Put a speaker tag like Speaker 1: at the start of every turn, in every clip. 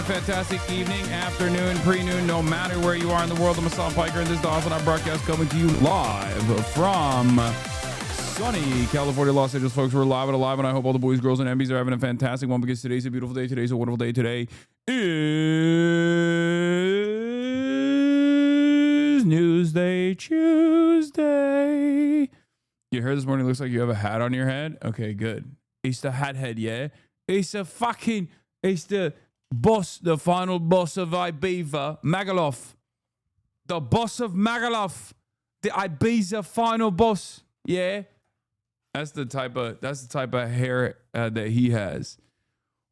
Speaker 1: Fantastic evening, afternoon, pre-noon, no matter where you are in the world. I'm Hasan Piker, and this is the HasanAbi broadcast coming to you live from sunny California, Los Angeles. Folks, we're live and alive, and I hope all the boys, girls, and MBs are having a fantastic one, because today's a beautiful day. Today's a wonderful day. Today is Newsday, Tuesday. Your hair this morning looks like you have a hat on your head. Okay, good. It's the hat head, yeah? It's the boss, the final boss of Ibiza, Magaloff. The boss of Magaloff. The Ibiza final boss. Yeah. That's the type of hair that he has.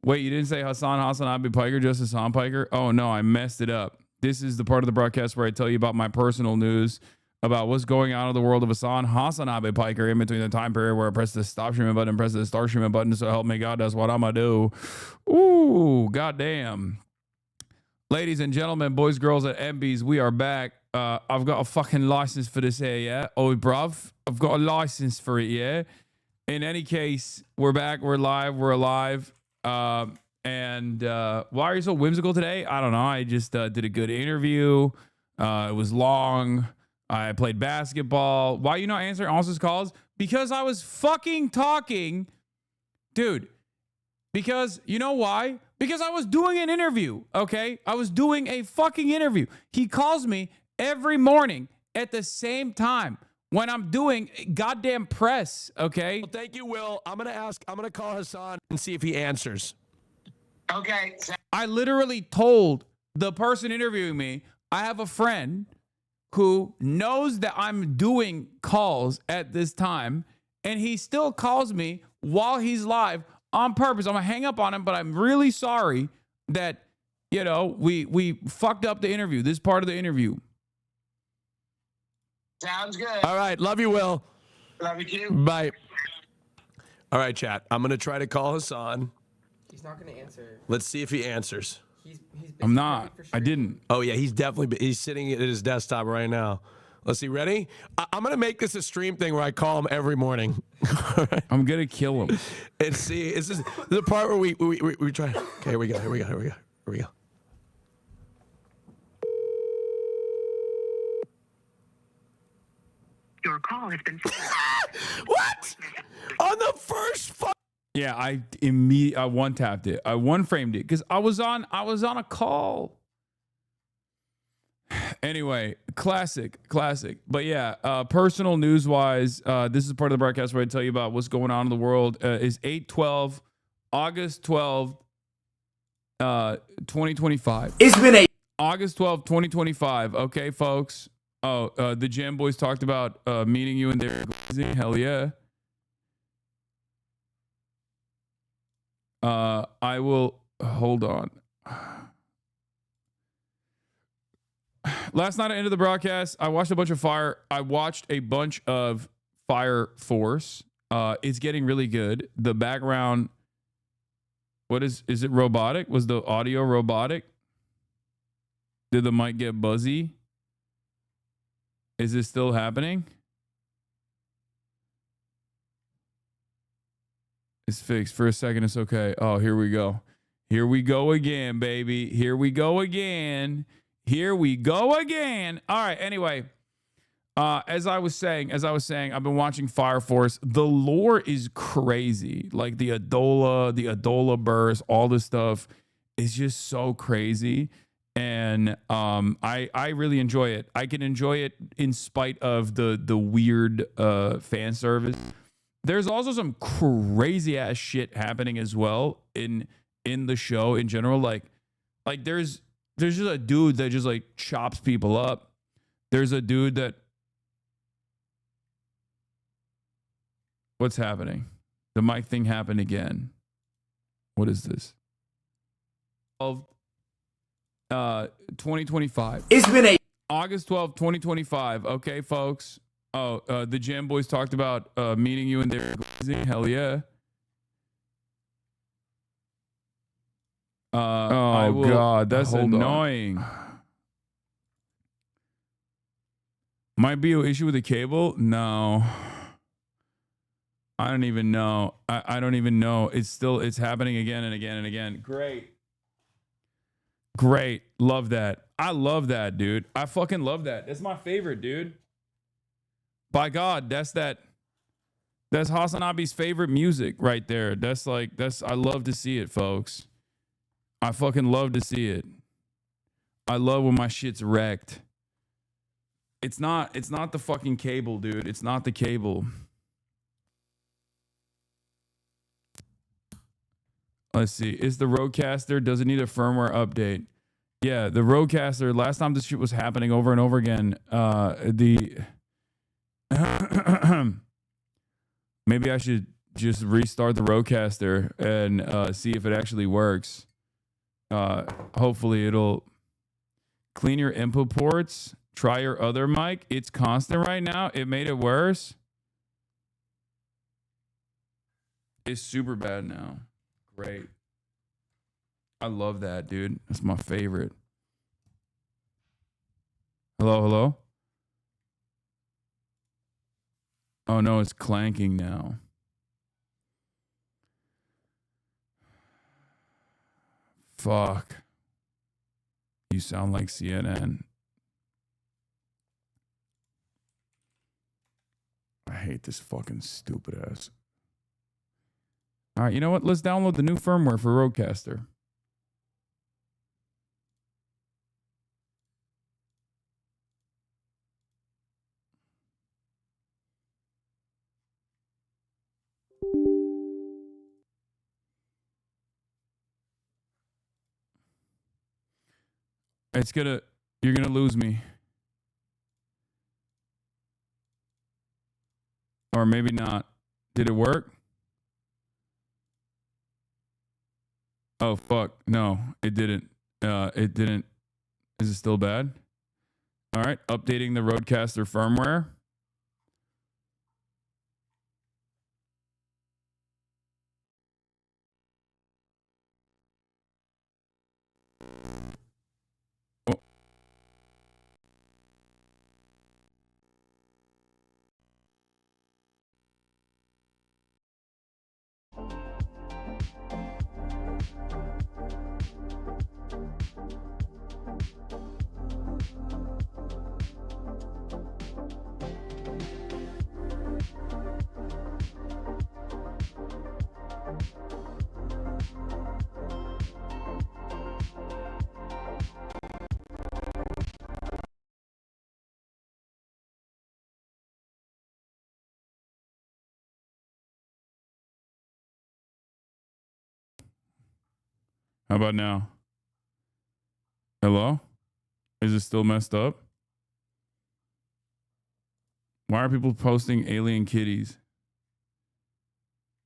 Speaker 1: Wait, you didn't say HasanAbi Piker, just Hasan Piker? Oh no, I messed it up. This is the part of the broadcast where I tell you about my personal news, about what's going on in the world of HasanAbi Piker, in between the time period where I press the stop streaming button and press the start streaming button. So help me God, that's what I'm gonna do. Ooh, goddamn. Ladies and gentlemen, boys, girls, and MBs, we are back. I've got a fucking license for this here, yeah? Oh, bruv, I've got a license for it, yeah? In any case, we're back, we're live, we're alive. And why are you so whimsical today? I don't know. I just did a good interview. It was long. I played basketball. Why you not answering Austin's calls? Because I was fucking talking, dude. Because you know why? Because I was doing an interview, okay? I was doing a fucking interview. He calls me every morning at the same time when I'm doing goddamn press, okay?
Speaker 2: Well, thank you, Will. I'm going to call Hasan and see if he answers.
Speaker 3: Okay.
Speaker 1: I literally told the person interviewing me, I have a friend who knows that I'm doing calls at this time, and he still calls me while he's live on purpose. I'm gonna hang up on him, but I'm really sorry that, you know, we fucked up the interview, this part of the interview.
Speaker 3: Sounds good.
Speaker 2: All right. Love you, Will.
Speaker 3: Love you too.
Speaker 2: Bye. All right, chat. I'm going to try to call Hasan.
Speaker 4: He's not going to answer.
Speaker 2: Let's see if he answers.
Speaker 4: He's
Speaker 1: I'm not. I didn't.
Speaker 2: Oh, yeah. He's sitting at his desktop right now. Let's see. Ready? I'm going to make this a stream thing where I call him every morning.
Speaker 1: I'm going to kill him.
Speaker 2: And see, this is the part where we try. Okay, here we go.
Speaker 5: Your call has been.
Speaker 2: What? On the first
Speaker 1: Yeah, I one tapped it. I one framed it because I was on a call. Anyway, classic. But yeah, personal news wise, this is part of the broadcast where I tell you about what's going on in the world. Is 8/12, August 12, 2025.
Speaker 6: It's been
Speaker 1: August 12, 2025. Okay, folks. Oh, the Jam Boys talked about meeting you in there. Hell yeah. I will hold on. Last night I ended the broadcast. I watched a bunch of Fire. I watched a bunch of Fire Force. It's getting really good. The background. What is it robotic? Was the audio robotic? Did the mic get buzzy? Is this still happening? It's fixed. For a second, it's okay. Oh, here we go. Here we go again, baby. Here we go again. All right, anyway. As I was saying, I've been watching Fire Force. The lore is crazy. Like the Adola burst, all this stuff is just so crazy. And I really enjoy it. I can enjoy it in spite of the weird fan service. There's also some crazy ass shit happening as well in the show in general. Like there's just a dude that just like chops people up. There's a dude that. What's happening? The mic thing happened again. What is this? 2025.
Speaker 6: It's been
Speaker 1: August 12th, 2025. Okay, folks. Oh, the Jam Boys talked about meeting you in there. Hell yeah. Oh God, that's annoying. Might be an issue with the cable. No, I don't even know. I don't even know. It's happening again and again and again. Great. Love that. I love that, dude. I fucking love that. That's my favorite, dude. By God, that's HasanAbi's favorite music right there. I love to see it, folks. I fucking love to see it. I love when my shit's wrecked. It's not the fucking cable, dude. It's not the cable. Let's see. Is the Rodecaster, does it need a firmware update? Yeah, the Rodecaster, last time this shit was happening over and over again, maybe I should just restart the Rodecaster and see if it actually works. Hopefully it'll clean your input ports. Try your other mic. It's constant right now. It made it worse. It's super bad now. Great. I love that, dude. That's my favorite. Hello? Oh no, it's clanking now. Fuck. You sound like CNN. hate this fucking stupid ass. All right, you know what? Let's download the new firmware for Rodecaster. You're gonna lose me. Or maybe not. Did it work? Oh, fuck. No, it didn't. It didn't. Is it still bad? All right. Updating the Rodecaster firmware. Oh. How about now? Hello? Is it still messed up? Why are people posting alien kitties?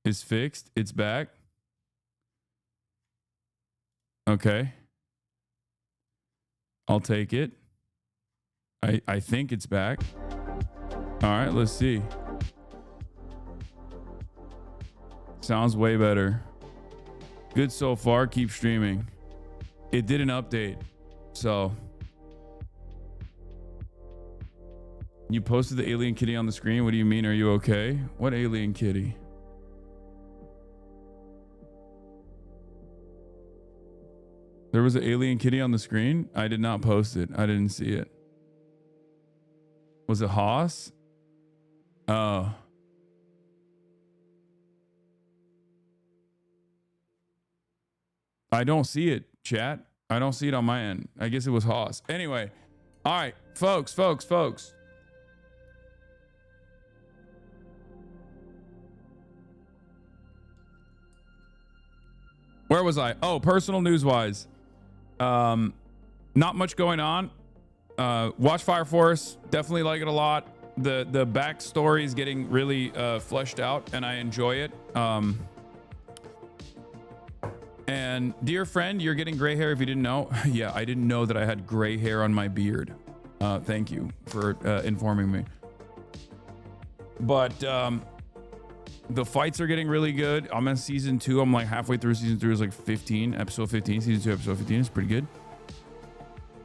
Speaker 1: It's fixed. It's back. Okay. I'll take it. I think it's back. All right, let's see. Sounds way better. Good so far. Keep streaming. It did an update. So you posted the alien kitty on the screen. What do you mean? Are you okay? What alien kitty? There was an alien kitty on the screen. I did not post it. I didn't see it. Was it Haas? Oh. I don't see it, chat. I don't see it on my end. I guess it was Haas. Anyway. All right, folks. Where was I? Oh, personal news-wise. Not much going on. Watch Fire Force. Definitely like it a lot. The backstory is getting really fleshed out, and I enjoy it. And dear friend, you're getting gray hair if you didn't know. Yeah, I didn't know that I had gray hair on my beard. Thank you for informing me. But the fights are getting really good. I'm in season 2. I'm like halfway through season 3. It's like 15, episode 15. Season 2, episode 15 is pretty good.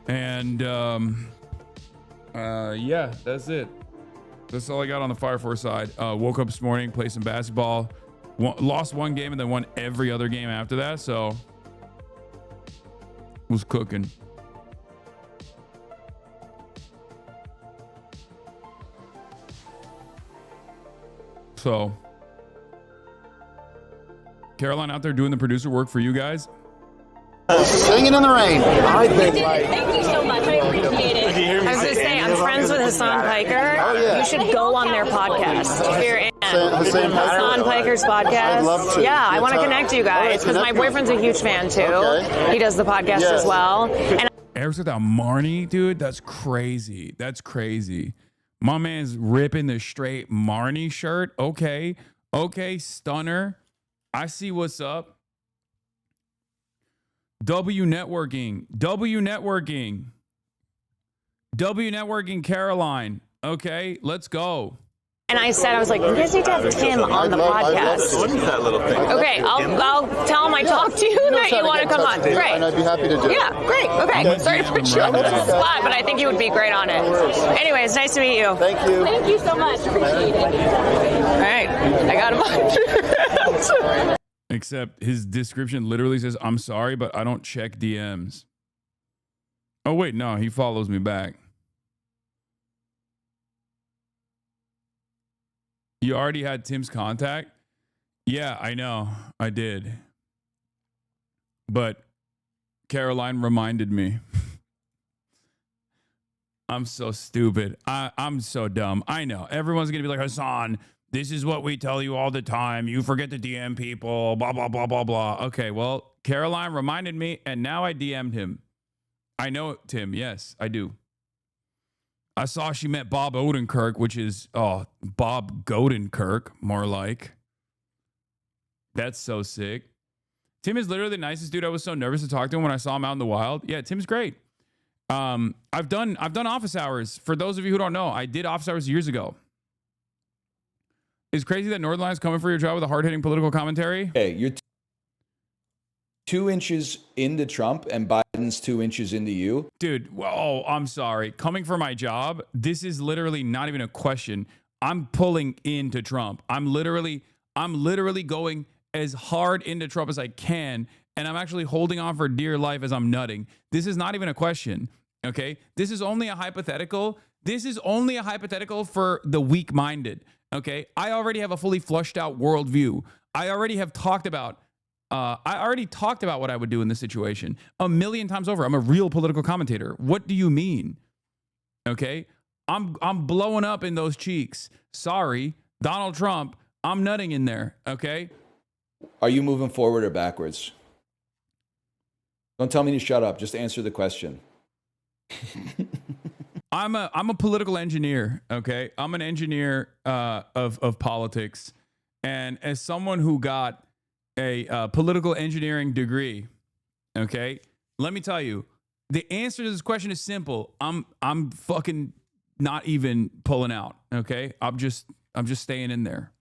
Speaker 1: And yeah, that's it. That's all I got on the Fire Force side. Woke up this morning, played some basketball. Lost one game and then won every other game after that. So was cooking. So Caroline out there doing the producer work for you guys.
Speaker 4: Singing in the rain. I think
Speaker 6: Thank you so much. I appreciate it. I was going to say, I'm friends with Hasan Piker.
Speaker 4: Oh, yeah.
Speaker 6: You should go on their podcast if you're in. Hasan Piker's podcast.
Speaker 4: I'd love to.
Speaker 6: Yeah, I want to connect you guys because my boyfriend's a huge fan too.
Speaker 4: Okay.
Speaker 6: He does the podcast as well. And
Speaker 1: Eric's got that Marnie, dude. That's crazy. That's crazy. My man's ripping the straight Marnie shirt. Okay. Okay, stunner. I see what's up. W networking, Caroline. Okay, let's go.
Speaker 6: And I said, I was like, you guys need to have Tim on the podcast.
Speaker 4: What is that little thing?
Speaker 6: Okay, I'll tell him I talked to you that you want to come on. Great.
Speaker 4: And I'd be happy to do it.
Speaker 6: Yeah, great. Okay. Sorry to put you on the spot, but I think you would be great on it. Anyways, nice to meet you.
Speaker 4: Thank you.
Speaker 6: Thank you so much. Appreciate it. All right. I got him on.
Speaker 1: Except his description literally says, I'm sorry, but I don't check DMs. Oh, wait, no, he follows me back. You already had Tim's contact? Yeah, I know. I did. But Caroline reminded me. I'm so stupid. I'm so dumb. I know. Everyone's going to be like, Hasan, this is what we tell you all the time. You forget to DM people, blah, blah, blah, blah, blah. Okay, well, Caroline reminded me, and now I DM'd him. I know Tim. Yes, I do. I saw she met Bob Odenkirk, which is, Bob Godenkirk, more like. That's so sick. Tim is literally the nicest dude. I was so nervous to talk to him when I saw him out in the wild. Yeah, Tim's great. I've done office hours. For those of you who don't know, I did office hours years ago. It's crazy that Northernline's coming for your job with a hard-hitting political commentary.
Speaker 7: Hey, you're 2 inches into Trump and Biden's 2 inches into you.
Speaker 1: Dude, well, I'm sorry. Coming for my job, this is literally not even a question. I'm pulling into Trump. I'm literally going as hard into Trump as I can, and I'm actually holding on for dear life as I'm nutting. This is not even a question, okay? This is only a hypothetical. This is only a hypothetical for the weak-minded, okay? I already have a fully flushed out worldview. I already talked about what I would do in this situation a million times over. I'm a real political commentator. What do you mean? Okay? I'm blowing up in those cheeks. Sorry, Donald Trump, I'm nutting in there, okay?
Speaker 7: Are you moving forward or backwards? Don't tell me to shut up. Just answer the question.
Speaker 1: I'm a political engineer, okay? I'm an engineer of politics. And as someone who got a political engineering degree, okay, let me tell you, the answer to this question is simple. I'm fucking not even pulling out, okay? I'm just staying in there.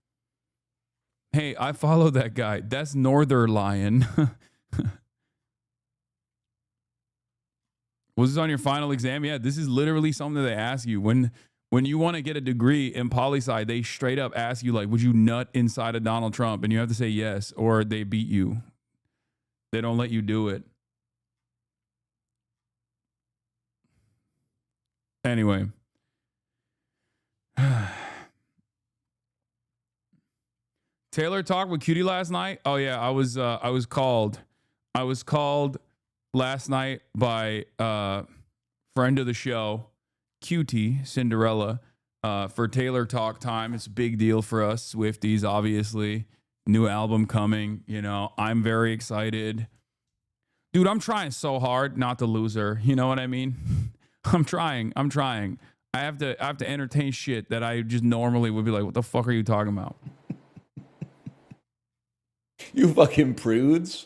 Speaker 1: Hey, I follow that guy. That's Northern Lion. Was this on your final exam? Yeah, this is literally something that they ask you. When you want to get a degree in poli-sci, they straight up ask you, like, would you nut inside of Donald Trump? And you have to say yes, or they beat you. They don't let you do it. Anyway. Taylor talked with Cutie last night. Oh yeah, I was called last night by friend of the show, Cutie Cinderella, for Taylor talk time. It's a big deal for us Swifties, obviously. New album coming, you know. I'm very excited. Dude, I'm trying so hard not to lose her. You know what I mean? I'm trying. I have to entertain shit that I just normally would be like, what the fuck are you talking about?
Speaker 7: You fucking prudes.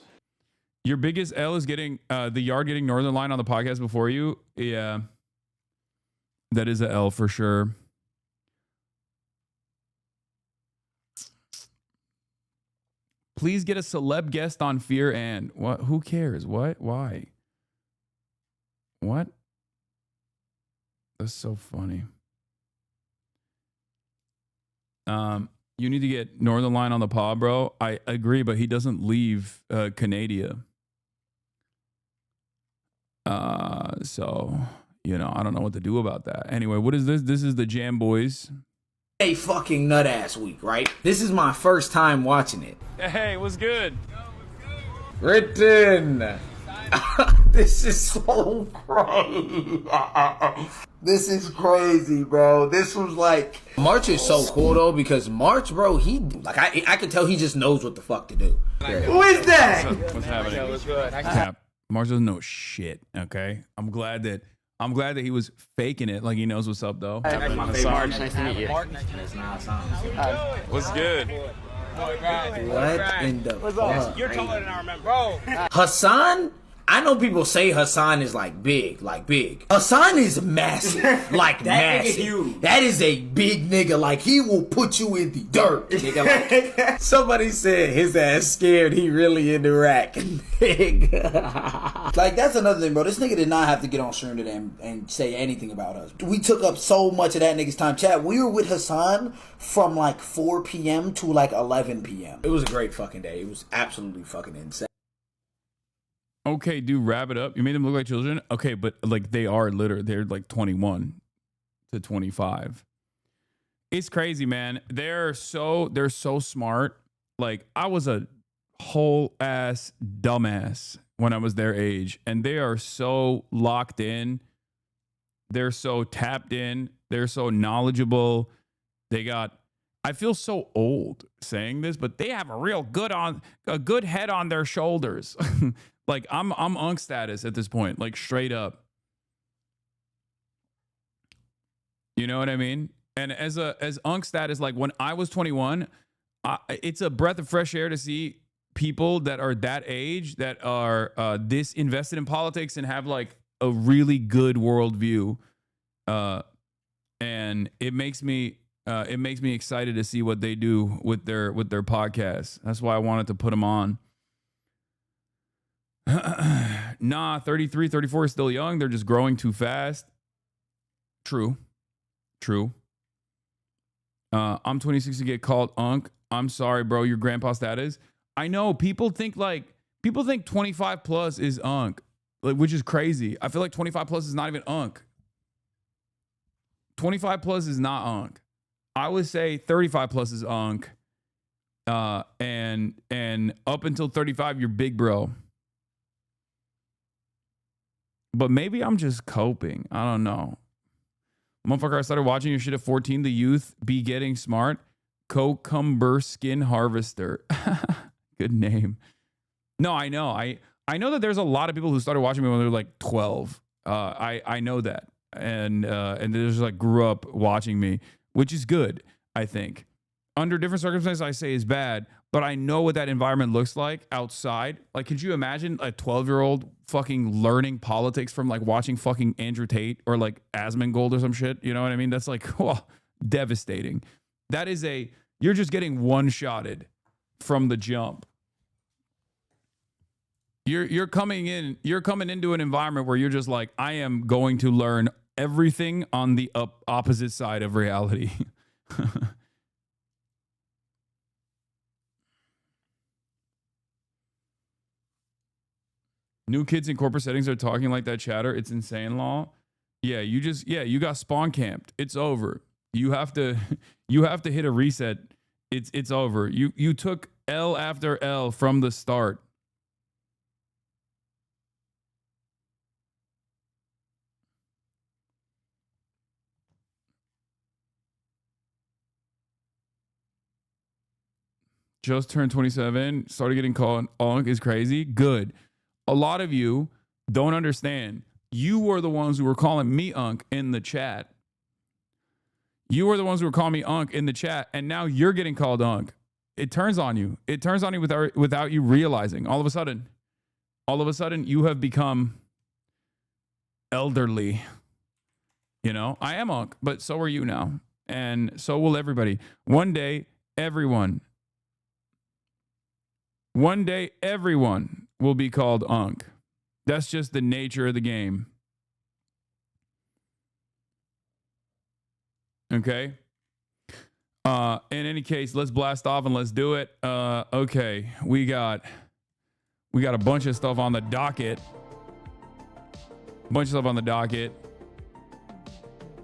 Speaker 1: Your biggest L is getting the yard getting Northern Line on the podcast before you. Yeah, that is a L for sure. Please get a celeb guest on Fear and what? Who cares? What? Why? What? That's so funny. You need to get Northern Line on the pod, bro. I agree, but he doesn't leave Canada. So, you know, I don't know what to do about that. Anyway, what is this? This is the Jam Boys.
Speaker 8: A fucking nut ass week, right? This is my first time watching it.
Speaker 1: Hey, what's good?
Speaker 8: Written. This is so crazy. This is crazy, bro. This was like March is so cool though because March, bro, he like I can tell he just knows what the fuck to do. Who is that?
Speaker 1: What's happening? What's good? Yeah, March doesn't know shit. Okay, I'm glad that he was faking it like he knows what's up though.
Speaker 8: March, nice to meet you.
Speaker 1: What's good?
Speaker 8: What in the fuck? You're taller than I remember, bro. Hasan? I know people say Hasan is like big. Hasan is massive, like massive. That is a big nigga. Like he will put you in the dirt, nigga. Like, somebody said his ass scared. He really in the rack.
Speaker 9: Like that's another thing, bro. This nigga did not have to get on stream today and say anything about us. We took up so much of that nigga's time. Chat. We were with Hasan from like 4 p.m. to like 11 p.m.
Speaker 8: It was a great fucking day. It was absolutely fucking insane.
Speaker 1: Okay, dude, wrap it up. You made them look like children. Okay, but like they're like 21 to 25. It's crazy, man. They're so smart. Like, I was a whole ass dumbass when I was their age, and they are so locked in. They're so tapped in. They're so knowledgeable. I feel so old saying this, but they have a good head on their shoulders. Like, I'm unk status at this point, like, straight up. You know what I mean? And as unk status, like, when I was 21, it's a breath of fresh air to see people that are that age, that are this invested in politics and have like a really good worldview. And it makes me excited to see what they do with their podcasts. That's why I wanted to put them on. Nah, 33, 34 is still young. They're just growing too fast. True. I'm 26 to get called unk. I'm sorry, bro. Your grandpa status. I know people think 25 plus is unk, like, which is crazy. I feel like 25 plus is not even unk. 25 plus is not unk. I would say 35 plus is unk. And up until 35, you're big bro. But maybe I'm just coping. I don't know. Motherfucker, I started watching your shit at 14. The youth be getting smart. Cucumber skin harvester. Good name. No, I know. I know that there's a lot of people who started watching me when they were like 12. I know that. And they just like grew up watching me, which is good, I think. Under different circumstances, I say is bad, but I know what that environment looks like outside. Like, could you imagine a 12-year-old fucking learning politics from like watching fucking Andrew Tate or like Asmongold or some shit? You know what I mean? That's like, oh, devastating. That is you're just getting one-shotted from the jump. You're coming into an environment where you're just like, I am going to learn everything on the opposite side of reality. New kids in corporate settings are talking like that chatter. It's insane, law. Yeah, you got spawn camped. It's over. You have to hit a reset. It's over. You took L after L from the start. Just turned 27, started getting called unk is crazy. Good. A lot of you don't understand. You were the ones who were calling me unk in the chat. You were the ones who were calling me unk in the chat, and now you're getting called unk. It turns on you. It turns on you without you realizing. All of a sudden, you have become elderly. You know, I am unk, but so are you now. And so will everybody. One day, everyone will be called unk. That's just the nature of the game. Okay. In any case, let's blast off and let's do it. Okay. We got a bunch of stuff on the docket.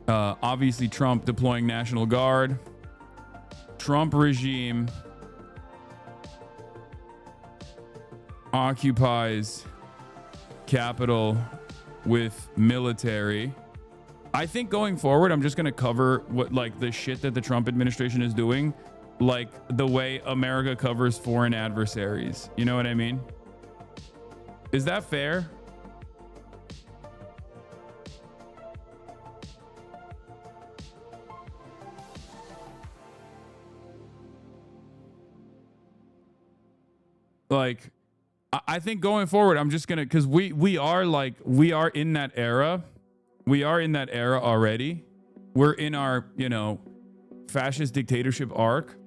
Speaker 1: Obviously, Trump deploying National Guard. Trump regime occupies Capitol with military. I think going forward, I'm just going to cover what, like, the shit that the Trump administration is doing, like the way America covers foreign adversaries. You know what I mean? Is that fair? Like, I think going forward, I'm just gonna, because we are in that era. We are in that era already. We're in our, fascist dictatorship arc.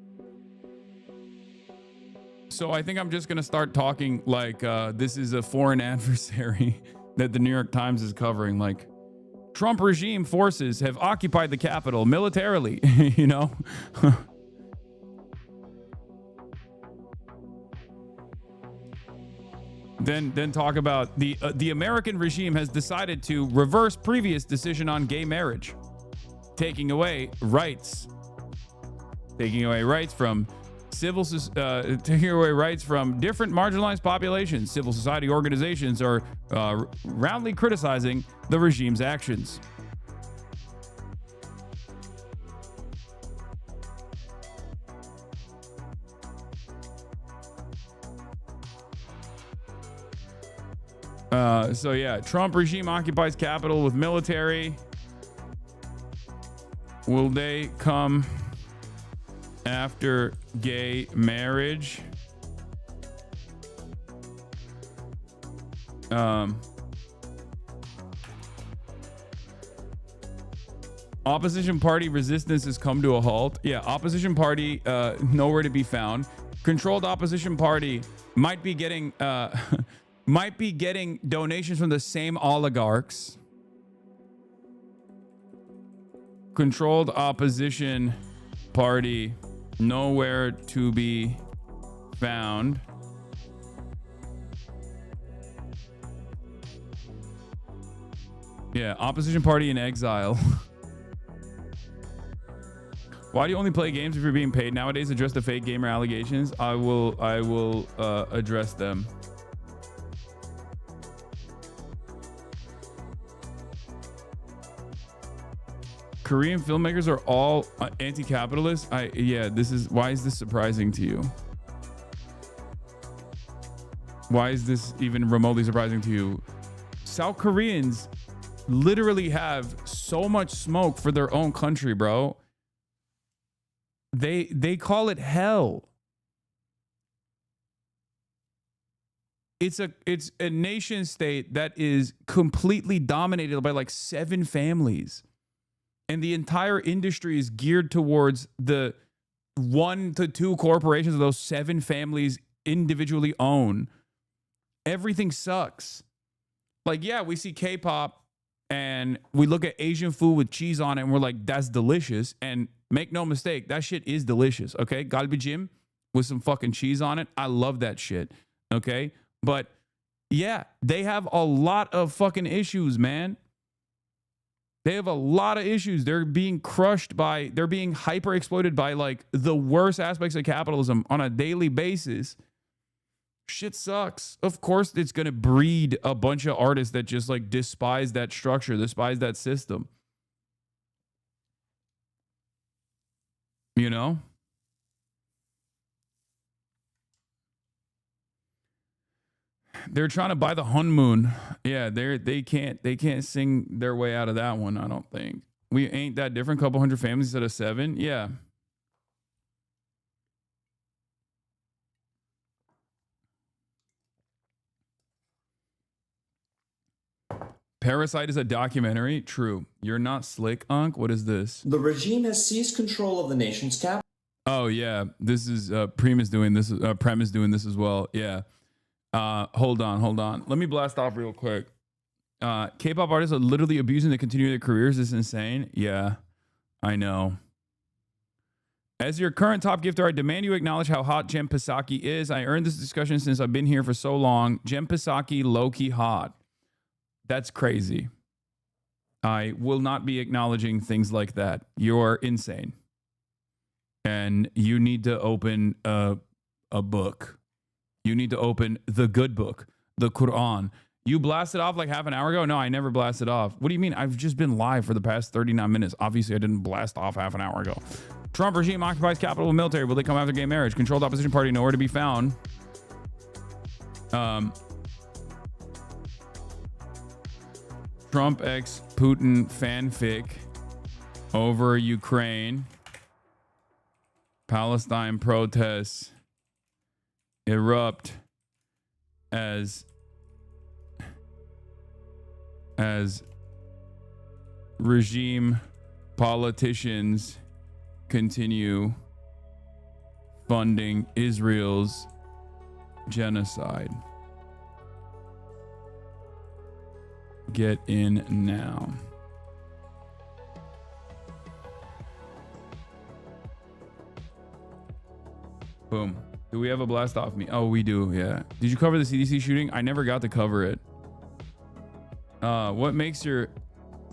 Speaker 1: So I think I'm just gonna start talking like this is a foreign adversary that the New York Times is covering. Like, Trump regime forces have occupied the Capitol militarily, Then talk about the American regime has decided to reverse previous decision on gay marriage, taking away rights taking away rights from taking away rights from different marginalized populations. Civil society organizations are roundly criticizing the regime's actions. So yeah, Trump regime occupies Capitol with military. Will they come after gay marriage? Opposition party resistance has come to a halt. Yeah, opposition party nowhere to be found. Controlled opposition party might be getting donations from the same oligarchs. Controlled opposition party nowhere to be found. Yeah, opposition party in exile. Why do you only play games if you're being paid nowadays? Address the fake gamer allegations. I will address them. Korean filmmakers are all anti-capitalist. Yeah, why is this surprising to you? Why is this even remotely surprising to you? South Koreans literally have so much smoke for their own country, bro. They call it hell. It's a nation state that is completely dominated by like 7 families. And the entire industry is geared towards the 1 to 2 corporations those 7 families individually own. Everything sucks. Like, yeah, we see K-pop and we look at Asian food with cheese on it and we're like, that's delicious. And make no mistake, that shit is delicious. Okay. Galbijim with some fucking cheese on it. I love that shit. Okay. But yeah, they have a lot of fucking issues, man. They have a lot of issues. They're being they're being hyper exploited by like the worst aspects of capitalism on a daily basis. Shit sucks. Of course, it's going to breed a bunch of artists that just like despise that structure, despise that system. You know? They're trying to buy the honeymoon. Yeah, they can't sing their way out of that one, I don't think. We ain't that different. Couple hundred families instead of 7. Yeah. Parasite is a documentary. True. You're not slick, Unc. What is this?
Speaker 10: The regime has seized control of the nation's capital.
Speaker 1: Oh yeah, this is Prem is doing this. Prem is doing this as well. Yeah. Hold on. Let me blast off real quick. K-pop artists are literally abusing to continue their careers. This is insane. Yeah, I know. As your current top gifter, I demand you acknowledge how hot Jem Psaki is. I earned this discussion since I've been here for so long. Jem Psaki, low-key hot. That's crazy. I will not be acknowledging things like that. You're insane. And you need to open a book. You need to open the good book, the Quran. You blasted off like half an hour ago? No, I never blasted off. What do you mean? I've just been live for the past 39 minutes. Obviously, I didn't blast off half an hour ago. Trump regime occupies Capitol with military. Will they come after gay marriage? Controlled opposition party nowhere to be found. Trump x Putin fanfic over Ukraine. Palestine protests erupt as regime politicians continue funding Israel's genocide. Get in now. Boom. Do we have a blast off me? Oh, we do. Yeah. Did you cover the CDC shooting? I never got to cover it. What makes your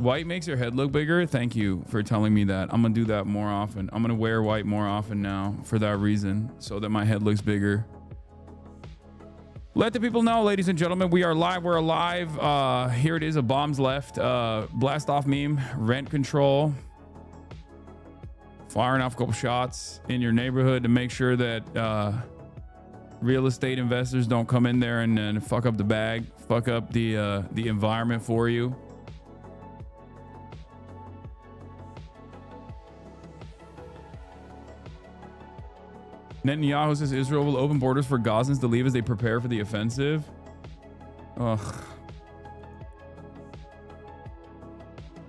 Speaker 1: White makes your head look bigger. Thank you for telling me that. I'm gonna do that more often. I'm gonna wear white more often now for that reason, so that my head looks bigger. Let the people know, ladies and gentlemen, we are live. We're alive. Here it is, a bomb's left. Blast off meme, rent control. Firing off a couple shots in your neighborhood to make sure that real estate investors don't come in there and fuck up the bag, fuck up the environment for you. Netanyahu says Israel will open borders for Gazans to leave as they prepare for the offensive. Ugh.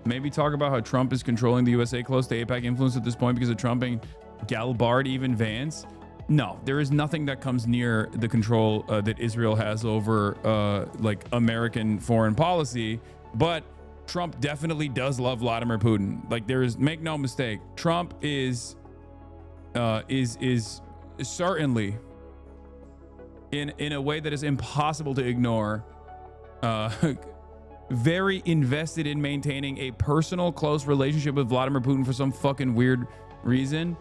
Speaker 1: Maybe talk about how Trump is controlling the USA close to APAC influence at this point because of Trump and Galbard, even Vance. No, there is nothing that comes near the control that Israel has over like American foreign policy. But Trump definitely does love Vladimir Putin. Like, there is, make no mistake, Trump is certainly in a way that is impossible to ignore, very invested in maintaining a personal close relationship with Vladimir Putin for some fucking weird reason.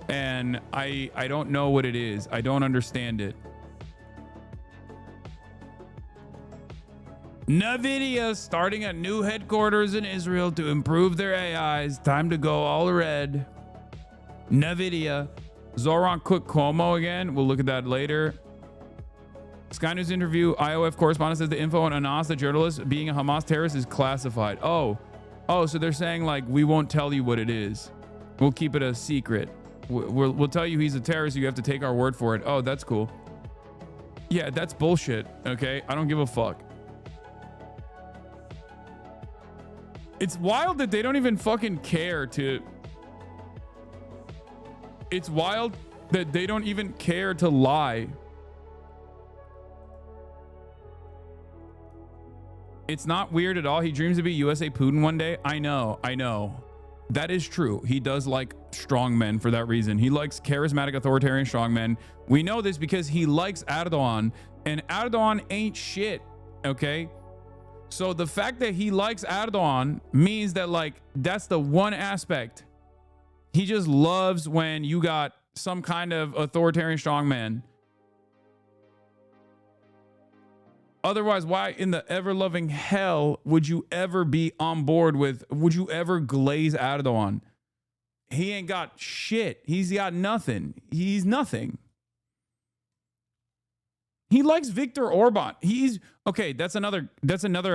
Speaker 1: And I don't know what it is. I don't understand it. NVIDIA starting a new headquarters in Israel to improve their AIs. Time to go all red. NVIDIA. Zoran Cook Cuomo again. We'll look at that later. Sky News interview. IOF correspondent says the info on Anas, the journalist, being a Hamas terrorist is classified. Oh, so they're saying like, we won't tell you what it is. We'll keep it a secret. We'll tell you he's a terrorist. You have to take our word for it. Oh, that's cool. Yeah, that's bullshit. Okay, I don't give a fuck. It's wild that they don't even fucking care to. It's wild that they don't even care to lie. It's not weird at all. He dreams to be USA Putin one day. I know. That is true. He does like strong men for that reason. He likes charismatic authoritarian strong men. We know this because he likes Erdogan, and Erdogan ain't shit, okay? So the fact that he likes Erdogan means that, like, that's the one aspect. He just loves when you got some kind of authoritarian strongman. Otherwise, why in the ever-loving hell would you ever be on board with, would you ever glaze Erdogan? He ain't got shit. He's got nothing. He's nothing. He likes Viktor Orban. He's, okay, that's another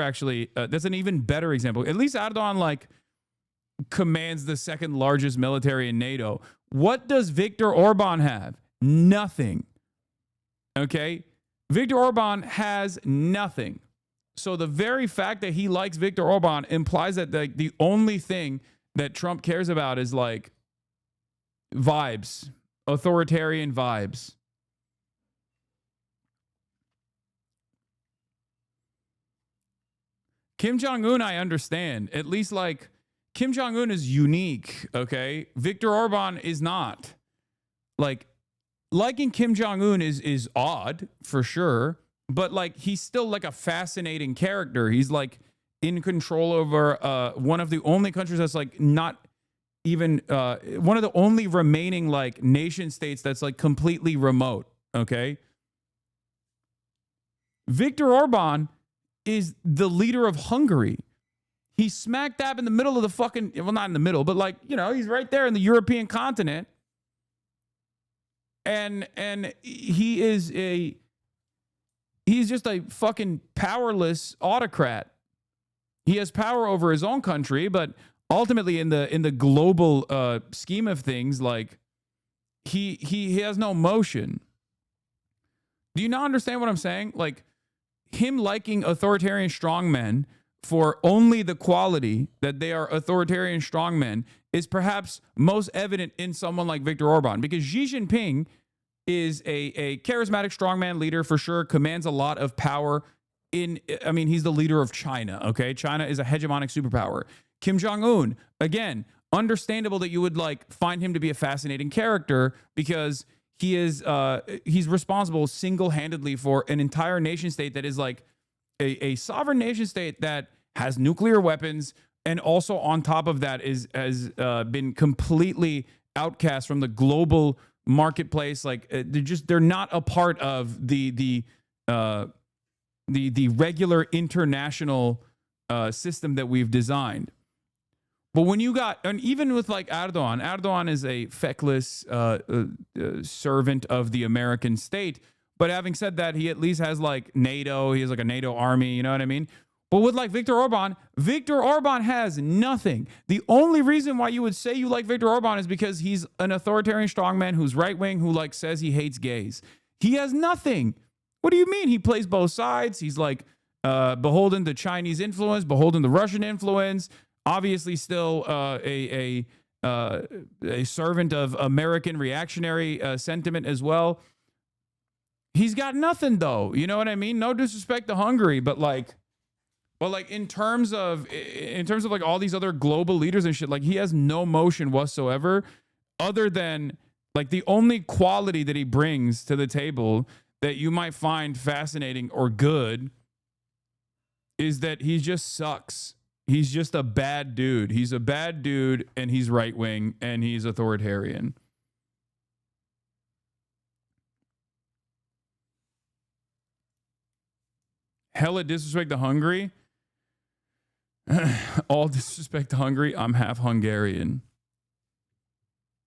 Speaker 1: actually, that's an even better example. At least Erdogan, like, commands the second largest military in NATO. What does Viktor Orban have? Nothing. Okay? Viktor Orban has nothing. So the very fact that he likes Viktor Orban implies that the only thing that Trump cares about is like vibes, authoritarian vibes. Kim Jong-un, I understand. At least, like, Kim Jong-un is unique, okay? Viktor Orban is not. Like, liking Kim Jong-un is odd, for sure, but, like, he's still, like, a fascinating character. He's, like, in control over one of the only countries that's, like, not even, one of the only remaining, like, nation states that's, like, completely remote, okay? Viktor Orban is the leader of Hungary. He's smack dab in the middle of the fucking, well, not in the middle, but, like, you know, he's right there in the European continent. And he's just a fucking powerless autocrat. He has power over his own country, but ultimately in the global scheme of things, like, he has no motion. Do you not understand what I'm saying? Like, him liking authoritarian strongmen for only the quality that they are authoritarian strongmen is perhaps most evident in someone like Viktor Orban, because Xi Jinping is a charismatic strongman leader for sure, commands a lot of power I mean, he's the leader of China, okay? China is a hegemonic superpower. Kim Jong-un, again, understandable that you would, like, find him to be a fascinating character because he's responsible single-handedly for an entire nation state that is like a sovereign nation state that has nuclear weapons, and also on top of that has been completely outcast from the global marketplace. Like they're not a part of the regular international system that we've designed. But when you got, and even with like Erdogan is a feckless servant of the American state. But having said that, he at least has like NATO. He has like a NATO army. You know what I mean? But with like Viktor Orban has nothing. The only reason why you would say you like Viktor Orban is because he's an authoritarian strongman who's right wing, who like says he hates gays. He has nothing. What do you mean? He plays both sides. He's like beholden to Chinese influence, beholden to Russian influence. Obviously, still a servant of American reactionary sentiment as well. He's got nothing though. You know what I mean? No disrespect to Hungary, but like in terms of like all these other global leaders and shit, like he has no motion whatsoever, other than like the only quality that he brings to the table that you might find fascinating or good is that he just sucks. He's just a bad dude. He's a bad dude, and he's right wing, and he's authoritarian. Hella disrespect to Hungary. All disrespect to Hungary. I'm half Hungarian.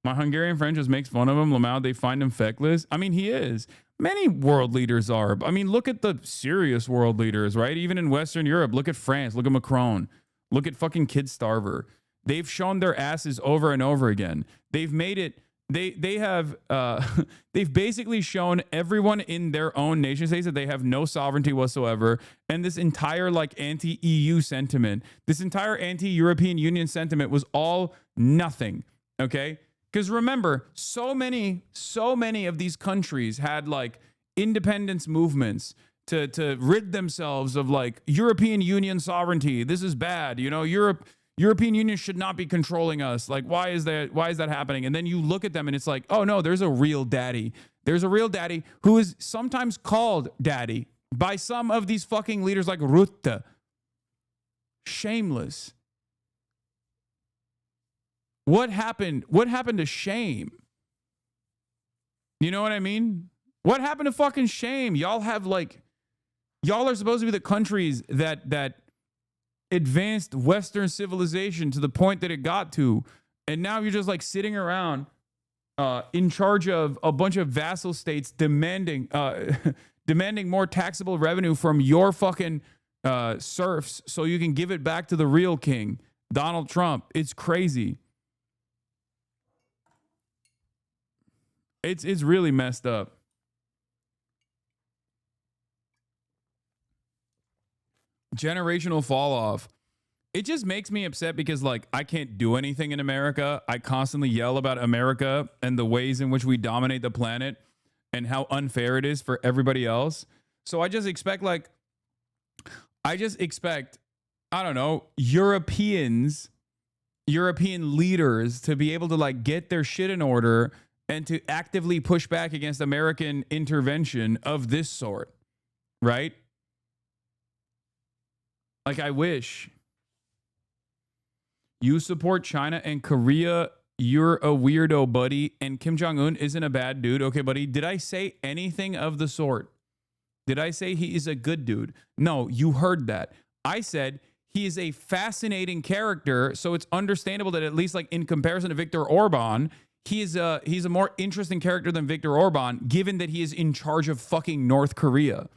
Speaker 1: My Hungarian friend just makes fun of him. Lamau, they find him feckless. I mean, he is. Many world leaders are. I mean, look at the serious world leaders, right? Even in Western Europe, look at France. Look at Macron. Look at fucking Kid Starver. They've shown their asses over and over again. They've made it. They've basically shown everyone in their own nation states that they have no sovereignty whatsoever. And this entire like anti-EU sentiment, this entire anti-European Union sentiment was all nothing. Okay? Because remember, so many of these countries had like independence movements to rid themselves of like European Union sovereignty. This is bad. You know, European Union should not be controlling us. Like, why is that happening? And then you look at them and it's like, oh no, there's a real daddy. There's a real daddy who is sometimes called daddy by some of these fucking leaders like Rutte. Shameless. What happened? What happened to shame? You know what I mean? What happened to fucking shame? Y'all are supposed to be the countries that advanced Western civilization to the point that it got to. And now you're just like sitting around in charge of a bunch of vassal states demanding more taxable revenue from your fucking serfs so you can give it back to the real king, Donald Trump. It's crazy. It's really messed up. Generational fall off. It just makes me upset because like I can't do anything in America. I constantly yell about America and the ways in which we dominate the planet and how unfair it is for everybody else. So I just expect I don't know, European leaders to be able to like get their shit in order and to actively push back against American intervention of this sort, right? Like, I wish. You support China and Korea, you're a weirdo, buddy. And Kim Jong-un isn't a bad dude. Okay, buddy, did I say anything of the sort? Did I say he is a good dude? No, you heard that. I said he is a fascinating character, so it's understandable that at least like in comparison to Viktor Orban, he's a more interesting character than Viktor Orban, given that he is in charge of fucking North Korea.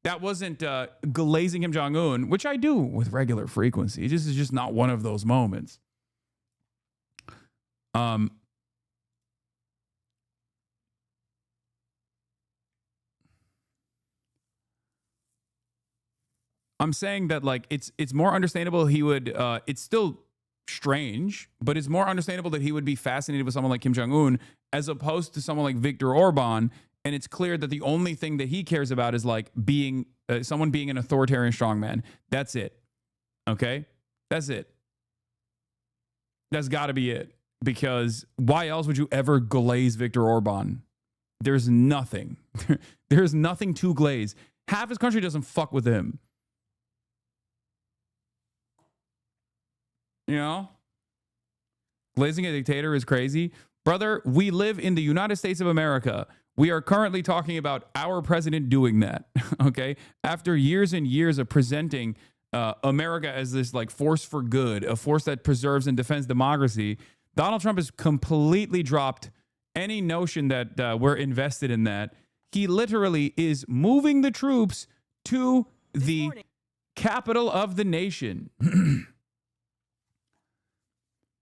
Speaker 1: That wasn't glazing Kim Jong-un, which I do with regular frequency. This is just not one of those moments. I'm saying that like it's more understandable he would it's still strange, but it's more understandable that he would be fascinated with someone like Kim Jong-un as opposed to someone like Viktor Orban. And it's clear that the only thing that he cares about is like being someone being an authoritarian strongman. That's it. Okay? That's it. That's got to be it. Because why else would you ever glaze Viktor Orban? There's nothing. There's nothing to glaze. Half his country doesn't fuck with him. You know? Glazing a dictator is crazy. Brother, we live in the United States of America. We are currently talking about our president doing that, okay? After years and years of presenting America as this like force for good, a force that preserves and defends democracy, Donald Trump has completely dropped any notion that we're invested in that. He literally is moving the troops to the capital of the nation.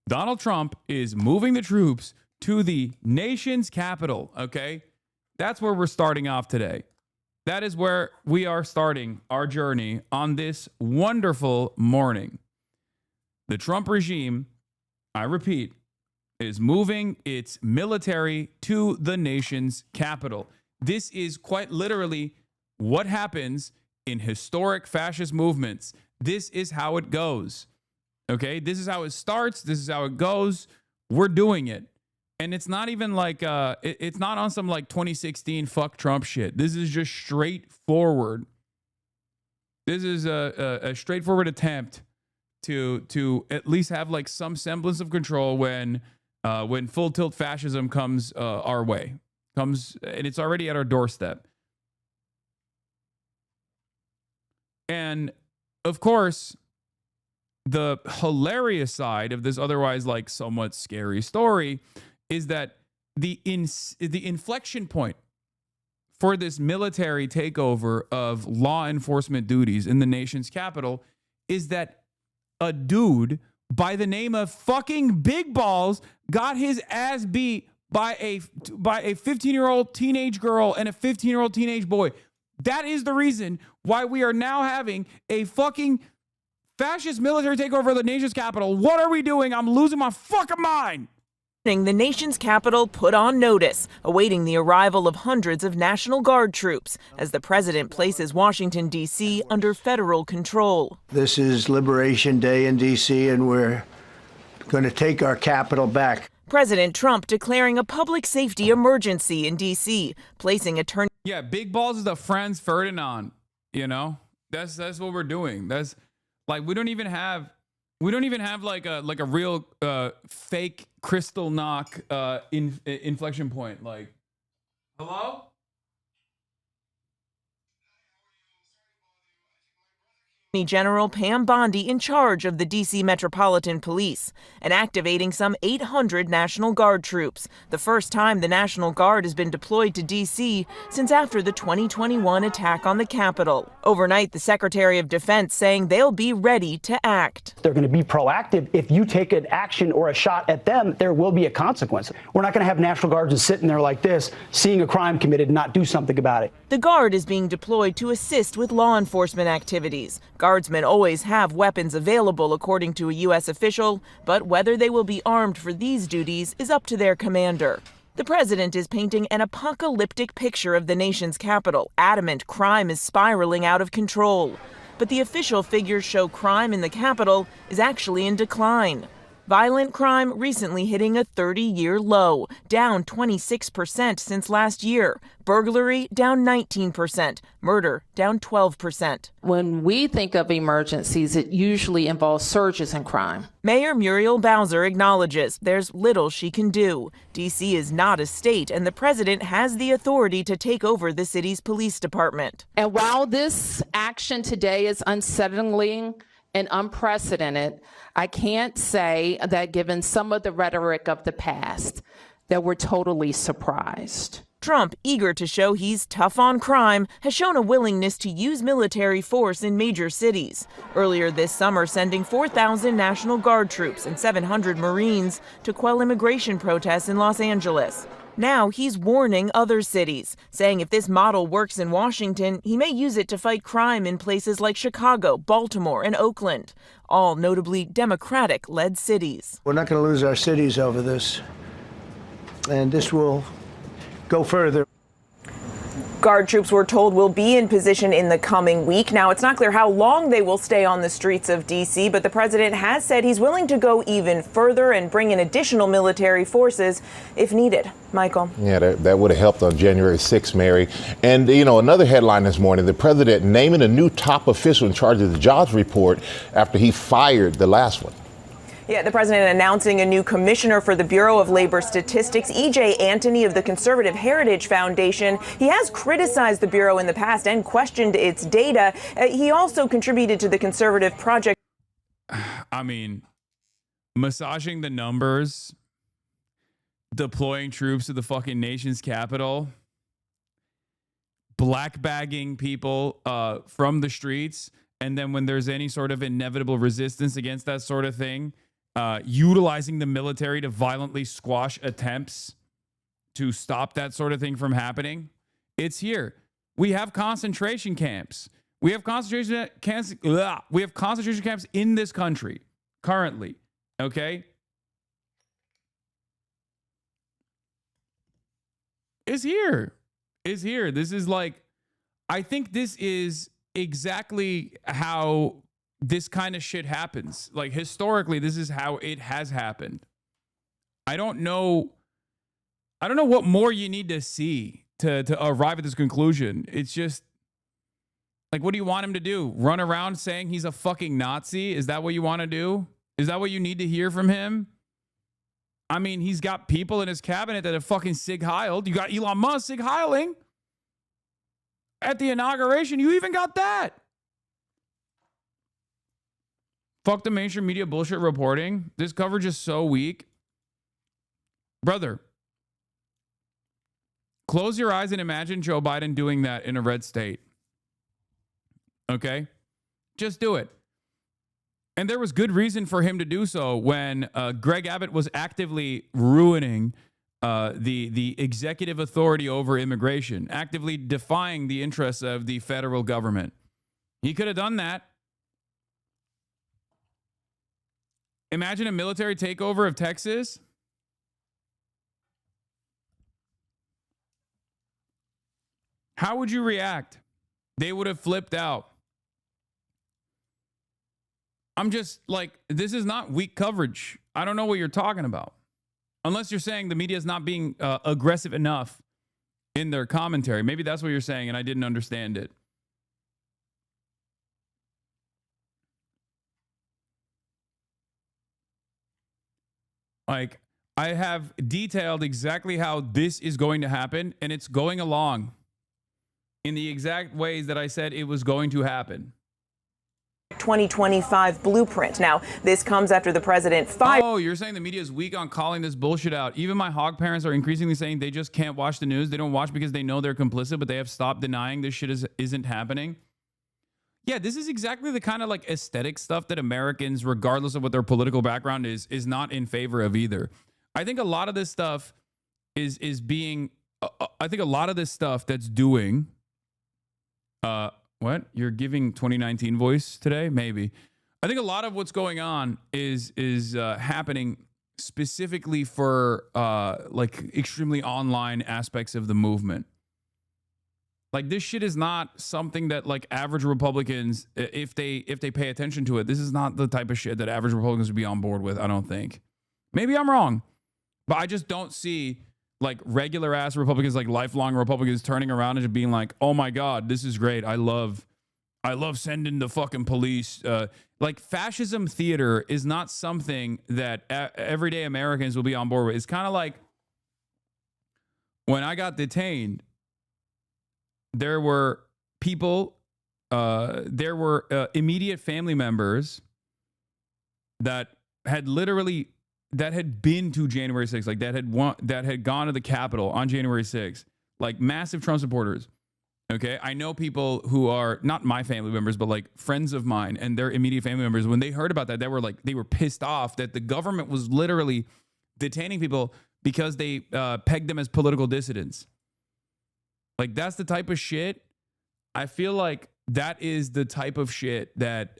Speaker 1: Donald Trump is moving the troops to the nation's capital, okay? That's where we're starting off today. That is where we are starting our journey on this wonderful morning. The Trump regime, I repeat, is moving its military to the nation's capital. This is quite literally what happens in historic fascist movements. This is how it goes. Okay, this is how it starts. This is how it goes. We're doing it. And it's not even like, it's not on some like 2016 fuck Trump shit. This is just straightforward. This is a straightforward attempt to at least have like some semblance of control when full tilt fascism comes our way. And it's already at our doorstep. And of course, the hilarious side of this otherwise like somewhat scary story is that the inflection point for this military takeover of law enforcement duties in the nation's capital is that a dude by the name of fucking Big Balls got his ass beat by a 15-year-old teenage girl and a 15-year-old teenage boy. That is the reason why we are now having a fucking fascist military takeover of the nation's capital. What are we doing? I'm losing my fucking mind.
Speaker 11: The nation's capital put on notice, awaiting the arrival of hundreds of National Guard troops as the president places Washington, D.C. under federal control.
Speaker 12: This is Liberation Day in D.C., and we're going to take our capital back.
Speaker 11: President Trump declaring a public safety emergency in D.C., placing attorney...
Speaker 1: Yeah, Big Balls is the Franz Ferdinand, you know? That's what we're doing. That's like we don't even have like a real fake crystal knock inflection point. Like, hello?
Speaker 11: General Pam Bondi in charge of the D.C. Metropolitan Police and activating some 800 National Guard troops, the first time the National Guard has been deployed to D.C. since after the 2021 attack on the Capitol. Overnight, the Secretary of Defense saying they'll be ready to act.
Speaker 13: They're going to be proactive. If you take an action or a shot at them, there will be a consequence. We're not going to have National Guards just sitting there like this, seeing a crime committed and not do something about it.
Speaker 11: The Guard is being deployed to assist with law enforcement activities. Guardsmen always have weapons available, according to a U.S. official, but whether they will be armed for these duties is up to their commander. The president is painting an apocalyptic picture of the nation's capital, adamant crime is spiraling out of control. But the official figures show crime in the capital is actually in decline. Violent crime recently hitting a 30-year low, down 26% since last year. Burglary down 19%. Murder down 12%.
Speaker 14: When we think of emergencies, it usually involves surges in crime.
Speaker 11: Mayor Muriel Bowser acknowledges there's little she can do. D.C. is not a state, and the president has the authority to take over the city's police department.
Speaker 14: And while this action today is unsettling and unprecedented, I can't say that given some of the rhetoric of the past, that we're totally surprised.
Speaker 11: Trump, eager to show he's tough on crime, has shown a willingness to use military force in major cities. Earlier this summer, sending 4,000 National Guard troops and 700 Marines to quell immigration protests in Los Angeles. Now he's warning other cities, saying if this model works in Washington, he may use it to fight crime in places like Chicago, Baltimore, and Oakland, all notably Democratic-led cities.
Speaker 12: We're not going to lose our cities over this, and this will go further.
Speaker 11: Guard troops, we're told, will be in position in the coming week. Now, it's not clear how long they will stay on the streets of D.C., but the president has said he's willing to go even further and bring in additional military forces if needed. Michael.
Speaker 15: Yeah, that would have helped on January 6th, Mary. And, you know, another headline this morning, the president naming a new top official in charge of the jobs report after he fired the last one.
Speaker 11: Yeah, the president announcing a new commissioner for the Bureau of Labor Statistics, E.J. Antony of the Conservative Heritage Foundation. He has criticized the Bureau in the past and questioned its data. He also contributed to the Conservative Project.
Speaker 1: I mean, massaging the numbers, deploying troops to the fucking nation's capital, black bagging people from the streets, and then when there's any sort of inevitable resistance against that sort of thing, utilizing the military to violently squash attempts to stop that sort of thing from happening. It's here. We have concentration camps. We have concentration camps. We have concentration camps in this country currently. Okay. Is here. Is here. This is like, I think this is exactly how this kind of shit happens. Like historically, this is how it has happened. I don't know what more you need to see to arrive at this conclusion. It's just like, what do you want him to do? Run around saying he's a fucking Nazi? Is that what you want to do? Is that what you need to hear from him? I mean, he's got people in his cabinet that have fucking Sig Heiled. You got Elon Musk Sig Heiling at the inauguration. You even got that. Fuck the mainstream media bullshit reporting. This coverage is so weak. Brother, close your eyes and imagine Joe Biden doing that in a red state. Okay? Just do it. And there was good reason for him to do so when Greg Abbott was actively ruining the executive authority over immigration, actively defying the interests of the federal government. He could have done that. Imagine a military takeover of Texas. How would you react? They would have flipped out. I'm just like, this is not weak coverage. I don't know what you're talking about. Unless you're saying the media is not being aggressive enough in their commentary. Maybe that's what you're saying, and I didn't understand it. Like, I have detailed exactly how this is going to happen, and it's going along in the exact ways that I said it was going to happen.
Speaker 11: 2025 blueprint. Now, this comes after the president fired.
Speaker 1: Oh, you're saying the media is weak on calling this bullshit out. Even my hog parents are increasingly saying they just can't watch the news. They don't watch because they know they're complicit, but they have stopped denying this shit isn't happening. Yeah, this is exactly the kind of like aesthetic stuff that Americans, regardless of what their political background is not in favor of either. I think a lot of this stuff is being, I think a lot of this stuff that's doing, what? You're giving 2019 voice today? Maybe. I think a lot of what's going on is happening specifically for like extremely online aspects of the movement. Like, this shit is not something that like average Republicans, if they pay attention to it, this is not the type of shit that average Republicans would be on board with, I don't think. Maybe I'm wrong, but I just don't see like regular ass Republicans, like lifelong Republicans, turning around and just being like, oh my God, this is great. I love sending the fucking police. Like, fascism theater is not something that everyday Americans will be on board with. It's kind of like when I got detained, there were people, there were immediate family members that had been to January 6th, like that had gone to the Capitol on January 6th, like massive Trump supporters. Okay, I know people who are not my family members, but like friends of mine and their immediate family members. When they heard about that, they were pissed off that the government was literally detaining people because they pegged them as political dissidents. Like, that's the type of shit. I feel like that is the type of shit that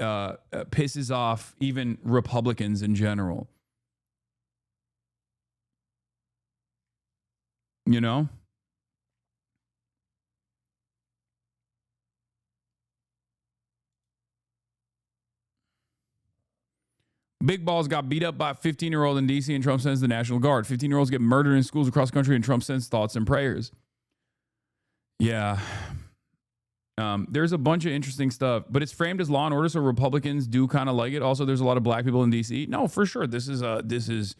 Speaker 1: pisses off even Republicans in general. You know? Big Balls got beat up by a 15-year-old in D.C. and Trump sends the National Guard. 15-year-olds get murdered in schools across the country and Trump sends thoughts and prayers. Yeah. There's a bunch of interesting stuff, but it's framed as law and order, so Republicans do kind of like it. Also, there's a lot of black people in D.C. No, for sure. This is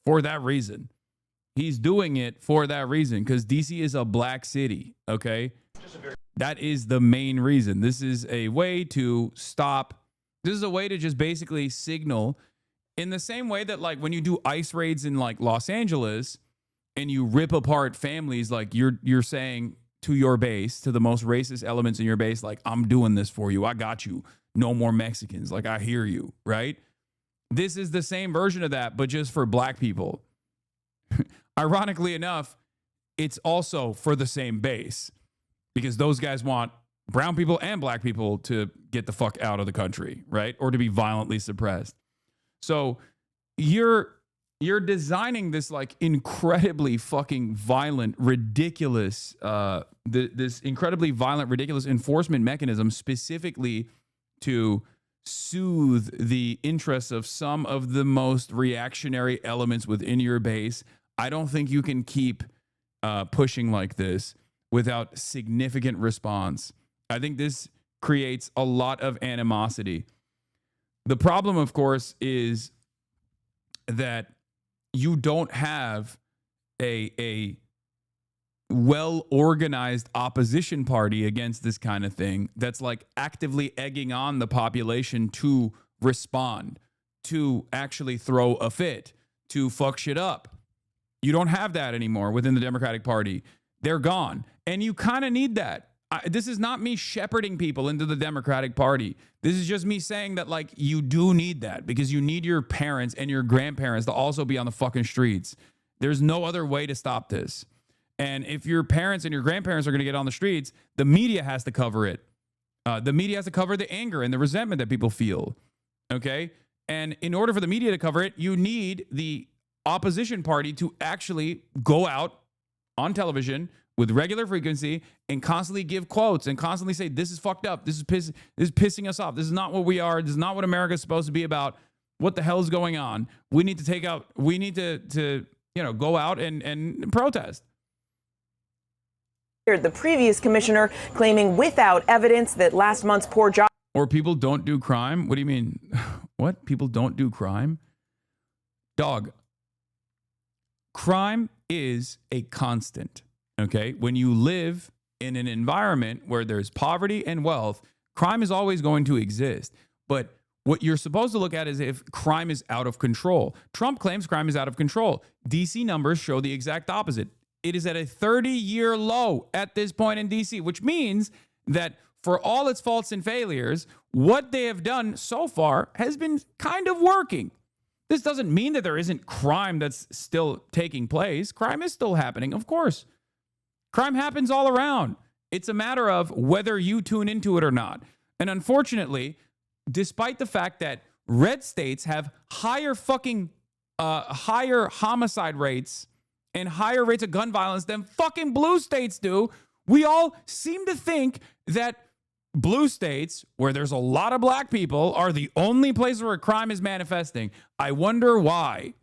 Speaker 1: for that reason. He's doing it for that reason because D.C. is a black city, okay? That is the main reason. This is a way to stop. This is a way to just basically signal in the same way that, like, when you do ICE raids in, like, Los Angeles and you rip apart families, like, you're saying to your base, to the most racist elements in your base, like, I'm doing this for you. I got you. No more Mexicans. Like, I hear you, right? This is the same version of that, but just for black people. Ironically enough, it's also for the same base because those guys want brown people and black people to get the fuck out of the country, right? Or to be violently suppressed. So you're designing this like incredibly fucking violent, ridiculous, this incredibly violent, ridiculous enforcement mechanism specifically to soothe the interests of some of the most reactionary elements within your base. I don't think you can keep pushing like this without significant response. I think this creates a lot of animosity. The problem, of course, is that you don't have a well-organized opposition party against this kind of thing that's like actively egging on the population to respond, to actually throw a fit, to fuck shit up. You don't have that anymore within the Democratic Party. They're gone. And you kind of need that. This is not me shepherding people into the Democratic Party. This is just me saying that, like, you do need that because you need your parents and your grandparents to also be on the fucking streets. There's no other way to stop this. And if your parents and your grandparents are going to get on the streets, the media has to cover it. The media has to cover the anger and the resentment that people feel. Okay? And in order for the media to cover it, you need the opposition party to actually go out on television with regular frequency and constantly give quotes and constantly say, this is fucked up. This is pissing us off. This is not what we are. This is not what America is supposed to be about. What the hell is going on? We need to go out and protest.
Speaker 11: The previous commissioner claiming without evidence that last month's poor job.
Speaker 1: Or people don't do crime? What do you mean? What? People don't do crime? Dog. Crime is a constant, okay? When you live in an environment where there's poverty and wealth, crime is always going to exist. But what you're supposed to look at is if crime is out of control. Trump claims crime is out of control. DC numbers show the exact opposite. It is at a 30-year low at this point in DC, which means that for all its faults and failures, what they have done so far has been kind of working. This doesn't mean that there isn't crime that's still taking place. Crime is still happening, of course. Crime happens all around. It's a matter of whether you tune into it or not. And unfortunately, despite the fact that red states have higher homicide rates and higher rates of gun violence than fucking blue states do, we all seem to think that blue states, where there's a lot of black people, are the only place where crime is manifesting. I wonder why.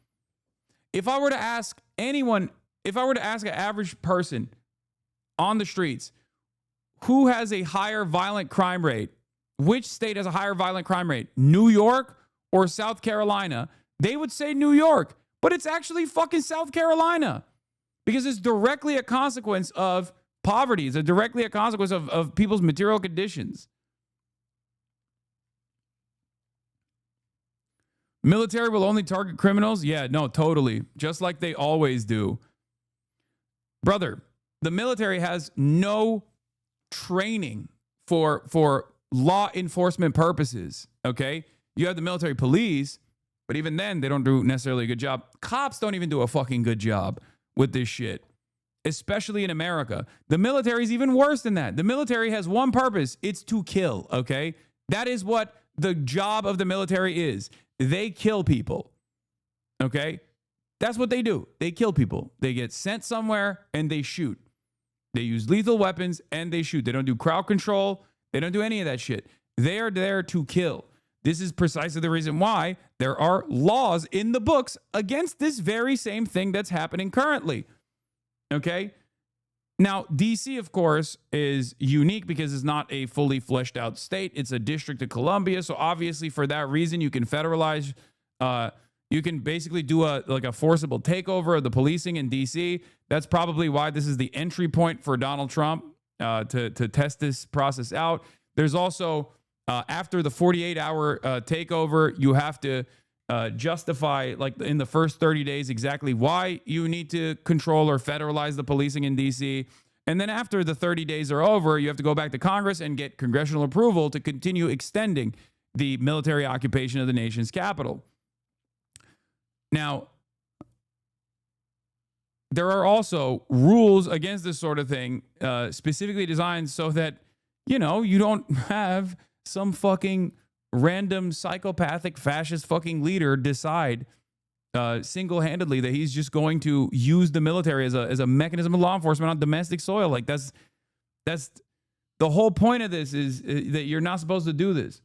Speaker 1: If I were to ask anyone, if I were to ask an average person on the streets, who has a higher violent crime rate? Which state has a higher violent crime rate? New York or South Carolina? They would say New York, but it's actually fucking South Carolina because it's directly a consequence of poverty. It's directly a consequence of people's material conditions. Military will only target criminals? Yeah, no, totally. Just like they always do. Brother, the military has no training for law enforcement purposes, okay? You have the military police, but even then, they don't do necessarily a good job. Cops don't even do a fucking good job with this shit, especially in America. The military is even worse than that. The military has one purpose. It's to kill, okay? That is what the job of the military is. They kill people, okay? That's what they do. They kill people. They get sent somewhere and they shoot. They use lethal weapons and they shoot. They don't do crowd control. They don't do any of that shit. They are there to kill. This is precisely the reason why there are laws in the books against this very same thing that's happening currently. Okay? Now, DC, of course, is unique because it's not a fully fleshed out state. It's a District of Columbia. So obviously for that reason, you can federalize, you can basically do a forcible takeover of the policing in DC. That's probably why this is the entry point for Donald Trump to test this process out. There's also, after the 48-hour takeover, you have to justify, like in the first 30 days, exactly why you need to control or federalize the policing in DC. And then after the 30 days are over, you have to go back to Congress and get congressional approval to continue extending the military occupation of the nation's capital. Now, there are also rules against this sort of thing, specifically designed so that, you know, you don't have some fucking random psychopathic fascist fucking leader decide single-handedly that he's just going to use the military as a mechanism of law enforcement on domestic soil. Like that's the whole point of this, is that you're not supposed to do this.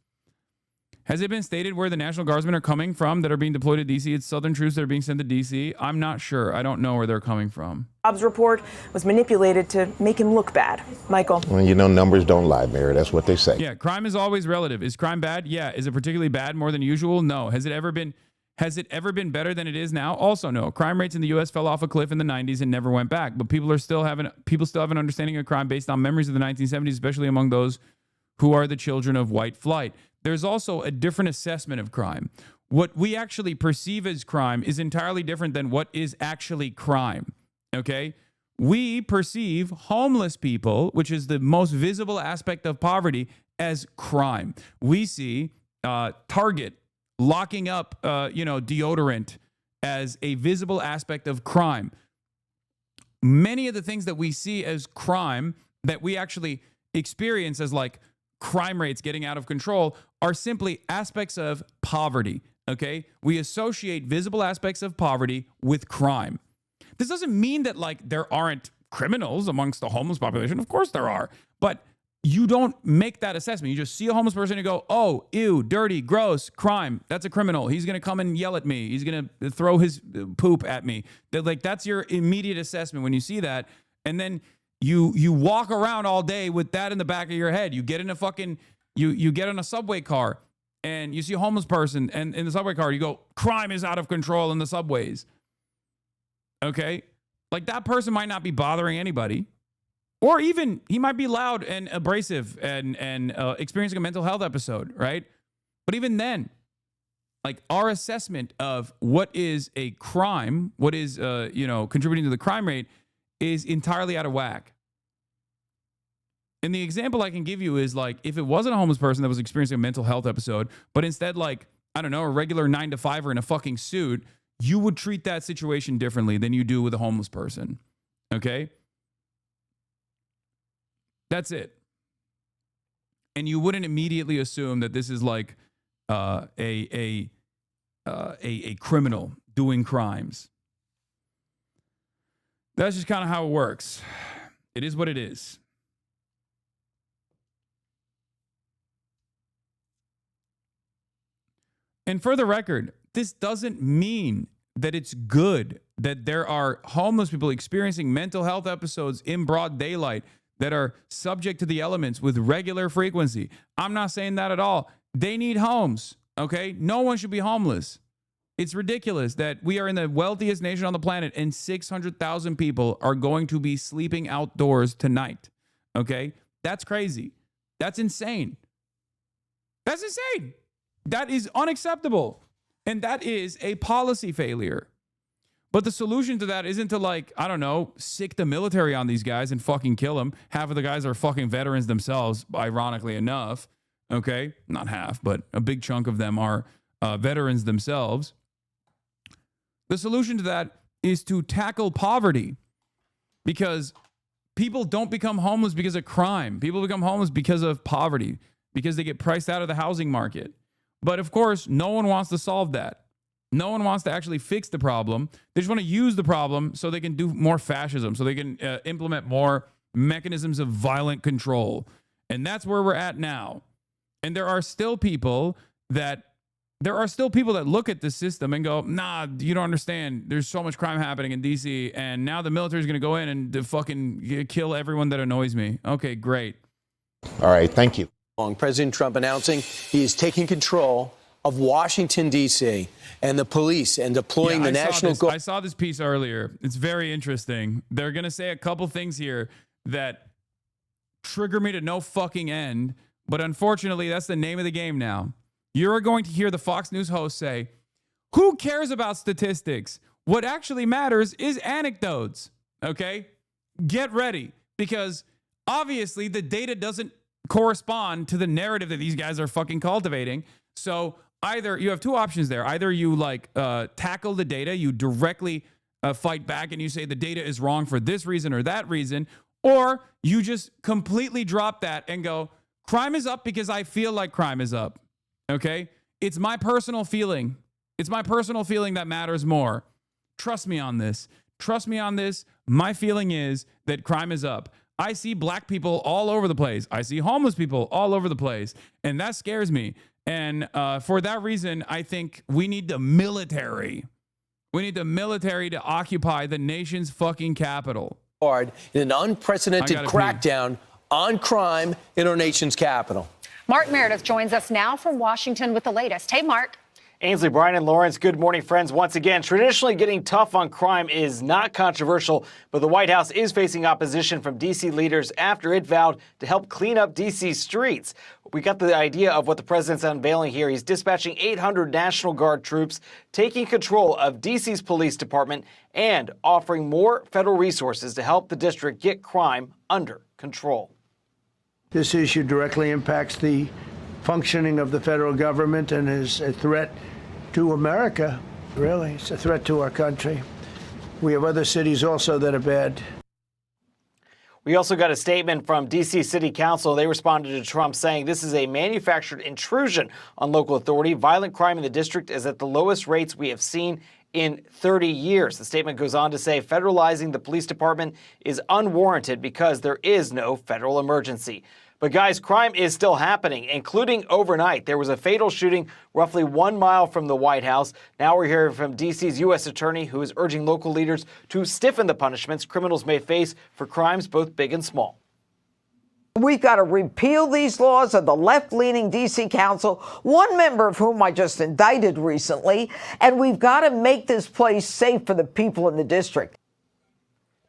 Speaker 1: Has it been stated where the National Guardsmen are coming from that are being deployed to D.C.? It's Southern troops that are being sent to D.C. I'm not sure. I don't know where they're coming from.
Speaker 11: Bob's report was manipulated to make him look bad. Michael.
Speaker 15: Well, you know, numbers don't lie, Mary. That's what they say.
Speaker 1: Yeah, crime is always relative. Is crime bad? Yeah. Is it particularly bad more than usual? No. Has it ever been better than it is now? Also no. Crime rates in the U.S. fell off a cliff in the 90s and never went back. But people still have an understanding of crime based on memories of the 1970s, especially among those who are the children of white flight. There's also a different assessment of crime. What we actually perceive as crime is entirely different than what is actually crime, okay? We perceive homeless people, which is the most visible aspect of poverty, as crime. We see Target locking up, deodorant as a visible aspect of crime. Many of the things that we see as crime that we actually experience as like crime rates getting out of control are simply aspects of poverty, okay? We associate visible aspects of poverty with crime. This doesn't mean that like there aren't criminals amongst the homeless population. Of course there are, but you don't make that assessment. You just see a homeless person and go, oh, ew, dirty, gross, crime. That's a criminal. He's going to come and yell at me. He's going to throw his poop at me. That's your immediate assessment when you see that. And then you walk around all day with that in the back of your head. You get in a fucking, you get in a subway car and you see a homeless person and in the subway car, you go, crime is out of control in the subways. Okay? Like that person might not be bothering anybody. Or even he might be loud and abrasive and experiencing a mental health episode, right? But even then, like our assessment of what is a crime, what is, contributing to the crime rate is entirely out of whack. And the example I can give you is like, if it wasn't a homeless person that was experiencing a mental health episode, but instead like, I don't know, a regular 9-to-5er in a fucking suit, you would treat that situation differently than you do with a homeless person. Okay? That's it. And you wouldn't immediately assume that this is like a criminal doing crimes. That's just kind of how it works. It is what it is. And for the record, this doesn't mean that it's good that there are homeless people experiencing mental health episodes in broad daylight that are subject to the elements with regular frequency. I'm not saying that at all. They need homes, okay? No one should be homeless. It's ridiculous that we are in the wealthiest nation on the planet and 600,000 people are going to be sleeping outdoors tonight, okay? That's crazy. That's insane. That's insane. That is unacceptable. And that is a policy failure. But the solution to that isn't to like, I don't know, sick the military on these guys and fucking kill them. Half of the guys are fucking veterans themselves, ironically enough. Okay? Not half, but a big chunk of them are veterans themselves. The solution to that is to tackle poverty, because people don't become homeless because of crime. People become homeless because of poverty, because they get priced out of the housing market. But of course, no one wants to solve that. No one wants to actually fix the problem. They just want to use the problem so they can do more fascism, so they can implement more mechanisms of violent control. And that's where we're at now. And there are still people that there are still people that look at the system and go, nah, you don't understand. There's so much crime happening in DC, and now the military is going to go in and fucking kill everyone that annoys me. Okay, great.
Speaker 15: All right, thank you.
Speaker 16: President Trump announcing he is taking control of Washington, D.C. and the police and deploying the National Guard.
Speaker 1: I saw this piece earlier. It's very interesting. They're going to say a couple things here that trigger me to no fucking end, but unfortunately, that's the name of the game now. You're going to hear the Fox News host say, who cares about statistics? What actually matters is anecdotes, okay? Get ready, because obviously the data doesn't correspond to the narrative that these guys are fucking cultivating. So either you have two options there. Either you tackle the data, you directly fight back and you say the data is wrong for this reason or that reason, or you just completely drop that and go, crime is up because I feel like crime is up. Okay? It's my personal feeling. It's my personal feeling that matters more. Trust me on this. Trust me on this. My feeling is that crime is up. I see black people all over the place. I see homeless people all over the place. And that scares me. And for that reason, I think we need the military. We need the military to occupy the nation's fucking capital.
Speaker 16: In an unprecedented crackdown on crime in our nation's capital.
Speaker 17: Mark Meredith joins us now from Washington with the latest. Hey, Mark.
Speaker 18: Ainsley, Brian, and Lawrence, good morning, friends. Once again, traditionally getting tough on crime is not controversial, but the White House is facing opposition from D.C. leaders after it vowed to help clean up D.C. streets. We got the idea of what the president's unveiling here. He's dispatching 800 National Guard troops, taking control of D.C.'s police department, and offering more federal resources to help the district get crime under control.
Speaker 12: This issue directly impacts the functioning of the federal government and is a threat to America, really. It's a threat to our country. We have other cities also that are bad.
Speaker 18: We also got a statement from D.C. City Council. They responded to Trump saying this is a manufactured intrusion on local authority. Violent crime in the district is at the lowest rates we have seen in 30 years. The statement goes on to say federalizing the police department is unwarranted because there is no federal emergency. But guys, crime is still happening, including overnight. There was a fatal shooting roughly 1 mile from the White House. Now we're hearing from D.C.'s U.S. attorney, who is urging local leaders to stiffen the punishments criminals may face for crimes both big and small.
Speaker 19: We've got to repeal these laws of the left-leaning D.C. Council, one member of whom I just indicted recently, and we've got to make this place safe for the people in the district.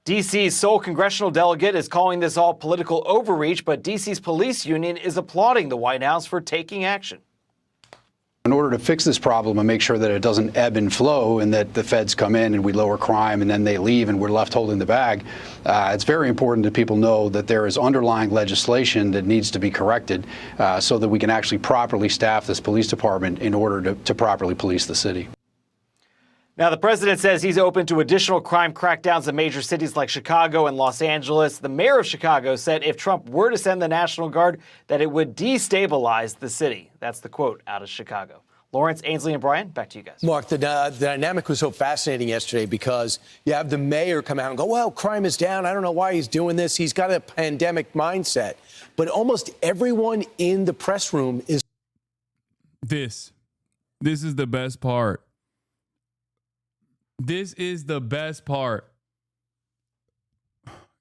Speaker 18: D.C.'s sole congressional delegate is calling this all political overreach, but D.C.'s police union is applauding the White House for taking action.
Speaker 20: In order to fix this problem and make sure that it doesn't ebb and flow and that the feds come in and we lower crime and then they leave and we're left holding the bag, it's very important that people know that there is underlying legislation that needs to be corrected so that we can actually properly staff this police department in order to properly police the city.
Speaker 18: Now, the president says he's open to additional crime crackdowns in major cities like Chicago and Los Angeles. The mayor of Chicago said if Trump were to send the National Guard, that it would destabilize the city. That's the quote out of Chicago. Lawrence, Ainsley, and Brian, back to you guys.
Speaker 16: Mark, the dynamic was so fascinating yesterday because you have the mayor come out and go, well, crime is down. I don't know why he's doing this. He's got a pandemic mindset. But almost everyone in the press room is.
Speaker 1: This is the best part. This is the best part.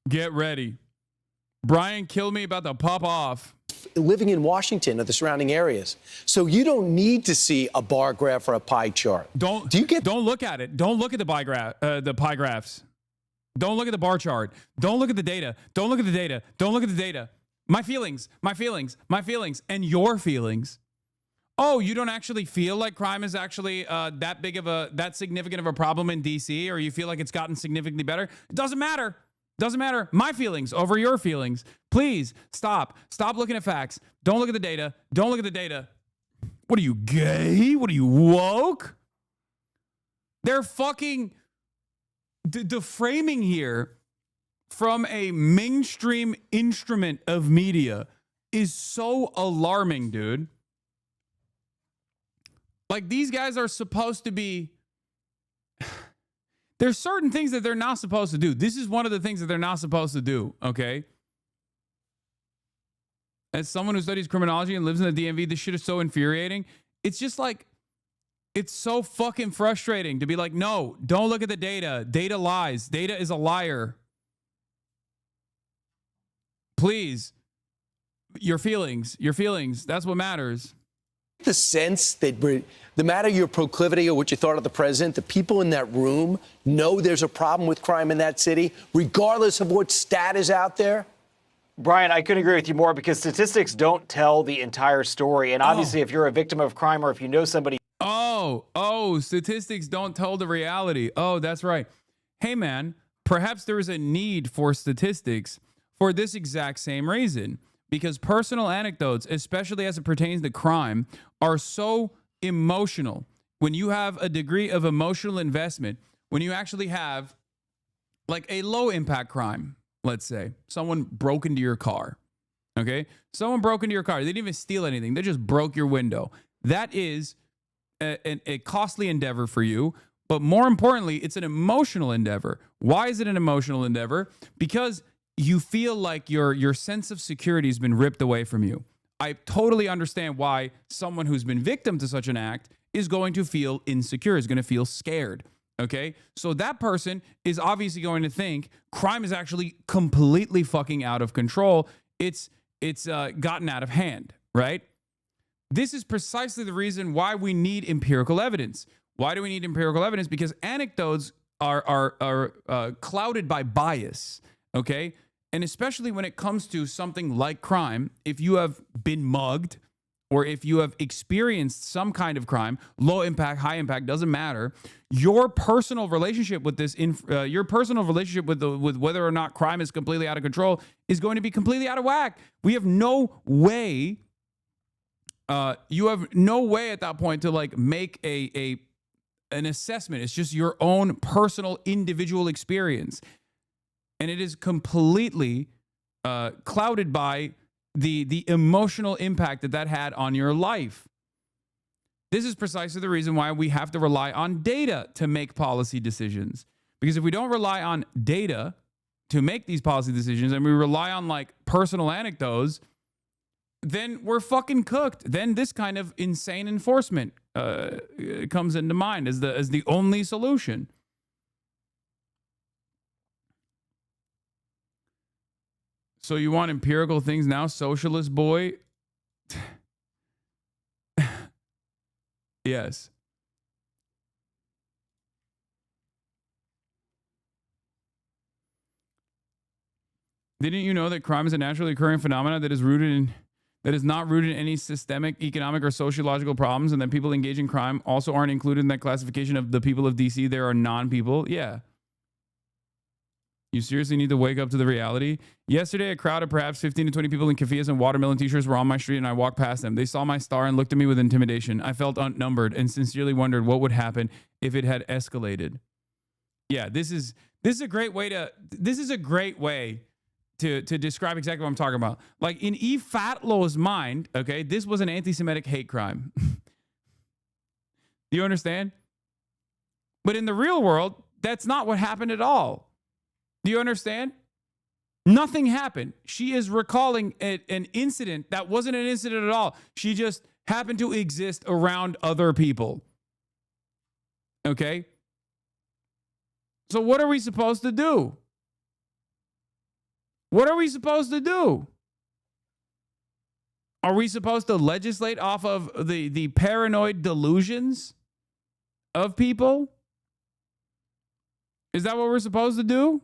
Speaker 1: Get ready. Brian Kilmeade about to pop off.
Speaker 16: Living in Washington or the surrounding areas. So you don't need to see a bar graph or a pie chart.
Speaker 1: Don't look at it. Don't look at the pie graphs. Don't look at the bar chart. Don't look at the data. Don't look at the data. Don't look at the data. My feelings, and your feelings. Oh, you don't actually feel like crime is actually that significant of a problem in DC, or you feel like it's gotten significantly better? It doesn't matter. Doesn't matter. My feelings over your feelings. Please stop. Stop looking at facts. Don't look at the data. Don't look at the data. What are you, gay? What are you, woke? They're fucking the framing here from a mainstream instrument of media is so alarming, dude. Like, these guys are supposed to be. There's certain things that they're not supposed to do. This is one of the things that they're not supposed to do, okay? As someone who studies criminology and lives in the DMV, this shit is so infuriating. It's just like It's so fucking frustrating to be like, no, don't look at the data. Data lies. Data is a liar. Please. Your feelings. That's what matters.
Speaker 16: The sense that no matter your proclivity or what you thought of the president, the people in that room know there's a problem with crime in that city, regardless of what stat is out there?
Speaker 18: Brian, I couldn't agree with you more because statistics don't tell the entire story. And obviously, if you're a victim of crime or if you know somebody.
Speaker 1: Statistics don't tell the reality. Oh, that's right. Hey, man, perhaps there is a need for statistics for this exact same reason. Because personal anecdotes, especially as it pertains to crime, are so emotional. When you have a degree of emotional investment, when you actually have like a low impact crime, let's say someone broke into your car. Okay. Someone broke into your car. They didn't even steal anything. They just broke your window. That is a costly endeavor for you. But more importantly, it's an emotional endeavor. Why is it an emotional endeavor? Because you feel like your sense of security has been ripped away from you. I totally understand why someone who's been victim to such an act is going to feel insecure, is going to feel scared. Okay, so that person is obviously going to think crime is actually completely fucking out of control. It's gotten out of hand, right? This is precisely the reason why we need empirical evidence. Why do we need empirical evidence? Because anecdotes are clouded by bias. Okay. And especially when it comes to something like crime, if you have been mugged or if you have experienced some kind of crime, low impact, high impact, doesn't matter. Your personal relationship with this, your personal relationship with whether or not crime is completely out of control is going to be completely out of whack. We have no way. You have no way at that point to like make an assessment. It's just your own personal individual experience. And it is completely clouded by the emotional impact that had on your life. This is precisely the reason why we have to rely on data to make policy decisions. Because if we don't rely on data to make these policy decisions and we rely on like personal anecdotes, then we're fucking cooked. Then this kind of insane enforcement comes into mind as the only solution. So you want empirical things now, socialist boy? Yes. Didn't you know that crime is a naturally occurring phenomenon that is not rooted in any systemic, economic, or sociological problems, and that people engaging in crime also aren't included in that classification of the people of DC? There are non-people. Yeah. You seriously need to wake up to the reality? Yesterday, a crowd of perhaps 15 to 20 people in keffiyehs and watermelon t-shirts were on my street, and I walked past them. They saw my star and looked at me with intimidation. I felt outnumbered and sincerely wondered what would happen if it had escalated. Yeah, this is a great way to describe exactly what I'm talking about. Like in E. Fatlow's mind, okay, this was an anti-Semitic hate crime. Do you understand? But in the real world, that's not what happened at all. Do you understand? Nothing happened. She is recalling an incident that wasn't an incident at all. She just happened to exist around other people. Okay? So what are we supposed to do? What are we supposed to do? Are we supposed to legislate off of the paranoid delusions of people? Is that what we're supposed to do?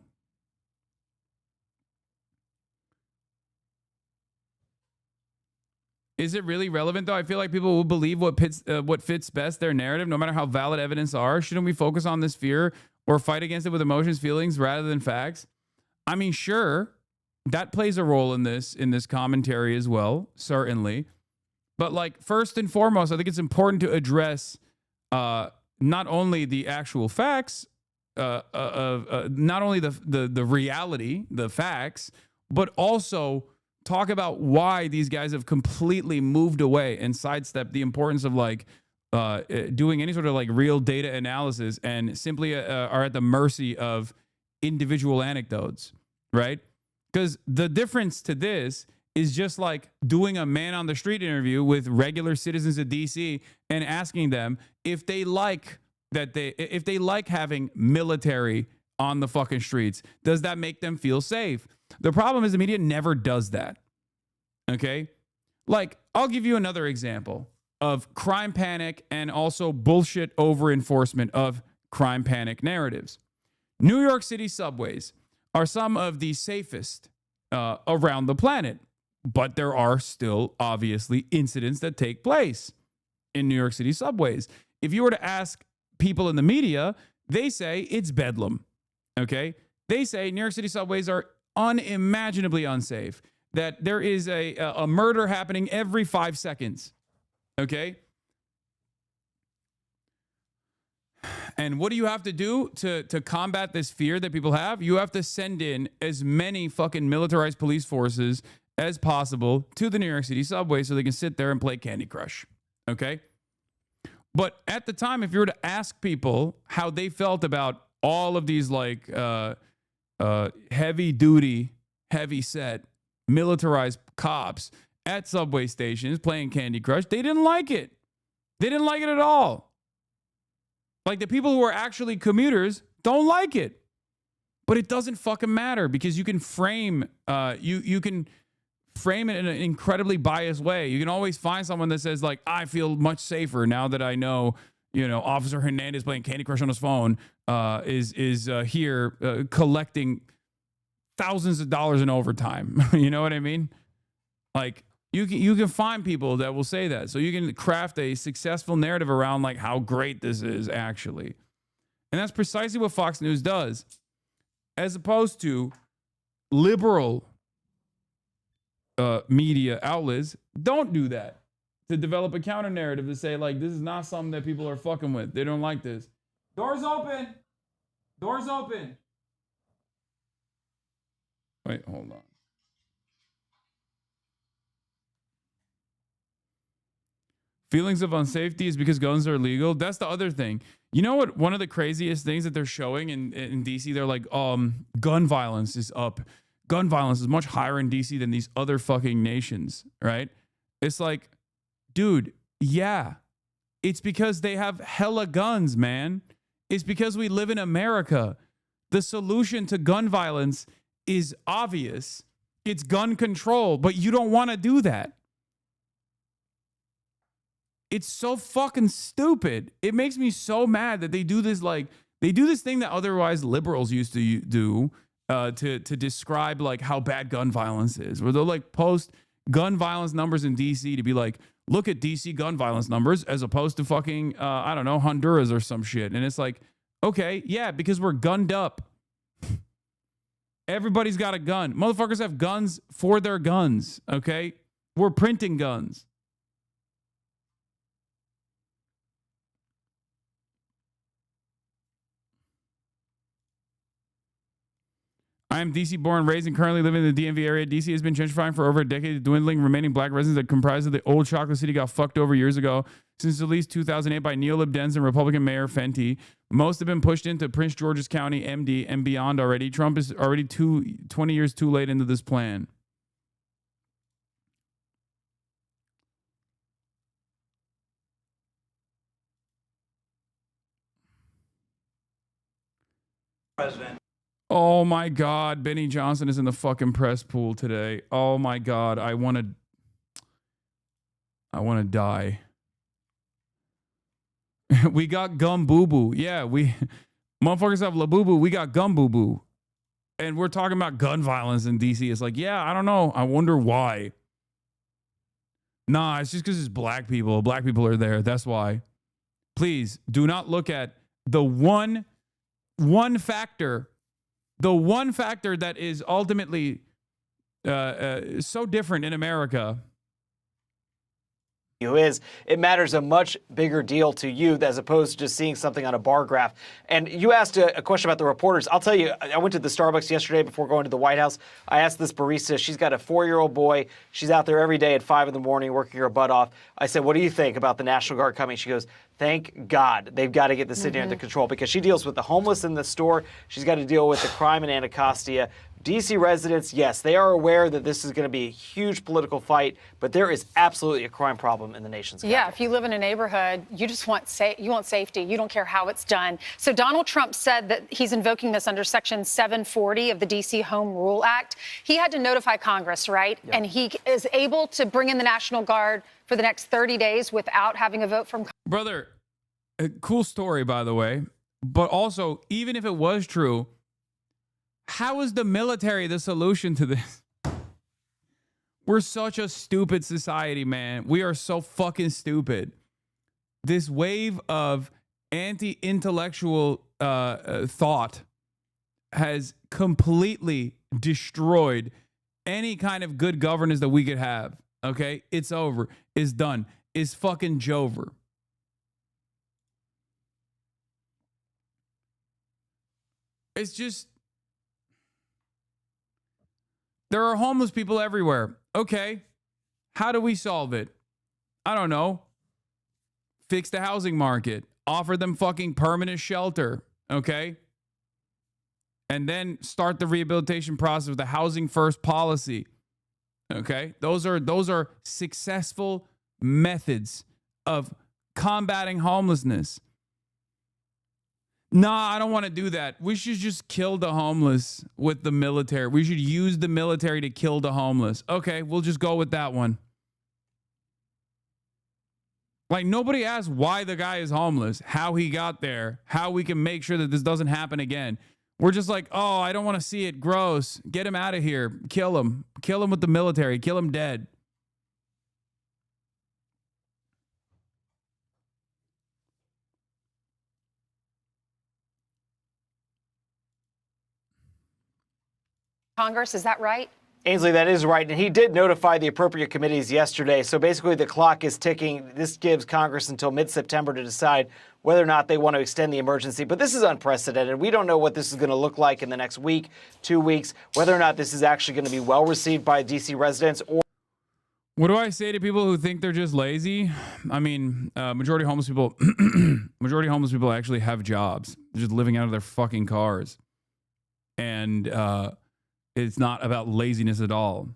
Speaker 1: Is it really relevant, though? I feel like people will believe what fits best their narrative, no matter how valid evidence are. Shouldn't we focus on this fear or fight against it with emotions, feelings, rather than facts? I mean, sure, that plays a role in this commentary as well, certainly. But like first and foremost, I think it's important to address not only the actual facts, not only the reality, the facts, but also talk about why these guys have completely moved away and sidestepped the importance of like doing any sort of like real data analysis and simply are at the mercy of individual anecdotes, right? Because the difference to this is just like doing a man on the street interview with regular citizens of DC and asking them if they like having military on the fucking streets. Does that make them feel safe? The problem is the media never does that. Okay? Like, I'll give you another example of crime panic and also bullshit over enforcement of crime panic narratives. New York City subways are some of the safest around the planet, but there are still obviously incidents that take place in New York City subways. If you were to ask people in the media, they say it's bedlam. Okay? They say New York City subways are unimaginably unsafe, that there is a murder happening every 5 seconds. Okay? And what do you have to do to combat this fear that people have? You have to send in as many fucking militarized police forces as possible to the New York City subway so they can sit there and play Candy Crush. Okay? But at the time, if you were to ask people how they felt about all of these like heavy duty, heavy set, militarized cops at subway stations playing Candy Crush, they didn't like it. They didn't like it at all. Like, the people who are actually commuters don't like it. But it doesn't fucking matter because you can frame you can frame it in an incredibly biased way. You can always find someone that says like, I feel much safer now that I know, Officer Hernandez playing Candy Crush on his phone is here collecting thousands of dollars in overtime. You know what I mean? Like, you can find people that will say that. So you can craft a successful narrative around like how great this is actually. And that's precisely what Fox News does. As opposed to liberal media outlets don't do that, to develop a counter narrative to say like, this is not something that people are fucking with. They don't like this. Doors open. Doors open. Wait, hold on. Feelings of unsafety is because guns are illegal. That's the other thing. You know what? One of the craziest things that they're showing in DC, they're like, gun violence is up. Gun violence is much higher in DC than these other fucking nations, right? It's like, dude, yeah. It's because they have hella guns, man. It's because we live in America. The solution to gun violence is obvious. It's gun control, but you don't want to do that. It's so fucking stupid. It makes me so mad that they do this, like, they do this thing that otherwise liberals used to do to describe like how bad gun violence is, where they'll like post gun violence numbers in DC to be like, look at DC gun violence numbers as opposed to fucking, I don't know, Honduras or some shit. And it's like, okay, yeah, because we're gunned up. Everybody's got a gun. Motherfuckers have guns for their guns, okay? We're printing guns. I am DC born, raised, and currently living in the DMV area. DC has been gentrifying for over a decade. The dwindling remaining black residents that comprise of the old chocolate city got fucked over years ago. Since at least 2008 by neo-lib Dems and Republican Mayor Fenty. Most have been pushed into Prince George's County, MD, and beyond already. Trump is already 20 years too late into this plan.
Speaker 21: President.
Speaker 1: Oh my God, Benny Johnson is in the fucking press pool today. Oh my God, I want to die. We got gum boo boo. Yeah, motherfuckers have la boo boo. We got gum boo boo. And we're talking about gun violence in DC. It's like, yeah, I don't know. I wonder why. Nah, it's just because it's black people. Black people are there. That's why. Please do not look at the one factor. The one factor that is ultimately so different in America.
Speaker 18: It matters a much bigger deal to you as opposed to just seeing something on a bar graph. And you asked a question about the reporters. I'll tell you, I went to the Starbucks yesterday before going to the White House. I asked this barista, she's got a 4-year-old boy. She's out there every day at 5 in the morning working her butt off. I said, what do you think about the National Guard coming? She goes, thank God they've got to get the city under control, because she deals with the homeless in the store. She's got to deal with the crime in Anacostia, DC residents, yes, they are aware that this is going to be a huge political fight, but there is absolutely a crime problem in the nation's capital.
Speaker 17: Yeah, if you live in a neighborhood, you just want safety. You don't care how it's done. So Donald Trump said that he's invoking this under Section 740 of the DC Home Rule Act. He had to notify Congress, right? Yeah. And he is able to bring in the National Guard for the next 30 days without having a vote from Congress.
Speaker 1: Brother, a cool story, by the way. But also, even if it was true, how is the military the solution to this? We're such a stupid society, man. We are so fucking stupid. This wave of anti-intellectual thought has completely destroyed any kind of good governance that we could have. Okay? It's over. It's done. It's fucking Jover. It's just, there are homeless people everywhere. Okay. How do we solve it? I don't know. Fix the housing market. Offer them fucking permanent shelter. Okay. And then start the rehabilitation process with the housing first policy. Okay. Those are successful methods of combating homelessness. Nah, I don't want to do that. We should just kill the homeless with the military. We should use the military to kill the homeless. Okay, we'll just go with that one. Like, nobody asked why the guy is homeless, how he got there, how we can make sure that this doesn't happen again. We're just like, oh, I don't want to see it. Gross. Get him out of here. Kill him. Kill him with the military. Kill him dead.
Speaker 17: Congress, is that right?
Speaker 18: Ainsley, that is right. And he did notify the appropriate committees yesterday. So basically the clock is ticking. This gives Congress until mid-September to decide whether or not they want to extend the emergency. But this is unprecedented. We don't know what this is going to look like in the next week, 2 weeks, whether or not this is actually going to be well received by DC residents. Or
Speaker 1: what do I say to people who think they're just lazy? I mean, majority of homeless people actually have jobs. They're just living out of their fucking cars. And it's not about laziness at all.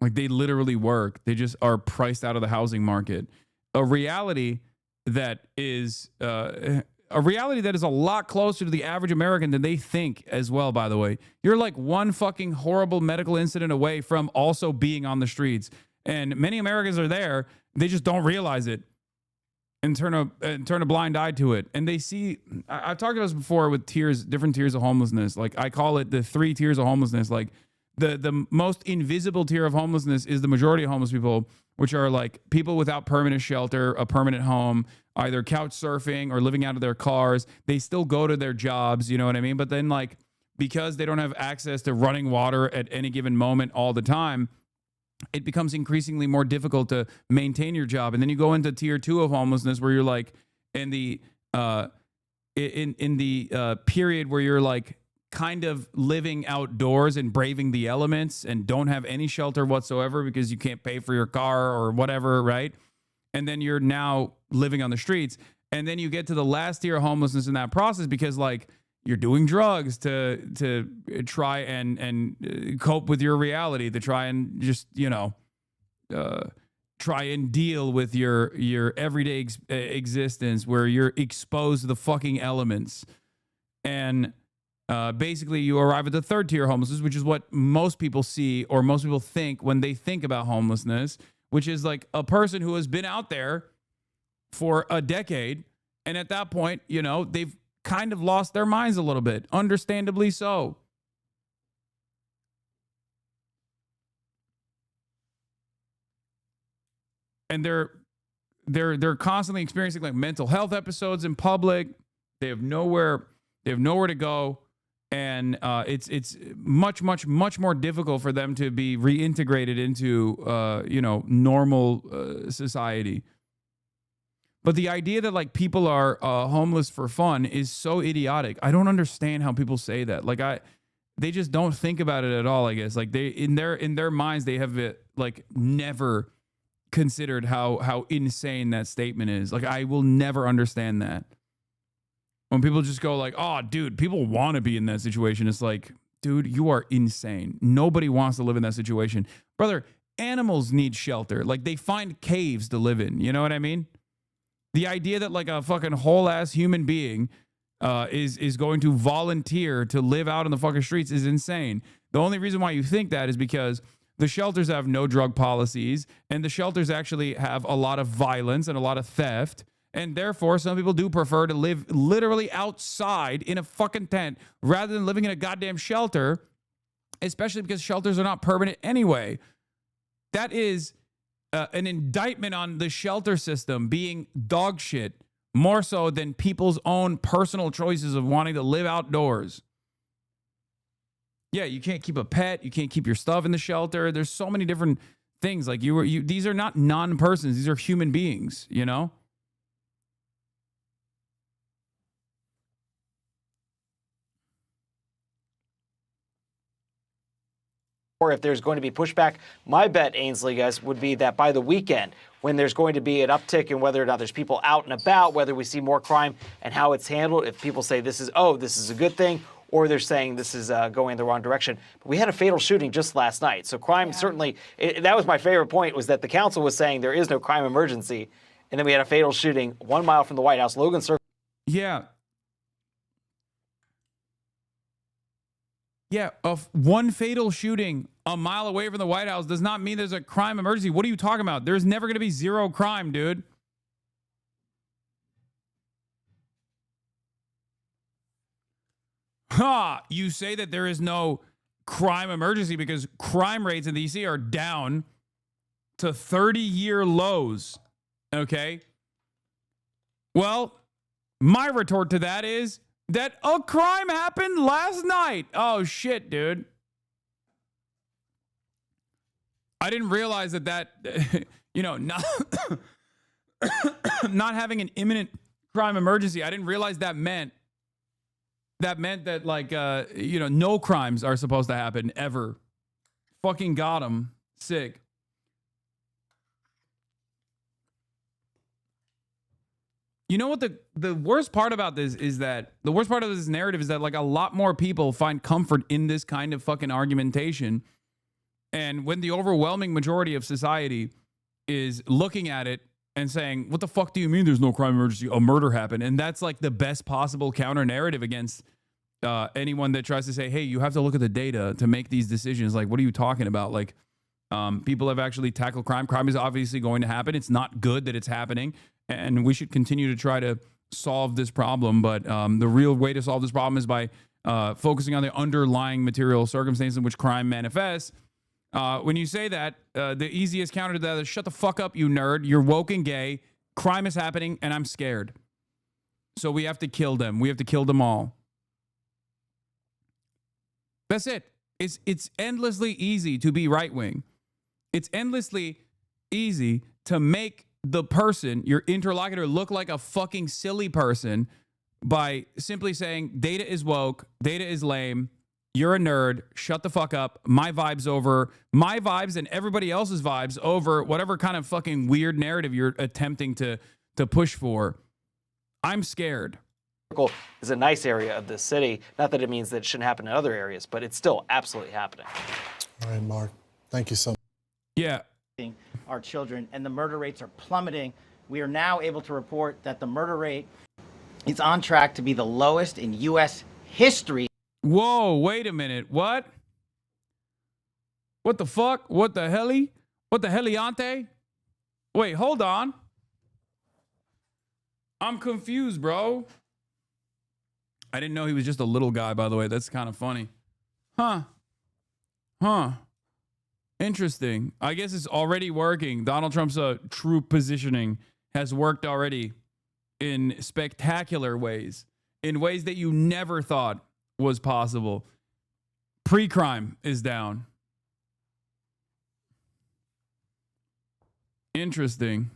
Speaker 1: Like, they literally work. They just are priced out of the housing market. A reality that is a lot closer to the average American than they think as well, by the way. You're like one fucking horrible medical incident away from also being on the streets. And many Americans are there. They just don't realize it. And turn a blind eye to it. And they see, I've talked about this before with different tiers of homelessness. Like, I call it the 3 tiers of homelessness. Like, the most invisible tier of homelessness is the majority of homeless people, which are like people without permanent shelter, a permanent home, either couch surfing or living out of their cars. They still go to their jobs, you know what I mean? But then, like, because they don't have access to running water at any given moment all the time, it becomes increasingly more difficult to maintain your job. And then you go into tier 2 of homelessness, where you're like in the period where you're like kind of living outdoors and braving the elements and don't have any shelter whatsoever because you can't pay for your car or whatever, right? And then you're now living on the streets. And then you get to the last tier of homelessness in that process because, like, you're doing drugs to try and cope with your reality, to try and just, try and deal with your everyday existence where you're exposed to the fucking elements. And basically you arrive at the 3rd tier of homelessness, which is what most people see or most people think when they think about homelessness, which is like a person who has been out there for a decade. And at that point, they've kind of lost their minds a little bit, understandably so. And they're constantly experiencing like mental health episodes in public. They have nowhere to go, and it's much more difficult for them to be reintegrated into normal society. But the idea that like people are homeless for fun is so idiotic. I don't understand how people say that. Like they just don't think about it at all. I guess like they in their minds they have it like never considered how insane that statement is. Like, I will never understand that. When people just go like, oh, dude, people want to be in that situation. It's like, dude, you are insane. Nobody wants to live in that situation. Brother, animals need shelter. Like, they find caves to live in. You know what I mean? The idea that like a fucking whole ass human being is going to volunteer to live out in the fucking streets is insane. The only reason why you think that is because the shelters have no drug policies, and the shelters actually have a lot of violence and a lot of theft. And therefore, some people do prefer to live literally outside in a fucking tent rather than living in a goddamn shelter, especially because shelters are not permanent anyway. That is an indictment on the shelter system being dog shit, more so than people's own personal choices of wanting to live outdoors. Yeah, you can't keep a pet. You can't keep your stuff in the shelter. There's so many different things. Like these are not non-persons. These are human beings, you know?
Speaker 18: Or if there's going to be pushback, my bet, Ainsley, guys, would be that by the weekend, when there's going to be an uptick in whether or not there's people out and about, whether we see more crime and how it's handled, if people say this is a good thing, or they're saying this is going in the wrong direction. But we had a fatal shooting just last night. So crime certainly, that was my favorite point, was that the council was saying there is no crime emergency. And then we had a fatal shooting 1 mile from the White House, Logan Circle.
Speaker 1: Yeah. Yeah, one fatal shooting a mile away from the White House does not mean there's a crime emergency. What are you talking about? There's never going to be zero crime, dude. Ha! You say that there is no crime emergency because crime rates in D.C. are down to 30-year lows. Okay? Well, my retort to that is that a crime happened last night. Oh, shit, dude. I didn't realize that you know, not having an imminent crime emergency, I didn't realize that meant that, like, you know, no crimes are supposed to happen ever. Fucking got him. Sick. You know what the worst part about this is that the worst part of this narrative is that like a lot more people find comfort in this kind of fucking argumentation. And when the overwhelming majority of society is looking at it and saying, what the fuck do you mean there's no crime emergency? A murder happened. And that's like the best possible counter narrative against anyone that tries to say, hey, you have to look at the data to make these decisions. Like, what are you talking about? Like, people have actually tackled crime. Crime is obviously going to happen. It's not good that it's happening. And we should continue to try to solve this problem. But the real way to solve this problem is by focusing on the underlying material circumstances in which crime manifests. When you say that, the easiest counter to that is shut the fuck up, you nerd. You're woke and gay. Crime is happening, and I'm scared. So we have to kill them. We have to kill them all. That's it. It's endlessly easy to be right-wing. It's endlessly easy to make the person, your interlocutor, look like a fucking silly person by simply saying data is woke, data is lame, you're a nerd, shut the fuck up, my vibes over, my vibes and everybody else's vibes over whatever kind of fucking weird narrative you're attempting to push for. I'm scared.
Speaker 18: Is a nice area of the city. Not that it means that it shouldn't happen in other areas, but it's still absolutely happening.
Speaker 21: All right, Mark. Thank you so much.
Speaker 1: Yeah.
Speaker 22: Our children, and the murder rates are plummeting. We are now able to report that the murder rate is on track to be the lowest in U.S. history.
Speaker 1: Whoa, wait a minute. What? What the fuck? What the heli? What the heliante? Wait, hold on. I'm confused, bro. I didn't know he was just a little guy, by the way. That's kind of funny. Huh. Interesting. I guess it's already working. Donald Trump's true positioning has worked already in spectacular ways, in ways that you never thought was possible. Pre-crime is down. Interesting.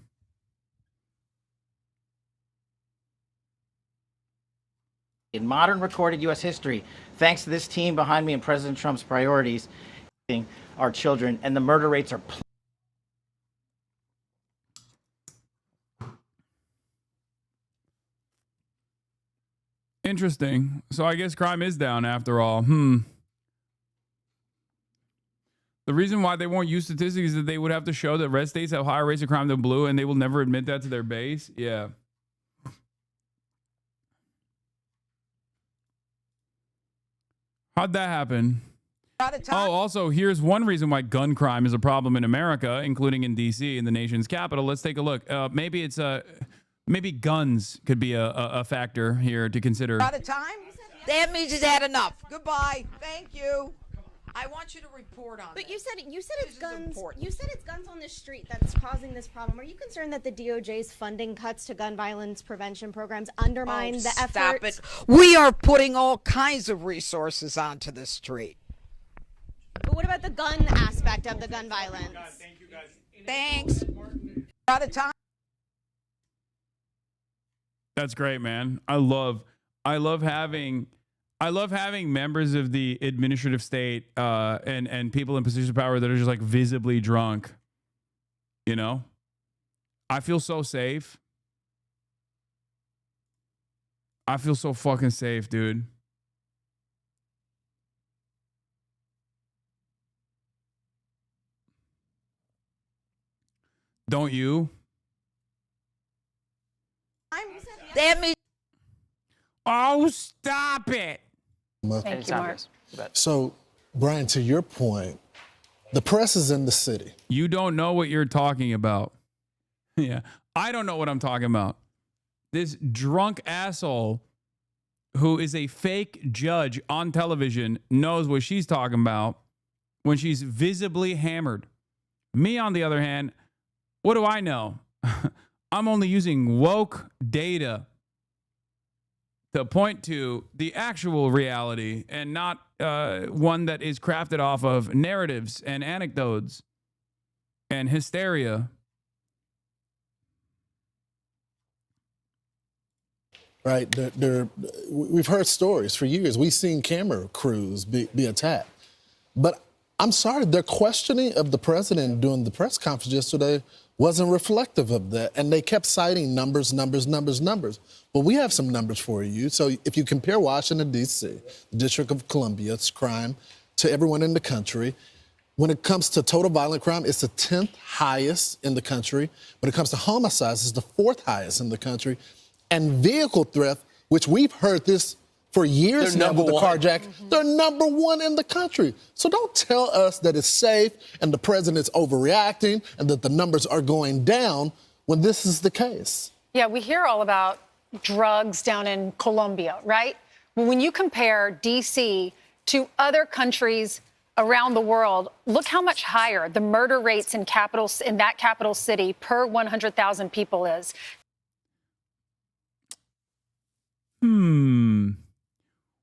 Speaker 22: In modern recorded U.S. history, thanks to this team behind me and President Trump's priorities, our children, and the murder rates are
Speaker 1: Interesting. So I guess crime is down after all. The reason why they won't use statistics is that they would have to show that red states have higher rates of crime than blue, and they will never admit that to their base. Yeah. How'd that happen? Oh, also, here's one reason why gun crime is a problem in America, including in D.C., in the nation's capital. Let's take a look. Maybe it's maybe guns could be a factor here to consider.
Speaker 19: Out of time? That means he's had enough. Goodbye. Thank you. I want you to report on
Speaker 3: But
Speaker 19: this.
Speaker 3: you said it's guns. You said it's guns on the street that's causing this problem. Are you concerned that the DOJ's funding cuts to gun violence prevention programs undermine the effort?
Speaker 19: Stop it. We are putting all kinds of resources onto the street.
Speaker 3: But what about the gun aspect of the gun violence?
Speaker 1: Thank you guys.
Speaker 19: Thanks. Out of time.
Speaker 1: That's great, man. I love having members of the administrative state and people in positions of power that are just like visibly drunk. You know, I feel so safe. I feel so fucking safe, dude. Don't you?
Speaker 19: That means.
Speaker 1: Oh, stop it.
Speaker 17: Thank you, Mark.
Speaker 21: So, Brian, to your point, the press is in the city.
Speaker 1: You don't know what you're talking about. Yeah, I don't know what I'm talking about. This drunk asshole who is a fake judge on television knows what she's talking about when she's visibly hammered. Me, on the other hand, what do I know? I'm only using woke data to point to the actual reality and not one that is crafted off of narratives and anecdotes and hysteria.
Speaker 21: Right? We've heard stories for years. We've seen camera crews be attacked. But I'm sorry, their questioning of the president during the press conference yesterday wasn't reflective of that. And they kept citing numbers. Well, we have some numbers for you. So if you compare Washington, D.C., the District of Columbia's crime to everyone in the country, when it comes to total violent crime, it's the 10th highest in the country. When it comes to homicides, it's the 4th highest in the country. And vehicle theft, which we've heard this for years now with the carjack, they're number 1 in the country. So don't tell us that it's safe and the president's overreacting and that the numbers are going down when this is the case.
Speaker 17: Yeah, we hear all about drugs down in Colombia, right? But when you compare D.C. to other countries around the world, look how much higher the murder rates in that capital city per 100,000 people is.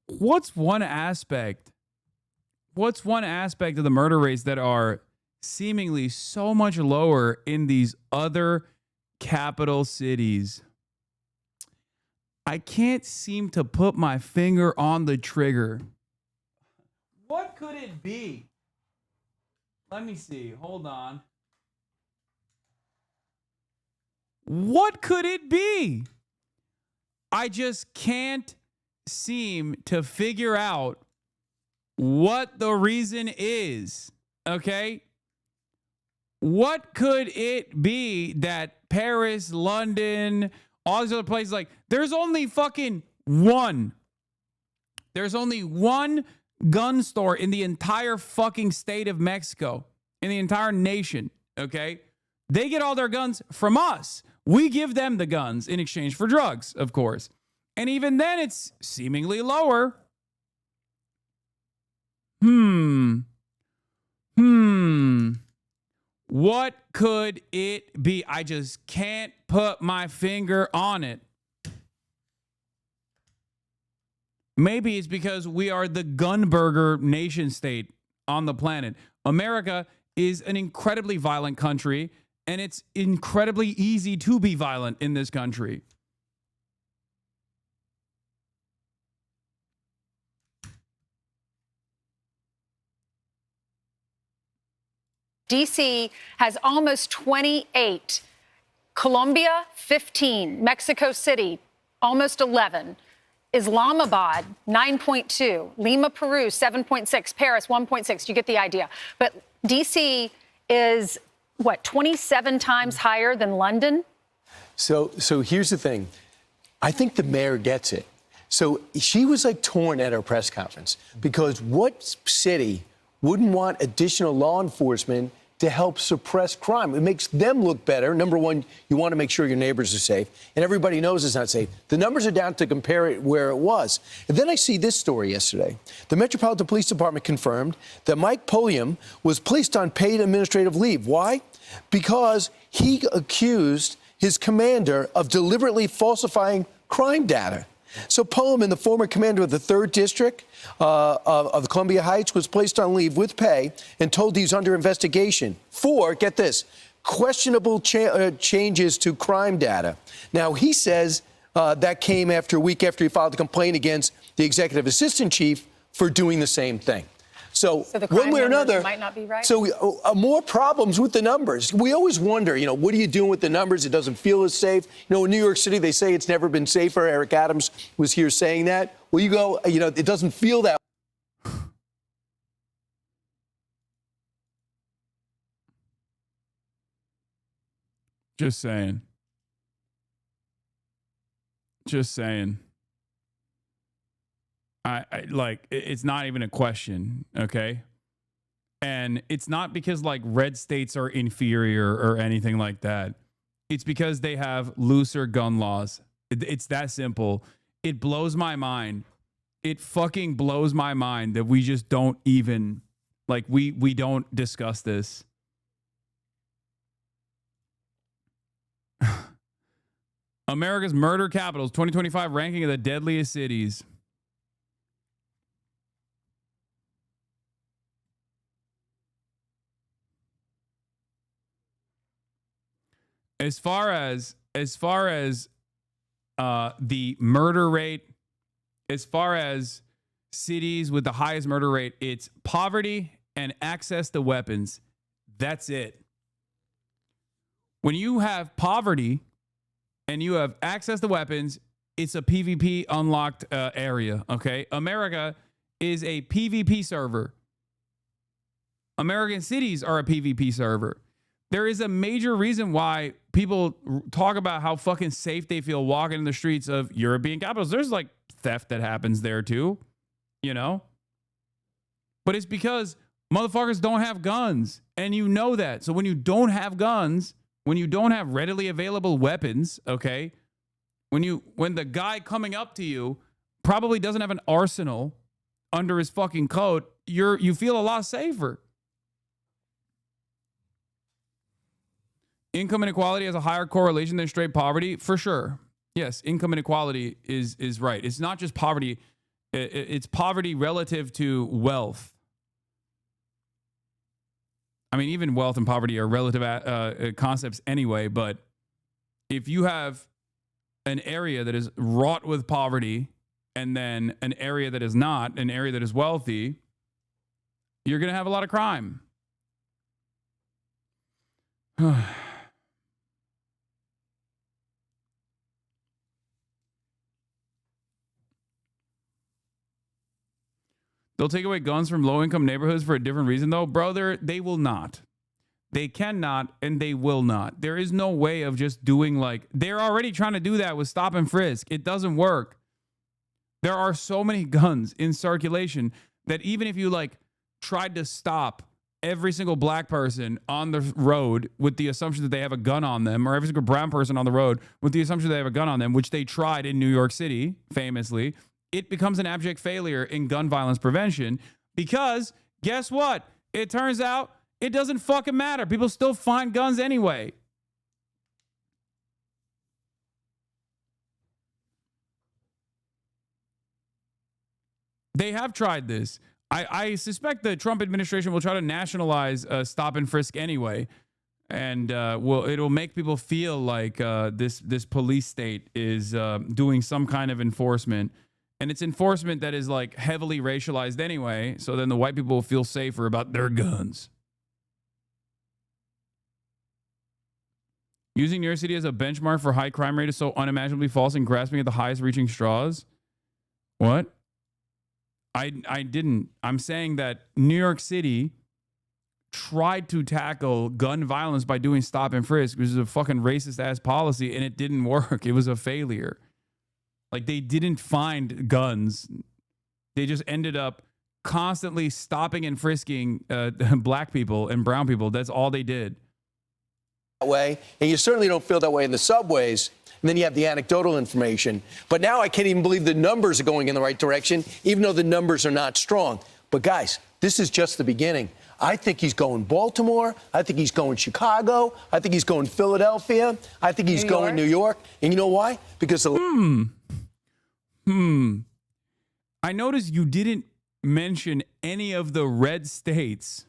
Speaker 1: What's one aspect of the murder rates that are seemingly so much lower in these other capital cities? I can't seem to put my finger on the trigger. What could it be? Let me see. Hold on. What could it be? I just can't seem to figure out what the reason is. Okay? What could it be that Paris, London, all these other places, like, there's only fucking one. There's only one gun store in the entire fucking state of Mexico, in the entire nation, okay? They get all their guns from us. We give them the guns in exchange for drugs, of course. And even then, it's seemingly lower. What could it be? I just can't put my finger on it. Maybe it's because we are the gun burger nation state on the planet. America is an incredibly violent country, and it's incredibly easy to be violent in this country.
Speaker 17: D.C. has almost 28. Colombia, 15. Mexico City, almost 11. Islamabad, 9.2. Lima, Peru, 7.6. Paris, 1.6. You get the idea. But D.C. is, what, 27 times higher than London?
Speaker 16: So here's the thing. I think the mayor gets it. So she was like torn at her press conference because what city wouldn't want additional law enforcement to help suppress crime? It makes them look better. Number one, you want to make sure your neighbors are safe, and everybody knows it's not safe. The numbers are down to compare it where it was. And then I see this story yesterday. The Metropolitan Police Department confirmed that Mike Pulliam was placed on paid administrative leave. Why? Because he accused his commander of deliberately falsifying crime data. So Pullman, the former commander of the 3rd District of the Columbia Heights, was placed on leave with pay and told he's under investigation for, get this, questionable changes to crime data. Now, he says that came after a week after he filed a complaint against the executive assistant chief for doing the same thing. So
Speaker 17: the
Speaker 16: one
Speaker 17: crime
Speaker 16: way or
Speaker 17: numbers
Speaker 16: another,
Speaker 17: might not be right.
Speaker 16: So more problems with the numbers. We always wonder, what are you doing with the numbers? It doesn't feel as safe. In New York City, they say it's never been safer. Eric Adams was here saying that. Well, you go, it doesn't feel that.
Speaker 1: Just saying. Just saying. It's not even a question, okay? And it's not because red states are inferior or anything like that. It's because they have looser gun laws. It's that simple. It blows my mind. It fucking blows my mind that we just don't even we don't discuss this. America's murder capitals 2025 ranking of the deadliest cities. As far as the murder rate, as far as cities with the highest murder rate, it's poverty and access to weapons. That's it. When you have poverty and you have access to weapons, it's a PvP unlocked area, okay? America is a PvP server. American cities are a PvP server. There is a major reason why people talk about how fucking safe they feel walking in the streets of European capitals. There's theft that happens there too, But it's because motherfuckers don't have guns, and you know that. So when you don't have guns, when you don't have readily available weapons, okay, when the guy coming up to you probably doesn't have an arsenal under his fucking coat, you feel a lot safer. Income inequality has a higher correlation than straight poverty, for sure. Yes, income inequality is right. It's not just poverty. It's poverty relative to wealth. I mean, even wealth and poverty are relative concepts anyway, but if you have an area that is wrought with poverty and then an area that is not, an area that is wealthy, you're going to have a lot of crime. They'll take away guns from low-income neighborhoods for a different reason, though. Brother, they will not. They cannot, and they will not. There is no way of just doing they're already trying to do that with stop and frisk. It doesn't work. There are so many guns in circulation that even if you tried to stop every single black person on the road with the assumption that they have a gun on them, or every single brown person on the road with the assumption they have a gun on them, which they tried in New York City, famously, it becomes an abject failure in gun violence prevention because guess what? It turns out it doesn't fucking matter. People still find guns anyway. They have tried this. I suspect the Trump administration will try to nationalize stop and frisk anyway. And it'll make people feel like this police state is doing some kind of enforcement. And it's enforcement that is heavily racialized anyway. So then the white people will feel safer about their guns. Using New York City as a benchmark for high crime rate is so unimaginably false and grasping at the highest reaching straws. What? I didn't. I'm saying that New York City tried to tackle gun violence by doing stop and frisk, which is a fucking racist ass policy, and it didn't work. It was a failure. Like, they didn't find guns. They just ended up constantly stopping and frisking black people and brown people. That's all they did.
Speaker 16: That way, and you certainly don't feel that way in the subways. And then you have the anecdotal information. But now I can't even believe the numbers are going in the right direction, even though the numbers are not strong. But guys, this is just the beginning. I think he's going Baltimore. I think he's going Chicago. I think he's going Philadelphia. I think he's going New York. And you know why? Because
Speaker 1: I noticed you didn't mention any of the red states.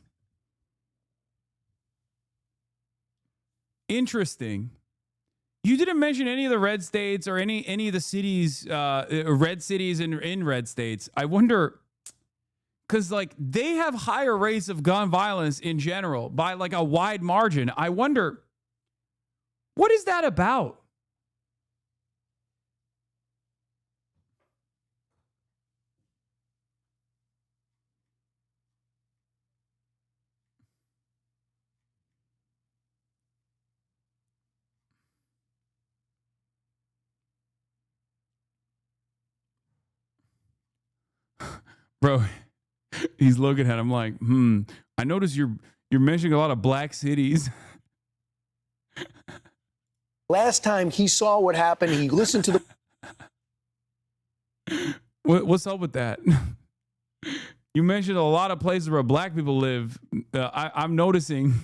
Speaker 1: Interesting. You didn't mention any of the red states or any of the cities, red cities in red states. I wonder, because like they have higher rates of gun violence in general by like a wide margin. I wonder, what is that about? Bro, he's looking at him like, I notice you're mentioning a lot of black cities.
Speaker 16: last time he saw what happened, he listened to the...
Speaker 1: What's up with that? You mentioned a lot of places where black people live. I'm noticing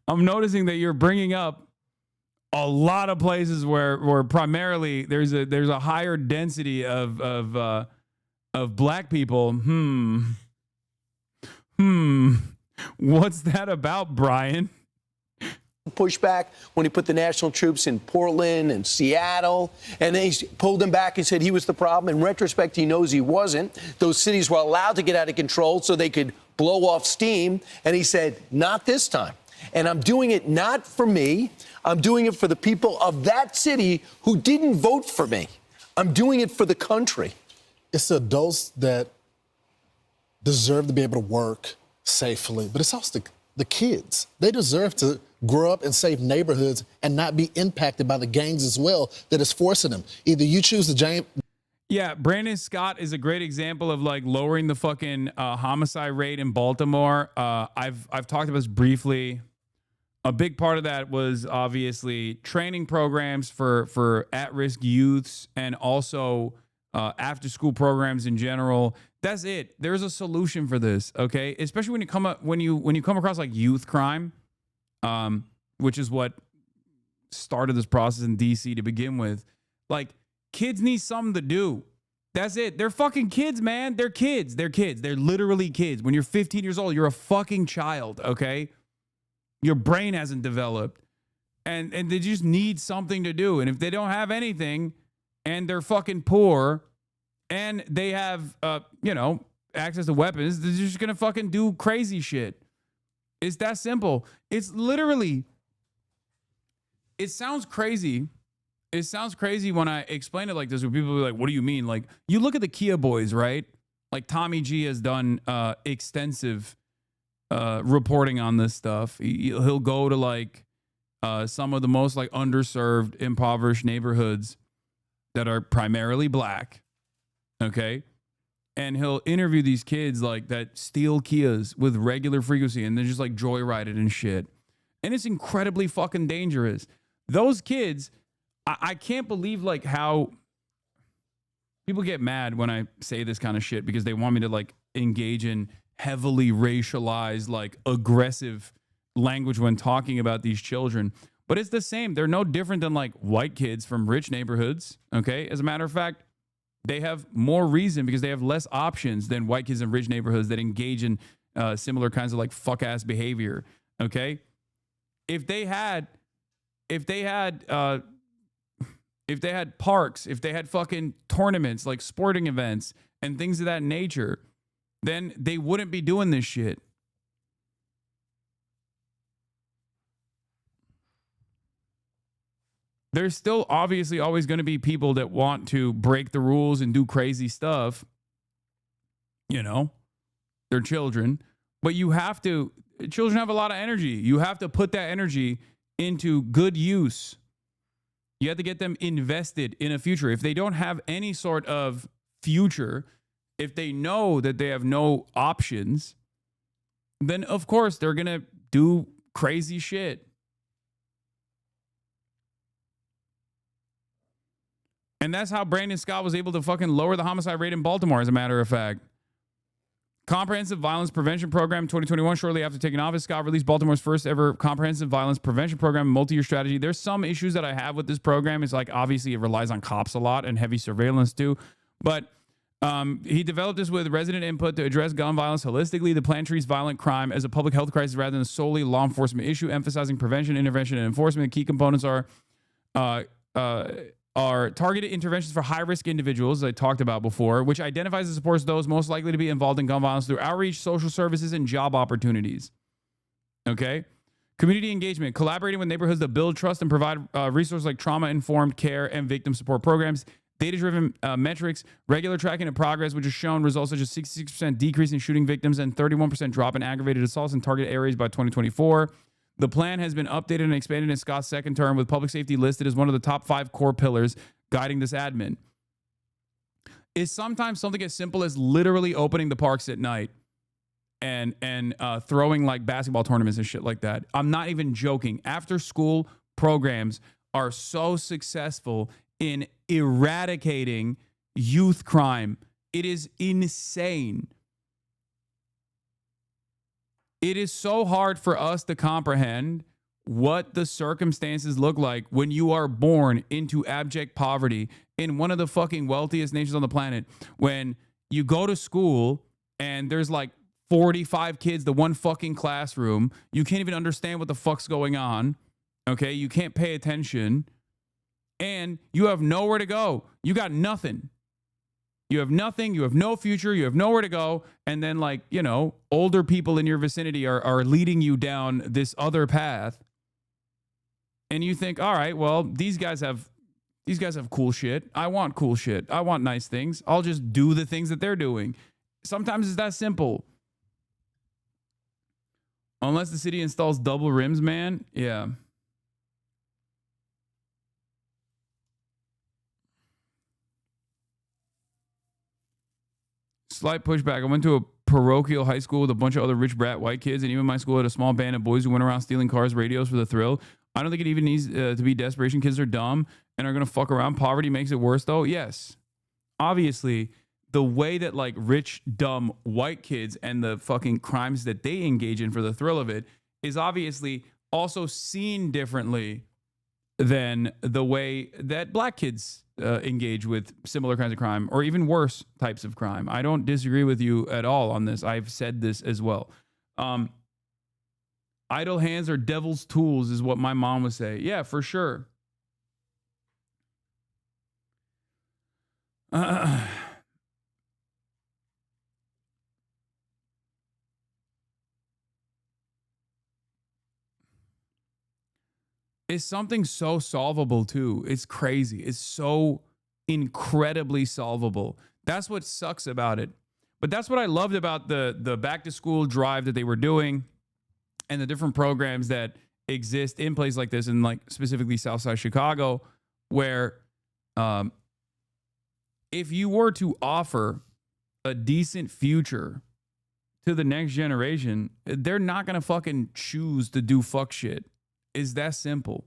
Speaker 1: that you're bringing up a lot of places where primarily there's a higher density of black people. What's that about, Brian?
Speaker 16: Pushback when he put the national troops in Portland and Seattle, and then he pulled them back and said he was the problem. In retrospect, he knows he wasn't. Those cities were allowed to get out of control so they could blow off steam, and he said, not this time. And I'm doing it not for me. I'm doing it for the people of that city who didn't vote for me. I'm doing it for the country.
Speaker 21: It's adults that deserve to be able to work safely, but it's also the kids. They deserve to grow up in safe neighborhoods and not be impacted by the gangs as well that is forcing them. Either you choose the
Speaker 1: Yeah, Brandon Scott is a great example of like lowering the fucking homicide rate in Baltimore. I've talked about this briefly. A big part of that was obviously training programs for at-risk youths and also after-school programs in general. That's it. There's a solution for this, okay? Especially when you come across like youth crime, which is what started this process in DC to begin with. Like, kids need something to do. That's it. They're fucking kids, man. They're kids. They're kids. They're literally kids. When you're 15 years old, you're a fucking child, okay? Your brain hasn't developed. And they just need something to do. And if they don't have anything and they're fucking poor and they have, access to weapons, they're just going to fucking do crazy shit. It's that simple. It's literally, it sounds crazy. It sounds crazy when I explain it like this, where people are like, what do you mean? Like, you look at the Kia boys, right? Like, Tommy G has done extensive reporting on this stuff. He'll go to like some of the most like underserved, impoverished neighborhoods that are primarily black. Okay. And he'll interview these kids like that steal Kias with regular frequency and they're just like joyrided and shit. And it's incredibly fucking dangerous. Those kids, I can't believe like how people get mad when I say this kind of shit because they want me to like engage in heavily racialized, like aggressive language when talking about these children. But it's the same. They're no different than like white kids from rich neighborhoods. Okay. As a matter of fact, they have more reason because they have less options than white kids in rich neighborhoods that engage in similar kinds of like fuck ass behavior. Okay. If they had parks, if they had fucking tournaments, like sporting events and things of that nature, then they wouldn't be doing this shit. There's still obviously always going to be people that want to break the rules and do crazy stuff. You know, they're children. But you have to, children have a lot of energy. You have to put that energy into good use. You have to get them invested in a future. If they don't have any sort of future, if they know that they have no options, then of course they're going to do crazy shit. And that's how Brandon Scott was able to fucking lower the homicide rate in Baltimore, as a matter of fact. Comprehensive Violence Prevention Program 2021. Shortly after taking office, Scott released Baltimore's first ever comprehensive violence prevention program, multi-year strategy. There's some issues that I have with this program. It's like, obviously, it relies on cops a lot and heavy surveillance too. But he developed this with resident input to address gun violence holistically. The plan treats violent crime as a public health crisis rather than solely law enforcement issue, emphasizing prevention, intervention, and enforcement. Key components are targeted interventions for high-risk individuals, I talked about before, which identifies and supports those most likely to be involved in gun violence through outreach, social services, and job opportunities. Okay? Community engagement, collaborating with neighborhoods to build trust and provide resources like trauma-informed care and victim support programs, data-driven metrics, regular tracking of progress, which has shown results such as 66% decrease in shooting victims and 31% drop in aggravated assaults in target areas by 2024. The plan has been updated and expanded in Scott's second term, with public safety listed as one of the top 5 core pillars guiding this admin. Is sometimes something as simple as literally opening the parks at night and throwing like basketball tournaments and shit like that. I'm not even joking. After school programs are so successful in eradicating youth crime. It is insane. It is so hard for us to comprehend what the circumstances look like when you are born into abject poverty in one of the fucking wealthiest nations on the planet. When you go to school and there's like 45 kids, the one fucking classroom, you can't even understand what the fuck's going on. Okay, you can't pay attention and you have nowhere to go. You got nothing. You have nothing. You have no future. You have nowhere to go. And then, like, you know, older people in your vicinity are leading you down this other path. And you think, all right, well, these guys have cool shit. I want cool shit. I want nice things. I'll just do the things that they're doing. Sometimes it's that simple. Unless the city installs double rims, man. Yeah. Slight pushback. I went to a parochial high school with a bunch of other rich brat white kids, and even my school had a small band of boys who went around stealing cars, radios for the thrill. I don't think it even needs to be desperation. Kids are dumb and are going to fuck around. Poverty makes it worse, though. Yes. Obviously, the way that, like, rich, dumb white kids and the fucking crimes that they engage in for the thrill of it is obviously also seen differently than the way that black kids engage with similar kinds of crime or even worse types of crime. I don't disagree with you at all on this. I've said this as well. Idle hands are devil's tools is what my mom would say. Yeah, for sure. It's something so solvable too. It's crazy. It's so incredibly solvable. That's what sucks about it. But that's what I loved about the back to school drive that they were doing and the different programs that exist in places like this, and like specifically Southside Chicago, where if you were to offer a decent future to the next generation, they're not going to fucking choose to do fuck shit. Is that simple.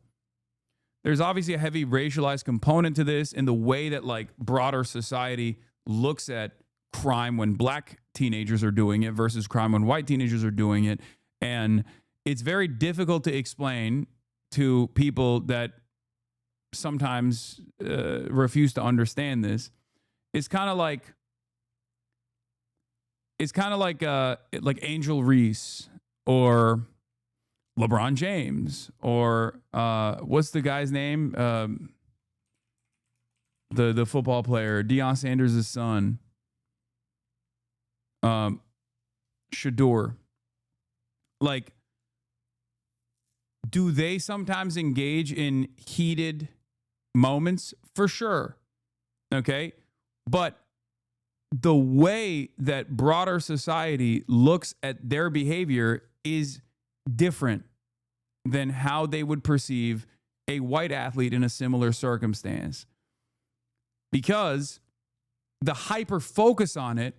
Speaker 1: There's obviously a heavy racialized component to this in the way that, like, broader society looks at crime when black teenagers are doing it versus crime when white teenagers are doing it. And it's very difficult to explain to people that sometimes refuse to understand this. It's kind of like Angel Reese or LeBron James or what's the guy's name? The football player, Deion Sanders' son, Shador. Like, do they sometimes engage in heated moments for sure. Okay. But the way that broader society looks at their behavior is different than how they would perceive a white athlete in a similar circumstance. Because the hyper focus on it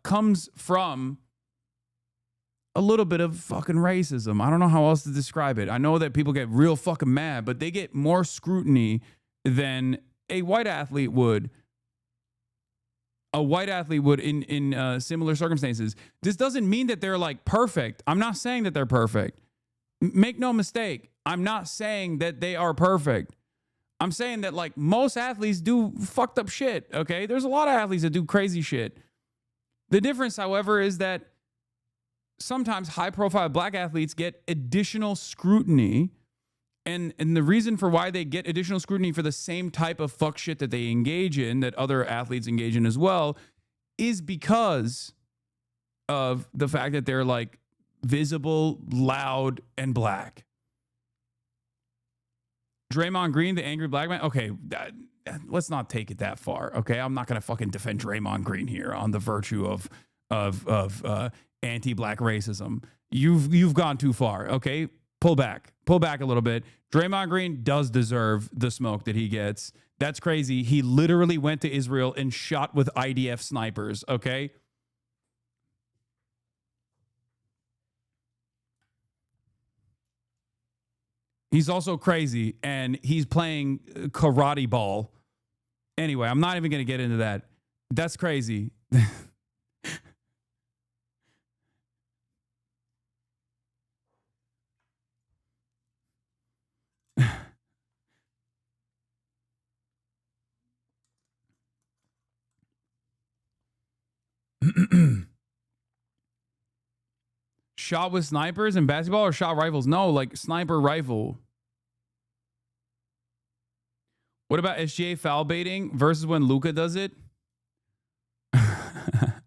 Speaker 1: comes from a little bit of fucking racism. I don't know how else to describe it. I know that people get real fucking mad, but they get more scrutiny than a white athlete would. A white athlete would in similar circumstances. This doesn't mean that they're like perfect. I'm not saying that they're perfect. Make no mistake. I'm not saying that they are perfect. I'm saying that like most athletes do fucked up shit. Okay. There's a lot of athletes that do crazy shit. The difference, however, is that sometimes high profile black athletes get additional scrutiny. And the reason for why they get additional scrutiny for the same type of fuck shit that they engage in, that other athletes engage in as well, is because of the fact that they're like visible, loud, and black. Draymond Green, the angry black man. Okay, let's not take it that far. Okay, I'm not gonna fucking defend Draymond Green here on the virtue of anti-black racism. You've gone too far. Okay. Pull back a little bit. Draymond Green does deserve the smoke that he gets. That's crazy. He literally went to Israel and shot with IDF snipers, okay? He's also crazy, and he's playing karate ball. Anyway, I'm not even going to get into that. That's crazy. Shot with snipers in basketball or shot rifles? No, like sniper rifle. What about SGA foul baiting versus when Luka does it? That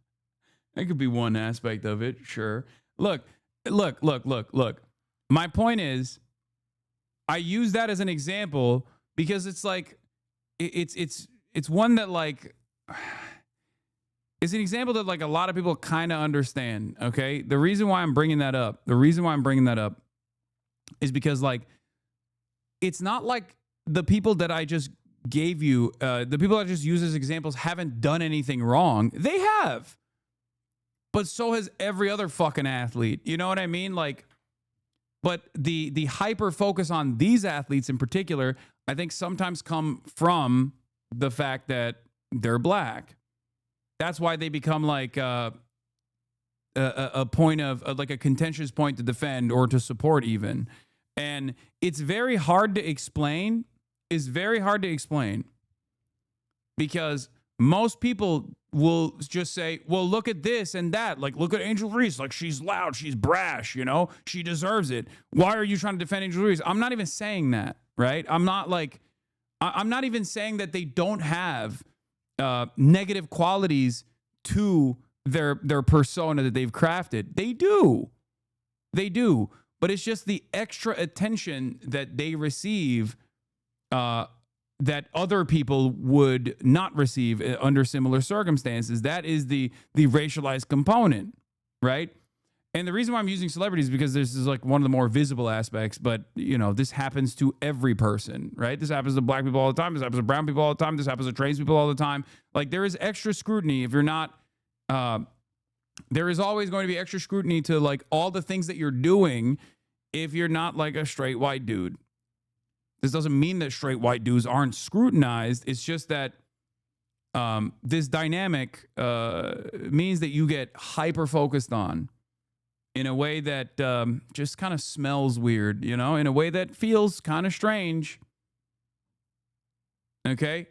Speaker 1: could be one aspect of it, sure. Look. My point is, I use that as an example because it's like, it's one that like, it's an example that like a lot of people kind of understand. Okay. The reason why I'm bringing that up is because like, it's not like the people that I just gave you, the people I just used as examples haven't done anything wrong. They have, but so has every other fucking athlete. You know what I mean? Like, but the hyper focus on these athletes in particular, I think sometimes come from the fact that they're black. That's why they become like a point of like a contentious point to defend or to support even. And it's very hard to explain. It's very hard to explain because most people will just say, well, look at this and that. Like, look at Angel Reese. Like, she's loud. She's brash. You know, she deserves it. Why are you trying to defend Angel Reese? I'm not even saying that, right? I'm not even saying that they don't have negative qualities to their persona that they've crafted. They do. But it's just the extra attention that they receive that other people would not receive under similar circumstances. That is the racialized component, right? And the reason why I'm using celebrities is because this is like one of the more visible aspects, but you know, this happens to every person, right? This happens to black people all the time. This happens to brown people all the time. This happens to trans people all the time. Like there is extra scrutiny if you're not, there is always going to be extra scrutiny to like all the things that you're doing if you're not like a straight white dude. This doesn't mean that straight white dudes aren't scrutinized. It's just that this dynamic means that you get hyper focused on in a way that just kind of smells weird, you know, in a way that feels kind of strange. Okay?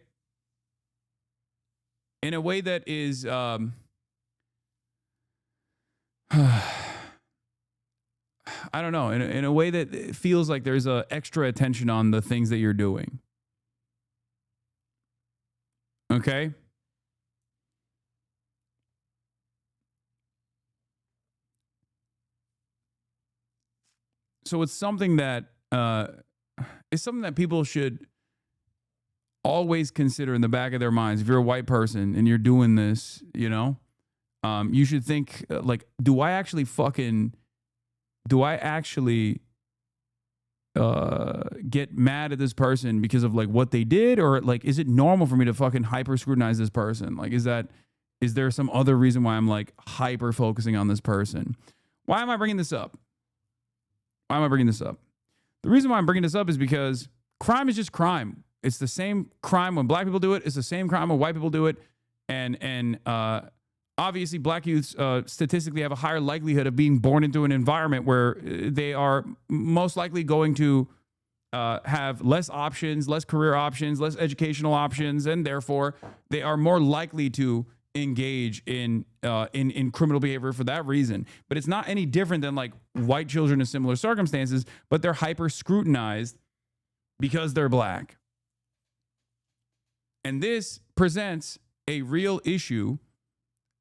Speaker 1: In a way that is I don't know, in a way that it feels like there's a extra attention on the things that you're doing. Okay? So it's something that people should always consider in the back of their minds, if you're a white person and you're doing this, you know, you should think like, do I actually get mad at this person because of like what they did, or like, is it normal for me to fucking hyper scrutinize this person? Like, is there some other reason why I'm like hyper focusing on this person? Why am I bringing this up? Why am I bringing this up? The reason why I'm bringing this up is because crime is just crime. It's the same crime when black people do it. It's the same crime when white people do it. And obviously black youths statistically have a higher likelihood of being born into an environment where they are most likely going to have less options, less career options, less educational options, and therefore they are more likely to engage in criminal behavior for that reason. But it's not any different than like white children in similar circumstances, but they're hyper scrutinized because they're black. And this presents a real issue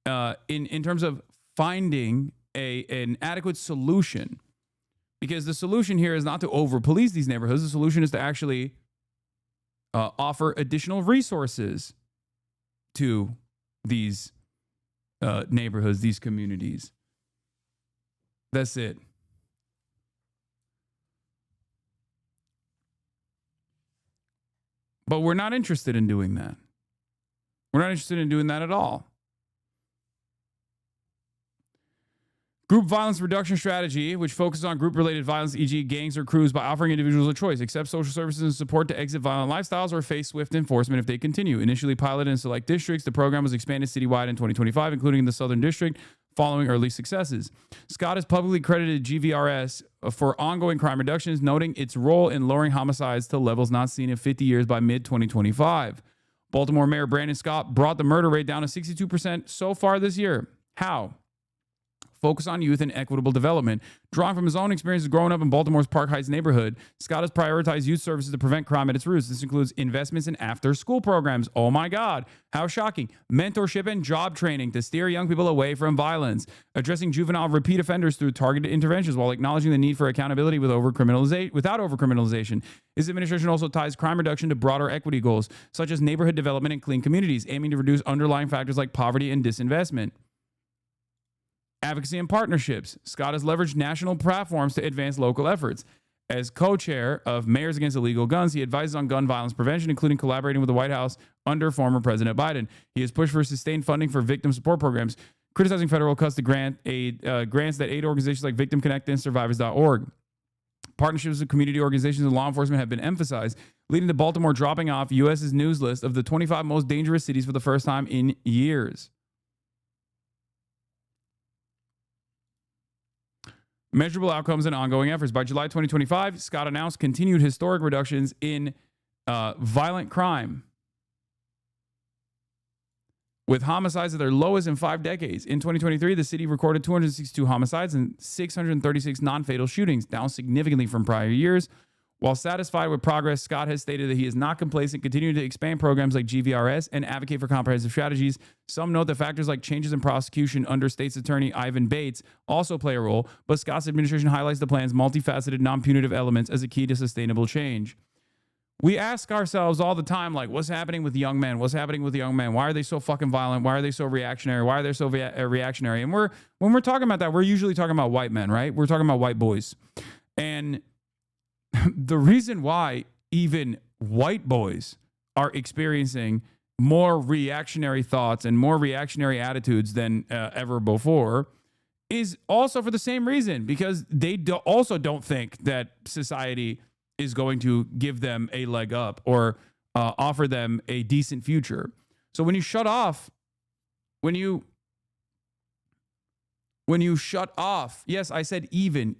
Speaker 1: in terms of finding an adequate solution, because the solution here is not to over police these neighborhoods. The solution is to actually offer additional resources to these neighborhoods, these communities. That's it. But we're not interested in doing that. We're not interested in doing that at all. Group violence reduction strategy, which focuses on group-related violence, e.g. gangs or crews, by offering individuals a choice: accept social services and support to exit violent lifestyles, or face swift enforcement if they continue. Initially piloted in select districts, the program was expanded citywide in 2025, including in the Southern District, following early successes. Scott has publicly credited GVRS for ongoing crime reductions, noting its role in lowering homicides to levels not seen in 50 years by mid-2025. Baltimore Mayor Brandon Scott brought the murder rate down to 62% so far this year. How? Focus on youth and equitable development. Drawing from his own experiences growing up in Baltimore's Park Heights neighborhood, Scott has prioritized youth services to prevent crime at its roots. This includes investments in after-school programs. Oh my God, how shocking. Mentorship and job training to steer young people away from violence. Addressing juvenile repeat offenders through targeted interventions while acknowledging the need for accountability without over-criminalization. His administration also ties crime reduction to broader equity goals, such as neighborhood development and clean communities, aiming to reduce underlying factors like poverty and disinvestment. Advocacy and partnerships. Scott has leveraged national platforms to advance local efforts. As co-chair of Mayors Against Illegal Guns, he advises on gun violence prevention, including collaborating with the White House under former President Biden. He has pushed for sustained funding for victim support programs, criticizing federal cuts to grants that aid organizations like Victim Connect and Survivors.org. Partnerships with community organizations and law enforcement have been emphasized, leading to Baltimore dropping off U.S.'s news list of the 25 most dangerous cities for the first time in years. Measurable outcomes and ongoing efforts. By July 2025, Scott announced continued historic reductions in violent crime, with homicides at their lowest in 5 decades. In 2023, the city recorded 262 homicides and 636 non-fatal shootings, down significantly from prior years. While satisfied with progress, Scott has stated that he is not complacent, continuing to expand programs like GVRS and advocate for comprehensive strategies. Some note that factors like changes in prosecution under State's Attorney Ivan Bates also play a role, but Scott's administration highlights the plan's multifaceted, non-punitive elements as a key to sustainable change. We ask ourselves all the time, like, what's happening with young men? What's happening with young men? Why are they so fucking violent? Why are they so reactionary? Why are they so reactionary? And when we're talking about that, we're usually talking about white men, right? We're talking about white boys. And the reason why even white boys are experiencing more reactionary thoughts and more reactionary attitudes than ever before is also for the same reason, because they also don't think that society is going to give them a leg up or offer them a decent future. So when you shut off, when you shut off, yes, I said even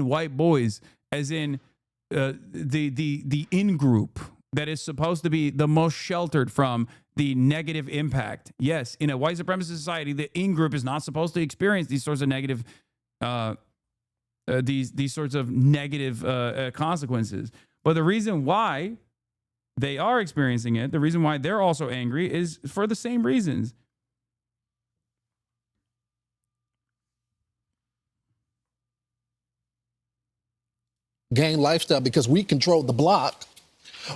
Speaker 1: white boys, as in the in-group that is supposed to be the most sheltered from the negative impact. Yes, in a white supremacist society, the in-group is not supposed to experience these sorts of negative consequences. But the reason why they are experiencing it, the reason why they're also angry, is for the same reasons.
Speaker 21: Gang lifestyle, because we control the block,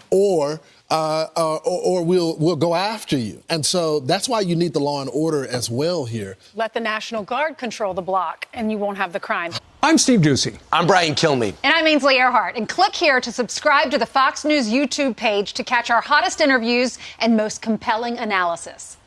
Speaker 21: or or we'll go after you. And so that's why you need the law and order as well here.
Speaker 17: Let the National Guard control the block, and you won't have the crime.
Speaker 16: I'm Steve Doocy. I'm Brian Kilmeade.
Speaker 17: And I'm Ainsley Earhart. And click here to subscribe to the Fox News YouTube page to catch our hottest interviews and most compelling analysis.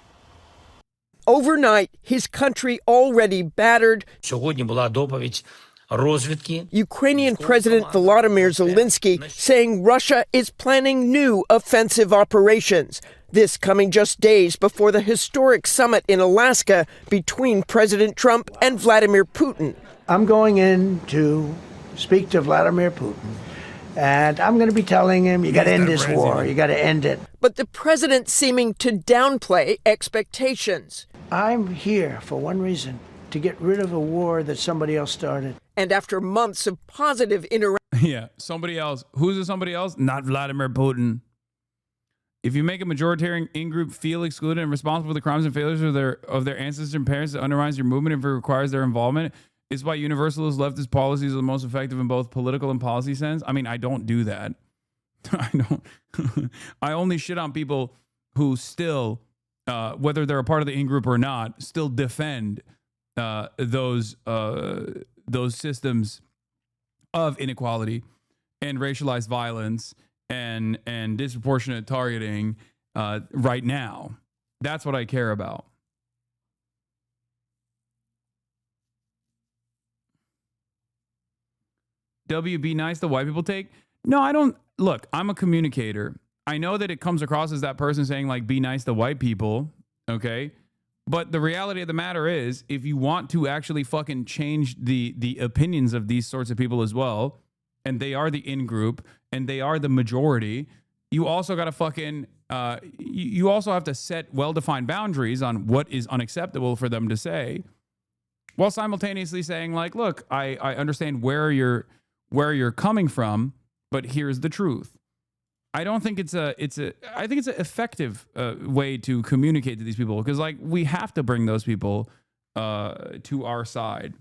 Speaker 2: Overnight, his country already battered.
Speaker 5: Сьогодні була доповідь розвідки.
Speaker 2: Ukrainian President Volodymyr Zelensky saying Russia is planning new offensive operations. This coming just days before the historic summit in Alaska between President Trump and Vladimir Putin.
Speaker 12: I'm going in to speak to Vladimir Putin, and I'm going to be telling him, you got to end this war. You got to end it.
Speaker 2: But the president seeming to downplay expectations.
Speaker 12: I'm here for one reason, to get rid of a war that somebody else started.
Speaker 2: And after months of positive interaction.
Speaker 1: Yeah, somebody else. Who's the somebody else? Not Vladimir Putin. If you make a majoritarian in-group feel excluded and responsible for the crimes and failures of their ancestors and parents, that undermines your movement and requires their involvement, it's why universalist leftist policies are the most effective in both political and policy sense. I mean, I don't do that. I don't. I only shit on people who still, whether they're a part of the in-group or not, still defend those systems of inequality and racialized violence and disproportionate targeting right now. That's what I care about. Be nice, the white people take. No, I don't. Look, I'm a communicator. I know that it comes across as that person saying, like, be nice to white people. Okay. But the reality of the matter is, if you want to actually fucking change the opinions of these sorts of people as well, and they are the in-group, and they are the majority, you also got to fucking, you also have to set well-defined boundaries on what is unacceptable for them to say, while simultaneously saying, like, look, I understand where you're coming from, but here's the truth. I don't think I think it's an effective way to communicate to these people, because, like, we have to bring those people to our side.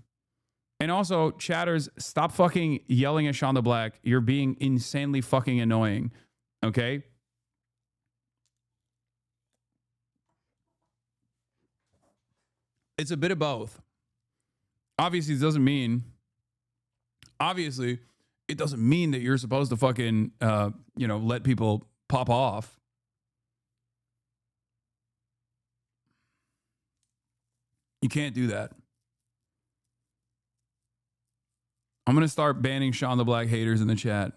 Speaker 1: And also, chatters, stop fucking yelling at Sean the Black. You're being insanely fucking annoying. Okay? It's a bit of both. Obviously, it doesn't mean that you're supposed to fucking, let people pop off. You can't do that. I'm going to start banning Sean the Black haters in the chat.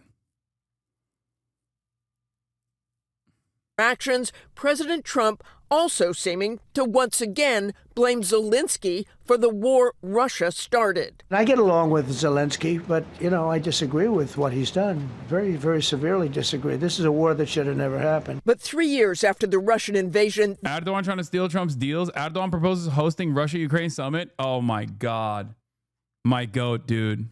Speaker 2: Actions, President Trump also seeming to once again blame Zelensky for the war Russia started.
Speaker 12: I get along with Zelensky, but, I disagree with what he's done. Very, very severely disagree. This is a war that should have never happened.
Speaker 2: But 3 years after the Russian invasion...
Speaker 1: Erdogan trying to steal Trump's deals. Erdogan proposes hosting Russia-Ukraine summit. Oh, my God. My goat, dude.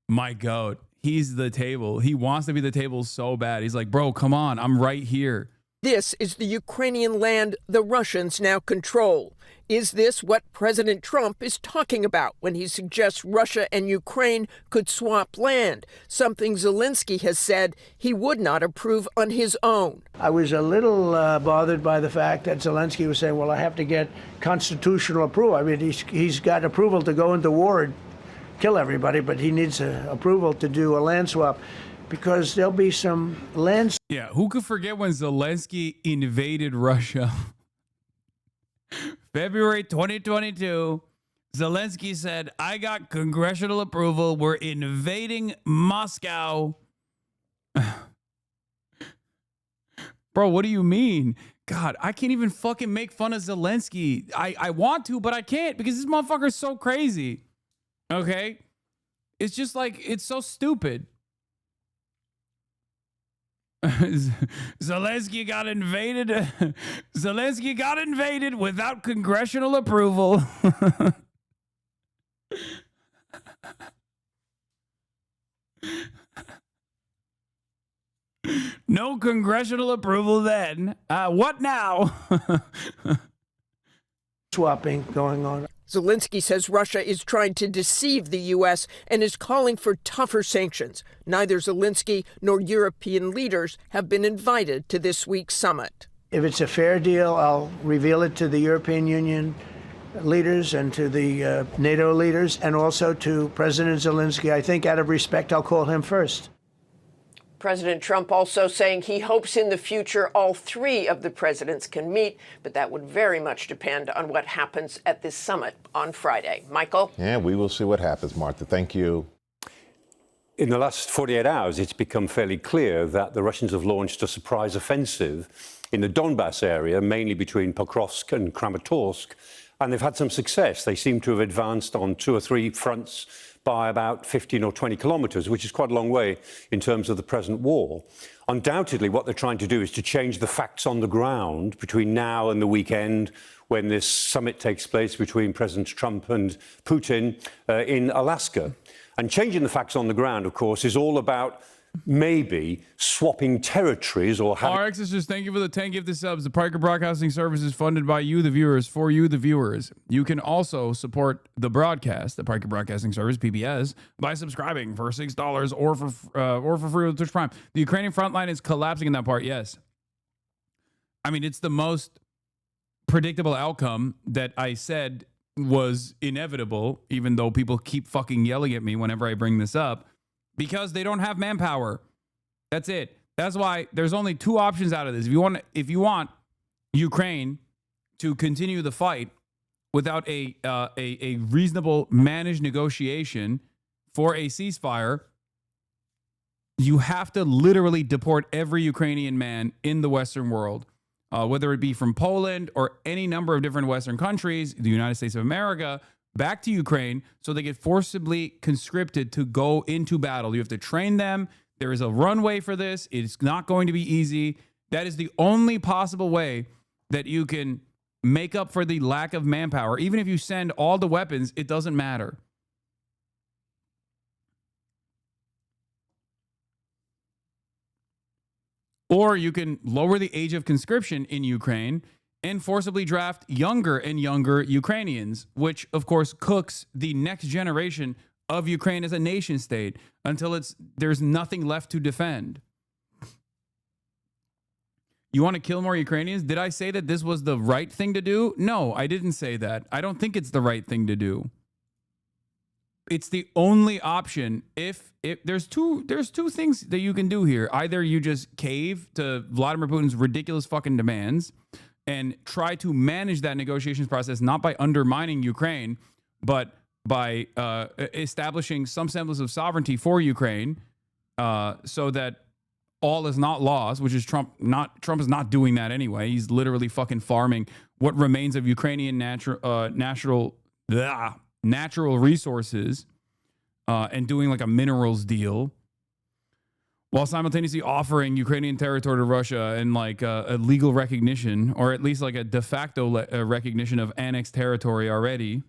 Speaker 1: My goat. He's the table. He wants to be the table so bad. He's like, bro, come on. I'm right here.
Speaker 2: This is the Ukrainian land the Russians now control. Is this what President Trump is talking about when he suggests Russia and Ukraine could swap land, something Zelensky has said he would not approve on his own?
Speaker 12: I was a little bothered by the fact that Zelensky was saying, well, I have to get constitutional approval. I mean, he's got approval to go into war and kill everybody, but he needs approval to do a land swap, because there'll be some land.
Speaker 1: Yeah, who could forget when Zelensky invaded Russia? February 2022, Zelensky said, I got congressional approval. We're invading Moscow. Bro, what do you mean? God, I can't even fucking make fun of Zelensky. I want to, but I can't, because this motherfucker's so crazy. Okay? It's just like, it's so stupid. Zelensky got invaded. Zelensky got invaded without congressional approval. No congressional approval then. What now?
Speaker 12: Swapping going on.
Speaker 2: Zelensky says Russia is trying to deceive the U.S. and is calling for tougher sanctions. Neither Zelensky nor European leaders have been invited to this week's summit.
Speaker 12: If it's a fair deal, I'll reveal it to the European Union leaders and to the NATO leaders and also to President Zelensky. I think out of respect, I'll call him first.
Speaker 2: President Trump also saying he hopes in the future all three of the presidents can meet, but that would very much depend on what happens at this summit on Friday. Michael?
Speaker 4: Yeah, we will see what happens, Martha. Thank you.
Speaker 6: In the last 48 hours, it's become fairly clear that the Russians have launched a surprise offensive in the Donbass area, mainly between Pokrovsk and Kramatorsk, and they've had some success. They seem to have advanced on 2 or 3 fronts by about 15 or 20 kilometres, which is quite a long way in terms of the present war. Undoubtedly, what they're trying to do is to change the facts on the ground between now and the weekend when this summit takes place between President Trump and Putin in Alaska. And changing the facts on the ground, of course, is all about maybe swapping territories or having...
Speaker 1: RX is just thank you for the 10 gifted subs. The Parker Broadcasting Service is funded by you, the viewers, for you, the viewers. You can also support the broadcast, the Parker Broadcasting Service, PBS, by subscribing for $6 or for free with Twitch Prime. The Ukrainian front line is collapsing in that part, yes. I mean, it's the most predictable outcome that I said was inevitable, even though people keep fucking yelling at me whenever I bring this up. Because they don't have manpower. That's it. That's why there's only 2 options out of this. If you want Ukraine to continue the fight without a reasonable managed negotiation for a ceasefire, you have to literally deport every Ukrainian man in the Western world, whether it be from Poland or any number of different Western countries, the United States of America, back to Ukraine so they get forcibly conscripted to go into battle. You have to train them. There is a runway for this. It's not going to be easy. That is the only possible way that you can make up for the lack of manpower. Even if you send all the weapons, it doesn't matter. Or you can lower the age of conscription in Ukraine and forcibly draft younger and younger Ukrainians, which, of course, cooks the next generation of Ukraine as a nation state until there's nothing left to defend. You want to kill more Ukrainians? Did I say that this was the right thing to do? No, I didn't say that. I don't think it's the right thing to do. It's the only option. If there's two things that you can do here. Either you just cave to Vladimir Putin's ridiculous fucking demands and try to manage that negotiations process, not by undermining Ukraine, but by establishing some semblance of sovereignty for Ukraine, so that all is not lost, which is Trump is not doing that anyway. He's literally fucking farming what remains of Ukrainian natural resources and doing like a minerals deal, while simultaneously offering Ukrainian territory to Russia and like a legal recognition, or at least like a de facto recognition of annexed territory already.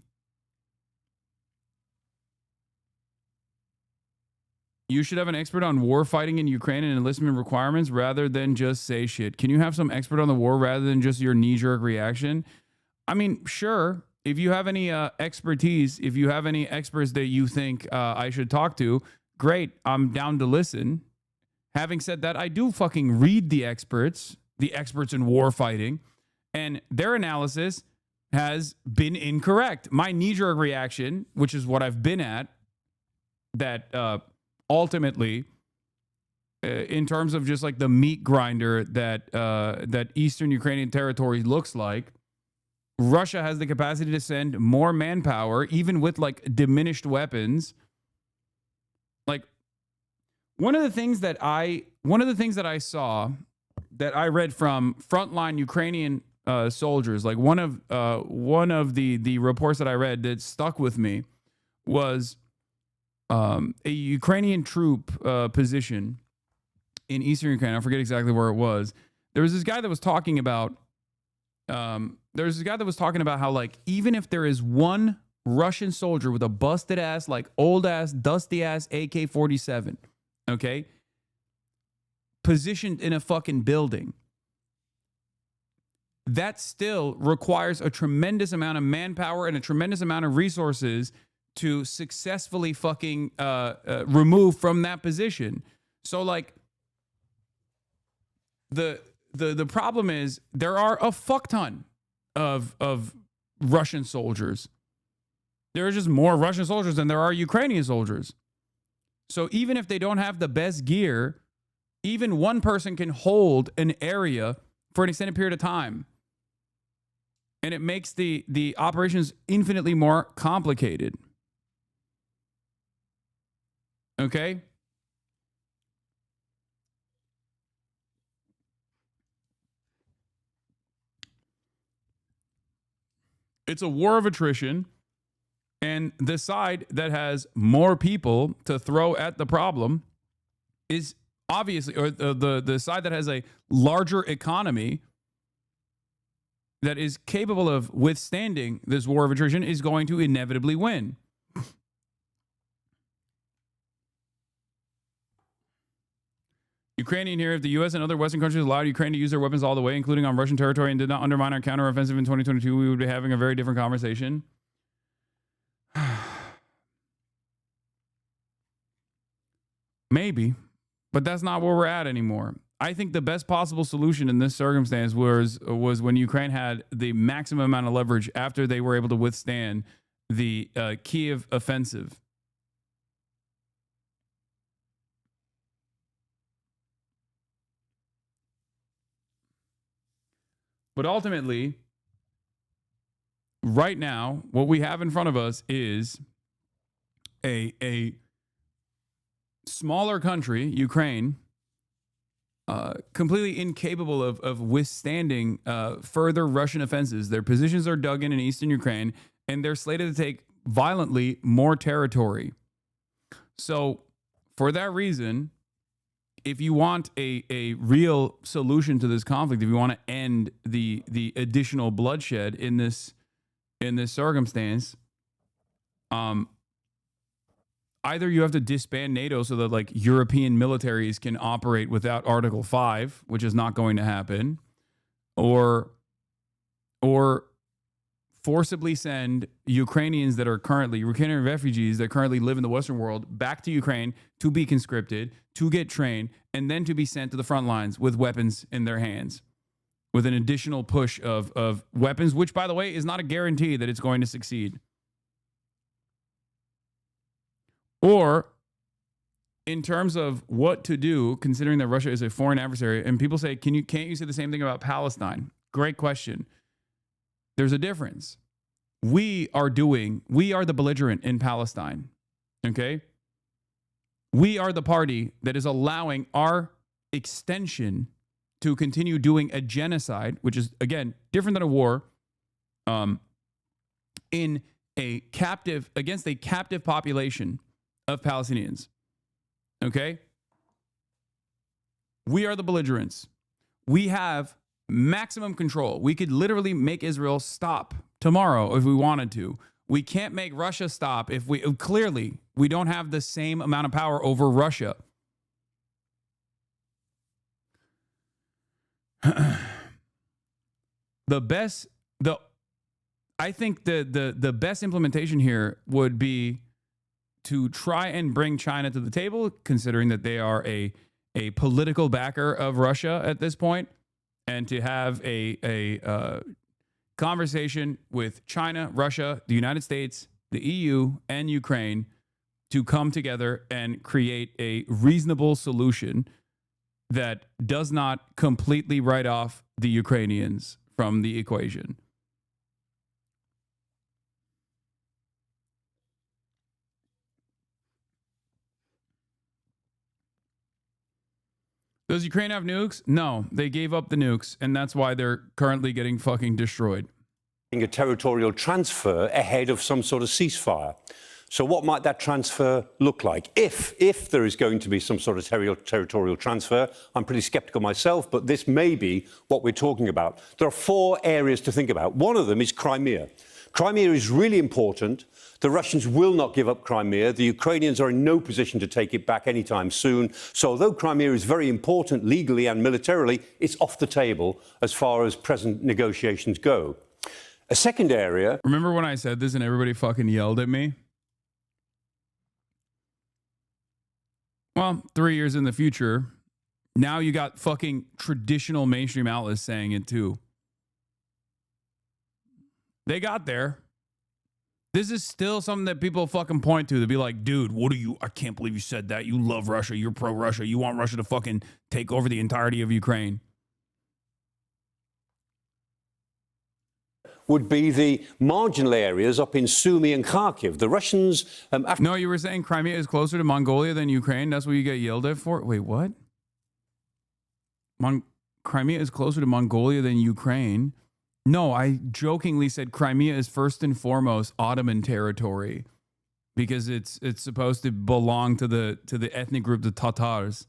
Speaker 1: You should have an expert on war fighting in Ukraine and enlistment requirements rather than just say shit. Can you have some expert on the war rather than just your knee-jerk reaction? I mean, sure. If you have any expertise, if you have any experts that you think I should talk to, great. I'm down to listen. Having said that, I do fucking read the experts in war fighting, and their analysis has been incorrect. My knee-jerk reaction, which is what I've been at, that ultimately, in terms of just like the meat grinder that Eastern Ukrainian territory looks like, Russia has the capacity to send more manpower, even with like diminished weapons. Like one of the things that I saw that I read from frontline Ukrainian soldiers, like one of the reports that I read that stuck with me was a Ukrainian troop position in Eastern Ukraine. I forget exactly where it was. There was this guy that was talking about how, like, even if there is one Russian soldier with a busted ass, like old ass, dusty ass AK-47, okay, positioned in a fucking building, that still requires a tremendous amount of manpower and a tremendous amount of resources to successfully fucking remove from that position. So like the problem is there are a fuck ton of Russian soldiers. There are just more Russian soldiers than there are Ukrainian soldiers. So even if they don't have the best gear, even one person can hold an area for an extended period of time. And it makes the operations infinitely more complicated. Okay? It's a war of attrition. And the side that has more people to throw at the problem is obviously, or the side that has a larger economy that is capable of withstanding this war of attrition is going to inevitably win. Ukrainian here, if the U.S. and other Western countries allowed Ukraine to use their weapons all the way, including on Russian territory, and did not undermine our counteroffensive in 2022, we would be having a very different conversation. Maybe, but that's not where we're at anymore. I think the best possible solution in this circumstance was when Ukraine had the maximum amount of leverage after they were able to withstand the Kiev offensive. But ultimately, right now, what we have in front of us is a smaller country, Ukraine, completely incapable of withstanding further Russian offenses. Their positions are dug in eastern Ukraine, and they're slated to take violently more territory. So for that reason, if you want a real solution to this conflict, if you want to end the additional bloodshed in this circumstance, either you have to disband NATO so that like European militaries can operate without Article 5, which is not going to happen, or forcibly send Ukrainian refugees that currently live in the Western world back to Ukraine to be conscripted, to get trained, and then to be sent to the front lines with weapons in their hands, with an additional push of weapons, which, by the way, is not a guarantee that it's going to succeed. Or in terms of what to do, considering that Russia is a foreign adversary, and people say, can't you say the same thing about Palestine? Great question. There's a difference. We are the belligerent in Palestine. Okay? We are the party that is allowing our extension to continue doing a genocide, which is, again, different than a war, against a captive population of Palestinians. Okay? We are the belligerents. We have maximum control. We could literally make Israel stop tomorrow if we wanted to. We can't make Russia stop if we don't have the same amount of power over Russia. I think the best implementation here would be to try and bring China to the table, considering that they are a political backer of Russia at this point, and to have a conversation with China, Russia, the United States, the EU, and Ukraine to come together and create a reasonable solution that does not completely write off the Ukrainians from the equation. Does Ukraine have nukes? No, they gave up the nukes, and that's why they're currently getting fucking destroyed.
Speaker 6: A territorial transfer ahead of some sort of ceasefire. So what might that transfer look like? If there is going to be some sort of territorial transfer, I'm pretty skeptical myself, but this may be what we're talking about. There are 4 areas to think about. One of them is Crimea. Crimea is really important. The Russians will not give up Crimea. The Ukrainians are in no position to take it back anytime soon. So although Crimea is very important legally and militarily, it's off the table as far as present negotiations go. A second area...
Speaker 1: Remember when I said this and everybody fucking yelled at me? Well, 3 years in the future, now you got fucking traditional mainstream outlets saying it too. They got there. This is still something that people fucking point to. They'll be like, dude, what are you? I can't believe you said that. You love Russia. You're pro-Russia. You want Russia to fucking take over the entirety of Ukraine.
Speaker 6: Would be the marginal areas up in Sumy and Kharkiv. The Russians...
Speaker 1: No, you were saying Crimea is closer to Mongolia than Ukraine. That's what you get yelled at for? Wait, what? Crimea is closer to Mongolia than Ukraine. No, I jokingly said Crimea is first and foremost Ottoman territory because it's supposed to belong to the ethnic group the Tatars.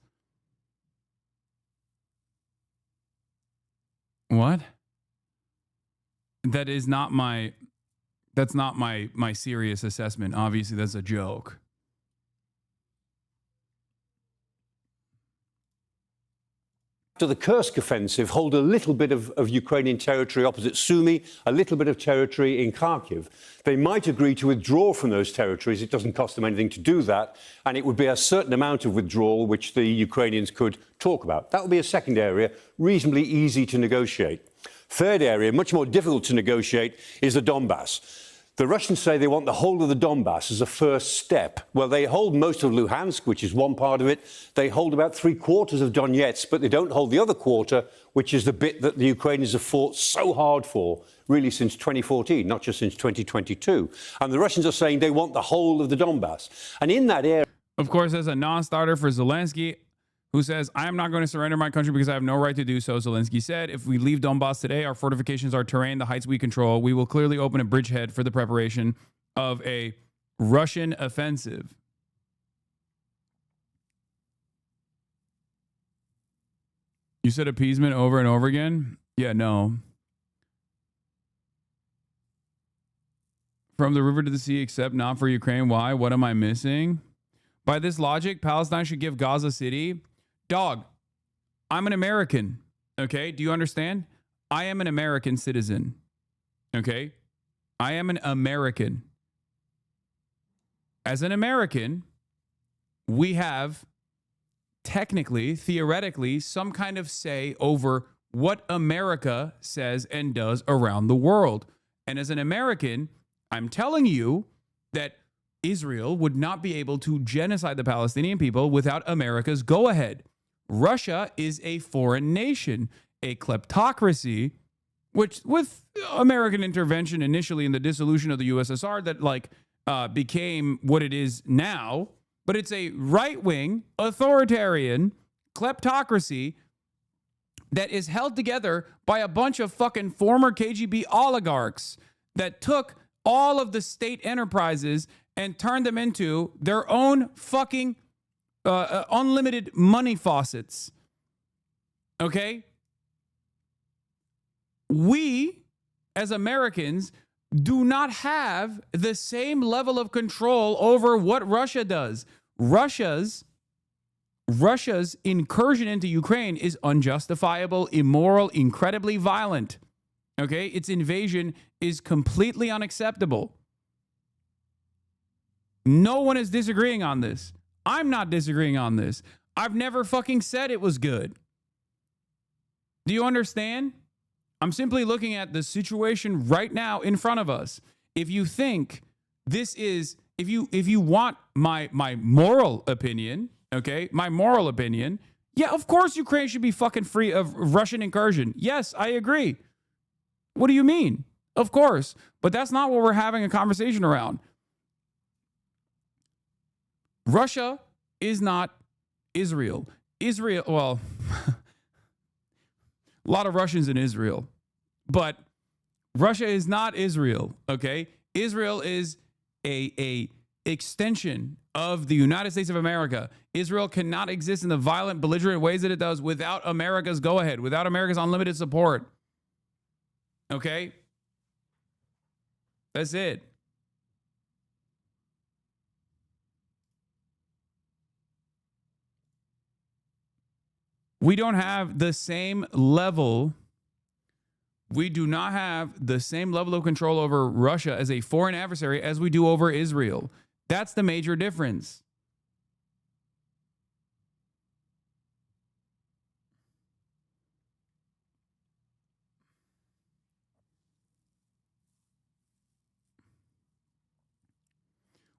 Speaker 1: What? That's not my serious assessment. Obviously, that's a joke.
Speaker 6: After the Kursk offensive, hold a little bit of Ukrainian territory opposite Sumy, a little bit of territory in Kharkiv. They might agree to withdraw from those territories. It doesn't cost them anything to do that, and it would be a certain amount of withdrawal which the Ukrainians could talk about. That would be a second area, reasonably easy to negotiate. Third area, much more difficult to negotiate, is the Donbass. The Russians say they want the whole of the Donbass as a first step. Well, they hold most of Luhansk, which is one part of it. They hold about 3/4 of Donetsk, but they don't hold the other quarter, which is the bit that the Ukrainians have fought so hard for, really since 2014, not just since 2022. And the Russians are saying they want the whole of the Donbass. And in that area...
Speaker 1: Of course, as a non-starter for Zelensky, who says, I am not going to surrender my country because I have no right to do so. Zelensky said, if we leave Donbass today, our fortifications are terrain, the heights we control. We will clearly open a bridgehead for the preparation of a Russian offensive. You said appeasement over and over again? Yeah, no. From the river to the sea, except not for Ukraine. Why? What am I missing? By this logic, Palestine should give Gaza City... Dog, I'm an American, okay? Do you understand? I am an American citizen, okay? I am an American. As an American, we have technically, theoretically, some kind of say over what America says and does around the world. And as an American, I'm telling you that Israel would not be able to genocide the Palestinian people without America's go-ahead. Russia is a foreign nation, a kleptocracy, which with American intervention initially in the dissolution of the USSR that became what it is now, but it's a right-wing authoritarian kleptocracy that is held together by a bunch of fucking former KGB oligarchs that took all of the state enterprises and turned them into their own fucking unlimited money faucets. Okay? We, as Americans, do not have the same level of control over what Russia does. Russia's incursion into Ukraine is unjustifiable, immoral, incredibly violent. Okay? Its invasion is completely unacceptable. No one is disagreeing on this. I'm not disagreeing on this. I've never fucking said it was good. Do you understand? I'm simply looking at the situation right now in front of us. If you think this is, if you want my moral opinion, okay, my moral opinion, yeah, of course Ukraine should be fucking free of Russian incursion. Yes, I agree. What do you mean? Of course. But that's not what we're having a conversation around. Russia is not Israel. Israel, well, a lot of Russians in Israel, but Russia is not Israel, okay? Israel is a extension of the United States of America. Israel cannot exist in the violent, belligerent ways that it does without America's go-ahead, without America's unlimited support, okay? That's it. We don't have the same level. We do not have the same level of control over Russia as a foreign adversary as we do over Israel. That's the major difference.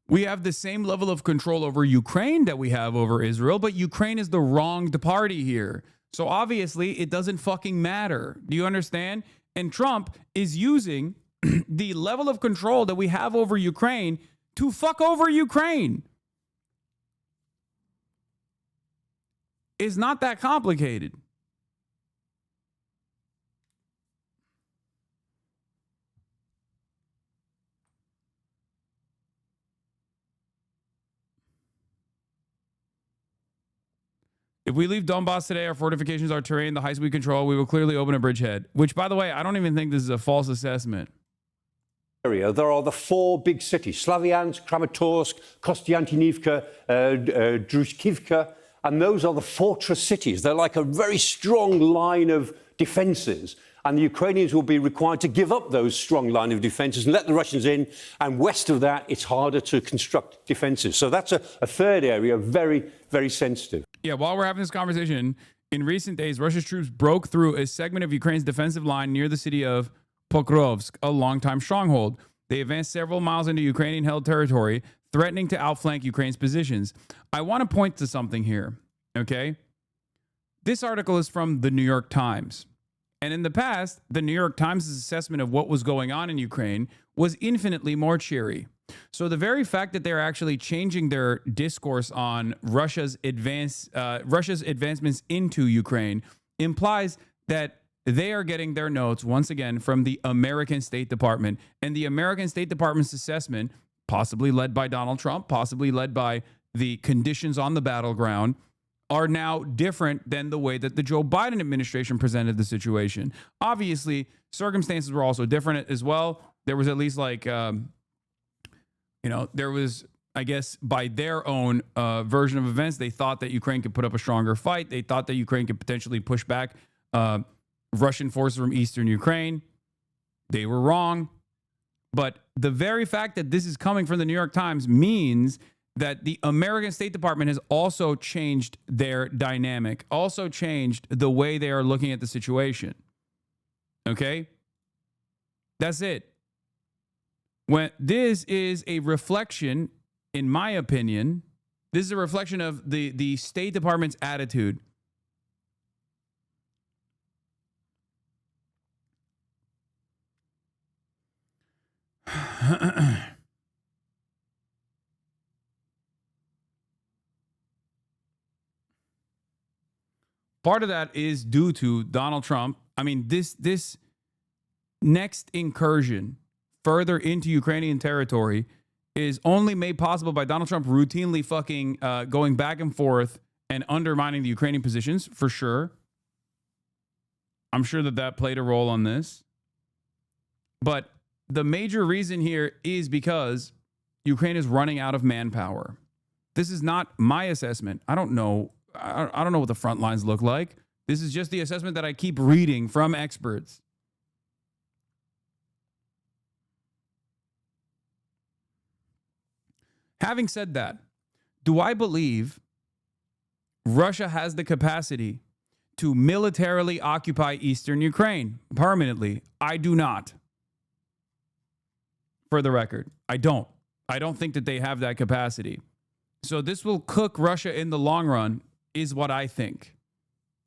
Speaker 1: We have the same level of control over Ukraine that we have over Israel, but Ukraine is the wronged party here. So obviously, it doesn't fucking matter. Do you understand? And Trump is using the level of control that we have over Ukraine to fuck over Ukraine. It's not that complicated. If we leave Donbass today, our fortifications, our terrain, the heights we control, we will clearly open a bridgehead. Which, by the way, I don't even think this is a false assessment.
Speaker 6: There are the four big cities, Slavyansk, Kramatorsk, Kostiantynivka, Drushkivka, and those are the fortress cities. They're like a very strong line of defenses. And the Ukrainians will be required to give up those strong line of defenses and let the Russians in. And west of that, it's harder to construct defenses. So that's a third area, very, very sensitive.
Speaker 1: Yeah, while we're having this conversation, in recent days, Russia's troops broke through a segment of Ukraine's defensive line near the city of Pokrovsk, a longtime stronghold. They advanced several miles into Ukrainian-held territory, threatening to outflank Ukraine's positions. I want to point to something here, okay? This article is from the New York Times. And in the past, the New York Times' assessment of what was going on in Ukraine was infinitely more cheery. So the very fact that they're actually changing their discourse on Russia's advancements into Ukraine implies that they are getting their notes, once again, from the American State Department. And the American State Department's assessment, possibly led by Donald Trump, possibly led by the conditions on the battleground, are now different than the way that the Joe Biden administration presented the situation. Obviously, circumstances were also different as well. There was at least like, there was, I guess, by their own version of events, they thought that Ukraine could put up a stronger fight. They thought that Ukraine could potentially push back Russian forces from eastern Ukraine. They were wrong. But the very fact that this is coming from the New York Times means that the American State Department has also changed their dynamic, also changed the way they are looking at the situation. Okay? That's it. When this is a reflection, in my opinion, this is a reflection of the State Department's attitude. Part of that is due to Donald Trump. I mean, this next incursion further into Ukrainian territory is only made possible by Donald Trump routinely fucking going back and forth and undermining the Ukrainian positions, for sure. I'm sure that played a role on this. But the major reason here is because Ukraine is running out of manpower. This is not my assessment. I don't know what the front lines look like. This is just the assessment that I keep reading from experts. Having said that, do I believe Russia has the capacity to militarily occupy eastern Ukraine permanently? I do not. For the record, I don't. I don't think that they have that capacity. So this will cook Russia in the long run, is what I think.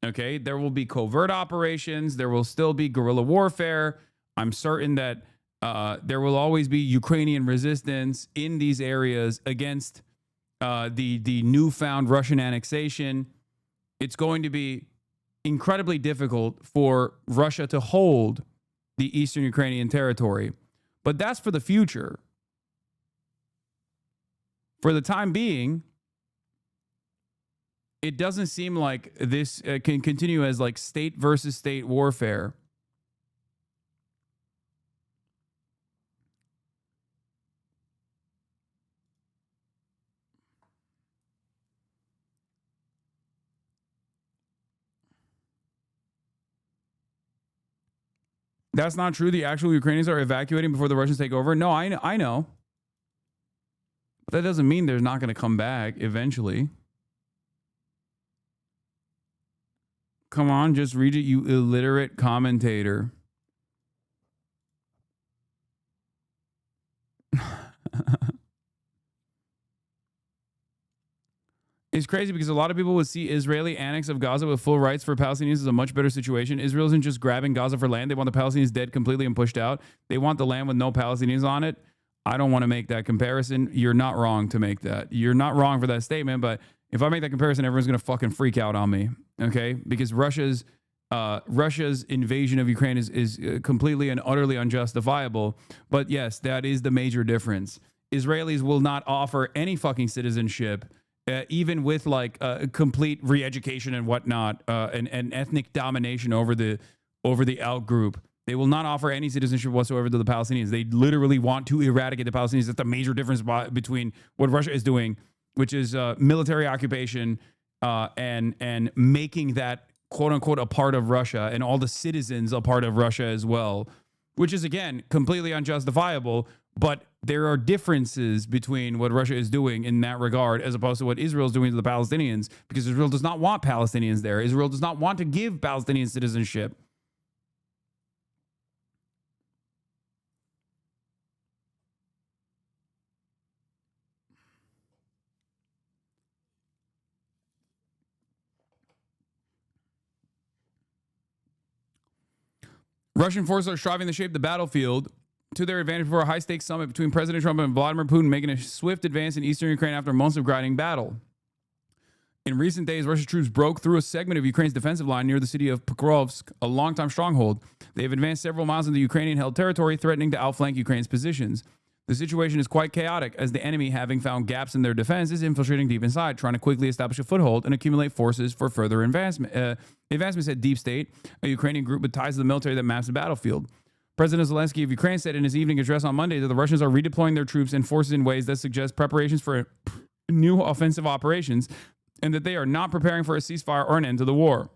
Speaker 1: Okay, there will be covert operations. There will still be guerrilla warfare. I'm certain that there will always be Ukrainian resistance in these areas against the newfound Russian annexation. It's going to be incredibly difficult for Russia to hold the eastern Ukrainian territory. But that's for the future. For the time being, it doesn't seem like this can continue as like state versus state warfare. That's not true. The actual Ukrainians are evacuating before the Russians take over. No, I know. But that doesn't mean they're not going to come back eventually. Come on, just read it, you illiterate commentator. It's crazy because a lot of people would see Israeli annex of Gaza with full rights for Palestinians as a much better situation. Israel isn't just grabbing Gaza for land. They want the Palestinians dead completely and pushed out. They want the land with no Palestinians on it. I don't want to make that comparison. You're not wrong to make that. You're not wrong for that statement, but if I make that comparison, everyone's going to fucking freak out on me, okay? Because Russia's invasion of Ukraine is completely and utterly unjustifiable. But yes, that is the major difference. Israelis will not offer any fucking citizenship, even with like complete re-education and whatnot, and ethnic domination over the out group. They will not offer any citizenship whatsoever to the Palestinians. They literally want to eradicate the Palestinians. That's the major difference between what Russia is doing, which is military occupation and making that quote unquote a part of Russia, and all the citizens a part of Russia as well, which is again completely unjustifiable. But there are differences between what Russia is doing in that regard as opposed to what Israel is doing to the Palestinians, because Israel does not want Palestinians there. Israel does not want to give Palestinian citizenship. Russian forces are striving to shape the battlefield to their advantage for a high-stakes summit between President Trump and Vladimir Putin, making a swift advance in eastern Ukraine after months of grinding battle. In recent days, Russian troops broke through a segment of Ukraine's defensive line near the city of Pokrovsk, a longtime stronghold. They have advanced several miles into Ukrainian-held territory, threatening to outflank Ukraine's positions. The situation is quite chaotic, as the enemy, having found gaps in their defense, is infiltrating deep inside, trying to quickly establish a foothold and accumulate forces for further advancement. Advancement, said Deep State, a Ukrainian group with ties to the military that maps the battlefield. President Zelensky of Ukraine said in his evening address on Monday that the Russians are redeploying their troops and forces in ways that suggest preparations for new offensive operations, and that they are not preparing for a ceasefire or an end to the war.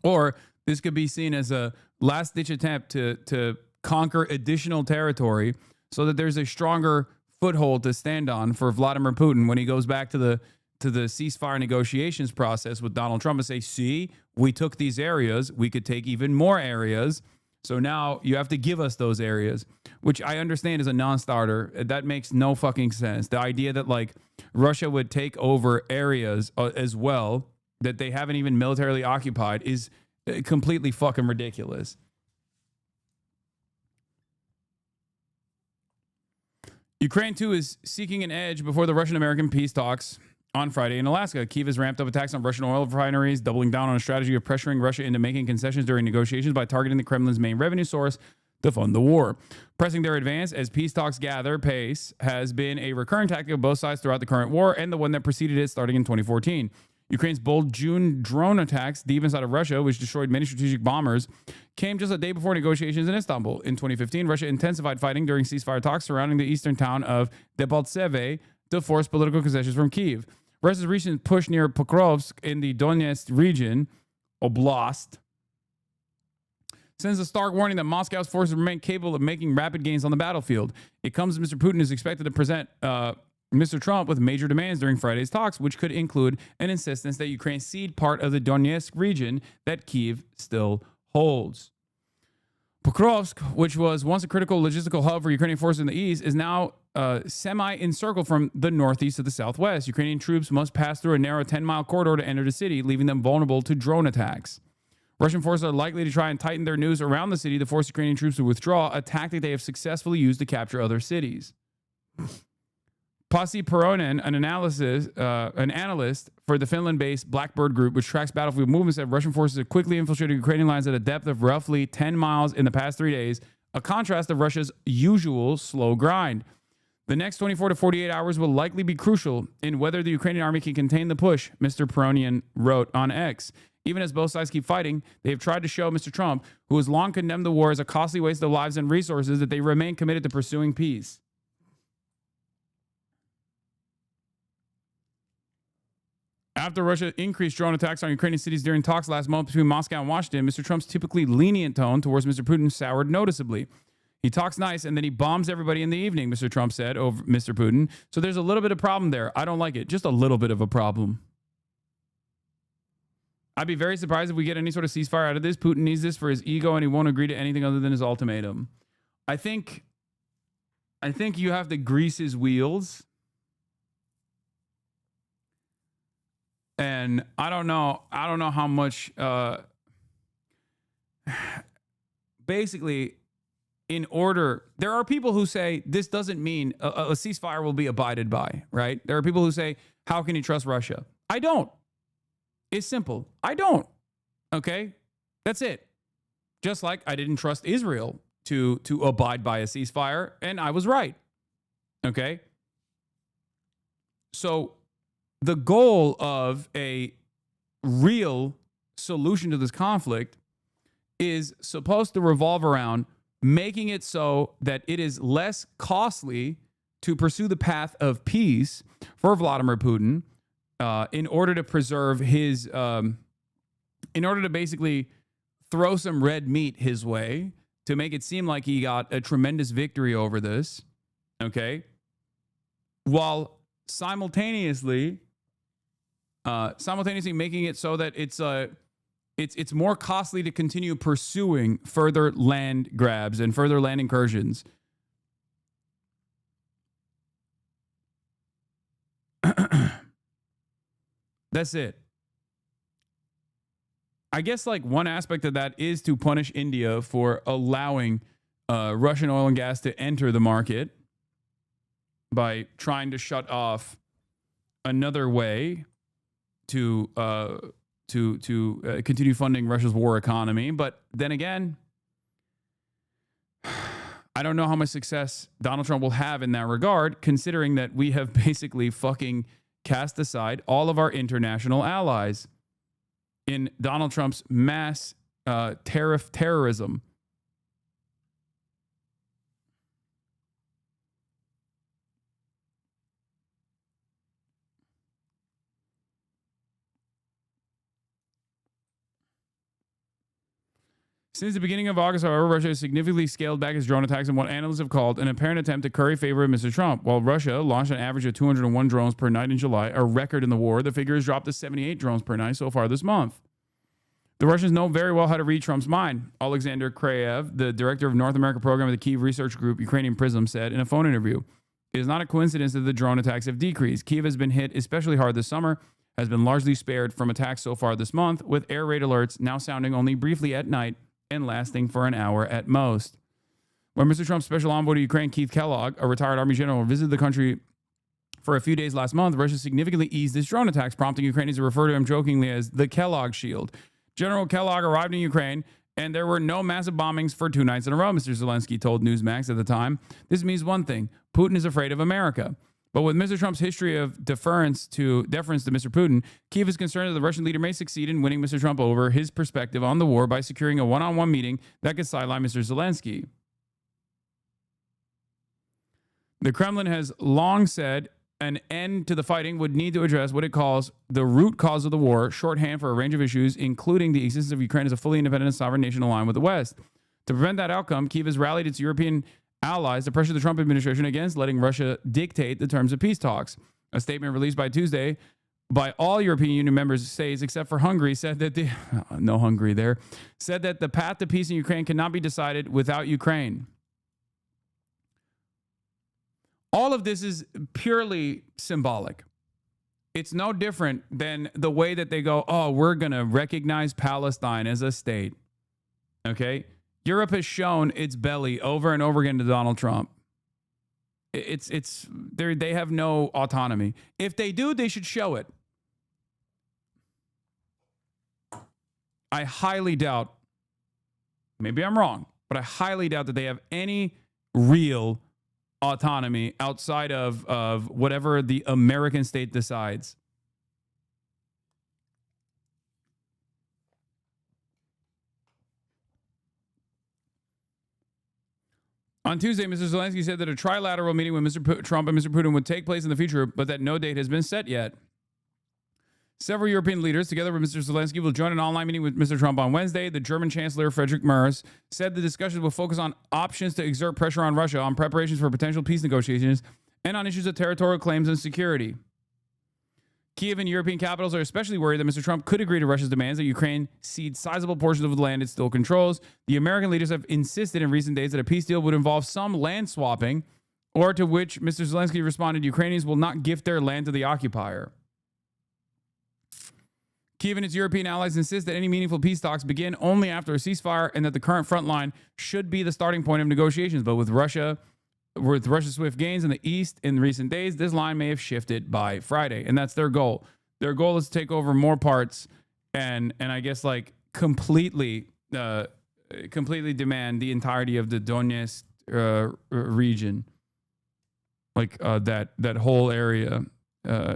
Speaker 1: Or this could be seen as a last-ditch attempt to conquer additional territory so that there's a stronger foothold to stand on for Vladimir Putin when he goes back to the ceasefire negotiations process with Donald Trump and say, see, we took these areas, we could take even more areas, so now you have to give us those areas, which I understand is a non-starter. That makes no fucking sense. The idea that like Russia would take over areas as well that they haven't even militarily occupied is completely fucking ridiculous. Ukraine, too, is seeking an edge before the Russian-American peace talks on Friday in Alaska. Kyiv has ramped up attacks on Russian oil refineries, doubling down on a strategy of pressuring Russia into making concessions during negotiations by targeting the Kremlin's main revenue source to fund the war. Pressing their advance as peace talks gather pace has been a recurring tactic of both sides throughout the current war and the one that preceded it starting in 2014. Ukraine's bold June drone attacks deep inside of Russia, which destroyed many strategic bombers, came just a day before negotiations in Istanbul. In 2015, Russia intensified fighting during ceasefire talks surrounding the eastern town of Debaltseve to force political concessions from Kyiv. Russia's recent push near Pokrovsk in the Donetsk region, Oblast, sends a stark warning that Moscow's forces remain capable of making rapid gains on the battlefield. It comes as Mr. Putin is expected to present Mr. Trump with major demands during Friday's talks, which could include an insistence that Ukraine cede part of the Donetsk region that Kyiv still holds. Pokrovsk, which was once a critical logistical hub for Ukrainian forces in the east, is now semi-encircled from the northeast to the southwest. Ukrainian troops must pass through a narrow 10-mile corridor to enter the city, leaving them vulnerable to drone attacks. Russian forces are likely to try and tighten their noose around the city to force Ukrainian troops to withdraw, a tactic they have successfully used to capture other cities. Pasi Peronen, an analyst for the Finland-based Blackbird Group, which tracks battlefield movements, said Russian forces have quickly infiltrated Ukrainian lines at a depth of roughly 10 miles in the past 3 days, a contrast of Russia's usual slow grind. The next 24 to 48 hours will likely be crucial in whether the Ukrainian army can contain the push, Mr. Peronian wrote on X. Even as both sides keep fighting, they have tried to show Mr. Trump, who has long condemned the war as a costly waste of lives and resources, that they remain committed to pursuing peace. After Russia increased drone attacks on Ukrainian cities during talks last month between Moscow and Washington, Mr. Trump's typically lenient tone towards Mr. Putin soured noticeably. He talks nice and then he bombs everybody in the evening, Mr. Trump said over Mr. Putin. So there's a little bit of problem there. I don't like it. Just a little bit of a problem. I'd be very surprised if we get any sort of ceasefire out of this. Putin needs this for his ego and he won't agree to anything other than his ultimatum. I think you have to grease his wheels. And I don't know how much, basically, there are people who say this doesn't mean a ceasefire will be abided by, right? There are people who say, how can you trust Russia? I don't. It's simple. I don't. Okay? That's it. Just like I didn't trust Israel to abide by a ceasefire, and I was right. Okay? So the goal of a real solution to this conflict is supposed to revolve around making it so that it is less costly to pursue the path of peace for Vladimir Putin in order to preserve his, in order to basically throw some red meat his way to make it seem like he got a tremendous victory over this, okay? While simultaneously making it so that it's more costly to continue pursuing further land grabs and further land incursions. That's it. I guess like one aspect of that is to punish India for allowing Russian oil and gas to enter the market by trying to shut off another way to continue funding Russia's war economy. But then again, I don't know how much success Donald Trump will have in that regard, considering that we have basically fucking cast aside all of our international allies in Donald Trump's mass tariff terrorism. Since the beginning of August, however, Russia has significantly scaled back its drone attacks in what analysts have called an apparent attempt to curry favor with Mr. Trump. While Russia launched an average of 201 drones per night in July, a record in the war, the figure has dropped to 78 drones per night so far this month. The Russians know very well how to read Trump's mind, Alexander Krayev, the director of North America program of the Kyiv research group Ukrainian Prism, said in a phone interview. It is not a coincidence that the drone attacks have decreased. Kyiv has been hit especially hard this summer, has been largely spared from attacks so far this month, with air raid alerts now sounding only briefly at night and lasting for an hour at most. When Mr. Trump's special envoy to Ukraine, Keith Kellogg, a retired Army general, visited the country for a few days last month, Russia significantly eased its drone attacks, prompting Ukrainians to refer to him jokingly as the Kellogg Shield. General Kellogg arrived in Ukraine, and there were no massive bombings for 2 nights in a row, Mr. Zelensky told Newsmax at the time. This means one thing: Putin is afraid of America. But with Mr. Trump's history of deference to Mr. Putin, Kyiv is concerned that the Russian leader may succeed in winning Mr. Trump over his perspective on the war by securing a one-on-one meeting that could sideline Mr. Zelensky. The Kremlin has long said an end to the fighting would need to address what it calls the root cause of the war, shorthand for a range of issues, including the existence of Ukraine as a fully independent and sovereign nation aligned with the West. To prevent that outcome, Kyiv has rallied its European allies to pressure the Trump administration against letting Russia dictate the terms of peace talks. A statement released by Tuesday by all European Union members states, except for Hungary, said that no Hungary there, said that the path to peace in Ukraine cannot be decided without Ukraine. All of this is purely symbolic. It's no different than the way that they go, oh, we're going to recognize Palestine as a state. Okay? Europe has shown its belly over and over again to Donald Trump. They have no autonomy. If they do, they should show it. I highly doubt, maybe I'm wrong, but I highly doubt that they have any real autonomy outside of whatever the American state decides. On Tuesday, Mr. Zelensky said that a trilateral meeting with Mr. Trump and Mr. Putin would take place in the future, but that no date has been set yet. Several European leaders, together with Mr. Zelensky, will join an online meeting with Mr. Trump on Wednesday. The German Chancellor, Friedrich Merz, said the discussions will focus on options to exert pressure on Russia, on preparations for potential peace negotiations, and on issues of territorial claims and security. Kiev and European capitals are especially worried that Mr. Trump could agree to Russia's demands that Ukraine cede sizable portions of the land it still controls. The American leaders have insisted in recent days that a peace deal would involve some land swapping, or to which Mr. Zelensky responded, Ukrainians will not gift their land to the occupier. Kiev and its European allies insist that any meaningful peace talks begin only after a ceasefire and that the current front line should be the starting point of negotiations. But with Russia's swift gains in the East in recent days, this line may have shifted by Friday. And that's their goal. Their goal is to take over more parts and I guess like completely demand the entirety of the Donetsk region. Like that whole area,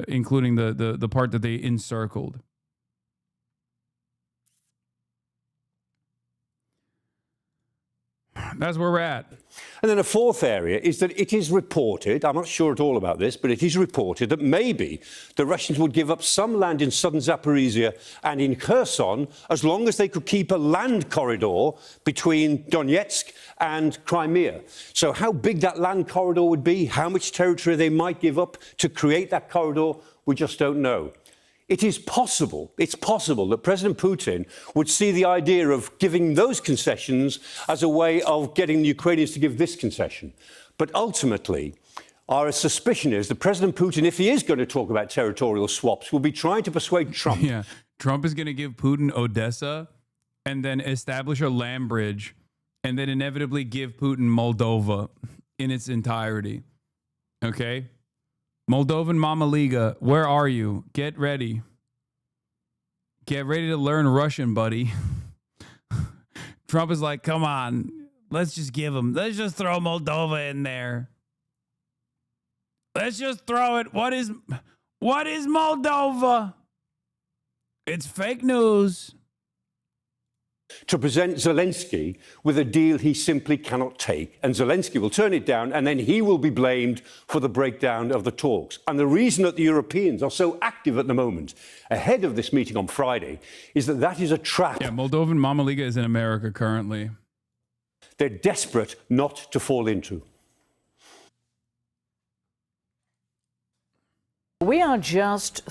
Speaker 1: including the part that they encircled. That's where we're at.
Speaker 6: And then a fourth area is that it is reported, I'm not sure at all about this, but it is reported that maybe the Russians would give up some land in southern Zaporizhia and in Kherson as long as they could keep a land corridor between Donetsk and Crimea. So how big that land corridor would be, how much territory they might give up to create that corridor, we just don't know. It is possible, it's possible that President Putin would see the idea of giving those concessions as a way of getting the Ukrainians to give this concession. But ultimately, our suspicion is that President Putin, if he is going to talk about territorial swaps, will be trying to persuade Trump.
Speaker 1: Yeah, Trump is going to give Putin Odessa and then establish a land bridge and then inevitably give Putin Moldova in its entirety. Okay? Moldovan Mama Liga, where are you? Get ready. Get ready to learn Russian, buddy. Trump is like, come on, let's just throw Moldova in there. Let's just throw it. What is Moldova? It's fake news.
Speaker 6: To present Zelensky with a deal he simply cannot take. And Zelensky will turn it down, and then he will be blamed for the breakdown of the talks. And the reason that the Europeans are so active at the moment, ahead of this meeting on Friday, is that is a trap.
Speaker 1: Yeah, Moldovan Mama Liga is in America currently.
Speaker 6: They're desperate not to fall into.
Speaker 7: We are just...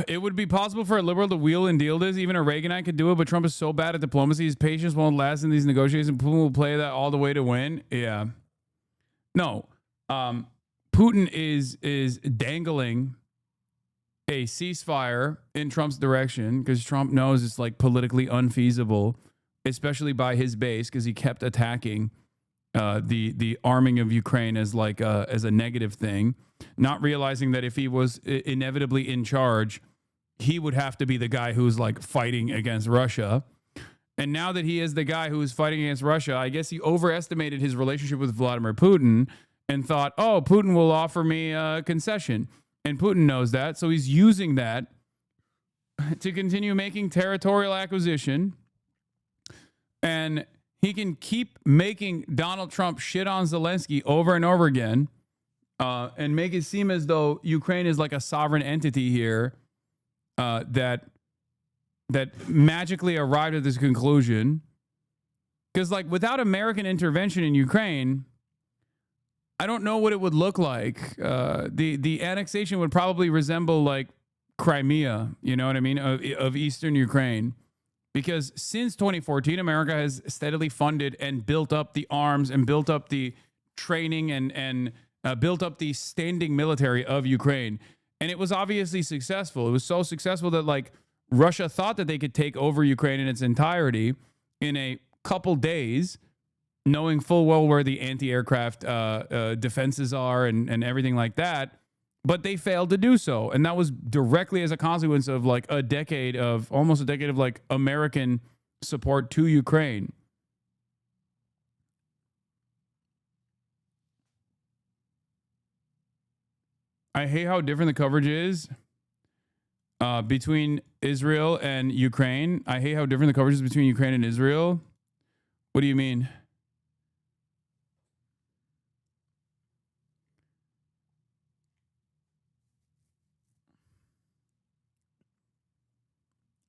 Speaker 1: It would be possible for a liberal to wheel and deal this. Even a Reaganite could do it, but Trump is so bad at diplomacy, his patience won't last in these negotiations. Putin will play that all the way to win. Yeah. No. Putin is dangling a ceasefire in Trump's direction because Trump knows it's like politically unfeasible, especially by his base, because he kept attacking the arming of Ukraine as like as a negative thing, not realizing that if he was inevitably in charge, he would have to be the guy who's like fighting against Russia. And now that he is the guy who is fighting against Russia, I guess he overestimated his relationship with Vladimir Putin and thought, oh, Putin will offer me a concession. And Putin knows that. So he's using that to continue making territorial acquisition. And he can keep making Donald Trump shit on Zelensky over and over again and make it seem as though Ukraine is like a sovereign entity here that magically arrived at this conclusion. Because like without American intervention in Ukraine, I don't know what it would look like. The annexation would probably resemble like Crimea, you know what I mean, of eastern Ukraine. Because since 2014, America has steadily funded and built up the arms and built up the training and built up the standing military of Ukraine. And it was obviously successful. It was so successful that like Russia thought that they could take over Ukraine in its entirety in a couple days, knowing full well where the anti-aircraft defenses are and everything like that. But they failed to do so. And that was directly as a consequence of like almost a decade of like American support to Ukraine. I hate how different the coverage is between Israel and Ukraine. I hate how different the coverage is between Ukraine and Israel. What do you mean?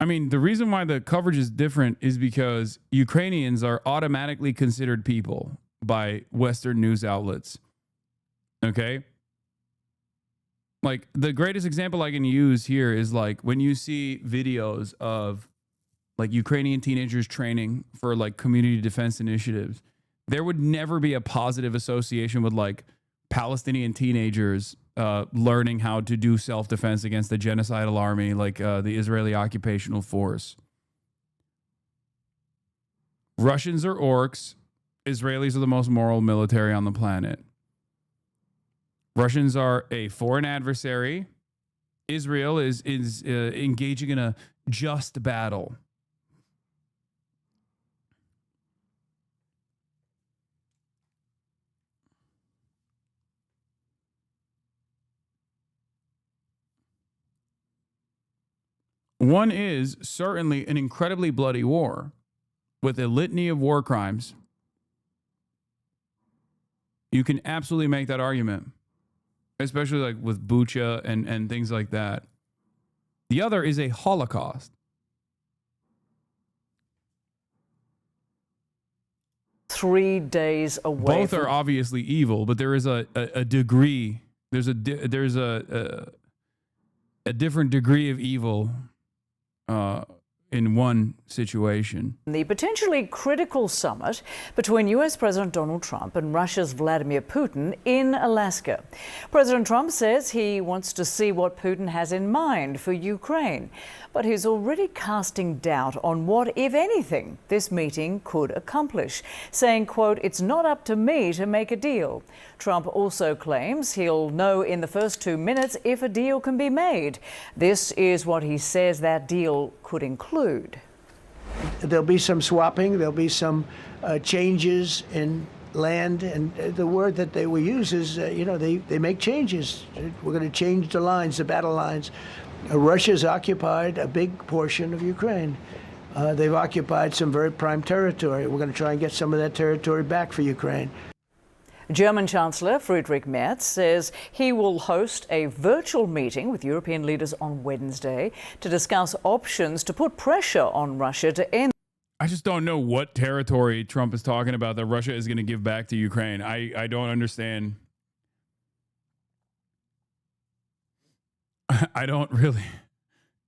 Speaker 1: I mean, the reason why the coverage is different is because Ukrainians are automatically considered people by Western news outlets. Okay? Like, the greatest example I can use here is like when you see videos of like Ukrainian teenagers training for like community defense initiatives, there would never be a positive association with like Palestinian teenagers learning how to do self-defense against the genocidal army, like the Israeli occupational force. Russians are orcs. Israelis are the most moral military on the planet. Russians are a foreign adversary. Israel is engaging in a just battle. One is certainly an incredibly bloody war with a litany of war crimes. You can absolutely make that argument, especially like with Bucha and things like that. The other is a Holocaust.
Speaker 7: 3 days away.
Speaker 1: Both are obviously evil, but there is a degree. There's a different degree of evil in one situation.
Speaker 7: The potentially critical summit between US President Donald Trump and Russia's Vladimir Putin in Alaska. President Trump says he wants to see what Putin has in mind for Ukraine, but he's already casting doubt on what, if anything, this meeting could accomplish, saying, quote, "It's not up to me to make a deal." Trump also claims he'll know in the first 2 minutes if a deal can be made. This is what he says that deal could include.
Speaker 12: There'll be some swapping. There'll be some changes in land. And the word that they will use is, they make changes. We're going to change the lines, the battle lines. Russia's occupied a big portion of Ukraine. They've occupied some very prime territory. We're going to try and get some of that territory back for Ukraine.
Speaker 7: German Chancellor Friedrich Merz says he will host a virtual meeting with European leaders on Wednesday to discuss options to put pressure on Russia to end.
Speaker 1: I just don't know what territory Trump is talking about that Russia is going to give back to Ukraine. I don't understand. I don't really.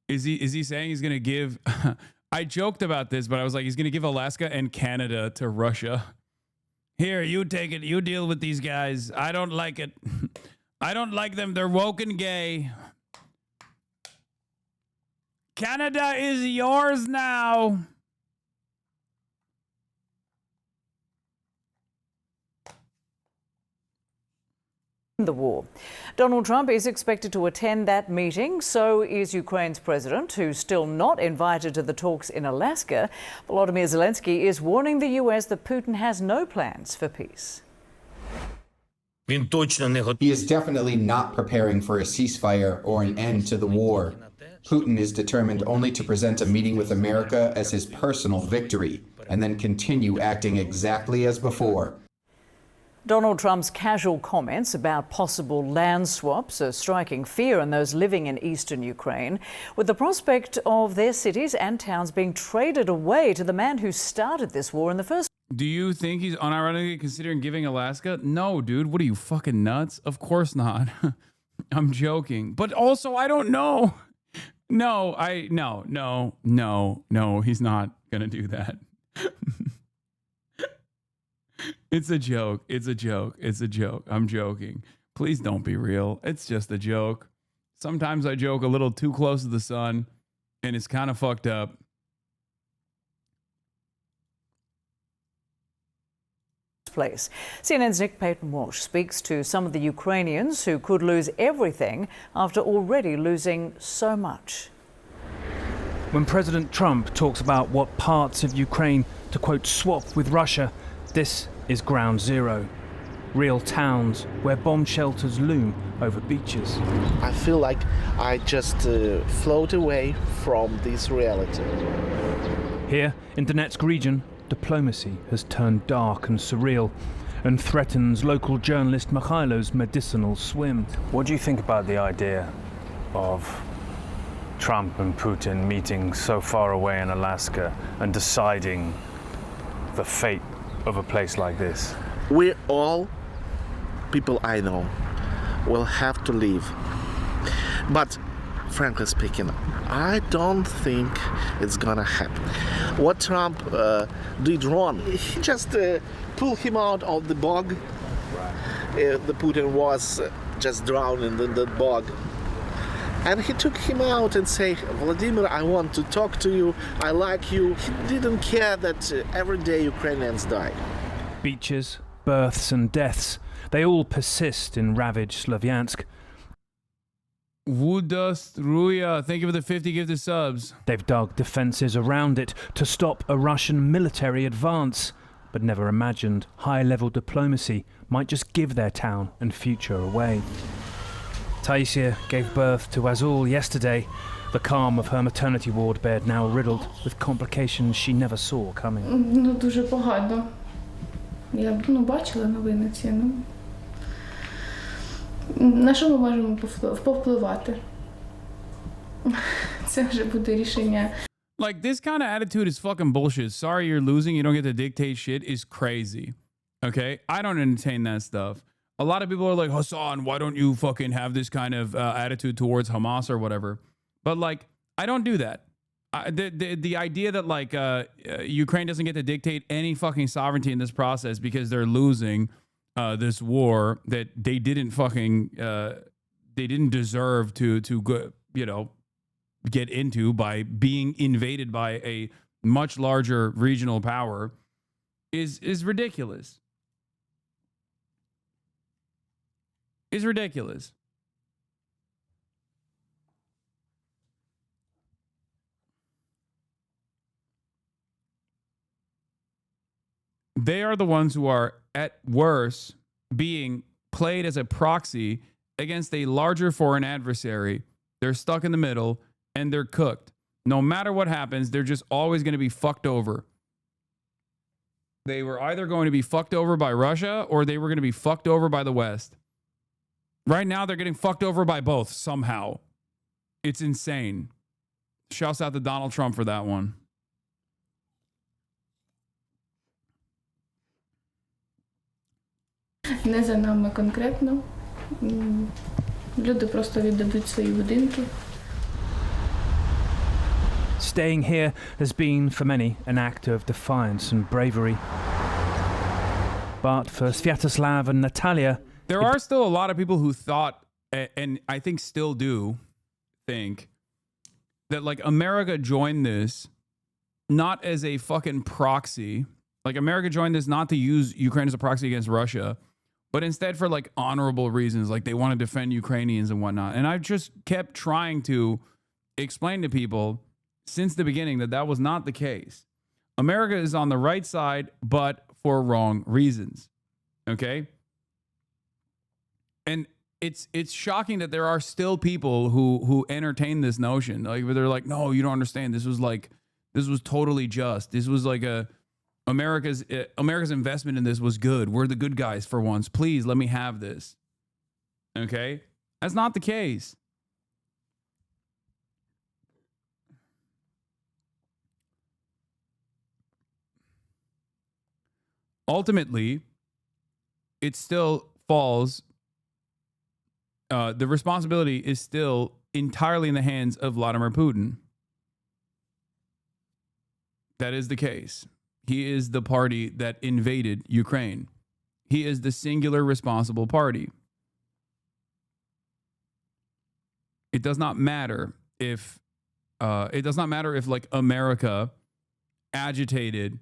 Speaker 1: Is he saying he's going to give? I joked about this, but I was like, he's going to give Alaska and Canada to Russia. Here, you take it. You deal with these guys. I don't like it. I don't like them. They're woke and gay. Canada is yours now.
Speaker 7: The war. Donald Trump is expected to attend that meeting. So is Ukraine's president, who's still not invited to the talks in Alaska. Volodymyr Zelensky is warning the US that Putin has no plans for peace.
Speaker 9: He is definitely not preparing for a ceasefire or an end to the war. Putin is determined only to present a meeting with America as his personal victory, and then continue acting exactly as before.
Speaker 7: Donald Trump's casual comments about possible land swaps are striking fear in those living in eastern Ukraine, with the prospect of their cities and towns being traded away to the man who started this war in the first place.
Speaker 1: Do you think he's unironically considering giving Alaska? No, dude. What are you, fucking nuts? Of course not. I'm joking. But also, I don't know. No, he's not going to do that. It's a joke. It's a joke. It's a joke. I'm joking. Please don't be real. It's just a joke. Sometimes I joke a little too close to the sun, and it's kind of fucked up.
Speaker 7: Place. CNN's Nick Payton-Walsh speaks to some of the Ukrainians who could lose everything after already losing so much.
Speaker 23: When President Trump talks about what parts of Ukraine to, quote, swap with Russia, this is ground zero. Real towns where bomb shelters loom over beaches.
Speaker 24: I feel like I just float away from this reality.
Speaker 23: Here in Donetsk region, diplomacy has turned dark and surreal and threatens local journalist Mikhailo's medicinal swim.
Speaker 25: What do you think about the idea of
Speaker 23: Trump and Putin meeting so far away in Alaska and deciding the fate of a place like this?
Speaker 24: We all, people I know, will have to leave. But frankly speaking, I don't think it's gonna happen. What Trump did wrong, he just pulled him out of the bog. The Putin was just drowning in the bog. And he took him out and said, Vladimir, I want to talk to you, I like you. He didn't care that every day Ukrainians die.
Speaker 23: Beaches, births and deaths, they all persist in ravaged Slavyansk.
Speaker 1: Wudust Ruya, thank you for the 50 gifted subs.
Speaker 23: They've dug defences around it to stop a Russian military advance, but never imagined high-level diplomacy might just give their town and future away. Taisia gave birth to Azul yesterday. The calm of her maternity ward bed now riddled with complications she never saw coming.
Speaker 8: Ну, дуже погано. Я бачила новини ці, На що ми можемо повпливати? Це вже буде рішення.
Speaker 1: Like, this kind of attitude is fucking bullshit. Sorry you're losing, you don't get to dictate shit is crazy. Okay? I don't entertain that stuff. A lot of people are like, Hasan, why don't you fucking have this kind of attitude towards Hamas or whatever? But, like, I don't do that. The idea that, like, Ukraine doesn't get to dictate any fucking sovereignty in this process because they're losing this war that they didn't fucking, they didn't deserve to go, you know, get into by being invaded by a much larger regional power is ridiculous. Is ridiculous. They are the ones who are, at worst, being played as a proxy against a larger foreign adversary. They're stuck in the middle, and they're cooked. No matter what happens, they're just always going to be fucked over. They were either going to be fucked over by Russia, or they were going to be fucked over by the West. Right now, they're getting fucked over by both, somehow. It's insane. Shouts out to Donald Trump for that one.
Speaker 8: Не за нами конкретно. Люди просто віддадуть свої будинки.
Speaker 23: Staying here has been, for many, an act of defiance and bravery. But for Sviatoslav and Natalia...
Speaker 1: There are still a lot of people who thought, and I think still do think, that, like, America joined this not as a fucking proxy. Like, America joined this not to use Ukraine as a proxy against Russia, but instead for, like, honorable reasons. Like, they want to defend Ukrainians and whatnot. And I've just kept trying to explain to people since the beginning that that was not the case. America is on the right side, but for wrong reasons. Okay? And it's shocking that there are still people who entertain this notion. Like, where they're like, no, you don't understand. This was totally just. This was like America's investment in this was good. We're the good guys for once. Please let me have this. Okay? That's not the case. Ultimately, it still falls. The responsibility is still entirely in the hands of Vladimir Putin. That is the case. He is the party that invaded Ukraine. He is the singular responsible party. It does not matter if like America agitated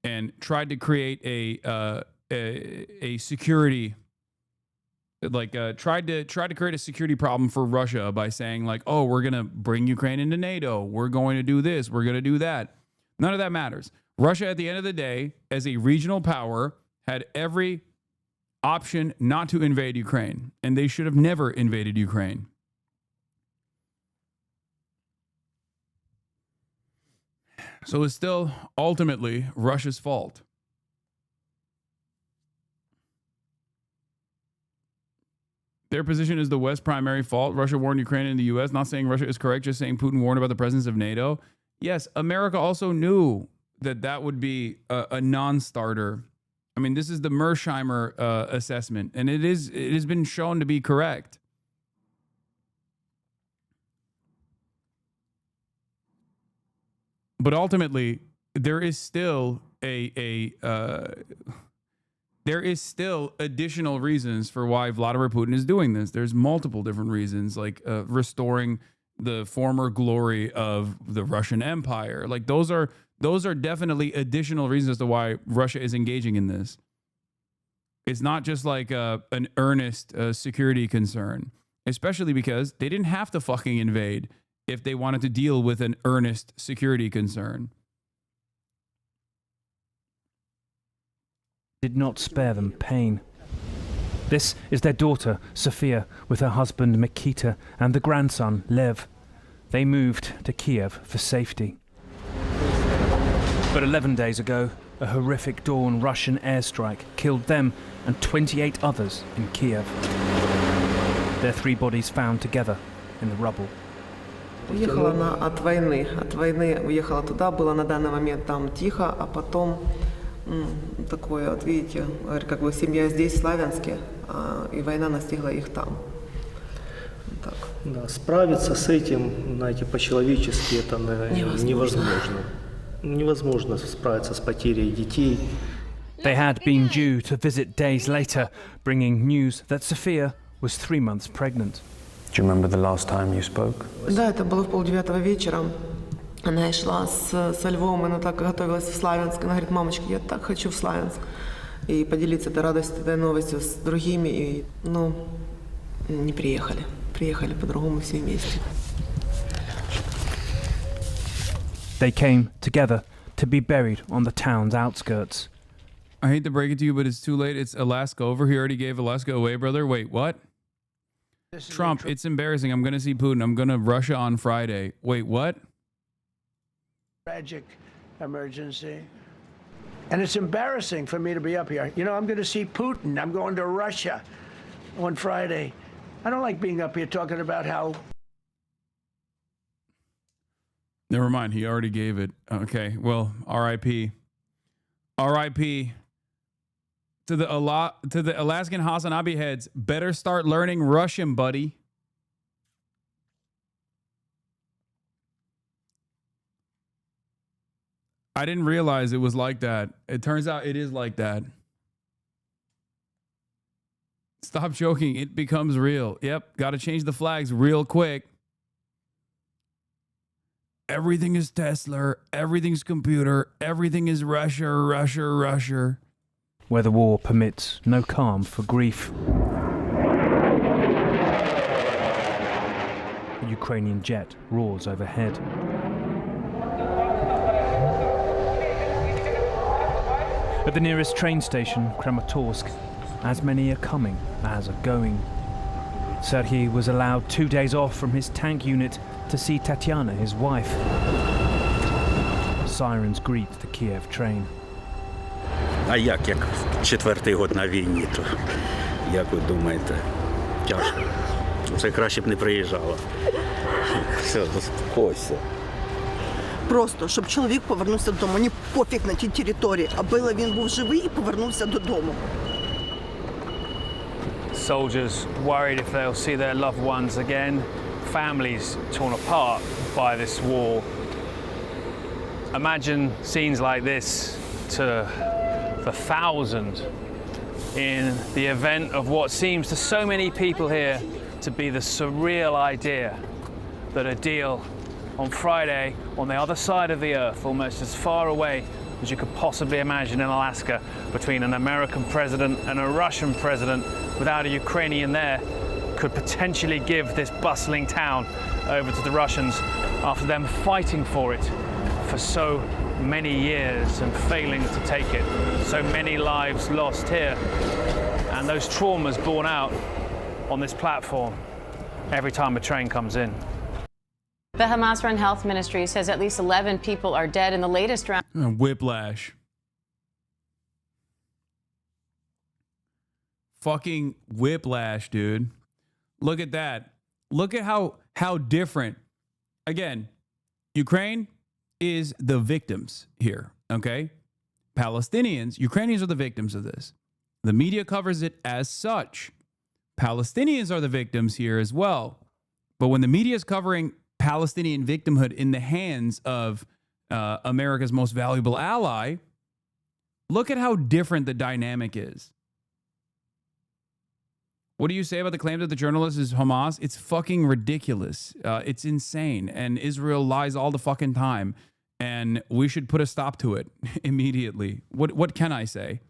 Speaker 1: and tried to create a security, like tried to create a security problem for Russia by saying, like, oh, we're going to bring Ukraine into NATO. We're going to do this. We're going to do that. None of that matters. Russia, at the end of the day, as a regional power, had every option not to invade Ukraine, and they should have never invaded Ukraine. So it's still ultimately Russia's fault. Their position is the West's primary fault. Russia warned Ukraine and the U.S. Not saying Russia is correct, just saying Putin warned about the presence of NATO. Yes, America also knew that that would be a non-starter. I mean, this is the Mersheimer assessment, and it has been shown to be correct. But ultimately, there is still there is still additional reasons for why Vladimir Putin is doing this. There's multiple different reasons, like restoring the former glory of the Russian Empire. Like those are definitely additional reasons as to why Russia is engaging in this. It's not just like an earnest security concern, especially because they didn't have to fucking invade if they wanted to deal with an earnest security concern.
Speaker 23: Did not spare them pain. This is their daughter, Sophia, with her husband, Mikita, and the grandson, Lev. They moved to Kiev for safety. But 11 days ago, a horrific dawn Russian airstrike killed them and 28 others in Kiev. Their 3 bodies found together in the rubble.
Speaker 10: Уехала она от войны. От войны уехала туда, было на данный момент там тихо, а потом такое, вот видите, как бы семья здесь, в Славянске, и война настигла их там. Так.
Speaker 11: Да, справиться с этим, знаете, по-человечески это невозможно. Невозможно справиться с потерей детей.
Speaker 23: They had been due to visit days later, bringing news that Sophia was 3 months pregnant.
Speaker 13: Do you remember the last time you spoke?
Speaker 10: Да, это было в 8:30 вечера. Она шла со Львом, она так готовилась в Славянск. Она говорит: мамочка, я так хочу в Славянск. И поделиться этой радостью, этой новостью с другими. И, не приехали. Приехали по-другому все вместе.
Speaker 23: They came together to be buried on the town's outskirts.
Speaker 1: I hate to break it to you, but it's too late. It's Alaska over. He already gave Alaska away, brother. Wait, what? Trump, it's embarrassing. I'm going to see Putin. I'm going to Russia on Friday. Wait, what?
Speaker 12: Tragic emergency. And it's embarrassing for me to be up here. You know, I'm going to see Putin. I'm going to Russia on Friday. I don't like being up here talking about how...
Speaker 1: Never mind. He already gave it. Okay. Well, R.I.P. R.I.P. To the Alaskan HasanAbi heads. Better start learning Russian, buddy. I didn't realize it was like that. It turns out it is like that. Stop joking. It becomes real. Yep. Got to change the flags real quick. Everything is Tesla. Everything's computer. Everything is Russia, Russia, Russia.
Speaker 23: Where the war permits no calm for grief. A Ukrainian jet roars overhead. At the nearest train station, Kramatorsk, as many are coming as are going. Serhiy was allowed 2 days off from his tank unit to see Tatiana, his wife. Sirens greet the Kiev train.
Speaker 14: А як 4-й год на війні, то як ви думаєте, тяжко. Це краще б не приїжджала. Все, заспокойся.
Speaker 25: Просто, щоб чоловік повернувся додому. Мені пофіг на тій території, аби він був живий і повернувся додому.
Speaker 23: Soldiers worried if they'll see their loved ones again. Families torn apart by this war. Imagine scenes like this to the thousand in the event of what seems to so many people here to be the surreal idea that a deal on Friday on the other side of the earth, almost as far away as you could possibly imagine in Alaska, between an American president and a Russian president without a Ukrainian there, could potentially give this bustling town over to the Russians after them fighting for it for so many years and failing to take it. So many lives lost here, and those traumas borne out on this platform every time a train comes in.
Speaker 26: The Hamas-run health ministry says at least 11 people are dead in the latest round.
Speaker 1: Whiplash. Fucking whiplash, dude. Look at that. Look at how different. Again, Ukraine is the victims here, okay? Palestinians, Ukrainians are the victims of this. The media covers it as such. Palestinians are the victims here as well. But when the media is covering Palestinian victimhood in the hands of America's most valuable ally, look at how different the dynamic is. What do you say about the claim that the journalist is Hamas? It's fucking ridiculous. It's insane. And Israel lies all the fucking time. And we should put a stop to it immediately. What can I say?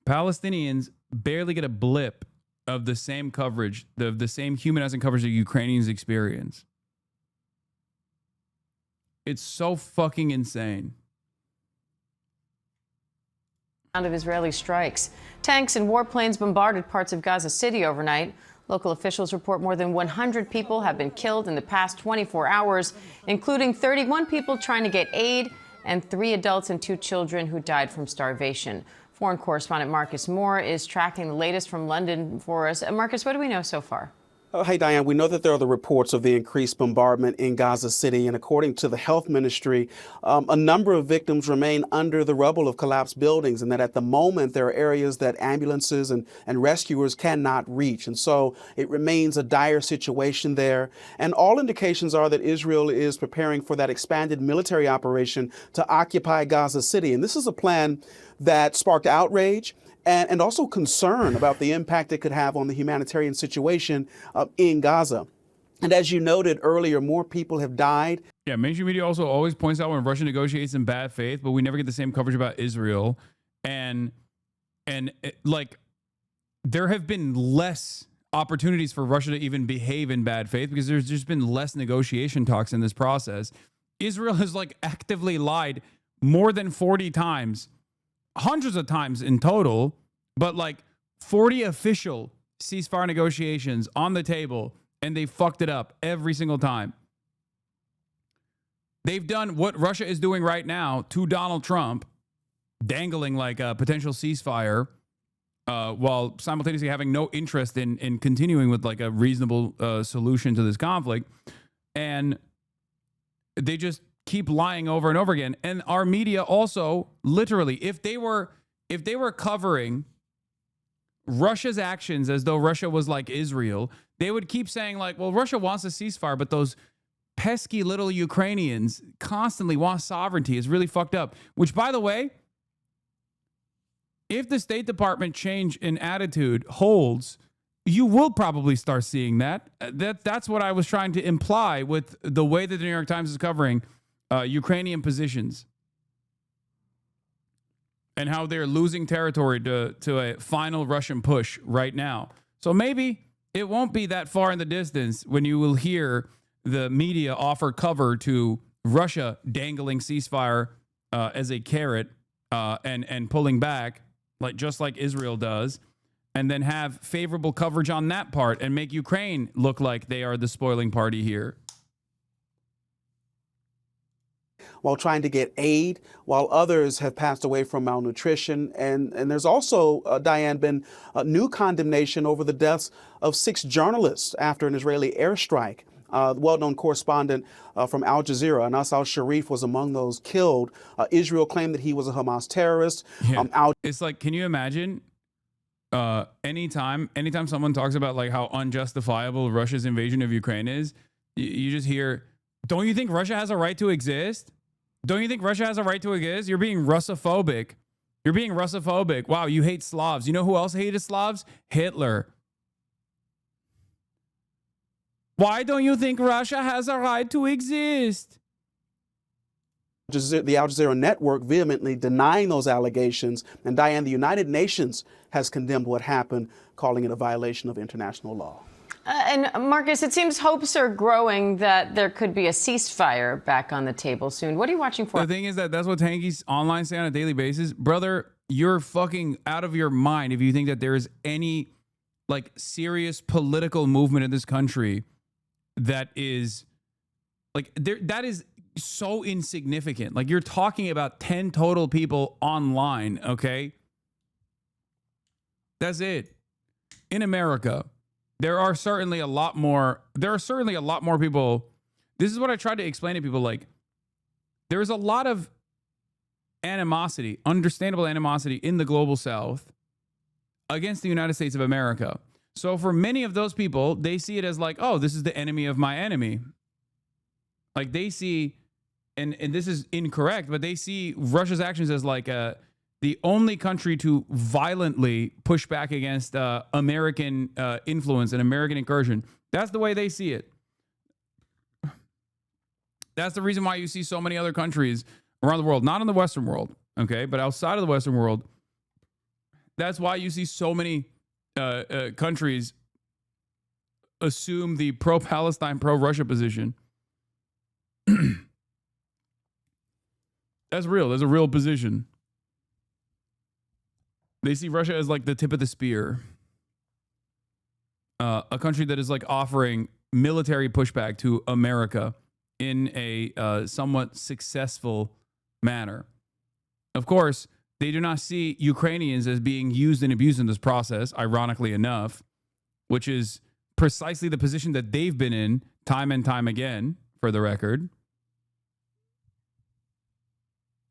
Speaker 1: Palestinians barely get a blip of the same coverage, the same humanizing coverage that Ukrainians experience. It's so fucking insane.
Speaker 26: Round of Israeli strikes. Tanks and warplanes bombarded parts of Gaza City overnight. Local officials report more than 100 people have been killed in the past 24 hours, including 31 people trying to get aid and 3 adults and 2 children who died from starvation. Foreign correspondent Marcus Moore is tracking the latest from London for us. Marcus, what do we know so far?
Speaker 3: Hey, Diane, we know that there are the reports of the increased bombardment in Gaza City, and according to the health ministry, a number of victims remain under the rubble of collapsed buildings, and that at the moment there are areas that ambulances and rescuers cannot reach. And so it remains a dire situation there. And all indications are that Israel is preparing for that expanded military operation to occupy Gaza City. And this is a plan that sparked outrage and also concern about the impact it could have on the humanitarian situation in Gaza. And as you noted earlier, more people have died.
Speaker 1: Yeah, mainstream media also always points out when Russia negotiates in bad faith, but we never get the same coverage about Israel. And like, there have been less opportunities for Russia to even behave in bad faith because there's just been less negotiation talks in this process. Israel has like actively lied more than 40 times. Hundreds of times in total, but like 40 official ceasefire negotiations on the table, and they fucked it up every single time. They've done what Russia is doing right now to Donald Trump, dangling like a potential ceasefire while simultaneously having no interest in continuing with like a reasonable solution to this conflict. And they just keep lying over and over again. And our media also, literally, if they were covering Russia's actions as though Russia was like Israel, they would keep saying like, well, Russia wants a ceasefire, but those pesky little Ukrainians constantly want sovereignty. It's really fucked up. Which, by the way, if the State Department change in attitude holds, you will probably start seeing that. That's what I was trying to imply with the way that the New York Times is covering Ukrainian positions and how they're losing territory to a final Russian push right now. So maybe it won't be that far in the distance when you will hear the media offer cover to Russia dangling ceasefire as a carrot and pulling back, like just like Israel does, and then have favorable coverage on that part and make Ukraine look like they are the spoiling party here.
Speaker 3: While trying to get aid, while others have passed away from malnutrition. And there's also, Diane, been a new condemnation over the deaths of 6 journalists after an Israeli airstrike. Well-known correspondent from Al Jazeera, Anas al-Sharif, was among those killed. Israel claimed that he was a Hamas terrorist.
Speaker 1: Yeah. It's like, can you imagine anytime someone talks about like how unjustifiable Russia's invasion of Ukraine is, you just hear, don't you think Russia has a right to exist? Don't you think Russia has a right to exist? You're being Russophobic. You're being Russophobic. Wow, you hate Slavs. You know who else hated Slavs? Hitler. Why don't you think Russia has a right to exist?
Speaker 3: The Al Jazeera network vehemently denying those allegations. And Diane, the United Nations has condemned what happened, calling it a violation of international law.
Speaker 26: And Marcus, it seems hopes are growing that there could be a ceasefire back on the table soon. What are you watching for?
Speaker 1: The thing is that's what tankies online say on a daily basis. Brother, you're fucking out of your mind if you think that there is any like serious political movement in this country that is like that is so insignificant. Like, you're talking about 10 total people online, okay? That's it. In America, there are certainly a lot more people. This is what I try to explain to people. Like, there's a lot of animosity, understandable animosity in the global South against the United States of America. So for many of those people, they see it as like, oh, this is the enemy of my enemy. Like, they see, and this is incorrect, but they see Russia's actions as like the only country to violently push back against American influence and American incursion. That's the way they see it. That's the reason why you see so many other countries around the world, not in the Western world, okay, but outside of the Western world. That's why you see so many countries assume the pro-Palestine, pro-Russia position. That's real. There's a real position. They see Russia as like the tip of the spear. A country that is like offering military pushback to America in a somewhat successful manner. Of course, they do not see Ukrainians as being used and abused in this process, ironically enough, which is precisely the position that they've been in time and time again, for the record.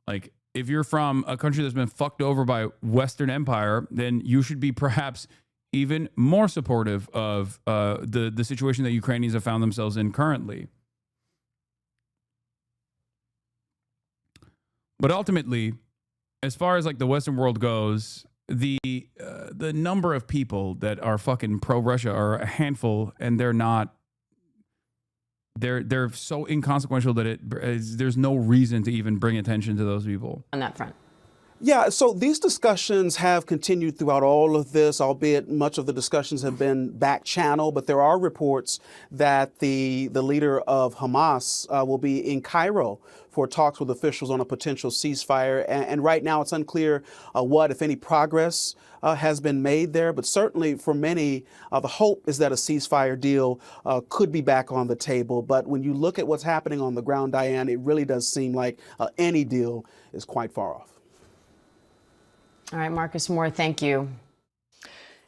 Speaker 1: Like, if you're from a country that's been fucked over by Western Empire, then you should be perhaps even more supportive of the situation that Ukrainians have found themselves in currently. But ultimately, as far as like the Western world goes, the number of people that are fucking pro-Russia are a handful, and they're so inconsequential that there's no reason to even bring attention to those people
Speaker 26: on that front.
Speaker 3: Yeah, so these discussions have continued throughout all of this, albeit much of the discussions have been back channel, but there are reports that the leader of Hamas will be in Cairo for talks with officials on a potential ceasefire. And right now it's unclear what, if any, progress has been made there. But certainly for many, the hope is that a ceasefire deal could be back on the table. But when you look at what's happening on the ground, Diane, it really does seem like any deal is quite far off.
Speaker 26: All right, Marcus Moore, thank you.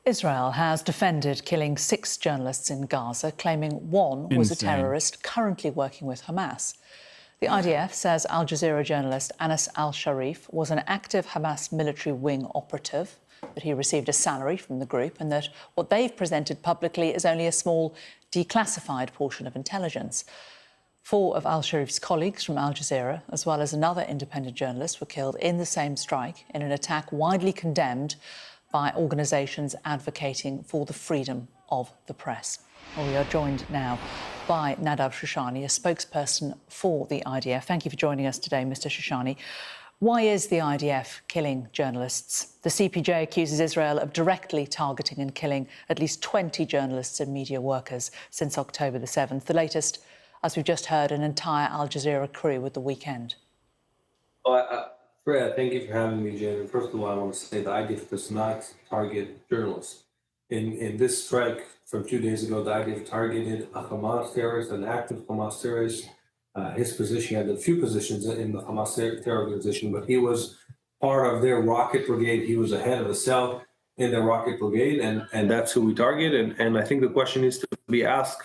Speaker 7: Israel has defended killing 6 journalists in Gaza, claiming one was a terrorist currently working with Hamas. The IDF says Al Jazeera journalist Anas al-Sharif was an active Hamas military wing operative, that he received a salary from the group, and that what they've presented publicly is only a small declassified portion of intelligence. 4 of al-Sharif's colleagues from Al Jazeera, as well as another independent journalist, were killed in the same strike in an attack widely condemned by organisations advocating for the freedom of the press. Well, we are joined now by Nadab Shoshani, a spokesperson for the IDF. Thank you for joining us today, Mr. Shoshani. Why is the IDF killing journalists? The CPJ accuses Israel of directly targeting and killing at least 20 journalists and media workers since October the 7th. The latest, as we've just heard, an entire Al Jazeera crew with the weekend.
Speaker 15: Fred, thank you for having me, Jen. First of all, I want to say the IDF does not target journalists. In this strike from 2 days ago, the IDF targeted a Hamas terrorist, an active Hamas terrorist. His position, he had a few positions in the Hamas terror organization, but he was part of their rocket brigade. He was a head of a cell in their rocket brigade, and that's who we target. And I think the question needs to be asked,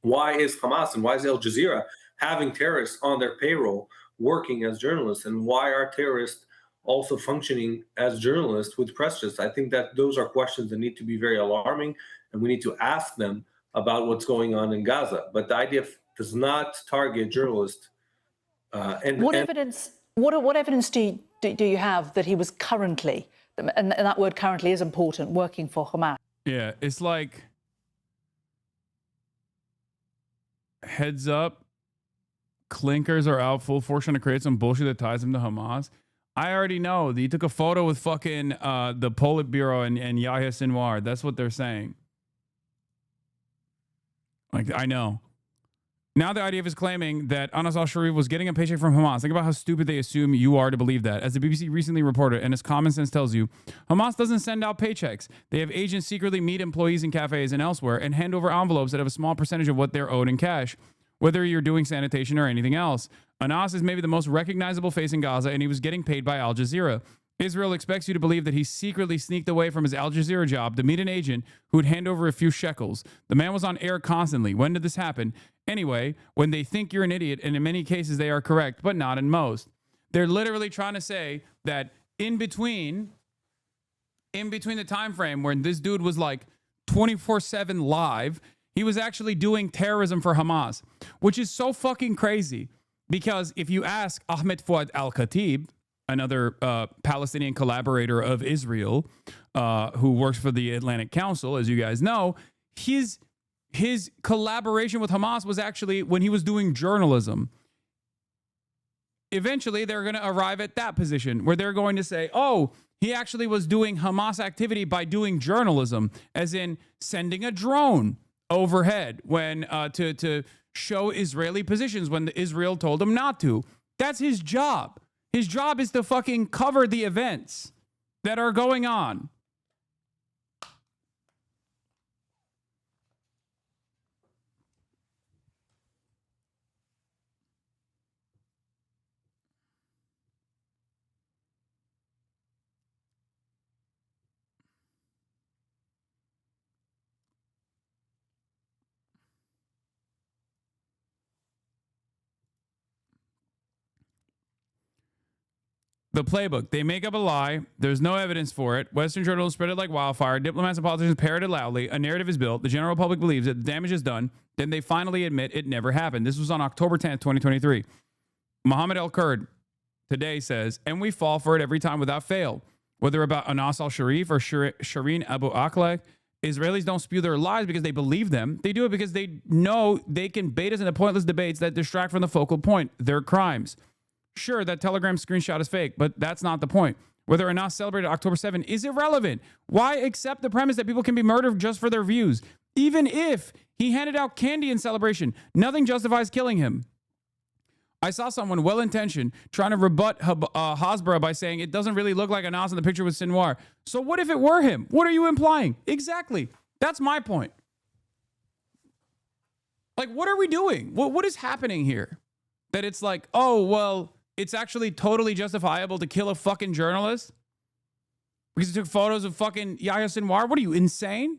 Speaker 15: why is Hamas and why is Al Jazeera having terrorists on their payroll working as journalists? And why are terrorists also functioning as journalists with press justice? I think that those are questions that need to be very alarming, and we need to ask them about what's going on in Gaza. But the IDF does not target journalists.
Speaker 7: What evidence do you have that he was currently, and that word currently is important, working for Hamas?
Speaker 1: Yeah, it's like, heads up, clinkers are out full force trying to create some bullshit that ties him to Hamas. I already know. He took a photo with fucking the Politburo and Yahya Sinwar. That's what they're saying. Like, I know. Now the IDF is claiming that Anas al-Sharif was getting a paycheck from Hamas. Think about how stupid they assume you are to believe that. As the BBC recently reported, and as common sense tells you, Hamas doesn't send out paychecks. They have agents secretly meet employees in cafes and elsewhere and hand over envelopes that have a small percentage of what they're owed in cash, whether you're doing sanitation or anything else. Anas is maybe the most recognizable face in Gaza, and he was getting paid by Al Jazeera. Israel expects you to believe that he secretly sneaked away from his Al Jazeera job to meet an agent who would hand over a few shekels. The man was on air constantly. When did this happen? Anyway, when they think you're an idiot, and in many cases they are correct, but not in most. They're literally trying to say that in between the time frame where this dude was like 24/7 live, he was actually doing terrorism for Hamas, which is so fucking crazy. Because if you ask Ahmed Fouad al-Khatib, another Palestinian collaborator of Israel, who works for the Atlantic Council, as you guys know, his collaboration with Hamas was actually when he was doing journalism. Eventually, they're going to arrive at that position where they're going to say, oh, he actually was doing Hamas activity by doing journalism, as in sending a drone overhead when to show Israeli positions when Israel told him not to. That's his job. His job is to fucking cover the events that are going on. The playbook. They make up a lie. There's no evidence for it. Western journalists spread it like wildfire. Diplomats and politicians parrot it loudly. A narrative is built. The general public believes that the damage is done. Then they finally admit it never happened. This was on October 10th, 2023. Mohammed El-Kurd today says, and we fall for it every time without fail. Whether about Anas al-Sharif or Shireen Abu Akleh, Israelis don't spew their lies because they believe them. They do it because they know they can bait us into pointless debates that distract from the focal point, their crimes. Sure, that Telegram screenshot is fake, but that's not the point. Whether or not celebrated October 7 is irrelevant. Why accept the premise that people can be murdered just for their views? Even if he handed out candy in celebration, nothing justifies killing him. I saw someone well-intentioned trying to rebut Hasbara by saying it doesn't really look like Anas in the picture with Sinwar. So what if it were him? What are you implying? Exactly. That's my point. Like, what are we doing? What is happening here? That it's like, oh, well, it's actually totally justifiable to kill a fucking journalist because he took photos of fucking Yahya Sinwar? What are you, insane?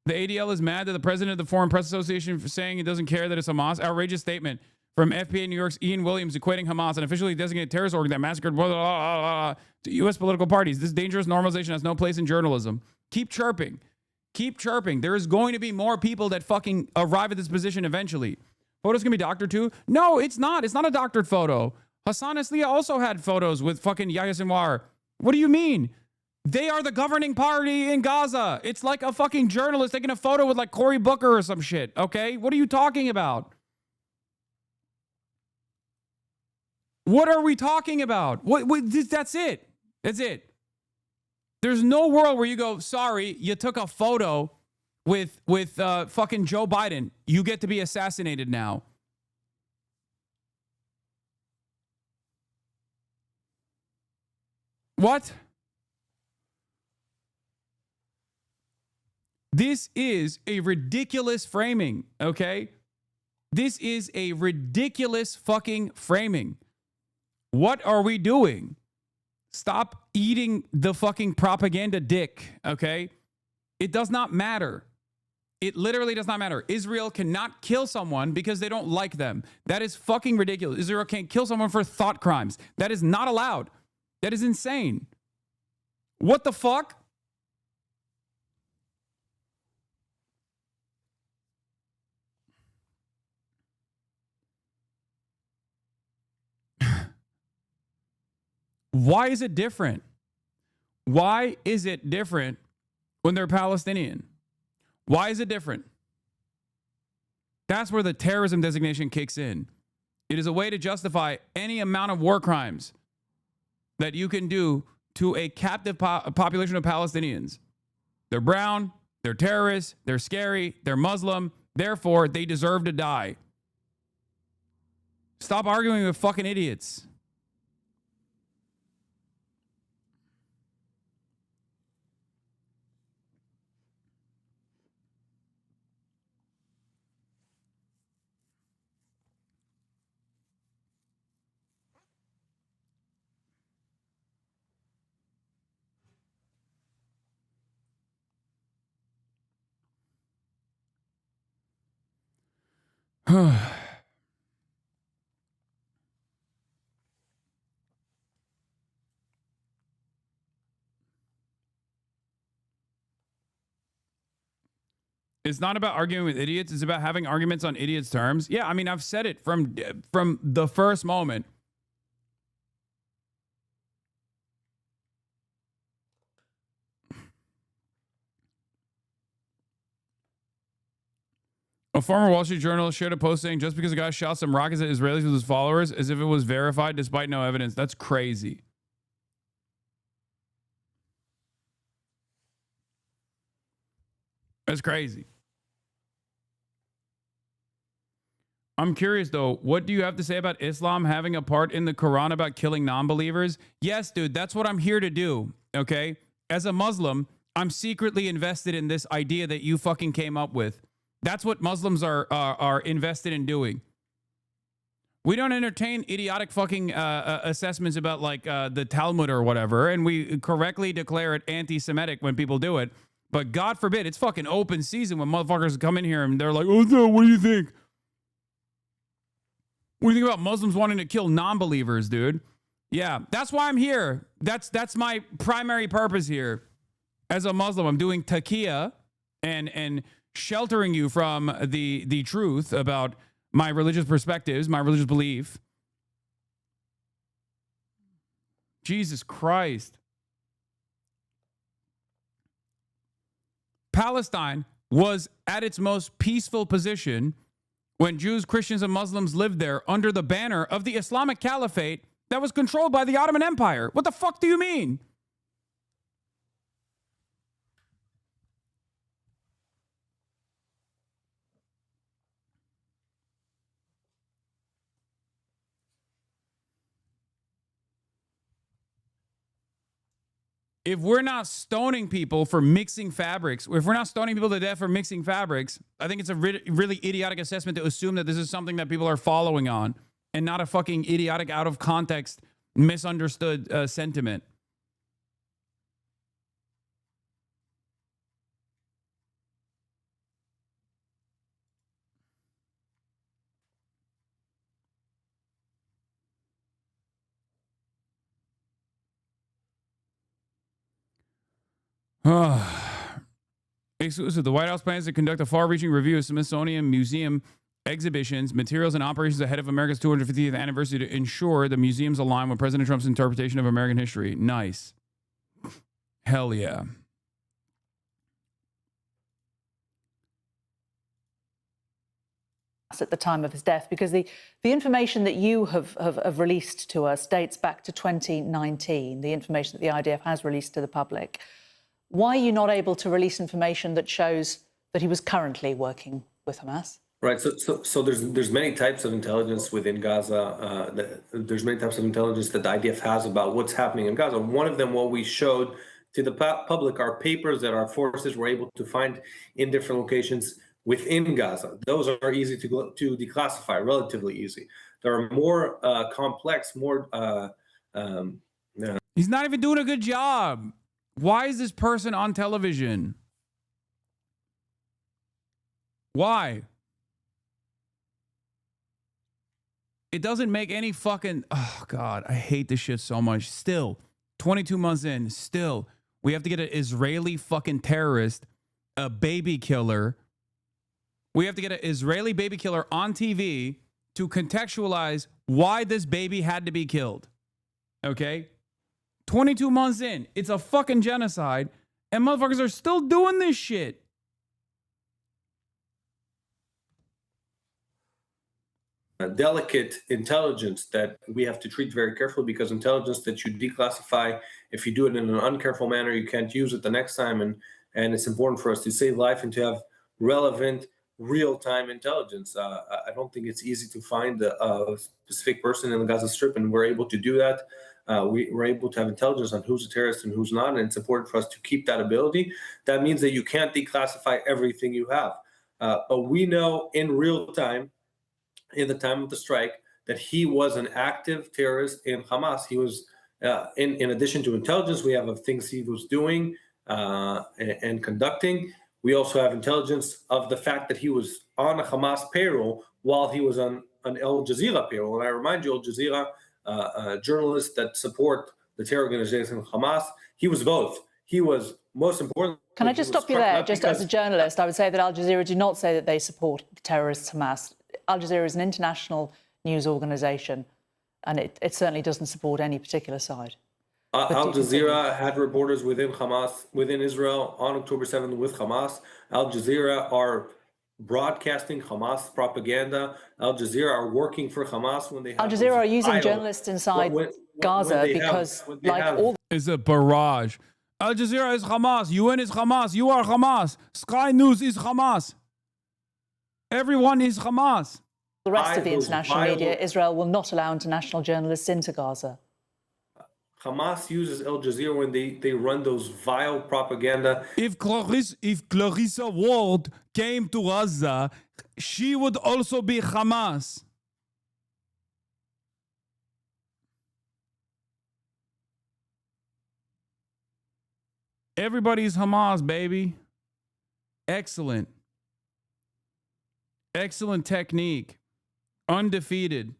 Speaker 1: The ADL is mad that the president of the Foreign Press Association for saying he doesn't care that it's Hamas. Outrageous statement from FPA New York's Ian Williams equating Hamas, an officially designated terrorist organ that massacred to U.S. political parties. This dangerous normalization has no place in journalism. Keep chirping. Keep chirping. There is going to be more people that fucking arrive at this position eventually. Photos can be doctored too? No, it's not. It's not a doctored photo. Hasan Asliya also had photos with fucking Yahya Sinwar. What do you mean? They are the governing party in Gaza. It's like a fucking journalist taking a photo with like Cory Booker or some shit, okay? What are you talking about? What are we talking about? That's it. That's it. There's no world where you go, sorry, you took a photo with fucking Joe Biden. You get to be assassinated now. What? This is a ridiculous framing, okay? This is a ridiculous fucking framing. What are we doing? Stop eating the fucking propaganda dick, okay? It does not matter. It literally does not matter. Israel cannot kill someone because they don't like them. That is fucking ridiculous. Israel can't kill someone for thought crimes. That is not allowed. That is insane. What the fuck? Why is it different? Why is it different when they're Palestinian? Why is it different? That's where the terrorism designation kicks in. It is a way to justify any amount of war crimes that you can do to a captive population of Palestinians. They're brown, They're terrorists. They're scary. They're Muslim. Therefore, they deserve to die. Stop arguing with fucking idiots. It's not about arguing with idiots. It's about having arguments on idiots' terms. Yeah, I mean, I've said it from the first moment. A former Wall Street journalist shared a post saying just because a guy shot some rockets at Israelis with his followers as if it was verified despite no evidence. That's crazy. That's crazy. I'm curious, though, what do you have to say about Islam having a part in the Quran about killing non-believers? Yes, dude, that's what I'm here to do, okay? As a Muslim, I'm secretly invested in this idea that you fucking came up with. That's what Muslims are invested in doing. We don't entertain idiotic fucking assessments about like the Talmud or whatever, and we correctly declare it anti-Semitic when people do it. But God forbid, it's fucking open season when motherfuckers come in here and they're like, oh no, what do you think? What do you think about Muslims wanting to kill non-believers, dude? Yeah, that's why I'm here. That's my primary purpose here. As a Muslim, I'm doing taqiyya and sheltering you from the truth about my religious perspectives, my religious belief. Jesus Christ. Palestine was at its most peaceful position when Jews, Christians, and Muslims lived there under the banner of the Islamic Caliphate that was controlled by the Ottoman Empire. What the fuck do you mean? If we're not stoning people for mixing fabrics, if we're not stoning people to death for mixing fabrics, I think it's a really idiotic assessment to assume that this is something that people are following on and not a fucking idiotic, out of context, misunderstood sentiment. Exclusive. The White House plans to conduct a far-reaching review of Smithsonian Museum exhibitions, materials, and operations ahead of America's 250th anniversary to ensure the museums align with President Trump's interpretation of American history. Nice. Hell yeah.
Speaker 16: At the time of his death, because the information that you have released to us dates back to 2019, the information that the IDF has released to the public. Why are you not able to release information that shows that he was currently working with Hamas?
Speaker 15: Right. So there's many types of intelligence within Gaza. There's many types of intelligence that the IDF has about what's happening in Gaza. One of them, what we showed to the public, are papers that our forces were able to find in different locations within Gaza. Those are easy to declassify, relatively easy. There are more complex, more...
Speaker 1: He's not even doing a good job. Why is this person on television? Why? It doesn't make any fucking... Oh, God, I hate this shit so much. Still, 22 months in, still, we have to get an Israeli fucking terrorist, a baby killer. We have to get an Israeli baby killer on TV to contextualize why this baby had to be killed. Okay? 22 months in, it's a fucking genocide, and motherfuckers are still doing this shit.
Speaker 15: Delicate intelligence that we have to treat very carefully, because intelligence that you declassify, if you do it in an uncareful manner, you can't use it the next time, and it's important for us to save life and to have relevant, real-time intelligence. I don't think it's easy to find a specific person in the Gaza Strip, and we're able to do that. We're able to have intelligence on who's a terrorist and who's not, and it's important for us to keep that ability. That means that you can't declassify everything you have. But we know in real time, in the time of the strike, that he was an active terrorist in Hamas. He was, in addition to intelligence, we have of things he was doing and conducting. We also have intelligence of the fact that he was on a Hamas payroll while he was on an Al Jazeera payroll. And I remind you, Al Jazeera, journalists that support the terror organization Hamas, he was both. He was, most important.
Speaker 16: Can I just stop you there? Just as a journalist, I would say that Al Jazeera do not say that they support terrorists Hamas. Al Jazeera is an international news organisation, and it certainly doesn't support any particular side.
Speaker 15: Al Jazeera had reporters within Hamas, within Israel, on October 7th with Hamas. Al Jazeera are broadcasting Hamas propaganda. Al Jazeera are working for Hamas when they have...
Speaker 16: Al Jazeera are using journalists inside Gaza because, like all...
Speaker 1: It's a barrage. Al Jazeera is Hamas. UN is Hamas. You are Hamas. Sky News is Hamas. Everyone is Hamas.
Speaker 16: The rest of the international media, Israel will not allow international journalists into Gaza.
Speaker 15: Hamas uses Al Jazeera when they run those vile propaganda.
Speaker 1: If Clarissa Ward came to Gaza, she would also be Hamas. Everybody's Hamas, baby. Excellent. Excellent technique. Undefeated.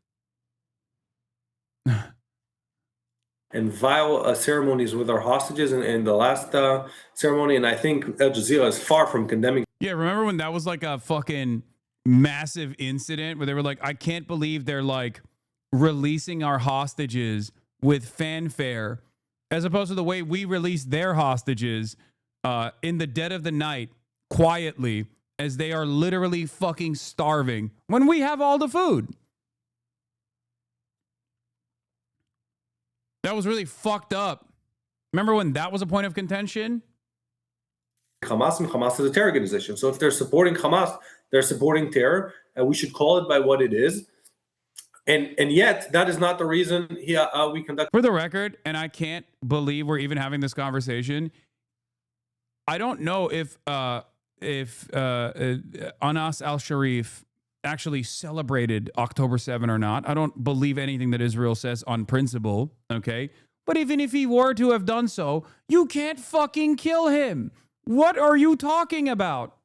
Speaker 15: And vile ceremonies with our hostages in the last ceremony. And I think Al Jazeera is far from condemning.
Speaker 1: Yeah, remember when that was like a fucking massive incident where they were like, I can't believe they're like releasing our hostages with fanfare, as opposed to the way we release their hostages in the dead of the night, quietly, as they are literally fucking starving when we have all the food. That was really fucked up. Remember when that was a point of contention?
Speaker 15: Hamas, and Hamas is a terror organization. So if they're supporting Hamas, they're supporting terror, and we should call it by what it is. And yet, that is not the reason we conduct.
Speaker 1: For the record, and I can't believe we're even having this conversation, I don't know if Anas al-Sharif actually celebrated October 7 or not. I don't believe anything that Israel says on principle, okay? But even if he were to have done so, you can't fucking kill him. What are you talking about?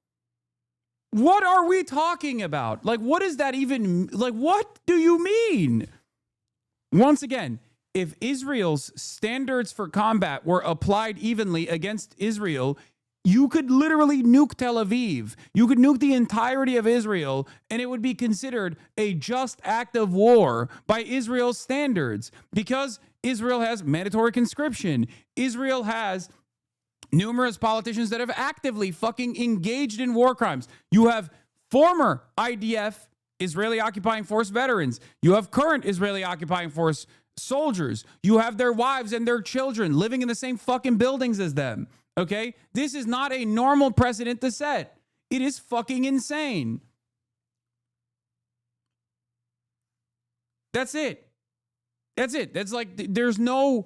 Speaker 1: What are we talking about? Like, what is that even, like, what do you mean? Once again, if Israel's standards for combat were applied evenly against Israel, you could literally nuke Tel Aviv. You could nuke the entirety of Israel, and it would be considered a just act of war by Israel's standards, because Israel has mandatory conscription. Israel has numerous politicians that have actively fucking engaged in war crimes. You have former IDF, Israeli Occupying Force veterans. You have current Israeli Occupying Force soldiers. You have their wives and their children living in the same fucking buildings as them. Okay? This is not a normal precedent to set. It is fucking insane. That's it. That's it. That's like, there's no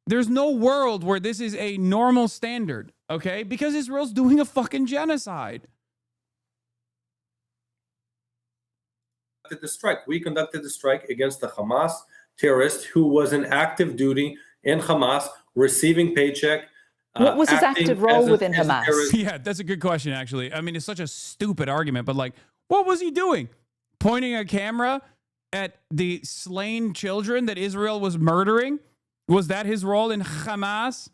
Speaker 1: world where this is a normal standard, okay? Because Israel's doing a fucking genocide.
Speaker 15: The strike. We conducted the strike against the Hamas terrorist who was in active duty in Hamas, receiving paycheck.
Speaker 16: What was his active role within Hamas?
Speaker 1: Yeah, that's a good question, actually. I mean, it's such a stupid argument, but like, what was he doing? Pointing a camera at the slain children that Israel was murdering? Was that his role in Hamas?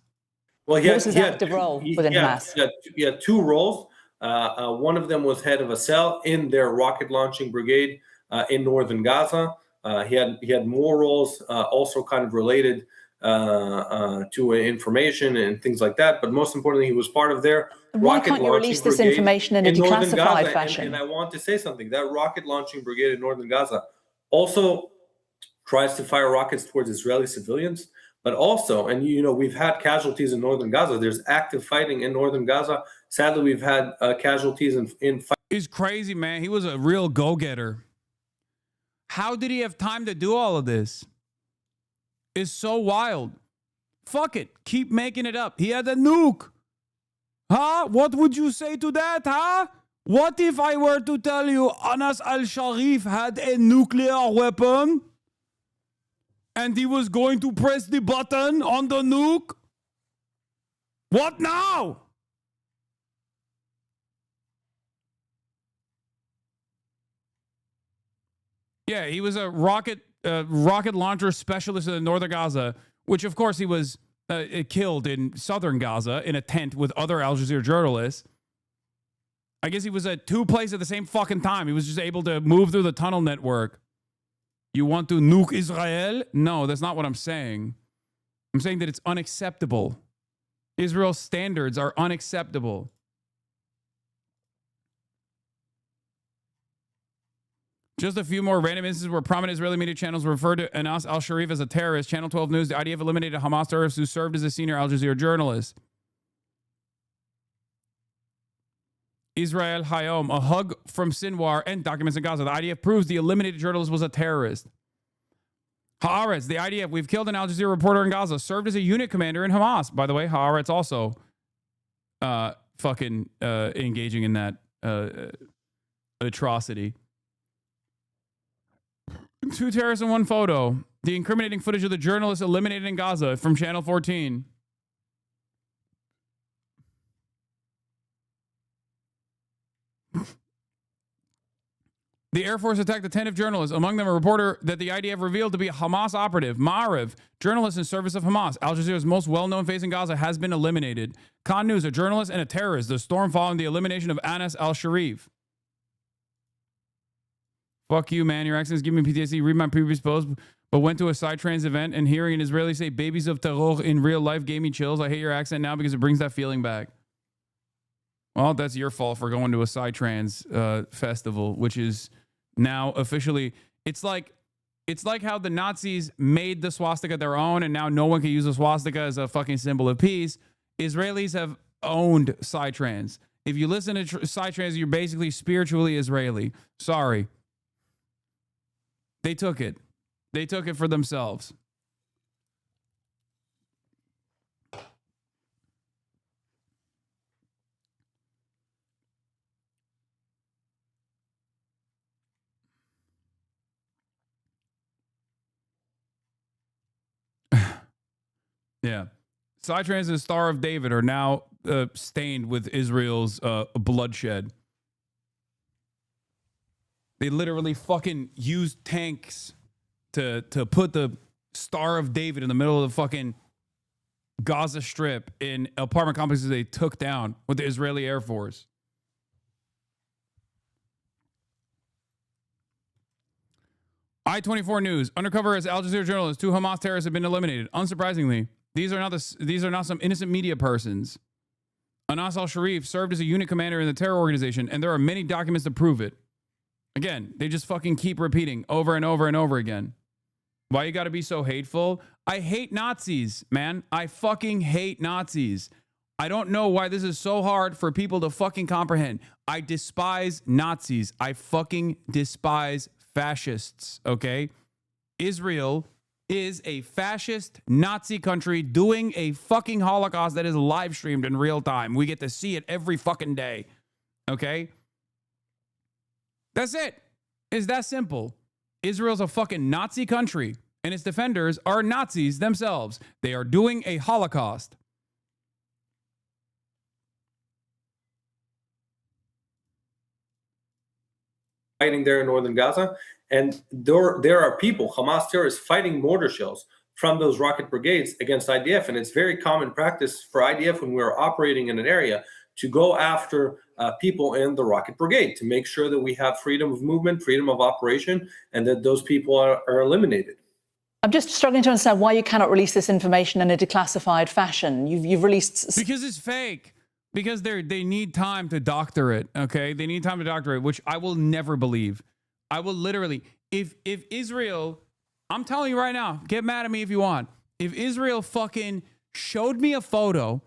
Speaker 15: Well,
Speaker 16: what was his active role within Hamas?
Speaker 15: He had two roles. One of them was head of a cell in their rocket launching brigade in northern Gaza. He had more roles, also kind of related to information and things like that. But most importantly, he was part of their
Speaker 16: Why can't you release this information in a declassified fashion?
Speaker 15: And I want to say something. That rocket launching brigade in northern Gaza also tries to fire rockets towards Israeli civilians. but also, and you know, we've had casualties in northern Gaza. There's active fighting in northern Gaza. Sadly, we've had casualties in fight.
Speaker 1: He's crazy, man. He was a real go-getter. How did he have time to do all of this? It's so wild. Fuck it. Keep making it up. He had a nuke. Huh? What would you say to that, huh? What if I were to tell you Anas al-Sharif had a nuclear weapon and he was going to press the button on the nuke? What now? Yeah, he was a rocket launcher specialist in northern Gaza, which of course he was killed in southern Gaza in a tent with other Al Jazeera journalists. I guess he was at two places at the same fucking time. He was just able to move through the tunnel network. You want to nuke Israel? No, that's not what I'm saying. I'm saying that it's unacceptable. Israel's standards are unacceptable. Just a few more random instances where prominent Israeli media channels referred to Anas al-Sharif as a terrorist. Channel 12 News, the IDF eliminated Hamas terrorists who served as a senior Al Jazeera journalist. Israel Hayom, a hug from Sinwar and documents in Gaza. The IDF proves the eliminated journalist was a terrorist. Haaretz, the IDF, we've killed an Al Jazeera reporter in Gaza, served as a unit commander in Hamas. By the way, Haaretz also engaging in that atrocity. 2 terrorists in 1 photo. The incriminating footage of the journalist eliminated in Gaza from Channel 14. The Air Force attacked attentive journalists, among them a reporter that the IDF revealed to be a Hamas operative. Ma'ariv, journalist in service of Hamas. Al Jazeera's most well-known face in Gaza has been eliminated. Khan News, a journalist and a terrorist. The storm following the elimination of Anas al-Sharif. Fuck you, man. Your accents give me PTSD. Read my previous post, but went to a Psytrance event and hearing an Israeli say babies of terror in real life gave me chills. I hate your accent now because it brings that feeling back. Well, that's your fault for going to a Psytrance festival, which is now officially, it's like how the Nazis made the swastika their own and now no one can use the swastika as a fucking symbol of peace. Israelis have owned Psytrance. If you listen to Psytrance, you're basically spiritually Israeli. Sorry. They took it. They took it for themselves. Yeah. Psytrance and Star of David are now stained with Israel's bloodshed. They literally fucking used tanks to put the Star of David in the middle of the fucking Gaza Strip in apartment complexes they took down with the Israeli Air Force. I-24 News. Undercover as Al Jazeera journalists, 2 Hamas terrorists have been eliminated. Unsurprisingly, these are not some innocent media persons. Anas al-Sharif served as a unit commander in the terror organization, and there are many documents to prove it. Again, they just fucking keep repeating over and over and over again. Why you gotta be so hateful? I hate Nazis, man. I fucking hate Nazis. I don't know why this is so hard for people to fucking comprehend. I despise Nazis. I fucking despise fascists, okay? Israel is a fascist Nazi country doing a fucking Holocaust that is live streamed in real time. We get to see it every fucking day, okay? That's it. It's that simple. Israel's a fucking Nazi country, and its defenders are Nazis themselves. They are doing a Holocaust.
Speaker 15: Fighting there in northern Gaza, and there are people, Hamas terrorists, fighting mortar shells from those rocket brigades against IDF, and it's very common practice for IDF when we're operating in an area to go after people in the rocket brigade to make sure that we have freedom of movement, freedom of operation, and that those people are eliminated.
Speaker 16: I'm just struggling to understand why you cannot release this information in a declassified fashion. You've released...
Speaker 1: Because it's fake. Because they need time to doctor it, okay? They need time to doctor it, which I will never believe. I will literally... If Israel... I'm telling you right now, get mad at me if you want. If Israel fucking showed me a photo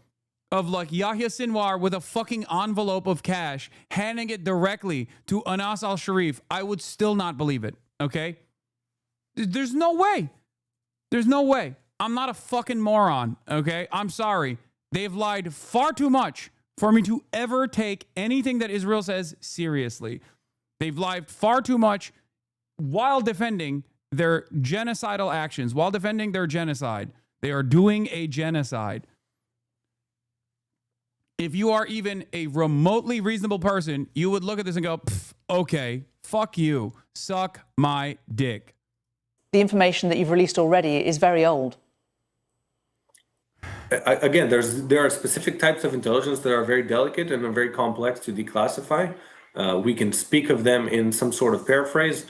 Speaker 1: of like Yahya Sinwar with a fucking envelope of cash, handing it directly to Anas al-Sharif, I would still not believe it, okay? There's no way. There's no way. I'm not a fucking moron, okay? I'm sorry. They've lied far too much for me to ever take anything that Israel says seriously. They've lied far too much while defending their genocidal actions, while defending their genocide. They are doing a genocide. If you are even a remotely reasonable person, you would look at this and go, okay, fuck you. Suck my dick.
Speaker 16: The information that you've released already is very old.
Speaker 15: Again, there are specific types of intelligence that are very delicate and are very complex to declassify. We can speak of them in some sort of paraphrase.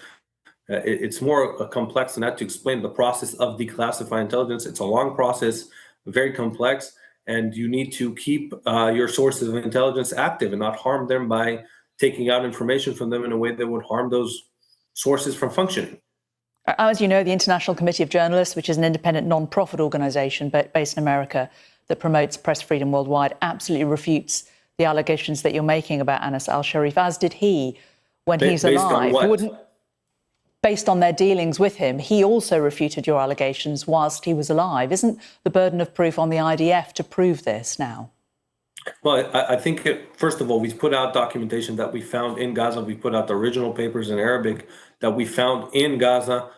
Speaker 15: It's more complex than that to explain the process of declassifying intelligence. It's a long process, very complex, and you need to keep your sources of intelligence active and not harm them by taking out information from them in a way that would harm those sources from functioning.
Speaker 16: As you know, the International Committee of Journalists, which is an independent non-profit organisation based in America that promotes press freedom worldwide, absolutely refutes the allegations that you're making about Anas al-Sharif, as did he when he's alive. Based on their dealings with him, he also refuted your allegations whilst he was alive. Isn't the burden of proof on the IDF to prove this now?
Speaker 15: Well, I think, first of all, we've put out documentation that we found in Gaza. We put out the original papers in Arabic that we found in Gaza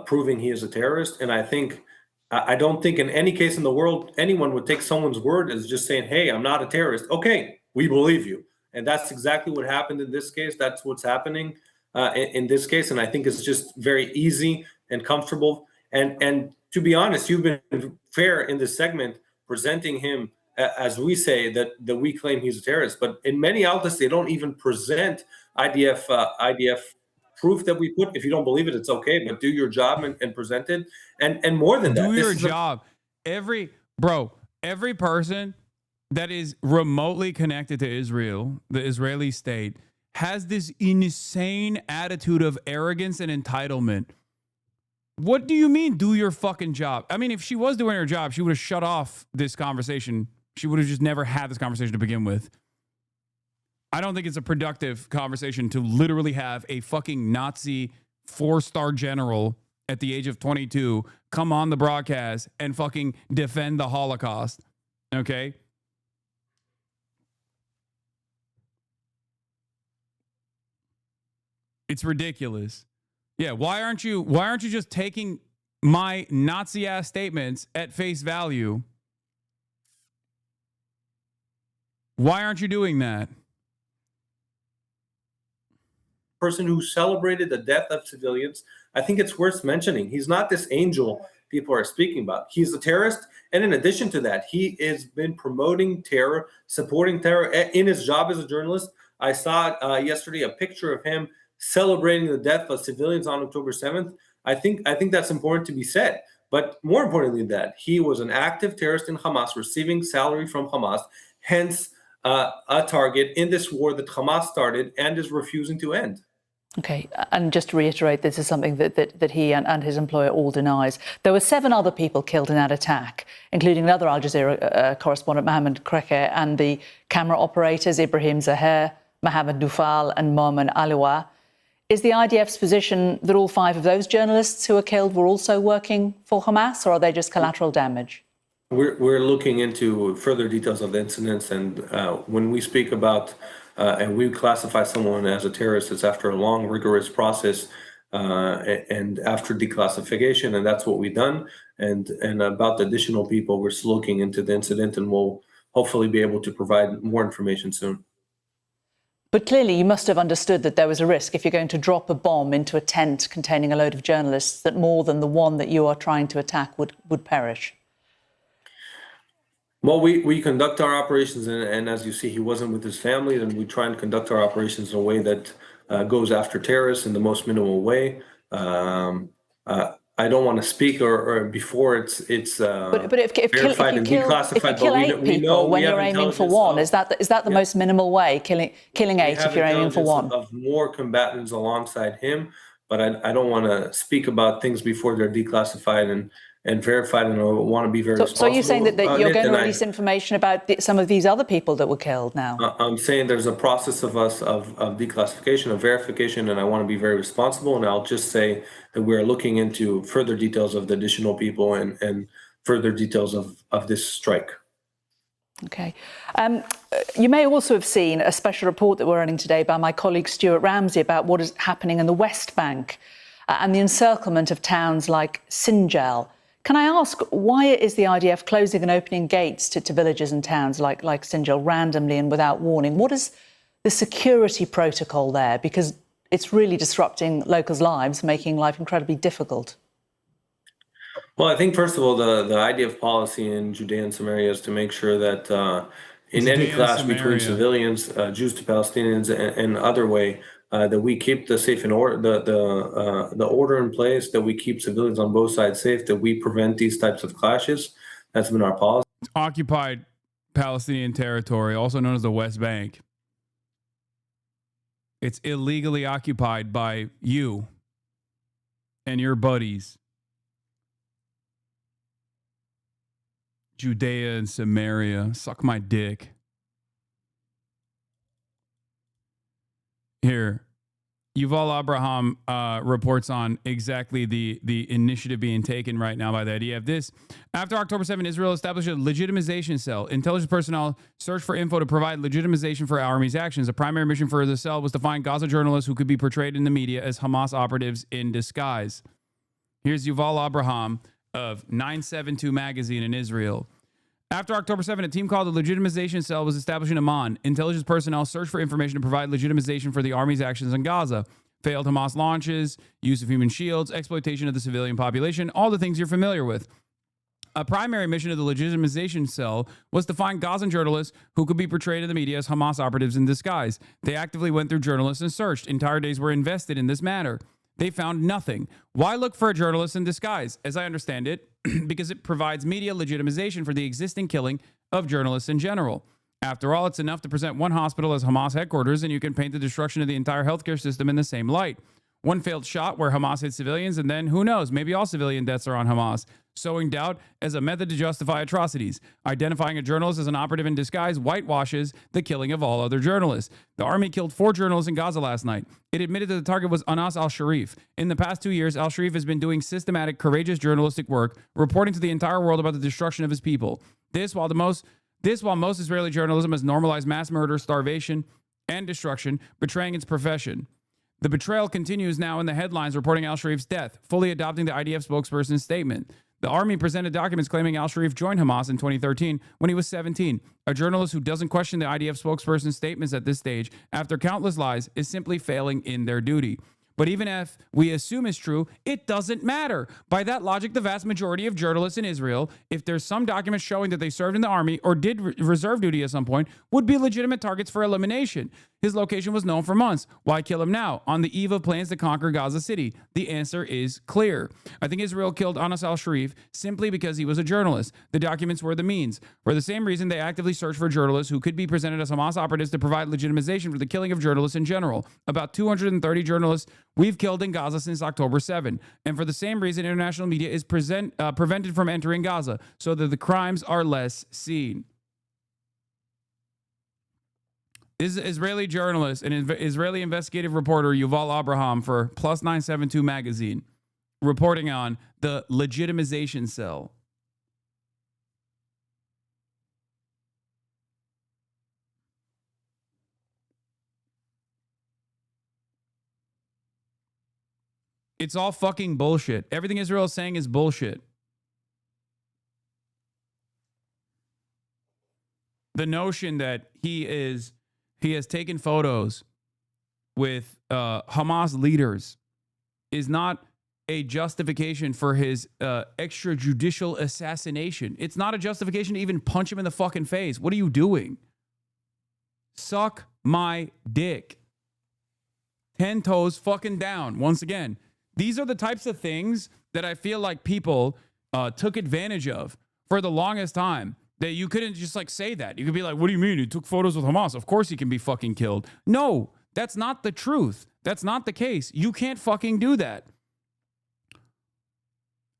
Speaker 15: proving he is a terrorist. And I don't think in any case in the world, anyone would take someone's word as just saying, hey, I'm not a terrorist. Okay, we believe you. And that's exactly what happened in this case. That's what's happening in this case. And I think it's just very easy and comfortable. And to be honest, you've been fair in this segment presenting him as we say that we claim he's a terrorist. But in many outlets, they don't even present IDF proof that we put. If you don't believe it, it's okay, but do your job and present it. And more than that,
Speaker 1: do your job. Every person that is remotely connected to Israel, the Israeli state, has this insane attitude of arrogance and entitlement. What do you mean, do your fucking job? I mean, if she was doing her job, she would have shut off this conversation. She would have just never had this conversation to begin with. I don't think it's a productive conversation to literally have a fucking Nazi 4-star general at the age of 22 come on the broadcast and fucking defend the Holocaust. Okay? It's ridiculous. Yeah, why aren't you just taking my Nazi ass statements at face value? Why aren't you doing that?
Speaker 15: Person who celebrated the death of civilians, I think it's worth mentioning. He's not this angel people are speaking about. He's a terrorist. And in addition to that, he has been promoting terror, supporting terror in his job as a journalist. I saw yesterday a picture of him celebrating the death of civilians on October 7th. I think that's important to be said. But more importantly than that, he was an active terrorist in Hamas, receiving salary from Hamas, hence a target in this war that Hamas started and is refusing to end.
Speaker 16: Okay, and just to reiterate, this is something that he and his employer all denies. There were 7 other people killed in that attack, including another Al Jazeera correspondent, Mohammed Kreke, and the camera operators, Ibrahim Zaher, Mohammed Dufal, and Momen Aliwa. Is the IDF's position that all 5 of those journalists who were killed were also working for Hamas, or are they just collateral damage?
Speaker 15: We're looking into further details of the incidents, and when we speak about and we classify someone as a terrorist, it's after a long, rigorous process and after declassification, and that's what we've done. And about the additional people, we're still looking into the incident, and we'll hopefully be able to provide more information soon.
Speaker 16: But clearly you must have understood that there was a risk if you're going to drop a bomb into a tent containing a load of journalists that more than the one that you are trying to attack would perish.
Speaker 15: Well, we conduct our operations, and as you see, he wasn't with his family, and we try and conduct our operations in a way that goes after terrorists in the most minimal way. I don't want to speak or before it's
Speaker 16: but if
Speaker 15: verified and declassified.
Speaker 16: If you kill 8 people when you're aiming for one, is that the most minimal way? Killing 8 if you're aiming for one.
Speaker 15: Of more combatants alongside him, but I don't want to speak about things before they're declassified and verified, and I want to be very responsible.
Speaker 16: So you're saying that you're going to
Speaker 15: And
Speaker 16: release information about some of these other people that were killed now?
Speaker 15: I'm saying there's a process of declassification, of verification, and I want to be very responsible. And I'll just say that we're looking into further details of the additional people and further details of this strike.
Speaker 16: Okay. You may also have seen a special report that we're running today by my colleague Stuart Ramsey about what is happening in the West Bank and the encirclement of towns like Sinjar. Can I ask, why is the IDF closing and opening gates to villages and towns like Sinjar randomly and without warning? What is the security protocol there? Because it's really disrupting locals' lives, making life incredibly difficult.
Speaker 15: Well, I think, first of all, the IDF policy in Judea and Samaria is to make sure that in any clash between civilians, Jews to Palestinians, and other way, that we keep the safe and order, the order in place, that we keep civilians on both sides safe, that we prevent these types of clashes. That's been our policy.
Speaker 1: Occupied Palestinian territory, also known as the West Bank. It's illegally occupied by you and your buddies. Judea and Samaria. Suck my dick. Here, Yuval Abraham reports on exactly the initiative being taken right now by the IDF. This, after October 7, Israel established a legitimization cell. Intelligence personnel searched for info to provide legitimization for Army's actions. The primary mission for the cell was to find Gaza journalists who could be portrayed in the media as Hamas operatives in disguise. Here's Yuval Abraham of 972 magazine in Israel. After October 7, a team called the Legitimization Cell was established in Amman. Intelligence personnel searched for information to provide legitimization for the Army's actions in Gaza. Failed Hamas launches, use of human shields, exploitation of the civilian population, all the things you're familiar with. A primary mission of the Legitimization Cell was to find Gazan journalists who could be portrayed in the media as Hamas operatives in disguise. They actively went through journalists and searched. Entire days were invested in this matter. They found nothing. Why look for a journalist in disguise? As I understand it, because it provides media legitimization for the existing killing of journalists in general. After all, it's enough to present one hospital as Hamas headquarters, and you can paint the destruction of the entire healthcare system in the same light. One failed shot where Hamas hit civilians, and then who knows, maybe all civilian deaths are on Hamas. Sowing doubt as a method to justify atrocities. Identifying a journalist as an operative in disguise whitewashes the killing of all other journalists. The army killed 4 journalists in Gaza last night. It admitted that the target was Anas al-Sharif. In the past 2 years, al-Sharif has been doing systematic, courageous journalistic work, reporting to the entire world about the destruction of his people. This while most Israeli journalism has normalized mass murder, starvation, and destruction, betraying its profession. The betrayal continues now in the headlines reporting al-Sharif's death, fully adopting the IDF spokesperson's statement. The army presented documents claiming al-Sharif joined Hamas in 2013 when he was 17. A journalist who doesn't question the IDF spokesperson's statements at this stage, after countless lies, is simply failing in their duty. But even if we assume it's true, it doesn't matter. By that logic, the vast majority of journalists in Israel, if there's some documents showing that they served in the army or did reserve duty at some point, would be legitimate targets for elimination. His location was known for months. Why kill him now, on the eve of plans to conquer Gaza City? The answer is clear. I think Israel killed Anas al-Sharif simply because he was a journalist. The documents were the means. For the same reason, they actively searched for journalists who could be presented as Hamas operatives to provide legitimization for the killing of journalists in general. About 230 journalists we've killed in Gaza since October 7. And for the same reason, international media is prevented from entering Gaza, so that the crimes are less seen. This is Israeli journalist and Israeli investigative reporter Yuval Abraham for Plus 972 magazine, reporting on the legitimization cell. It's all fucking bullshit. Everything Israel is saying is bullshit. The notion that he has taken photos with Hamas leaders is not a justification for his extrajudicial assassination. It's not a justification to even punch him in the fucking face. What are you doing? Suck my dick. 10 toes fucking down. Once again, these are the types of things that I feel like people took advantage of for the longest time. That you couldn't just like say that. You could be like, what do you mean? He took photos with Hamas. Of course he can be fucking killed. No, that's not the truth. That's not the case. You can't fucking do that.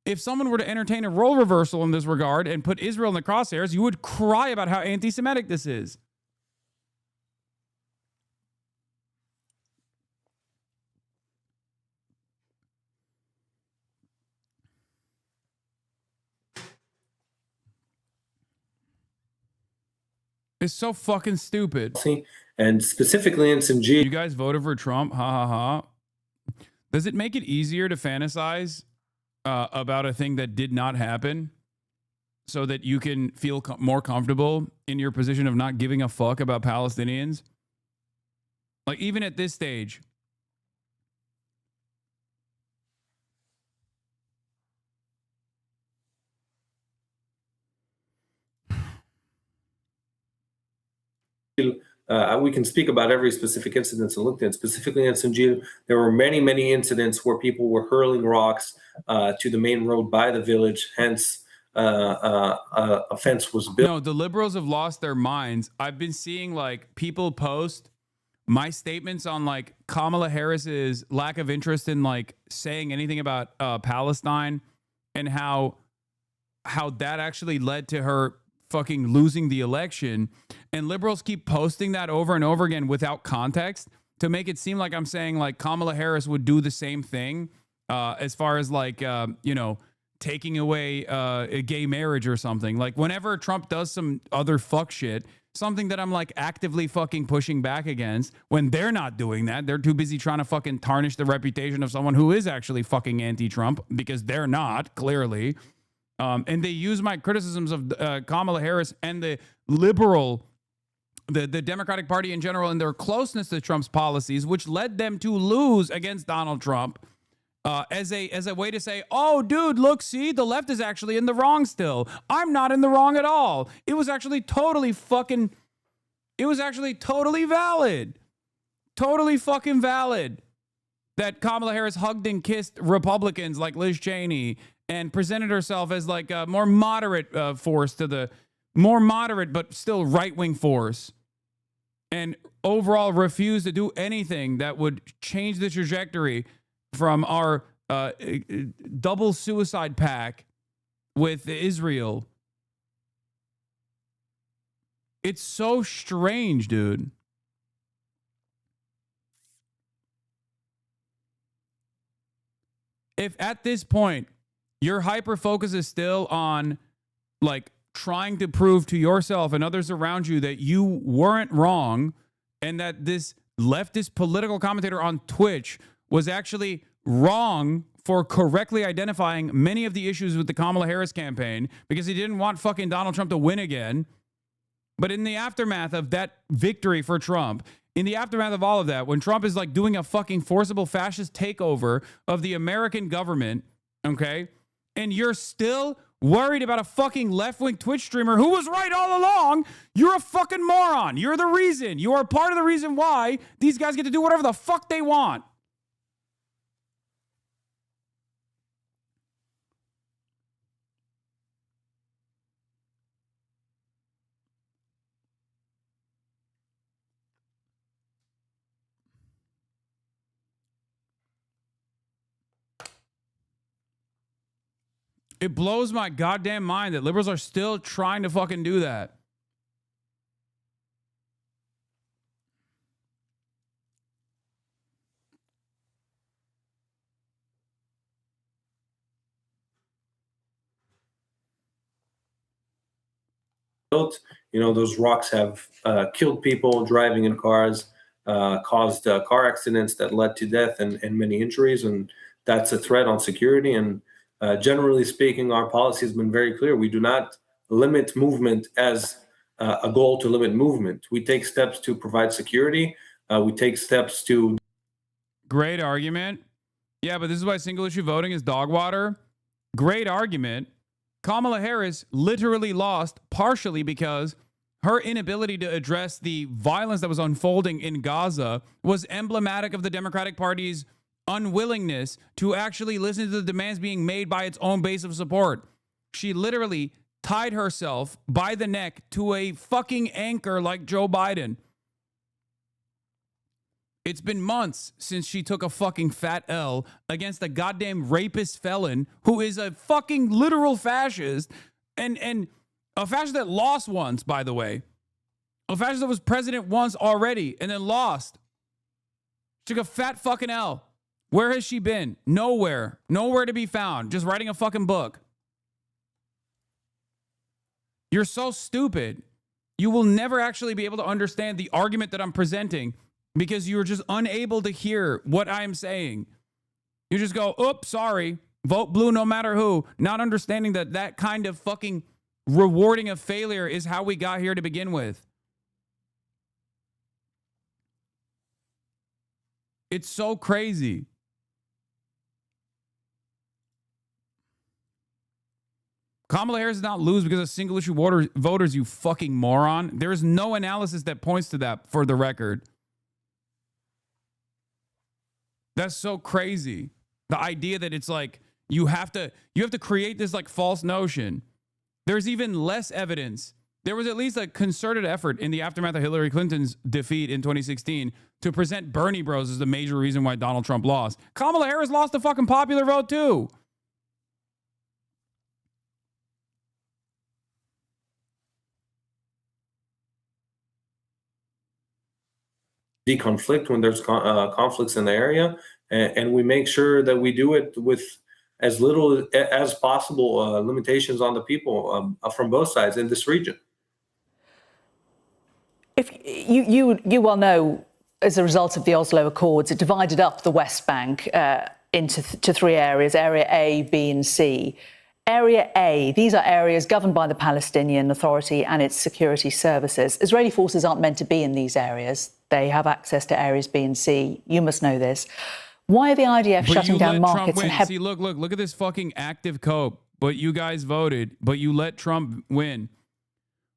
Speaker 1: If someone were to entertain a role reversal in this regard and put Israel in the crosshairs, you would cry about how anti-Semitic this is. It's so fucking stupid.
Speaker 15: And specifically in some
Speaker 1: You guys voted for Trump. Ha ha ha. Does it make it easier to fantasize about a thing that did not happen so that you can feel more comfortable in your position of not giving a fuck about Palestinians? Like, even at this stage.
Speaker 15: We can speak about every specific incident in LinkedIn. Specifically in Sinjar, there were many, many incidents where people were hurling rocks to the main road by the village. Hence, a fence was built.
Speaker 1: No, the liberals have lost their minds. I've been seeing like people post my statements on like Kamala Harris's lack of interest in like saying anything about Palestine and how that actually led to her fucking losing the election. And liberals keep posting that over and over again without context to make it seem like I'm saying like Kamala Harris would do the same thing as far as like, you know, taking away a gay marriage or something. Like whenever Trump does some other fuck shit, something that I'm like actively fucking pushing back against, when they're not doing that, they're too busy trying to fucking tarnish the reputation of someone who is actually fucking anti-Trump, because they're not, clearly. And they use my criticisms of Kamala Harris and the Democratic Party in general and their closeness to Trump's policies, which led them to lose against Donald Trump, as a way to say, oh, dude, look, see, the left is actually in the wrong still. I'm not in the wrong at all. It was actually totally valid. Totally fucking valid that Kamala Harris hugged and kissed Republicans like Liz Cheney and presented herself as like a more moderate force to the more moderate but still right-wing force, and overall refused to do anything that would change the trajectory from our double suicide pact with Israel. It's so strange, dude. If at this point your hyper focus is still on like trying to prove to yourself and others around you that you weren't wrong and that this leftist political commentator on Twitch was actually wrong for correctly identifying many of the issues with the Kamala Harris campaign because he didn't want fucking Donald Trump to win again. But in the aftermath of that victory for Trump, in the aftermath of all of that, when Trump is like doing a fucking forcible fascist takeover of the American government, okay, and you're still worried about a fucking left-wing Twitch streamer who was right all along, you're a fucking moron. You're the reason. You are part of the reason why these guys get to do whatever the fuck they want. It blows my goddamn mind that liberals are still trying to fucking do that.
Speaker 15: Built, you know, those rocks have killed people driving in cars, caused car accidents that led to death and many injuries, and that's a threat on security. And generally speaking, our policy has been very clear. We do not limit movement as a goal to limit movement. We take steps to provide security. We take steps to...
Speaker 1: Great argument. Yeah, but this is why single issue voting is dog water. Great argument. Kamala Harris literally lost partially because her inability to address the violence that was unfolding in Gaza was emblematic of the Democratic Party's unwillingness to actually listen to the demands being made by its own base of support. She literally tied herself by the neck to a fucking anchor like Joe Biden. It's been months since she took a fucking fat L against a goddamn rapist felon who is a fucking literal fascist and a fascist that lost once, by the way. A fascist that was president once already and then lost. Took a fat fucking L. Where has she been? Nowhere. Nowhere to be found. Just writing a fucking book. You're so stupid. You will never actually be able to understand the argument that I'm presenting because you're just unable to hear what I'm saying. You just go, oops, sorry. Vote blue no matter who. Not understanding that that kind of fucking rewarding of failure is how we got here to begin with. It's so crazy. Kamala Harris did not lose because of single issue voters, you fucking moron. There is no analysis that points to that for the record. That's so crazy. The idea that it's like you have to create this like false notion. There's even less evidence. There was at least a concerted effort in the aftermath of Hillary Clinton's defeat in 2016 to present Bernie Bros as the major reason why Donald Trump lost. Kamala Harris lost the fucking popular vote too.
Speaker 15: Deconflict when there's conflicts in the area, and we make sure that we do it with as little as possible limitations on the people from both sides in this region.
Speaker 16: If you well know, as a result of the Oslo Accords, it divided up the West Bank into three areas: Area A, B, and C. Area A, these are areas governed by the Palestinian Authority and its security services. Israeli forces aren't meant to be in these areas. They have access to areas B and C. You must know this. Why are the IDF shutting down markets and
Speaker 1: See, look at this fucking active cope. But you guys voted, but you let Trump win.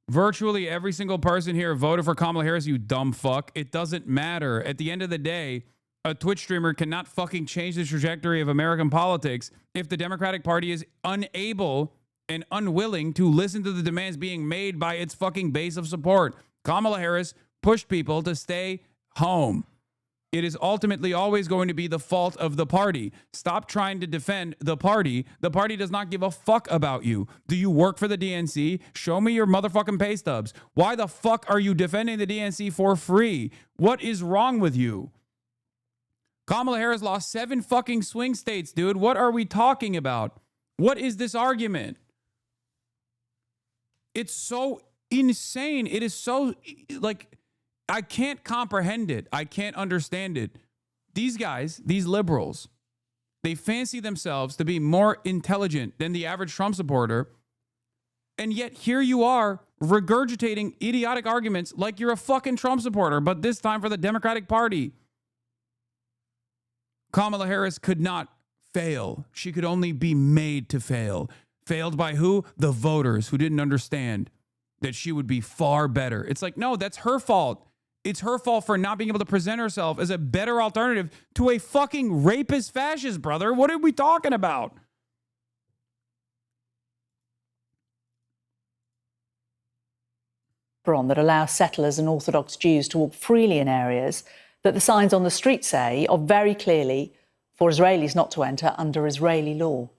Speaker 1: Virtually every single person here voted for Kamala Harris, you dumb fuck. It doesn't matter. At the end of the day, a Twitch streamer cannot fucking change the trajectory of American politics if the Democratic Party is unable and unwilling to listen to the demands being made by its fucking base of support. Kamala Harris pushed people to stay home. It is ultimately always going to be the fault of the party. Stop trying to defend the party. The party does not give a fuck about you. Do you work for the DNC? Show me your motherfucking pay stubs. Why the fuck are you defending the DNC for free? What is wrong with you? Kamala Harris lost 7 fucking swing states, dude. What are we talking about? What is this argument? It's so insane. It is so, like, I can't comprehend it. I can't understand it. These guys, these liberals, they fancy themselves to be more intelligent than the average Trump supporter. And yet here you are regurgitating idiotic arguments like you're a fucking Trump supporter, but this time for the Democratic Party. Kamala Harris could not fail. She could only be made to fail. Failed by who? The voters who didn't understand that she would be far better. It's like, no, that's her fault. It's her fault for not being able to present herself as a better alternative to a fucking rapist fascist, brother. What are we talking about?
Speaker 16: That allows settlers and Orthodox Jews to walk freely in areas that the signs on the street say are very clearly for Israelis not to enter under Israeli law.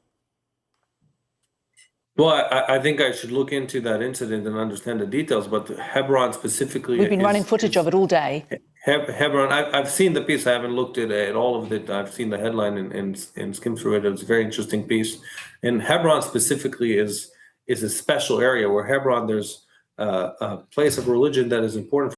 Speaker 15: Well, I think I should look into that incident and understand the details, but Hebron specifically...
Speaker 16: We've been running footage of it all day.
Speaker 15: Hebron, I've seen the piece. I haven't looked at all of it. I've seen the headline and skimmed through it. It was a very interesting piece. And Hebron specifically is a special area where Hebron, there's a place of religion that is important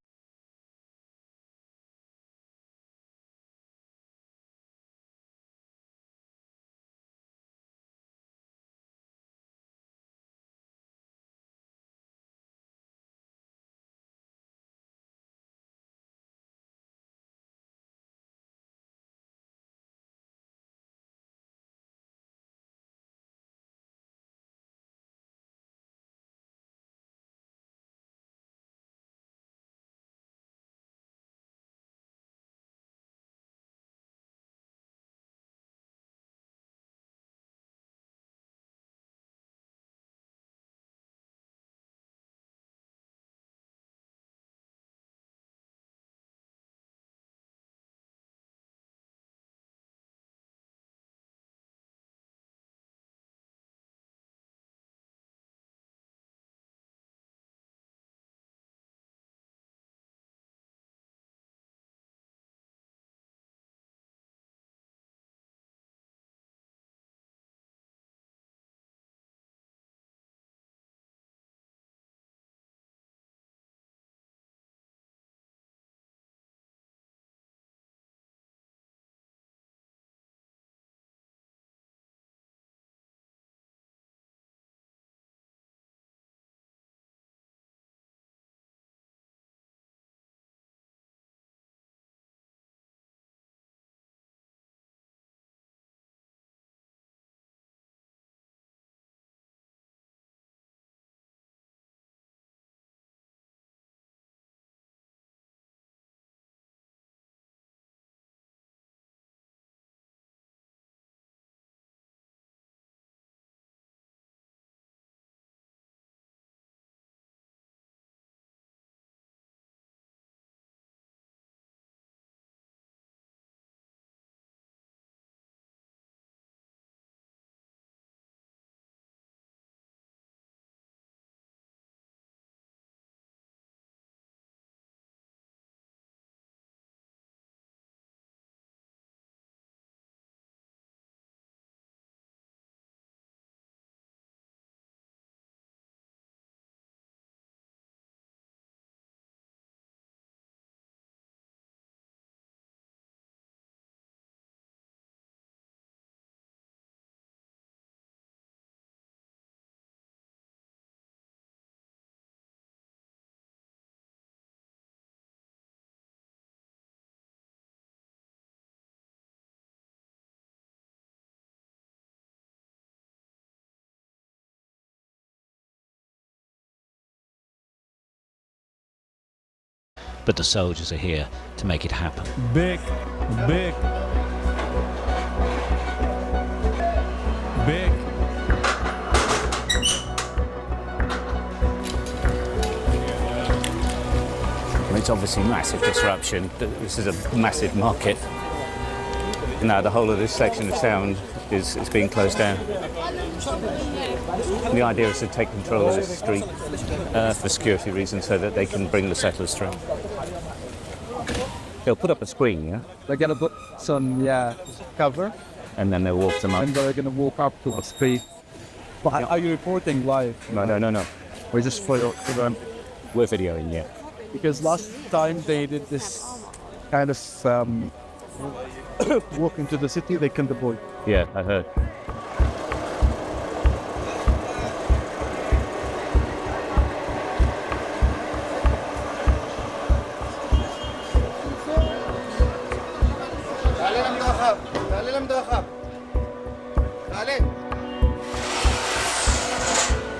Speaker 17: but the soldiers are here to make it happen.
Speaker 1: Big.
Speaker 14: It's obviously massive disruption. This is a massive market. Now the whole of this section of town is being closed down. The idea is to take control of this street for security reasons so that they can bring the settlers through. They'll put up a screen, yeah?
Speaker 18: They're going to put some, cover.
Speaker 14: And then they'll walk them up.
Speaker 18: And they're going to walk up to the street. But are you reporting live?
Speaker 14: No.
Speaker 18: We're just for them.
Speaker 14: We're videoing, yeah.
Speaker 18: Because last time they did this kind of walk into the city, they killed the boy.
Speaker 14: Yeah, I heard.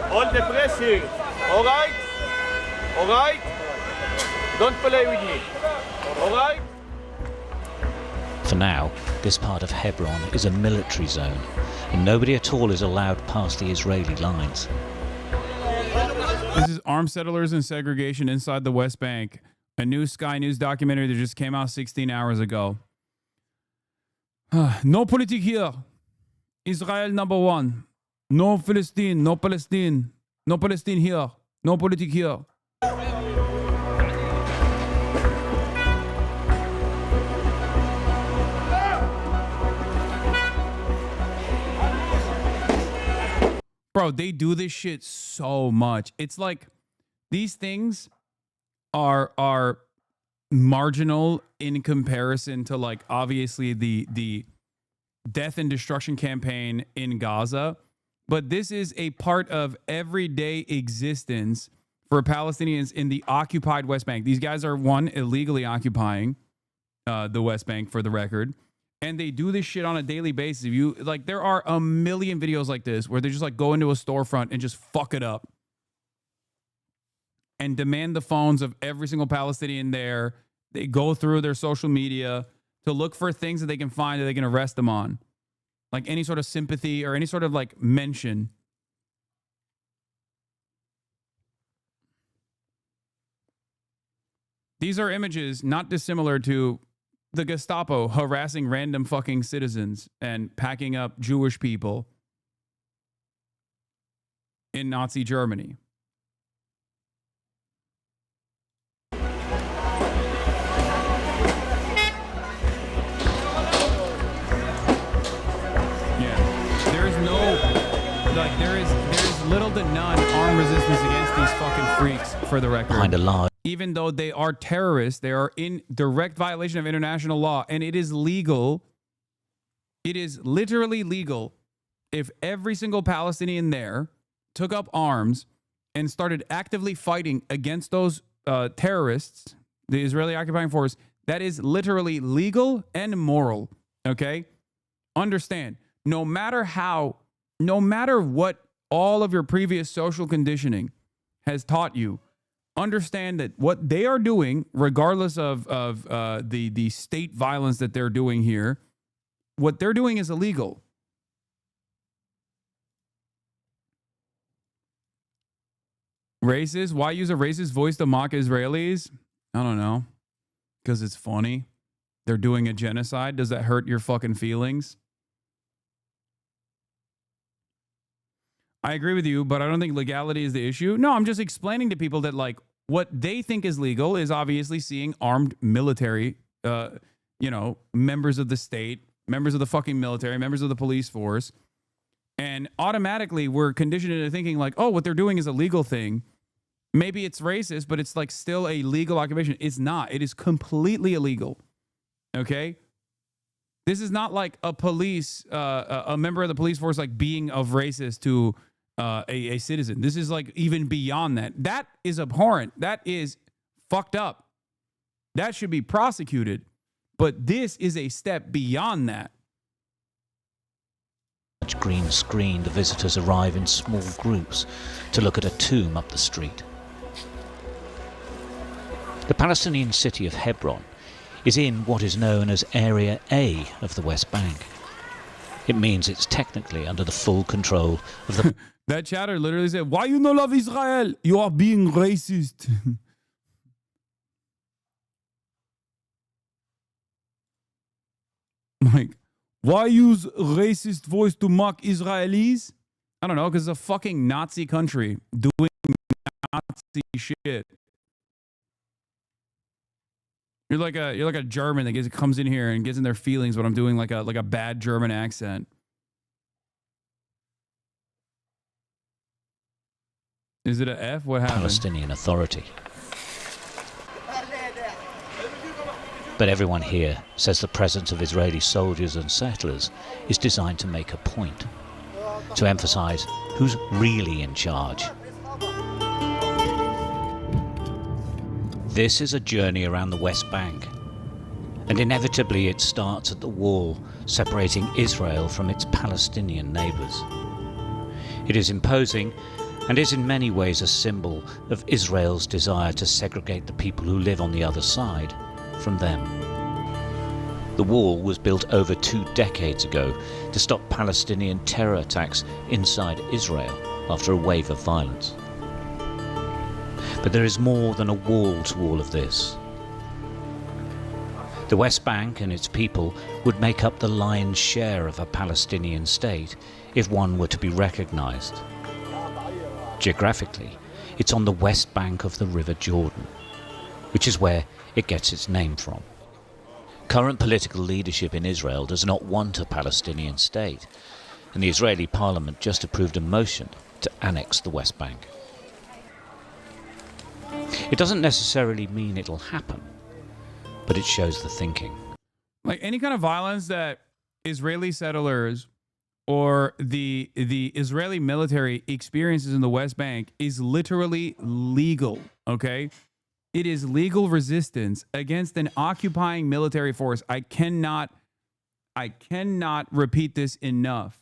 Speaker 19: Hold the pressure, all right? Don't play with me, all right?
Speaker 17: For now, this part of Hebron is a military zone, and nobody at all is allowed past the Israeli lines.
Speaker 1: This is Armed Settlers and Segregation Inside the West Bank, a new Sky News documentary that just came out 16 hours ago. No politic here. Israel number one. No Palestine, no Palestine. No Palestine here. No politic here. Bro, they do this shit so much. It's like these things are marginal in comparison to, like, obviously the death and destruction campaign in Gaza. But this is a part of everyday existence for Palestinians in the occupied West Bank. These guys are, one, illegally occupying the West Bank, for the record. And they do this shit on a daily basis. If you like, there are a million videos like this where they just like go into a storefront and just fuck it up and demand the phones of every single Palestinian there. They go through their social media to look for things that they can find that they can arrest them on, like any sort of sympathy or any sort of like mention. These are images not dissimilar to the Gestapo harassing random fucking citizens and packing up Jewish people in Nazi Germany. Yeah. There is no, like, there is little to none armed resistance against these fucking freaks, for the record.
Speaker 17: Behind a large.
Speaker 1: Even though they are terrorists, they are in direct violation of international law, and it is legal. It is literally legal if every single Palestinian there took up arms and started actively fighting against those terrorists, the Israeli occupying force. That is literally legal and moral. Okay? Understand, no matter what all of your previous social conditioning has taught you, understand that what they are doing, regardless of the state violence that they're doing here, what they're doing is illegal. Racist? Why use a racist voice to mock Israelis? I don't know. Because it's funny. They're doing a genocide. Does that hurt your fucking feelings? I agree with you, but I don't think legality is the issue. No, I'm just explaining to people that, like, what they think is legal is obviously seeing armed military, members of the state, members of the fucking military, members of the police force. And automatically we're conditioned into thinking like, oh, what they're doing is a legal thing. Maybe it's racist, but it's like still a legal occupation. It's not. It is completely illegal. Okay? This is not like a member of the police force like being of racist to a citizen. This is like even beyond that. That is abhorrent. That is fucked up. That should be prosecuted. But this is a step beyond that.
Speaker 17: Green screen, the visitors arrive in small groups to look at a tomb up the street. The Palestinian city of Hebron is in what is known as Area A of the West Bank. It means it's technically under the full control of the...
Speaker 1: That chatter literally said, "Why you no love Israel? You are being racist." Like, why use racist voice to mock Israelis? I don't know, because it's a fucking Nazi country doing Nazi shit. You're like a German that comes in here and gets in their feelings when I'm doing like a bad German accent. Is it an F? What happened?
Speaker 17: Palestinian Authority. But everyone here says the presence of Israeli soldiers and settlers is designed to make a point, to emphasize who's really in charge. This is a journey around the West Bank, and inevitably it starts at the wall separating Israel from its Palestinian neighbors. It is imposing and is in many ways a symbol of Israel's desire to segregate the people who live on the other side from them. The wall was built over 2 decades ago to stop Palestinian terror attacks inside Israel after a wave of violence. But there is more than a wall to all of this. The West Bank and its people would make up the lion's share of a Palestinian state if one were to be recognized. Geographically, it's on the west bank of the River Jordan, which is where it gets its name from. Current political leadership in Israel does not want a Palestinian state, and the Israeli parliament just approved a motion to annex the West Bank. It doesn't necessarily mean it'll happen, but it shows the thinking.
Speaker 1: Like any kind of violence that Israeli settlers or the Israeli military experiences in the West Bank is literally legal, okay? It is legal resistance against an occupying military force. I cannot repeat this enough.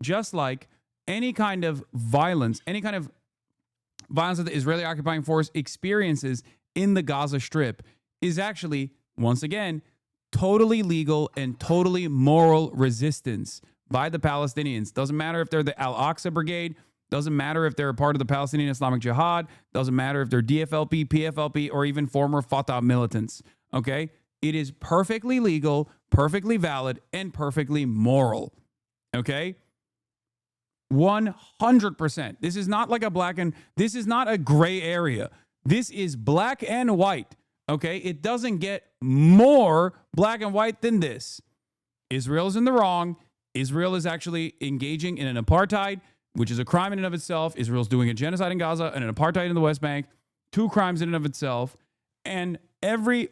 Speaker 1: Just like any kind of violence that the Israeli occupying force experiences in the Gaza Strip is actually, once again, totally legal and totally moral resistance by the Palestinians. Doesn't matter if they're the Al-Aqsa Brigade, doesn't matter if they're a part of the Palestinian Islamic Jihad, doesn't matter if they're DFLP, PFLP, or even former Fatah militants, okay? It is perfectly legal, perfectly valid, and perfectly moral, okay? 100%. This is not like this is not a gray area. This is black and white, okay? It doesn't get more black and white than this. Israel's in the wrong. Israel is actually engaging in an apartheid, which is a crime in and of itself. Israel's doing a genocide in Gaza and an apartheid in the West Bank, 2 crimes in and of itself. And every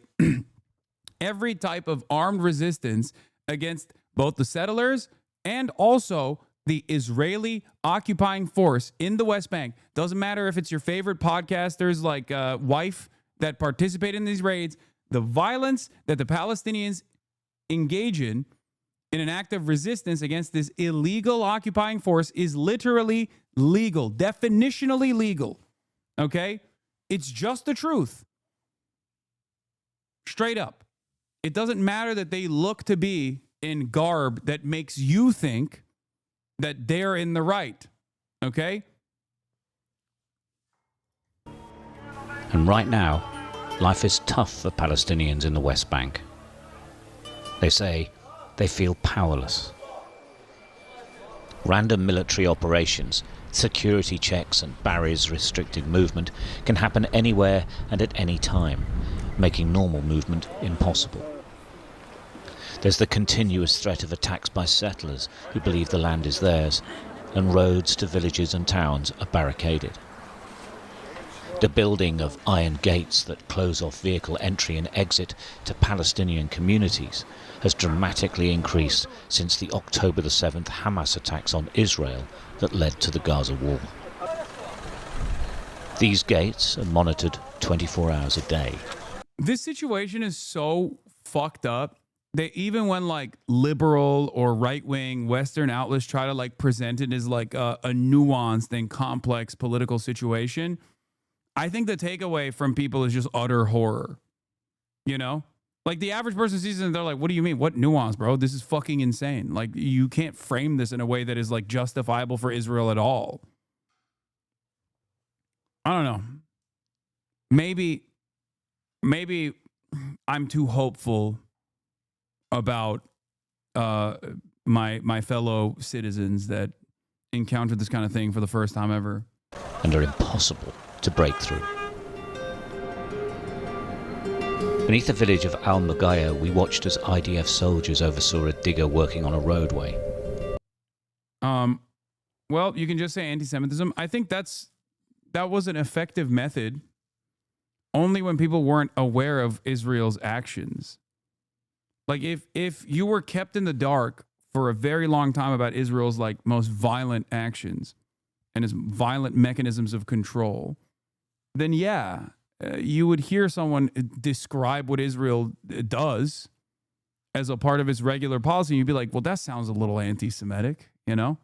Speaker 1: type of armed resistance against both the settlers and also the Israeli occupying force in the West Bank. Doesn't matter if it's your favorite podcasters like Wife that participate in these raids. The violence that the Palestinians engage in an act of resistance against this illegal occupying force is literally legal, definitionally legal, okay? It's just the truth. Straight up. It doesn't matter that they look to be in garb that makes you think that they're in the right, okay?
Speaker 17: And right now, life is tough for Palestinians in the West Bank. They say they feel powerless. Random military operations, security checks and barriers restricted movement can happen anywhere and at any time, making normal movement impossible. There's the continuous threat of attacks by settlers who believe the land is theirs, and roads to villages and towns are barricaded. The building of iron gates that close off vehicle entry and exit to Palestinian communities has dramatically increased since the October the 7th Hamas attacks on Israel that led to the Gaza Wall. These gates are monitored 24 hours a day.
Speaker 1: This situation is so fucked up that even when like liberal or right-wing Western outlets try to like present it as like a nuanced and complex political situation, I think the takeaway from people is just utter horror. You know? Like the average person sees it and they're like, what do you mean? What nuance, bro? This is fucking insane. Like you can't frame this in a way that is like justifiable for Israel at all. I don't know. Maybe I'm too hopeful about my fellow citizens that encountered this kind of thing for the first time ever.
Speaker 17: And are impossible to break through. Beneath the village of Al-Magaya, we watched as IDF soldiers oversaw a digger working on a roadway.
Speaker 1: Well, you can just say anti-Semitism. I think that was an effective method only when people weren't aware of Israel's actions. Like if you were kept in the dark for a very long time about Israel's like most violent actions and its violent mechanisms of control, then yeah, you would hear someone describe what Israel does as a part of its regular policy. And you'd be like, well, that sounds a little anti-Semitic, you know?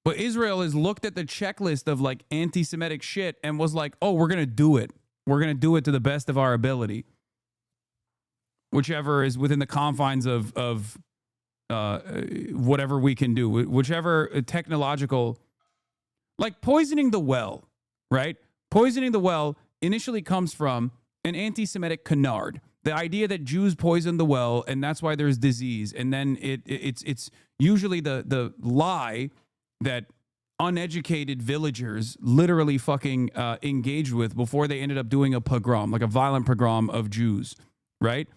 Speaker 1: But Israel has looked at the checklist of like anti-Semitic shit and was like, oh, we're going to do it. We're going to do it to the best of our ability. Whichever is within the confines of whatever we can do. Whichever technological, like poisoning the well, right? Poisoning the well initially comes from an anti-Semitic canard. The idea that Jews poisoned the well and that's why there's disease. And then it's usually the lie that uneducated villagers literally fucking engaged with before they ended up doing a pogrom, like a violent pogrom of Jews, right?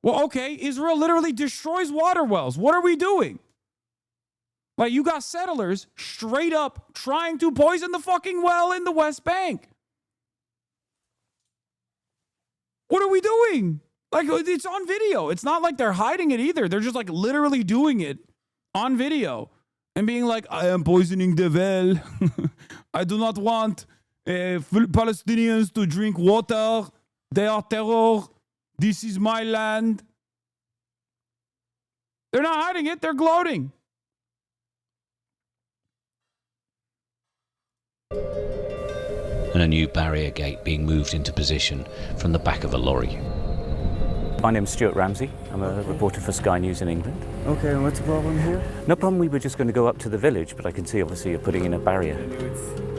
Speaker 1: Well, okay, Israel literally destroys water wells. What are we doing? Like, you got settlers straight up trying to poison the fucking well in the West Bank. What are we doing? Like, it's on video. It's not like they're hiding it either. They're just like literally doing it on video and being like, I am poisoning the well. I do not want Palestinians to drink water. They are terror. This is my land. They're not hiding it. They're gloating.
Speaker 17: And a new barrier gate being moved into position from the back of a lorry.
Speaker 2: My name's Stuart Ramsey. I'm a reporter for Sky News in England.
Speaker 4: Okay, and what's the problem here?
Speaker 2: No problem, we were just going to go up to the village, but I can see obviously you're putting in a barrier.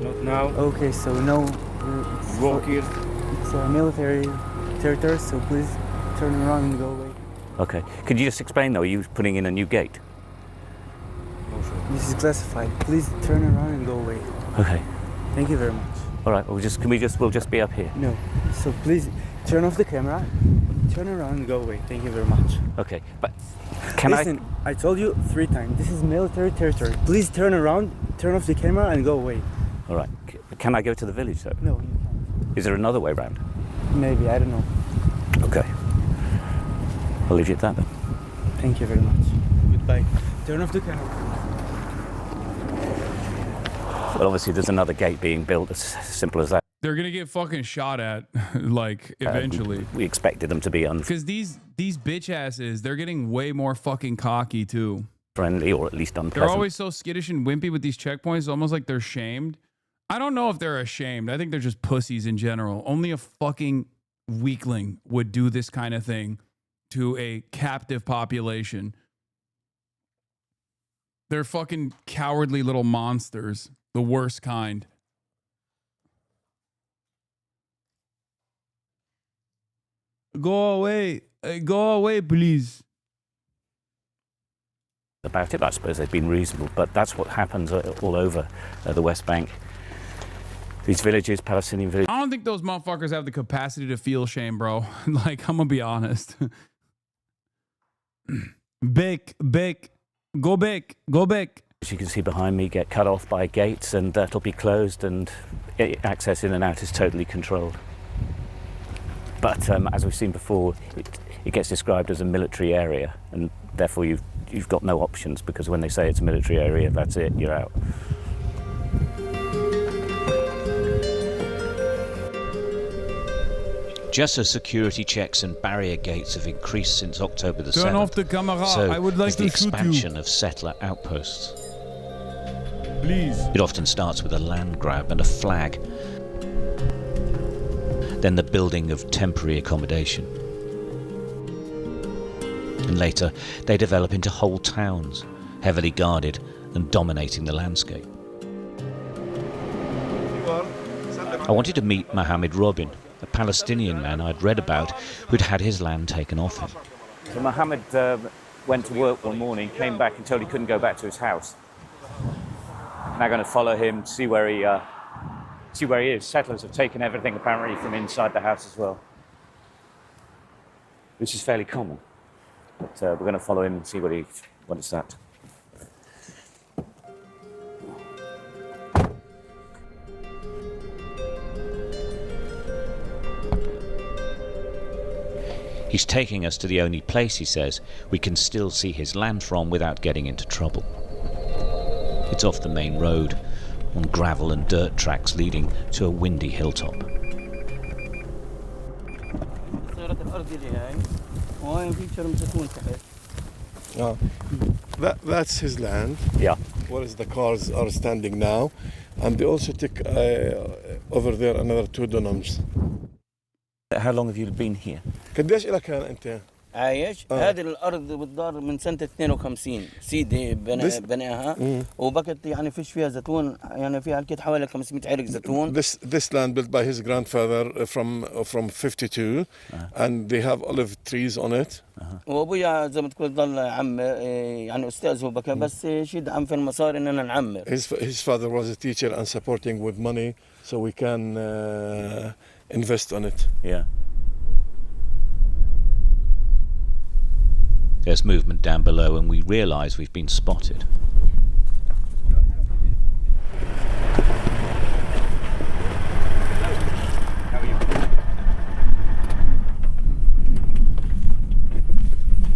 Speaker 4: Not now. Okay, so no, it's a military territory, so please turn around and go away.
Speaker 2: Okay, could you just explain though, are you putting in a new gate?
Speaker 4: This is classified. Please turn around and go away.
Speaker 2: Okay.
Speaker 4: Thank you very much.
Speaker 2: All right, we'll just be up here.
Speaker 4: No, so please turn off the camera, turn around and go away. Thank you very much.
Speaker 2: Okay, but
Speaker 4: Listen, I told you 3 times, this is military territory. Please turn around, turn off the camera and go away.
Speaker 2: All right, can I go to the village though?
Speaker 4: No, you can't.
Speaker 2: Is there another way round?
Speaker 4: Maybe, I don't know.
Speaker 2: Okay. I'll leave you at that then.
Speaker 4: Thank you very much. Goodbye. Turn off the camera.
Speaker 2: Well, obviously there's another gate being built, as simple as that.
Speaker 1: They're going to get fucking shot at, like, eventually.
Speaker 2: We expected them to be
Speaker 1: Because these bitch asses, they're getting way more fucking cocky, too.
Speaker 2: Unfriendly, or at least unpleasant.
Speaker 1: They're always so skittish and wimpy with these checkpoints, almost like they're shamed. I don't know if they're ashamed. I think they're just pussies in general. Only a fucking weakling would do this kind of thing to a captive population. They're fucking cowardly little monsters. The worst kind. Go away, please.
Speaker 2: About it, I suppose they've been reasonable, but that's what happens all over the West Bank. These villages, Palestinian villages.
Speaker 1: I don't think those motherfuckers have the capacity to feel shame, bro. Like, I'm gonna be honest. Go back.
Speaker 2: As you can see behind me, get cut off by gates, and that'll be closed, and access in and out is totally controlled. But as we've seen before, it gets described as a military area, and therefore you've got no options, because when they say it's a military area, that's it, you're out.
Speaker 17: Just as security checks and barrier gates have increased since October the 7th,
Speaker 1: Turn off the camera.
Speaker 17: so
Speaker 1: I would like
Speaker 17: has the
Speaker 1: to shoot you.
Speaker 17: expansion of settler outposts.
Speaker 1: Please.
Speaker 17: It often starts with a land grab and a flag, then the building of temporary accommodation. And later, they develop into whole towns, heavily guarded and dominating the landscape. I wanted to meet Mohammed Robin, a Palestinian man I'd read about who'd had his land taken off him.
Speaker 2: So Mohammed went to work one morning, came back and told he couldn't go back to his house. Now going to follow him, see where he is. Settlers have taken everything apparently from inside the house as well, which is fairly common. But we're going to follow him and see what it's at.
Speaker 17: He's taking us to the only place, he says, we can still see his land from without getting into trouble. It's off the main road, on gravel and dirt tracks leading to a windy hilltop.
Speaker 5: That's his land.
Speaker 2: Yeah.
Speaker 5: Where is the cars are standing now, and they also took over there another 2 dunams.
Speaker 2: How long have you been here?
Speaker 5: قديش لك أنت؟
Speaker 6: عايش هذه الارض بالدار من سنه 52 سيدي بناها وبقت يعني فيش فيها زيتون يعني فيها اكيد حوالي 500 عرق زيتون.
Speaker 5: This land built by his grandfather from 52 and they have olive trees on it.
Speaker 6: وابويا زي ما تقول ضل عم يعني استاذ هو بكى بس شيء عم في المصاري اننا نعمر.
Speaker 5: His father was a teacher and supporting with money so we can invest on it.
Speaker 2: Yeah.
Speaker 17: There's movement down below and we realise we've been spotted.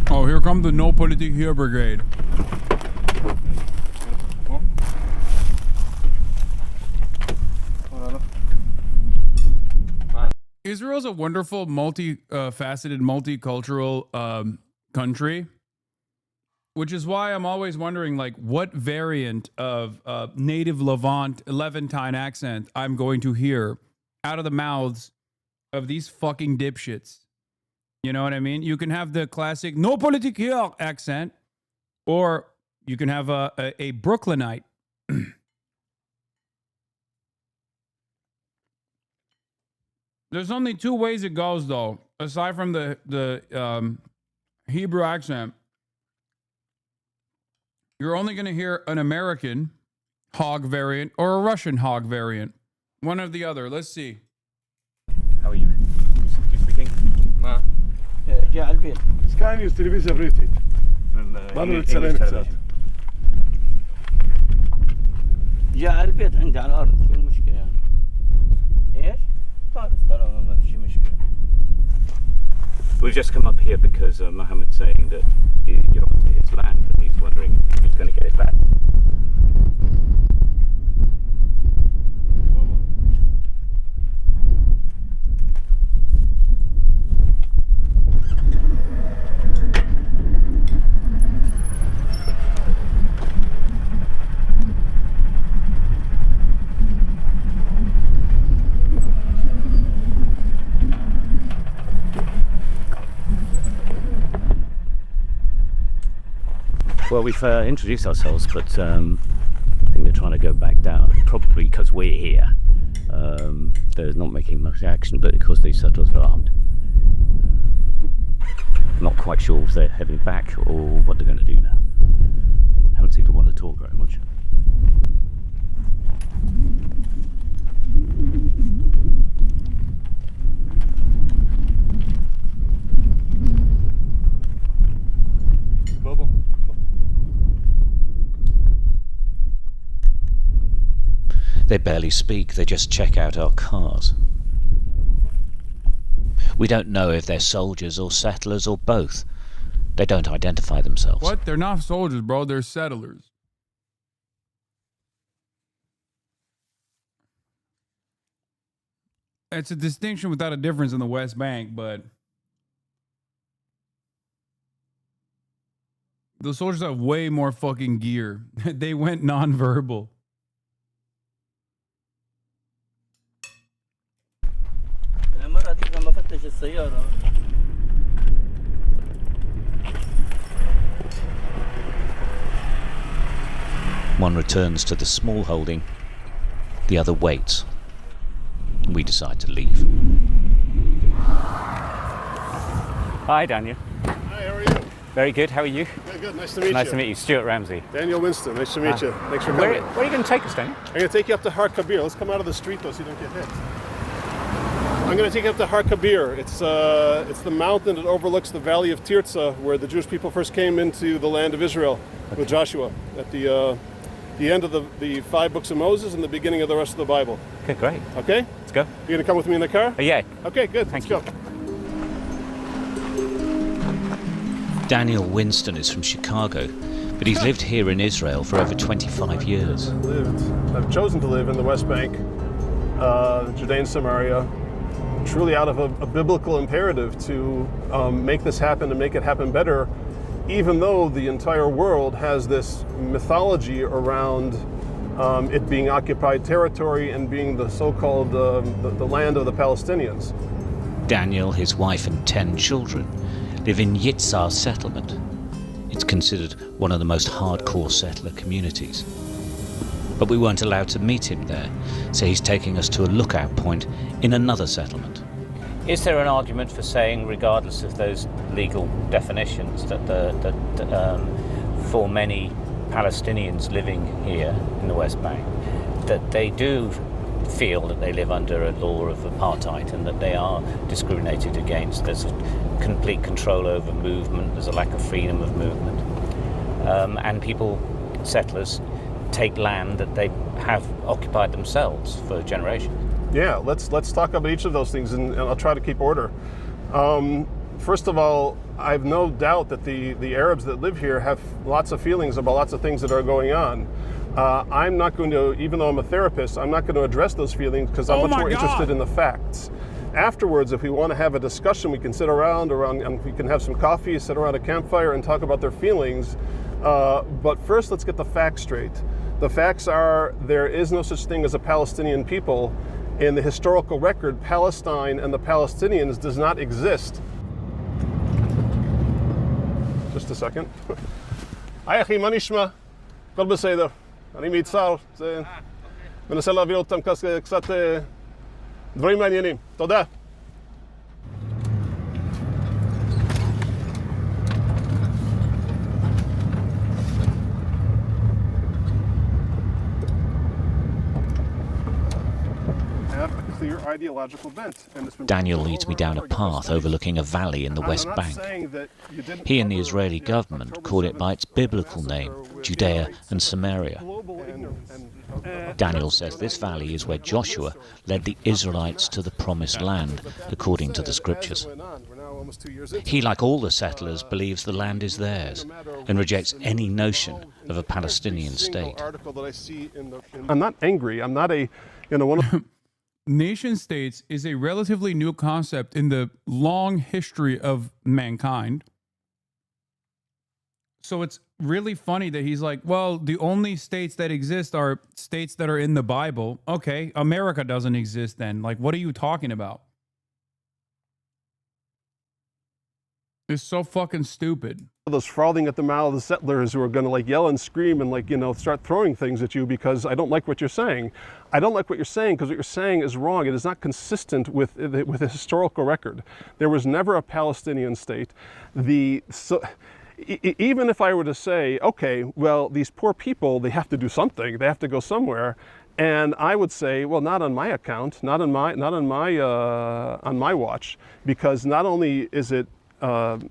Speaker 1: Oh, here come the No Politik Here Brigade. Israel's a wonderful, multi-faceted, multicultural country, which is why I'm always wondering, like, what variant of native Levantine accent I'm going to hear out of the mouths of these fucking dipshits. You know what I mean? You can have the classic No Politik Here accent, or you can have a Brooklynite. There's only 2 ways it goes, though, aside from the Hebrew accent. You're only going to hear an American hog variant or a Russian hog variant. One or the other. Let's see.
Speaker 2: How are you? Do you speak English?
Speaker 6: ما جاء على البيت.
Speaker 5: Sky News تلفزيون بريتي.
Speaker 6: English television. جاء على البيت عندي على الأرض شو المشكلة يعني؟ إيش؟ ترى ما في مشكلة.
Speaker 2: We've just come up here because Mohammed's saying that you're onto his land and he's wondering if he's going to get it back. Well, we've introduced ourselves, but I think they're trying to go back down, probably because we're here. They're not making much action, but of course these settlers are armed. Not quite sure if they're heading back or what they're going to do now. Haven't seemed to want to talk very much.
Speaker 17: They barely speak, they just check out our cars. We don't know if they're soldiers or settlers or both. They don't identify themselves.
Speaker 1: What? They're not soldiers, bro. They're settlers. It's a distinction without a difference in the West Bank, but the soldiers have way more fucking gear. They went non-verbal.
Speaker 17: One returns to the small holding, the other waits. We decide to leave.
Speaker 2: Hi, Daniel.
Speaker 8: Hi, how are you?
Speaker 2: Very good. How are you?
Speaker 8: Good, good. Nice to meet you.
Speaker 2: Nice to meet you. Stuart Ramsey.
Speaker 8: Daniel Winston. Nice to meet you. Thanks for coming.
Speaker 2: Where are you going to take us, Daniel?
Speaker 8: I'm going to take you up to Har Kabir. Let's come out of the street, though, so you don't get hit. I'm going to take you up to Har Kabir. It's the mountain that overlooks the valley of Tirzah, where the Jewish people first came into the land of Israel with Joshua at the end of the 5 books of Moses and the beginning of the rest of the Bible.
Speaker 2: Okay, great.
Speaker 8: Okay?
Speaker 2: Let's go.
Speaker 8: You going to come with me in the car?
Speaker 2: Yeah.
Speaker 8: Okay, good. Let's go.
Speaker 17: Daniel Winston is from Chicago, but he's lived here in Israel for over 25 years.
Speaker 8: I've chosen to live in the West Bank, Judean Samaria, truly out of a biblical imperative to make this happen and make it happen better, even though the entire world has this mythology around it being occupied territory and being the so-called the land of the Palestinians.
Speaker 17: Daniel, his wife and 10 children live in Yitzhar settlement. It's considered one of the most hardcore settler communities. But we weren't allowed to meet him there, so he's taking us to a lookout point in another settlement.
Speaker 2: Is there an argument for saying, regardless of those legal definitions, that for many Palestinians living here in the West Bank, that they do feel that they live under a law of apartheid and that they are discriminated against? There's complete control over movement, there's a lack of freedom of movement, and people, settlers, take land that they have occupied themselves for generations.
Speaker 8: Yeah, let's talk about each of those things, and I'll try to keep order. First of all, I have no doubt that the Arabs that live here have lots of feelings about lots of things that are going on. I'm not going to, even though I'm a therapist, I'm not going to address those feelings because I'm much more interested in the facts. Afterwards, if we want to have a discussion, we can sit around and we can have some coffee, sit around a campfire and talk about their feelings. But first, let's get the facts straight. The facts are there is no such thing as a Palestinian people. In the historical record, Palestine and the Palestinians does not exist. Just a second. Hi, אחי, מה נשמע? הכל בסדר. אני מיצהר. מנסה להעביר אותם קצת דברים מעניינים. תודה.
Speaker 17: Daniel leads me down a path overlooking a valley in the West Bank. He and the Israeli government call it by its biblical name, Judea and Samaria. Daniel says this valley is where Joshua led the Israelites to the Promised Land, according to the scriptures. He, like all the settlers, believes the land is theirs and rejects any notion of a Palestinian state.
Speaker 8: I'm not angry. I'm not a, one of...
Speaker 1: Nation states is a relatively new concept in the long history of mankind. So it's really funny that he's like, well, the only states that exist are states that are in the Bible. Okay, America doesn't exist then. Like, what are you talking about? It's so fucking stupid.
Speaker 8: Those frothing at the mouth of the settlers who are going to like yell and scream and like, start throwing things at you because I don't like what you're saying. I don't like what you're saying because what you're saying is wrong. It is not consistent with the historical record. There was never a Palestinian state. Even if I were to say, okay, well, these poor people, they have to do something. They have to go somewhere. And I would say, well, not on my account, not on my watch, because not only is it not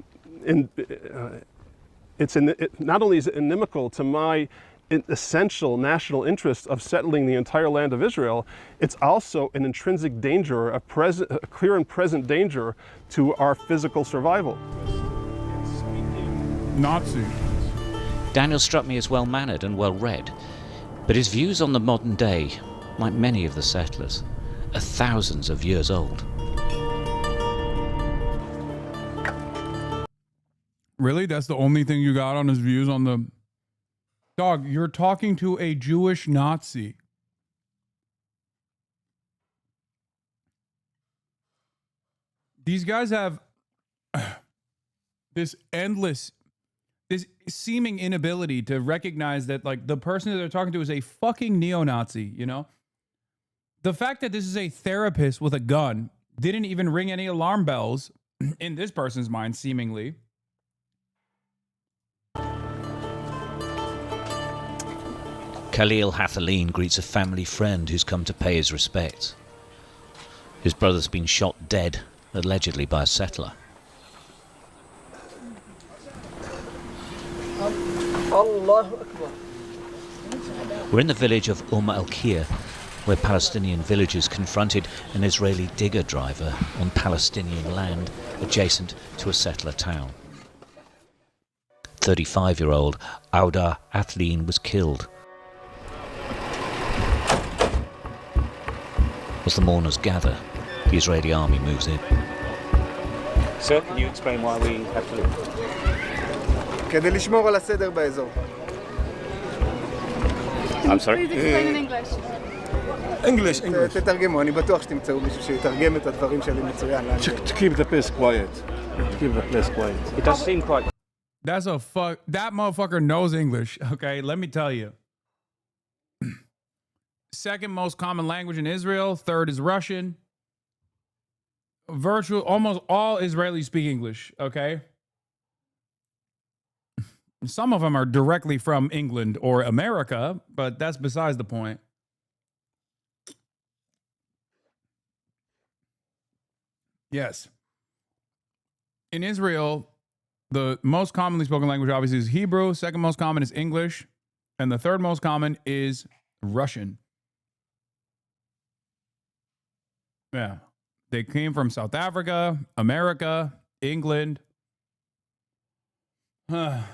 Speaker 8: only is it inimical to my essential national interest of settling the entire land of Israel, it's also an intrinsic danger, a clear and present danger to our physical survival.
Speaker 1: Nazi.
Speaker 17: Daniel struck me as well-mannered and well-read, but his views on the modern day, like many of the settlers, are thousands of years old.
Speaker 1: Really? That's the only thing you got on his views on the... Dog, you're talking to a Jewish Nazi. These guys have this seeming inability to recognize that, like, the person that they're talking to is a fucking neo-Nazi, you know? The fact that this is a therapist with a gun didn't even ring any alarm bells in this person's mind, seemingly.
Speaker 17: Khalil Hathaleen greets a family friend who's come to pay his respects. His brother's been shot dead, allegedly by a settler. We're in the village of al-Kir, where Palestinian villagers confronted an Israeli digger driver on Palestinian land adjacent to a settler town. 35-year-old Auda Athlin was killed. As the mourners gather, the Israeli army moves in.
Speaker 2: Sir, can you explain why we have to leave?
Speaker 9: כדי לשמור על הסדר באזור.
Speaker 2: I'm sorry?
Speaker 9: English. תתרגמו, אני בטוח שתמצאו מישהו שיתרגם את הדברים שלי מצוין.
Speaker 5: To keep the place quiet. To keep the place quiet.
Speaker 2: It does seem quite...
Speaker 1: That motherfucker knows English, okay? Let me tell you. Second most common language in Israel. Third is Russian. Almost all Israelis speak English, okay? Some of them are directly from England or America, but that's besides the point. Yes. In Israel, the most commonly spoken language obviously is Hebrew. Second most common is English. And the third most common is Russian. Yeah. They came from South Africa, America, England.
Speaker 2: Quiet,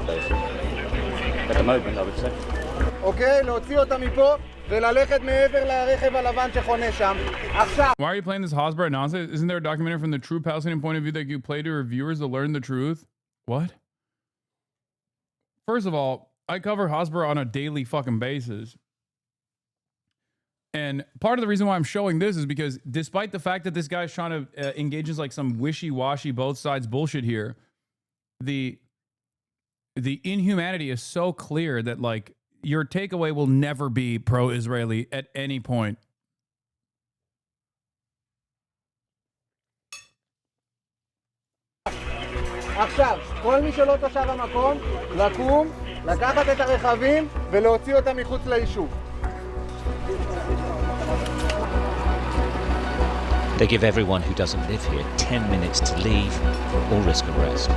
Speaker 2: basically. At the moment, I would say.
Speaker 9: אוקיי, להוציא אותה מפה וללכת מעבר לרכב הלבן שחונה שם. עכשיו.
Speaker 1: Why are you playing this Hasbro nonsense? Isn't there a documentary from the true Palestinian point of view that you play to your viewers to learn the truth? What? First of all, I cover Hasbro on a daily fucking basis. And part of the reason why I'm showing this is because despite the fact that this guy's trying to engage in like some wishy-washy both sides bullshit here, the inhumanity is so clear that like your takeaway will never be pro-Israeli at any point.
Speaker 9: עכשיו, כל מי שלא תושב המקום, לקום, לקחת את הרכבים ולהוציא אותם מחוץ ליישוב.
Speaker 17: They give everyone who doesn't live here 10 minutes to leave or risk arrest.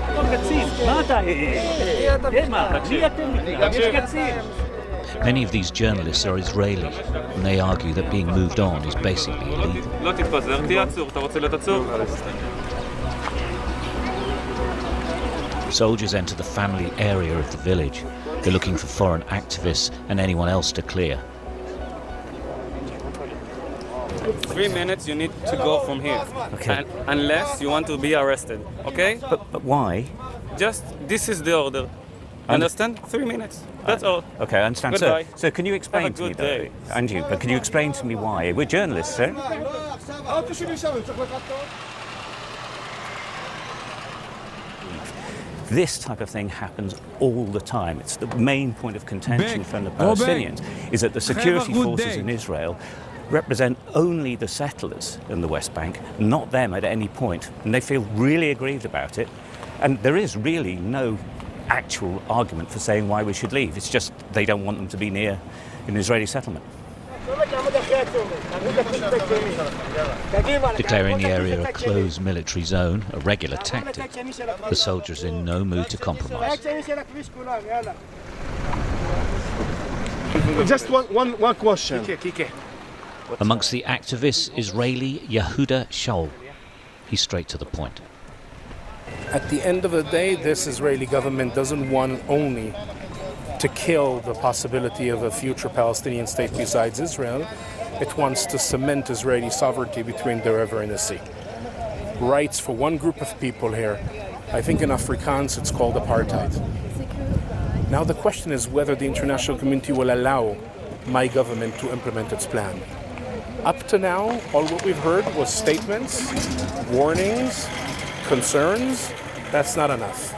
Speaker 17: Many of these journalists are Israeli, and they argue that being moved on is basically illegal. Soldiers enter the family area of the village. They're looking for foreign activists and anyone else to clear.
Speaker 11: 3 minutes, you need to go from here.
Speaker 2: Okay.
Speaker 11: Unless you want to be arrested, okay?
Speaker 2: But why?
Speaker 11: Just, this is the order. Understand? 3 minutes. That's all.
Speaker 2: Okay, I understand.
Speaker 11: Goodbye.
Speaker 2: So can you explain to me, though, and you, but can you explain to me why? We're journalists, sir. This type of thing happens all the time. It's the main point of contention from the Palestinians, is that the security forces in Israel represent only the settlers in the West Bank, not them at any point. And they feel really aggrieved about it. And there is really no actual argument for saying why we should leave. It's just they don't want them to be near an Israeli settlement.
Speaker 17: Declaring the area a closed military zone, a regular tactic, the soldiers in no mood to compromise.
Speaker 5: Just one question.
Speaker 17: Amongst the activists, Israeli Yehuda Shaul. He's straight to the point.
Speaker 20: At the end of the day, this Israeli government doesn't want only to kill the possibility of a future Palestinian state besides Israel. It wants to cement Israeli sovereignty between the river and the sea. Rights for one group of people here. I think in Afrikaans it's called apartheid. Now the question is whether the international community will allow my government to implement its plan. Up to now, all what we've heard was statements, warnings, concerns. That's not enough.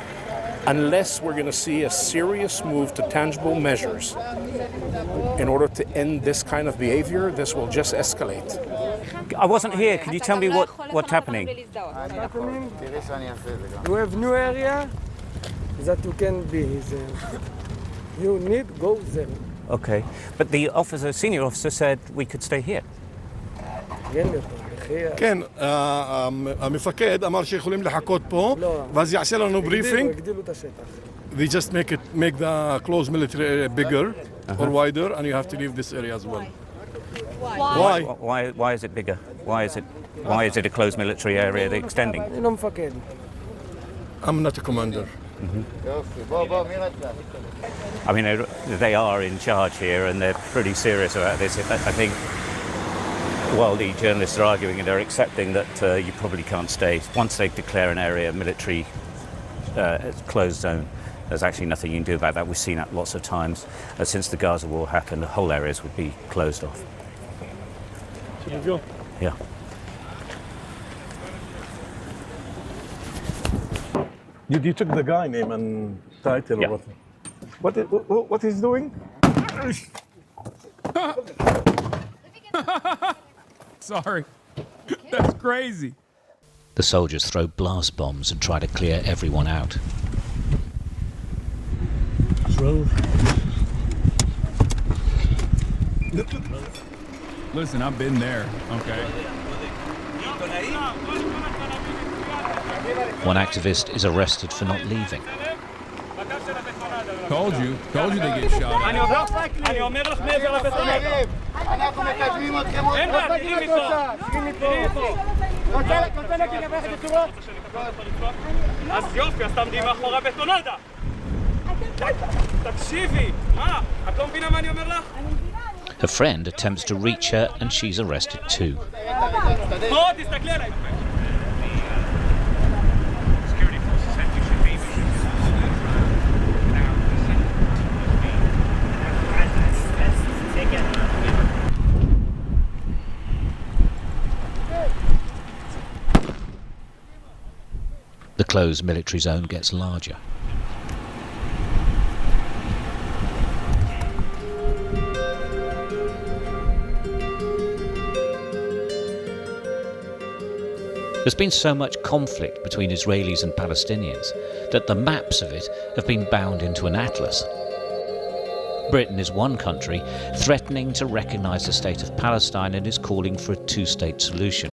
Speaker 20: Unless we're going to see a serious move to tangible measures in order to end this kind of behavior, this will just escalate.
Speaker 2: I wasn't here. Can you tell me what's happening?
Speaker 9: You have new area that you can be there. You need go there.
Speaker 2: Okay, but the senior officer said we could stay here.
Speaker 5: כן, המפקד אמר שיכולים לחכות פה, ואז יעשה לנו בריפינג. They just make the closed military area bigger or wider, and you have to leave this area as well.
Speaker 2: Why is it bigger? Why is it a closed military area extending?
Speaker 5: I'm not a commander.
Speaker 2: I mean, they are in charge here, and they're pretty serious about this. I think while the journalists are arguing and they're accepting that you probably can't stay, once they declare an area military closed zone, there's actually nothing you can do about that. We've seen that lots of times. Since the Gaza war happened, the whole areas would be closed off. Yeah.
Speaker 5: You took the guy name and title or what he's doing?
Speaker 1: Sorry. That's crazy.
Speaker 17: The soldiers throw blast bombs and try to clear everyone out.
Speaker 1: Listen, I've been there, okay?
Speaker 17: One activist is arrested for not leaving.
Speaker 1: Told you they get shot at.
Speaker 11: אז יופי, אז תעמדי מאחורי הבטונדה. תקשיבי, מה? את לא מבינה מה אני אומר לך?
Speaker 17: Her friend attempts to reach her and she's arrested too.
Speaker 11: בוא, תסתכלי עליי.
Speaker 17: The closed military zone gets larger. There's been so much conflict between Israelis and Palestinians that the maps of it have been bound into an atlas. Britain is one country threatening to recognise the state of Palestine and is calling for a two-state solution.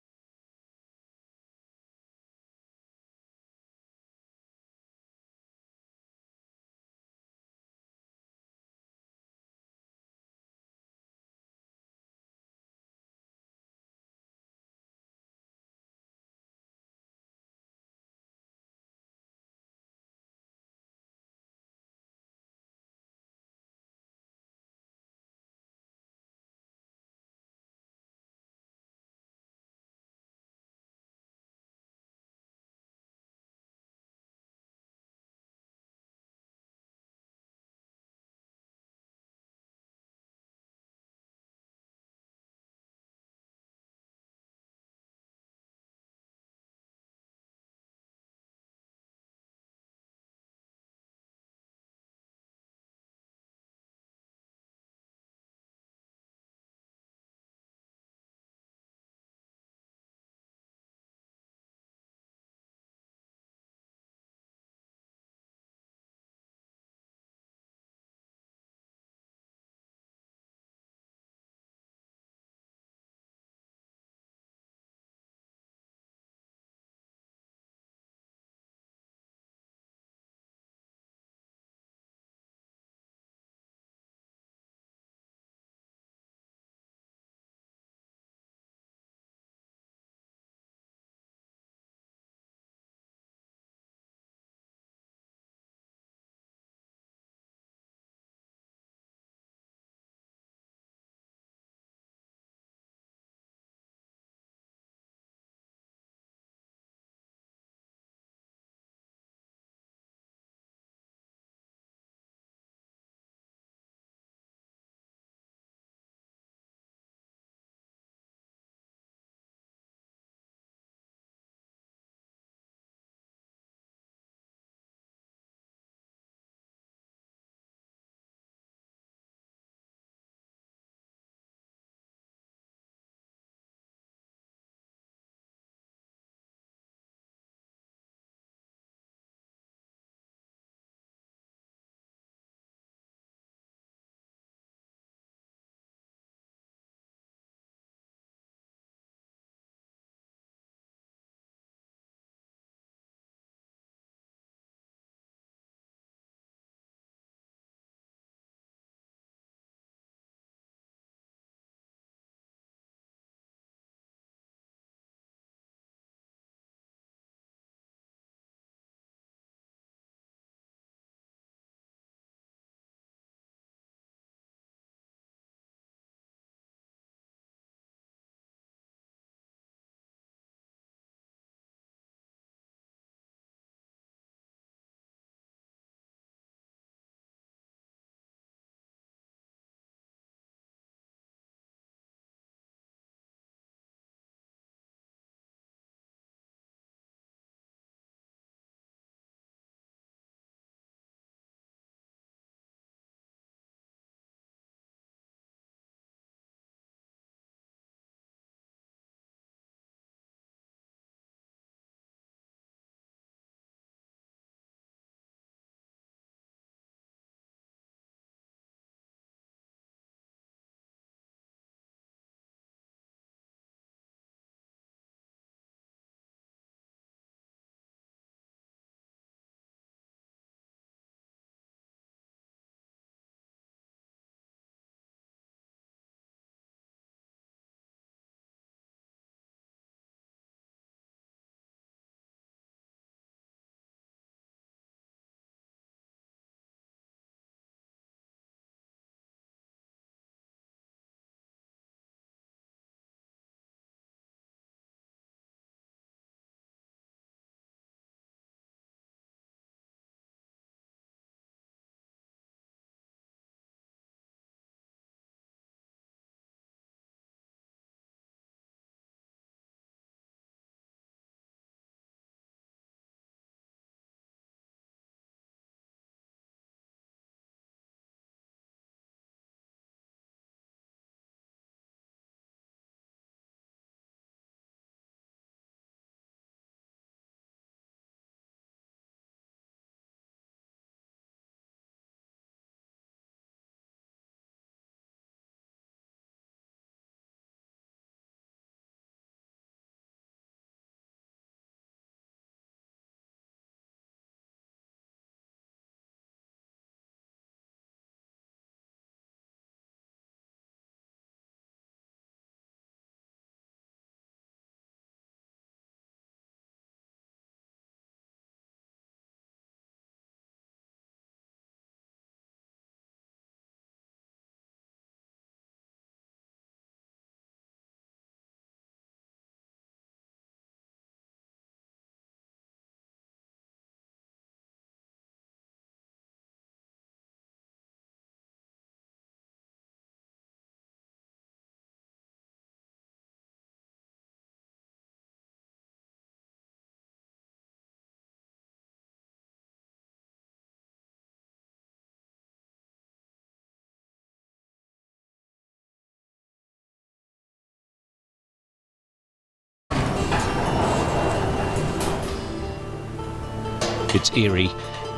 Speaker 17: It's eerie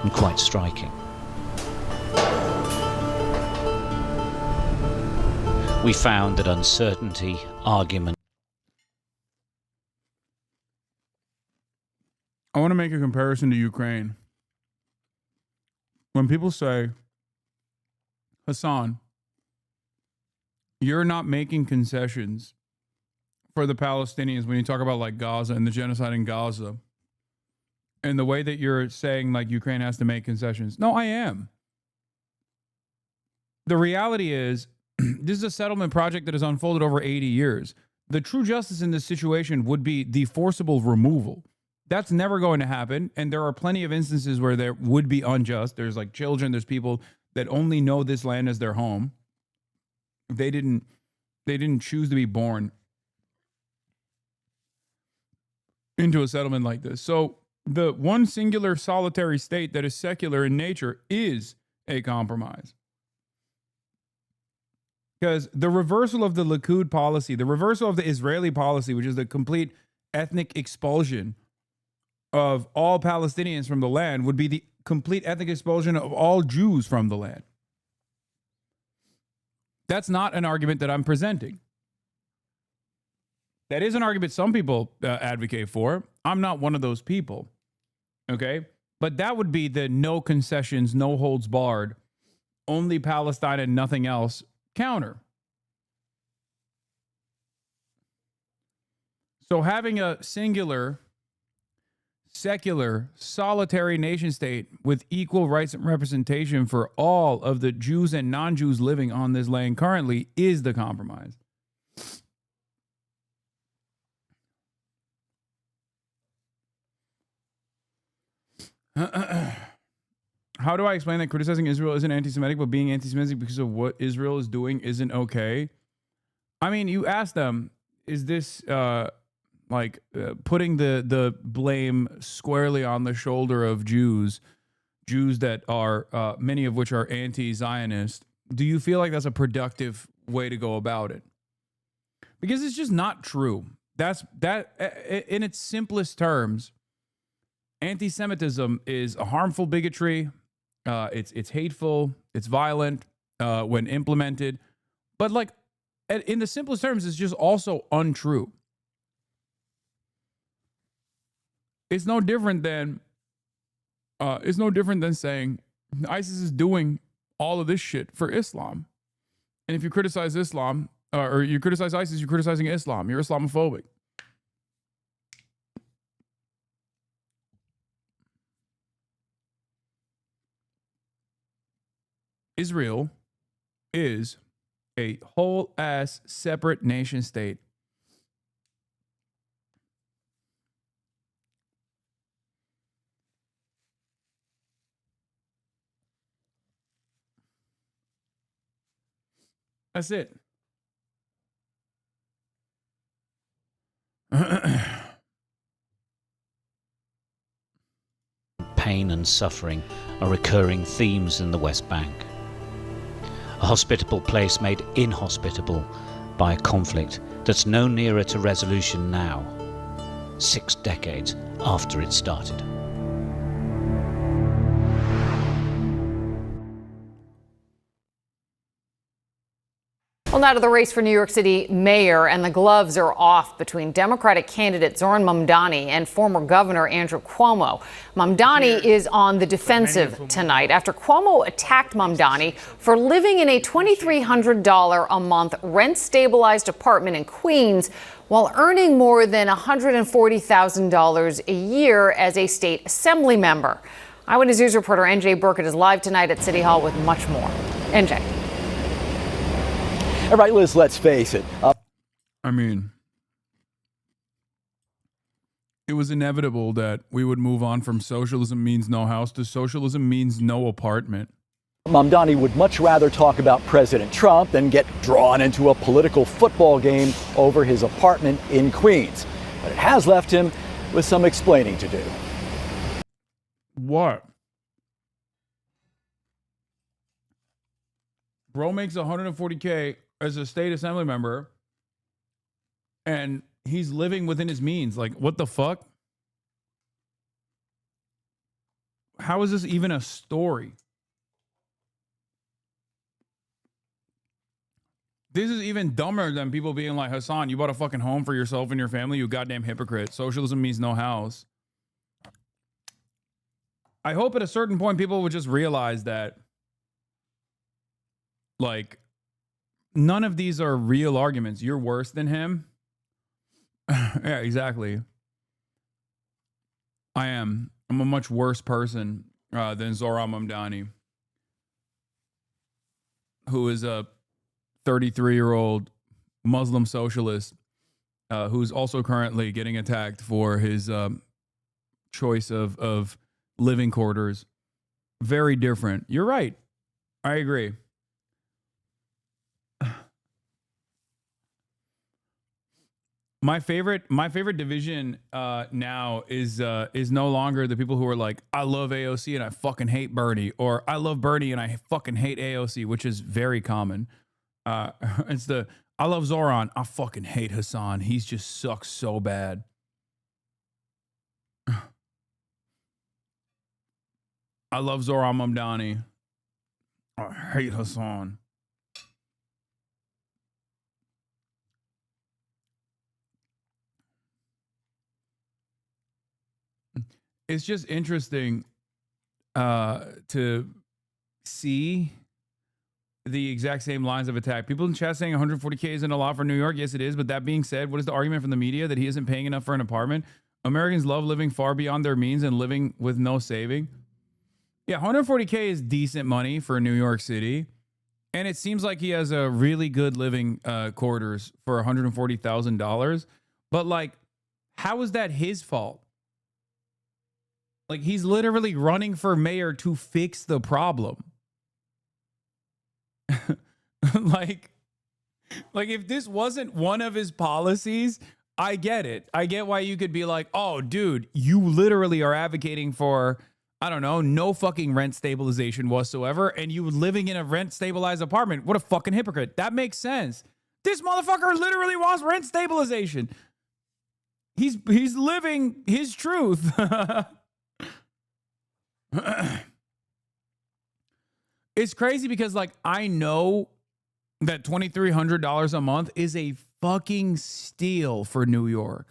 Speaker 17: and quite striking. We found that uncertainty, argument.
Speaker 1: I want to make a comparison to Ukraine. When people say, Hasan, you're not making concessions for the Palestinians when you talk about like Gaza and the genocide in Gaza, and the way that you're saying like Ukraine has to make concessions. No, I am. The reality is, this is a settlement project that has unfolded over 80 years. The true justice in this situation would be the forcible removal. That's never going to happen. And there are plenty of instances where there would be unjust. There's like children, there's people that only know this land as their home. They didn't choose to be born into a settlement like this. So the one singular solitary state that is secular in nature is a compromise. Because the reversal of the Likud policy, the reversal of the Israeli policy, which is the complete ethnic expulsion of all Palestinians from the land, would be the complete ethnic expulsion of all Jews from the land. That's not an argument that I'm presenting. That is an argument some people advocate for. I'm not one of those people. Okay? But that would be the no concessions, no holds barred, only Palestine and nothing else counter. So having a singular, secular, solitary nation state with equal rights and representation for all of the Jews and non-Jews living on this land currently is the compromise. How do I explain that criticizing Israel isn't anti-Semitic, but being anti-Semitic because of what Israel is doing isn't okay? I mean, you ask them, is this putting the blame squarely on the shoulder of Jews that are, many of which are anti-Zionist? Do you feel like that's a productive way to go about it? Because it's just not true. That in its simplest terms, anti-Semitism is a harmful bigotry. It's hateful. It's violent when implemented. But like in the simplest terms, it's just also untrue. It's no different than saying ISIS is doing all of this shit for Islam. And if you criticize Islam or you criticize ISIS, you're criticizing Islam. You're Islamophobic. Israel is a whole ass separate nation state. That's it.
Speaker 17: Pain and suffering are recurring themes in the West Bank. A hospitable place made inhospitable by a conflict that's no nearer to resolution now, 6 decades after it started.
Speaker 26: Well, now to the race for New York City mayor, and the gloves are off between Democratic candidate Zoran Mamdani and former Governor Andrew Cuomo. Mamdani is on the defensive tonight after Cuomo attacked Mamdani for living in a $2,300 a month rent-stabilized apartment in Queens while earning more than $140,000 a year as a state assembly member. Eyewitness News reporter NJ Burkett is live tonight at City Hall with much more. NJ.
Speaker 10: All right, Liz, let's face it.
Speaker 1: I mean, it was inevitable that we would move on from socialism means no house to socialism means no apartment.
Speaker 10: Mamdani would much rather talk about President Trump than get drawn into a political football game over his apartment in Queens. But it has left him with some explaining to do.
Speaker 1: What? Bro makes $140K as a state assembly member, and he's living within his means. Like, what the fuck? How is this even a story? This is even dumber than people being like, Hasan, you bought a fucking home for yourself and your family, you goddamn hypocrite. Socialism means no house. I hope at a certain point people would just realize that, like, none of these are real arguments. You're worse than him. Yeah, exactly. I am. I'm a much worse person than Zoran Mamdani, who is a 33-year-old Muslim socialist who's also currently getting attacked for his choice of living quarters. Very different. You're right. I agree. My favorite division now is no longer the people who are like, I love AOC and I fucking hate Bernie, or I love Bernie and I fucking hate AOC, which is very common. It's the, I love Zoran, I fucking hate Hasan. He's just sucks so bad. I love Zoran Mamdani. I hate Hasan. It's just interesting to see the exact same lines of attack. People in chat saying 140K isn't a lot for New York. Yes, it is. But that being said, what is the argument from the media that he isn't paying enough for an apartment? Americans love living far beyond their means and living with no saving. Yeah, 140K is decent money for New York City. And it seems like he has a really good living quarters for $140,000. But like, how is that his fault? Like, he's literally running for mayor to fix the problem. like if this wasn't one of his policies, I get it. I get why you could be like, oh, dude, you literally are advocating for, I don't know, no fucking rent stabilization whatsoever, and you living in a rent stabilized apartment. What a fucking hypocrite. That makes sense. This motherfucker literally wants rent stabilization. He's living his truth. It's crazy because, like, I know that $2,300 a month is a fucking steal for New York,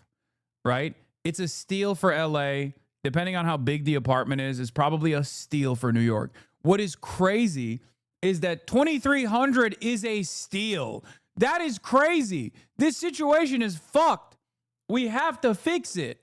Speaker 1: right? It's a steal for LA. Depending on how big the apartment is, it's probably a steal for New York. What is crazy is that $2,300 is a steal. That is crazy. This situation is fucked. We have to fix it.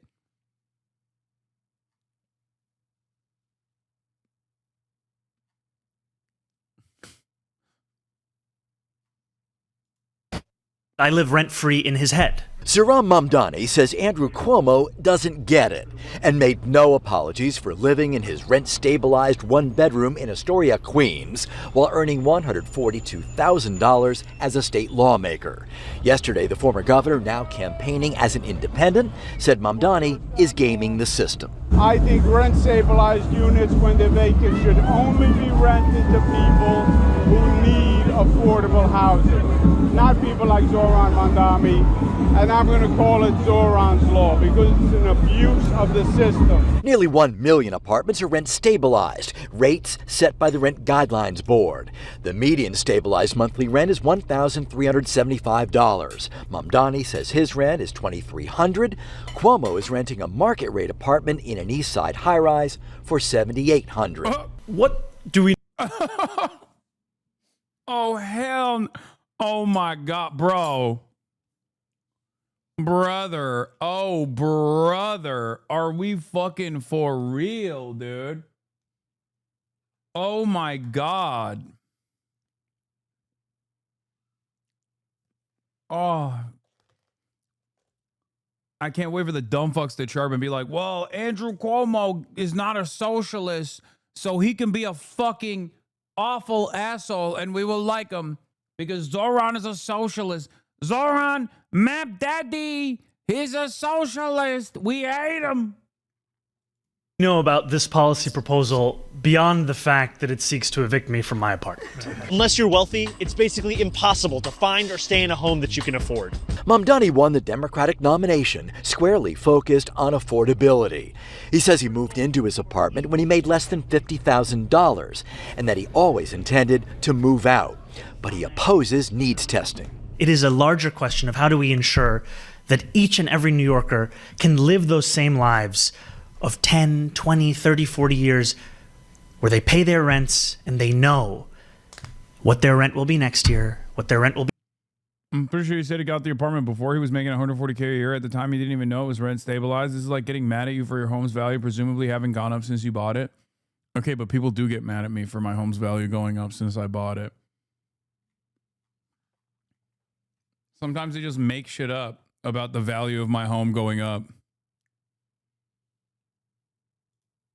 Speaker 12: I live rent-free in his head.
Speaker 10: Zoran Mamdani says Andrew Cuomo doesn't get it and made no apologies for living in his rent-stabilized one-bedroom in Astoria, Queens, while earning $142,000 as a state lawmaker. Yesterday, the former governor, now campaigning as an independent, said Mamdani is gaming the system.
Speaker 13: I think rent-stabilized units, when they're vacant, should only be rented to people who need affordable housing, not people like Zoran Mamdani. And I'm going to call it Zoran's Law because it's an abuse of the system.
Speaker 10: Nearly 1 million apartments are rent stabilized, rates set by the Rent Guidelines Board. The median stabilized monthly rent is $1,375. Mamdani says his rent is $2,300. Cuomo is renting a market rate apartment in an East Side high-rise for $7,800.
Speaker 12: What do we...
Speaker 1: Oh, hell. Oh, my God, bro. Brother, oh, brother, are we fucking for real, dude? Oh my God. Oh. I can't wait for the dumb fucks to chirp and be like, well, Andrew Cuomo is not a socialist, so he can be a fucking awful asshole and we will like him because Zoran is a socialist. Zoran, Map Daddy, he's a socialist. We hate him.
Speaker 12: Know about this policy proposal beyond the fact that it seeks to evict me from my apartment.
Speaker 3: Unless you're wealthy, it's basically impossible to find or stay in a home that you can afford.
Speaker 10: Mamdani won the Democratic nomination, squarely focused on affordability. He says he moved into his apartment when he made less than $50,000 and that he always intended to move out. But he opposes needs testing.
Speaker 12: It is a larger question of how do we ensure that each and every New Yorker can live those same lives of 10, 20, 30, 40 years where they pay their rents and they know what their rent will be next year, what their rent will be.
Speaker 1: I'm pretty sure he said he got the apartment before he was making $140K a year. At the time, he didn't even know it was rent stabilized. This is like getting mad at you for your home's value, presumably having gone up since you bought it. Okay, but people do get mad at me for my home's value going up since I bought it. Sometimes they just make shit up about the value of my home going up.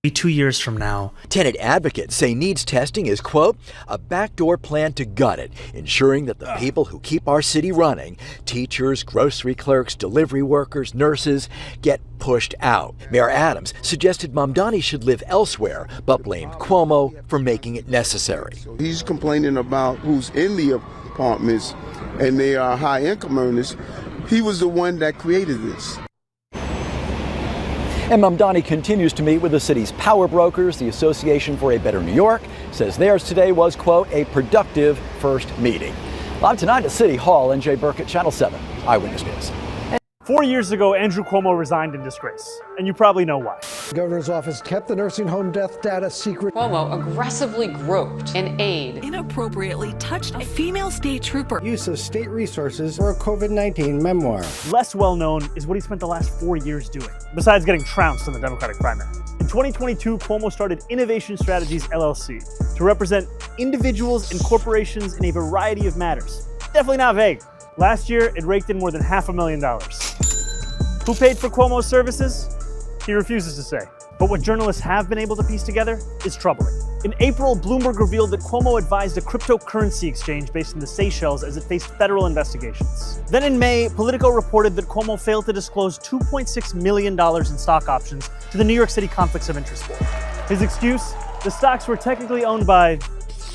Speaker 12: 2 years from now.
Speaker 10: Tenant advocates say needs testing is, quote, a backdoor plan to gut it, ensuring that the people who keep our city running, teachers, grocery clerks, delivery workers, nurses, get pushed out. Mayor Adams suggested Mamdani should live elsewhere, but blamed Cuomo for making it necessary.
Speaker 21: He's complaining about who's in the apartments, and they are high-income earners. He was the one that created this.
Speaker 10: And Mamdani continues to meet with the city's power brokers. The Association for a Better New York says theirs today was, quote, a productive first meeting. Live tonight at City Hall, NJ Burkett, Channel 7, Eyewitness News.
Speaker 12: 4 years ago, Andrew Cuomo resigned in disgrace, and you probably know why.
Speaker 22: The governor's office kept the nursing home death data secret.
Speaker 26: Cuomo aggressively groped an aide.
Speaker 23: Inappropriately touched a female state trooper.
Speaker 22: Use of state resources for a COVID-19 memoir.
Speaker 12: Less well known is what he spent the last 4 years doing, besides getting trounced in the Democratic primary. In 2022, Cuomo started Innovation Strategies LLC to represent individuals and corporations in a variety of matters. Definitely not vague. Last year, it raked in more than $500,000. Who paid for Cuomo's services? He refuses to say. But what journalists have been able to piece together is troubling. In April, Bloomberg revealed that Cuomo advised a cryptocurrency exchange based in the Seychelles as it faced federal investigations. Then in May, Politico reported that Cuomo failed to disclose $2.6 million in stock options to the New York City Conflicts of Interest Board. His excuse? The stocks were technically owned by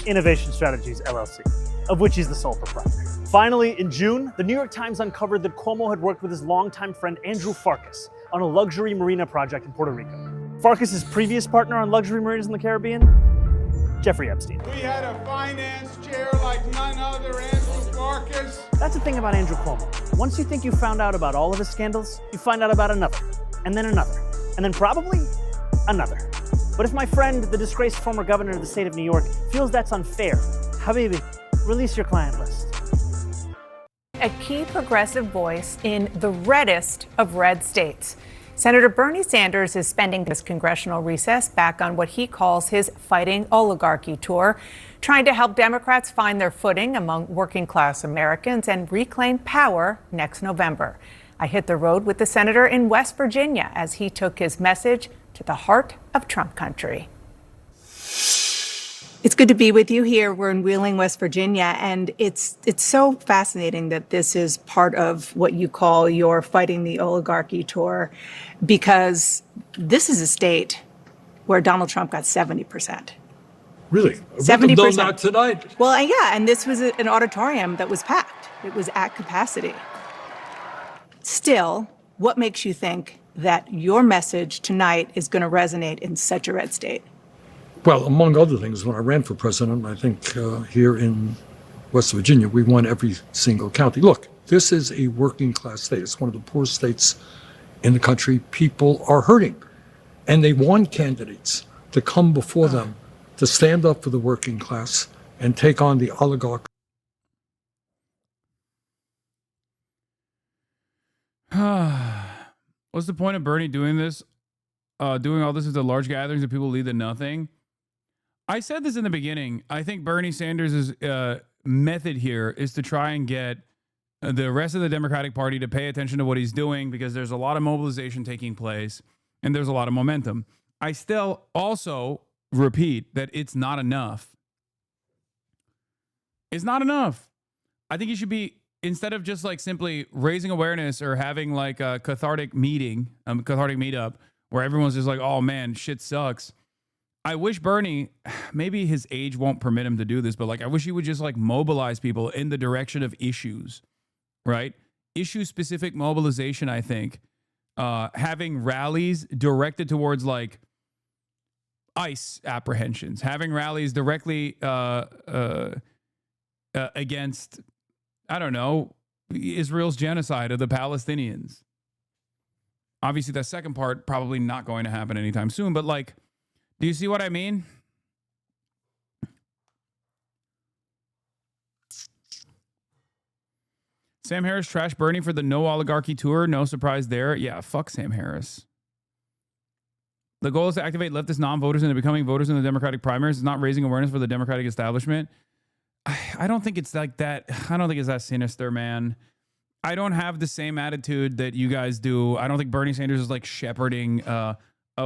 Speaker 12: Innovation Strategies LLC, of which he's the sole proprietor. Finally, in June, the New York Times uncovered that Cuomo had worked with his longtime friend Andrew Farkas on a luxury marina project in Puerto Rico. Farkas' previous partner on luxury marinas in the Caribbean, Jeffrey Epstein.
Speaker 13: We had a finance chair like none other, Andrew Farkas.
Speaker 12: That's the thing about Andrew Cuomo. Once you think you found out about all of his scandals, you find out about another, and then probably another. But if my friend, the disgraced former governor of the state of New York, feels that's unfair, Habibi, release your client list.
Speaker 24: A key progressive voice in the reddest of red states. Senator Bernie Sanders is spending this congressional recess back on what he calls his Fighting Oligarchy tour, trying to help Democrats find their footing among working class Americans and reclaim power next November. I hit the road with the senator in West Virginia as he took his message to the heart of Trump country.
Speaker 23: It's good to be with you here. We're in Wheeling, West Virginia, and it's so fascinating that this is part of what you call your Fighting the Oligarchy tour, because this is a state where Donald Trump got 70%.
Speaker 25: Really?
Speaker 23: 70%.
Speaker 25: Not tonight.
Speaker 23: Well, yeah, and this was an auditorium that was packed. It was at capacity. Still, what makes you think that your message tonight is going to resonate in such a red state?
Speaker 25: Well, among other things, when I ran for president, I think here in West Virginia, we won every single county. Look, this is a working class state. It's one of the poorest states in the country. People are hurting, and they want candidates to come before them to stand up for the working class and take on the oligarch.
Speaker 1: What's the point of Bernie doing this? Doing all this at the large gatherings of people lead to nothing? I said this in the beginning. I think Bernie Sanders' method here is to try and get the rest of the Democratic Party to pay attention to what he's doing, because there's a lot of mobilization taking place and there's a lot of momentum. I still also repeat that it's not enough. It's not enough. I think you should be, instead of just like simply raising awareness or having like a cathartic meeting, cathartic meetup where everyone's just like, oh man, shit sucks. I wish Bernie, maybe his age won't permit him to do this, but like, I wish he would just like mobilize people in the direction of issues, right? Issue specific mobilization, I think. Having rallies directed towards like ICE apprehensions, having rallies directly against, I don't know, Israel's genocide of the Palestinians. Obviously, that second part probably not going to happen anytime soon, but like, do you see what I mean? Sam Harris trashed Bernie for the no oligarchy tour. No surprise there. Yeah, fuck Sam Harris. The goal is to activate leftist non-voters into becoming voters in the Democratic primaries. It's not raising awareness for the Democratic establishment. I don't think it's like that. I don't think it's that sinister, man. I don't have the same attitude that you guys do. I don't think Bernie Sanders is like shepherding a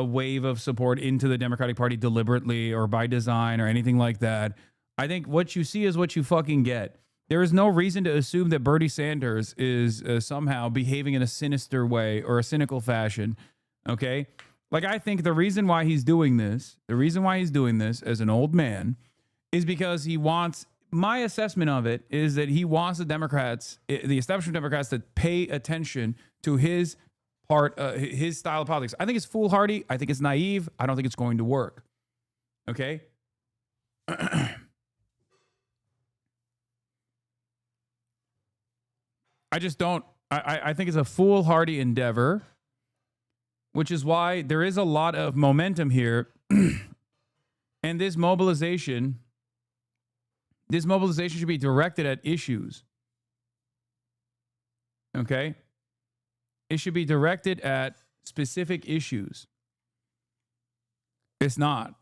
Speaker 1: wave of support into the Democratic Party deliberately or by design or anything like that. I think what you see is what you fucking get. There is no reason to assume that Bernie Sanders is somehow behaving in a sinister way or a cynical fashion. Okay? Like, I think the reason why he's doing this, as an old man, is because he wants, my assessment of it is that he wants the Democrats, the establishment Democrats, to pay attention to his part, his style of politics. I think it's foolhardy. I think it's naive. I don't think it's going to work. Okay? I just don't, I think it's a foolhardy endeavor, which is why there is a lot of momentum here. And this mobilization should be directed at issues. Okay? It should be directed at specific issues. It's not.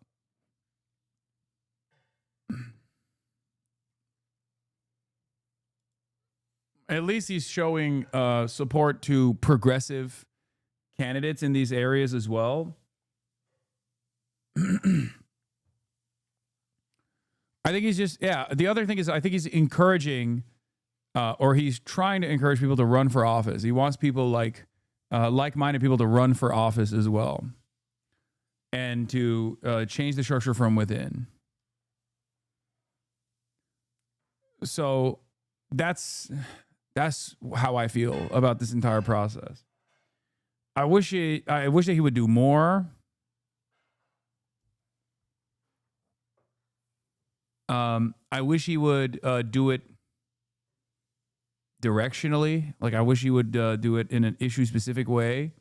Speaker 1: At least he's showing support to progressive candidates in these areas as well. I think he's just, the other thing is I think he's encouraging or he's trying to encourage people to run for office. He wants people like-minded people to run for office as well and to change the structure from within. So that's how I feel about this entire process. I wish that he would do more. I wish he would do it directionally. Like, I wish he would do it in an issue-specific way.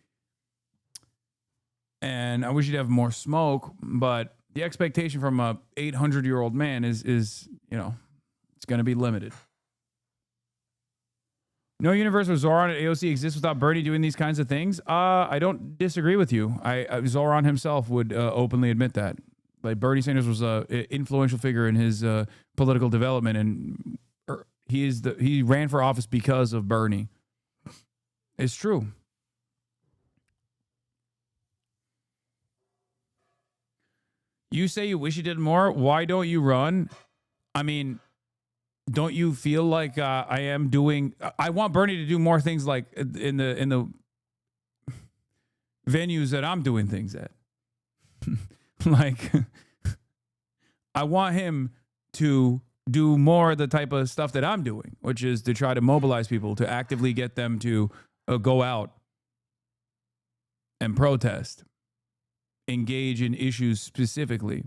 Speaker 1: And I wish he'd have more smoke. But the expectation from a 800-year-old man is it's going to be limited. No universe where Zoran at AOC exists without Bernie doing these kinds of things. I don't disagree with you. Zoran himself would openly admit that. Like, Bernie Sanders was an influential figure in his political development, and he ran for office because of Bernie. It's true. You say you wish you did more. Why don't you run? I mean, don't you feel like I am doing? I want Bernie to do more things like in the venues that I'm doing things at. Like, I want him to do more of the type of stuff that I'm doing, which is to try to mobilize people, to actively get them to go out and protest, engage in issues specifically.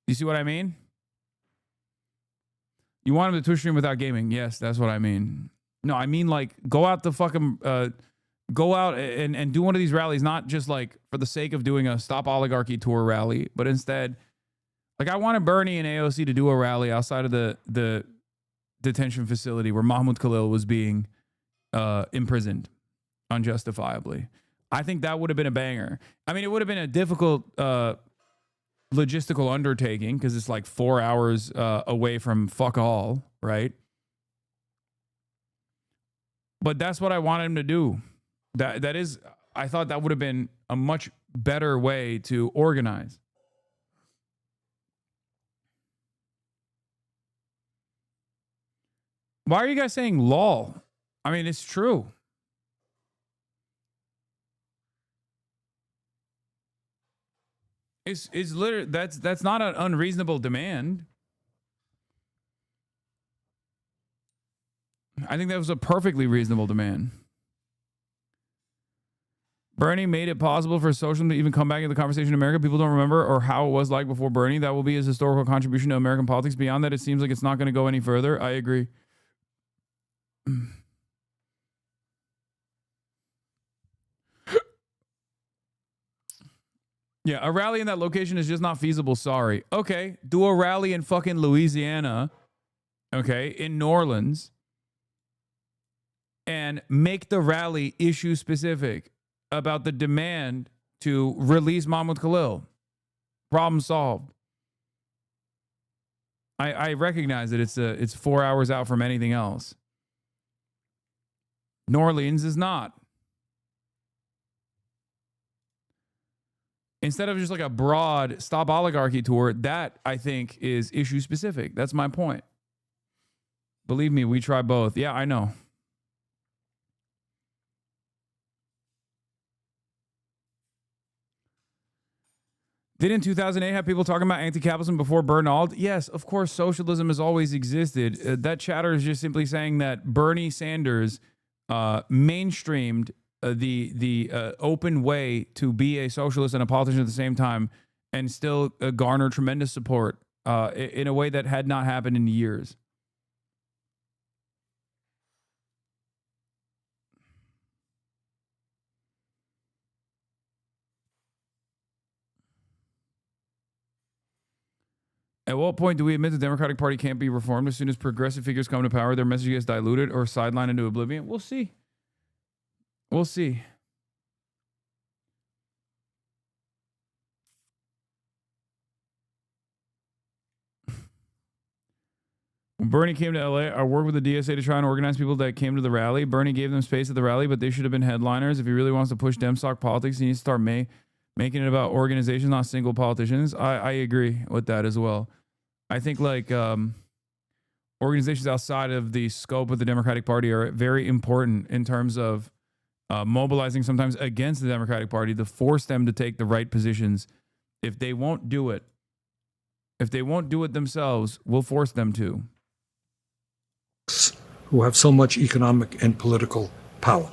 Speaker 1: You see what I mean? You want him to Twitch stream without gaming? Yes, that's what I mean. No, I mean, like, go out the fucking, go out and do one of these rallies, not just like for the sake of doing a Stop Oligarchy tour rally, but instead, like, I wanted Bernie and AOC to do a rally outside of the detention facility where Mahmoud Khalil was being imprisoned unjustifiably. I think that would have been a banger. I mean, it would have been a difficult logistical undertaking because it's like 4 hours away from fuck all, right? But that's what I wanted him to do. That is, I thought that would have been a much better way to organize. Why are you guys saying lol? I mean, it's true. It's literally that's not an unreasonable demand. I think that was a perfectly reasonable demand. Bernie made it possible for socialism to even come back into the conversation in America. People don't remember or how it was like before Bernie. That will be his historical contribution to American politics. Beyond that, it seems like it's not going to go any further. I agree. Yeah, a rally in that location is just not feasible. Sorry. Okay, do a rally in fucking Louisiana, okay, in New Orleans, and make the rally issue specific about the demand to release Mahmoud Khalil. Problem solved. I recognize that it's 4 hours out from anything else. New Orleans is not. Instead of just like a broad stop oligarchy tour, that I think is issue specific. That's my point. Believe me, we try both. Yeah, I know. Didn't 2008 have people talking about anti-capitalism before Bernald? Yes, of course, socialism has always existed. That chatter is just simply saying that Bernie Sanders mainstreamed the open way to be a socialist and a politician at the same time and still garner tremendous support in a way that had not happened in years. At what point do we admit the Democratic Party can't be reformed? As soon as progressive figures come to power, their message gets diluted or sidelined into oblivion? We'll see. We'll see. When Bernie came to LA, I worked with the DSA to try and organize people that came to the rally. Bernie gave them space at the rally, but they should have been headliners. If he really wants to push Demstock politics, he needs to start making it about organizations, not single politicians. I agree with that as well. I think like organizations outside of the scope of the Democratic Party are very important in terms of mobilizing sometimes against the Democratic Party to force them to take the right positions. If they won't do it, themselves, we'll force them to.
Speaker 25: Who have so much economic and political power.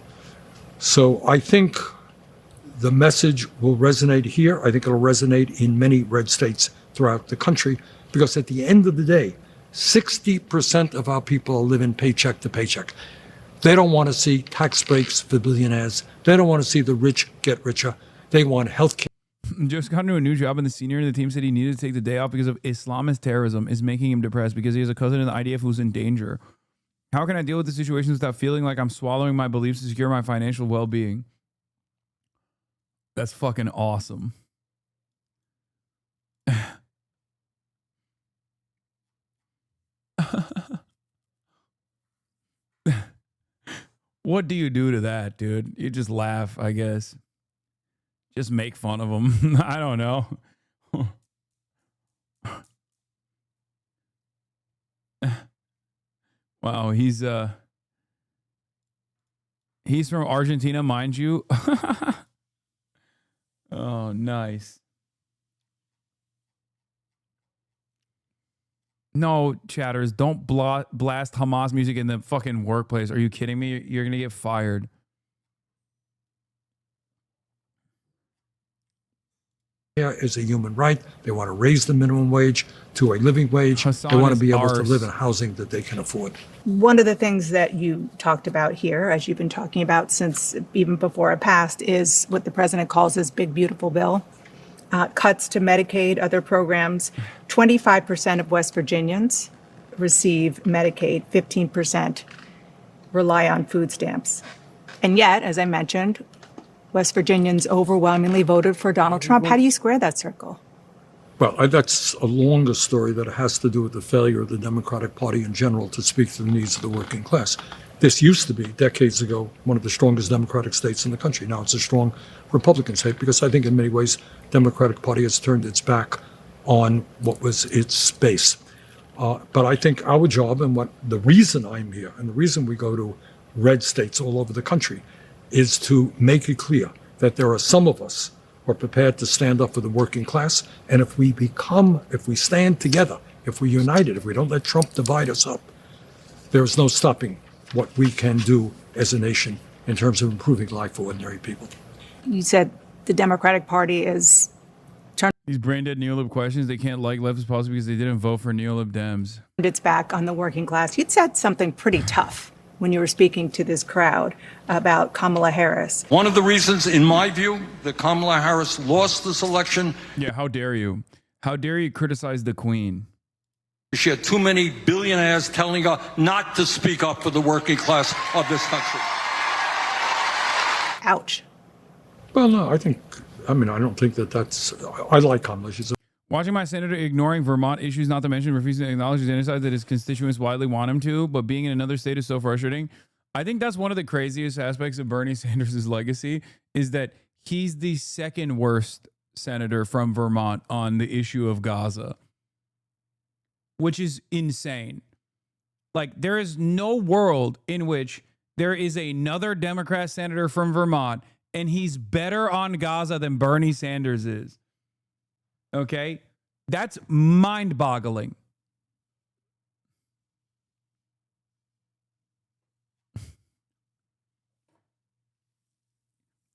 Speaker 25: So I think the message will resonate here. I think it'll resonate in many red states throughout the country, because at the end of the day, 60% of our people are living paycheck to paycheck. They don't want to see tax breaks for billionaires. They don't want to see the rich get richer. They want health care.
Speaker 1: Just got into a new job, and the senior in the team said he needed to take the day off because of Islamist terrorism is making him depressed because he has a cousin in the IDF who's in danger. How can I deal with the situations without feeling like I'm swallowing my beliefs to secure my financial well-being? That's fucking awesome. What do you do to that, dude? You just laugh, I guess. Just make fun of him. I don't know. Wow, he's from Argentina, mind you. Oh, nice. No, chatters, don't blast Hamas music in the fucking workplace. Are you kidding me? You're going to get fired.
Speaker 25: Is a human right. They want to raise the minimum wage to a living wage.
Speaker 23: Hasan
Speaker 25: they want to
Speaker 23: is
Speaker 25: be able
Speaker 23: ours.
Speaker 25: to live in housing that they can afford.
Speaker 23: One of the things that you talked about here, as you've been talking about since even before it passed, is what the president calls his big, beautiful bill. Cuts to Medicaid, other programs. 25% of West Virginians receive Medicaid, 15% rely on food stamps. And yet, as I mentioned, West Virginians overwhelmingly voted for Donald Trump. How do you square that circle?
Speaker 25: Well, that's a longer story that has to do with the failure of the Democratic Party in general to speak to the needs of the working class. This used to be, decades ago, one of the strongest Democratic states in the country. Now it's a strong Republican state because I think in many ways Democratic Party has turned its back on what was its base. But I think our job and the reason I'm here and the reason we go to red states all over the country is to make it clear that there are some of us are prepared to stand up for the working class. And if we stand together, if we're united, if we don't let Trump divide us up, there's no stopping what we can do as a nation in terms of improving life for ordinary people.
Speaker 23: You said the Democratic Party is
Speaker 1: These brain dead neolib questions, they can't like leftist policy because they didn't vote for neolib Dems.
Speaker 23: its back on the working class. You'd said something pretty tough when you were speaking to this crowd about Kamala Harris.
Speaker 7: One of the reasons, in my view, that Kamala Harris lost this election.
Speaker 1: Yeah, how dare you? How dare you criticize the Queen?
Speaker 7: She had too many billionaires telling her not to speak up for the working class of this country.
Speaker 23: Ouch.
Speaker 25: Well, no, I don't think that's, I like Kamala. She's a
Speaker 1: Watching my senator ignoring Vermont issues, not to mention refusing to acknowledge the genocide that his constituents widely want him to, but being in another state is so frustrating. I think that's one of the craziest aspects of Bernie Sanders' legacy is that he's the second worst senator from Vermont on the issue of Gaza, which is insane. Like, there is no world in which there is another Democrat senator from Vermont and he's better on Gaza than Bernie Sanders is. Okay? That's mind-boggling.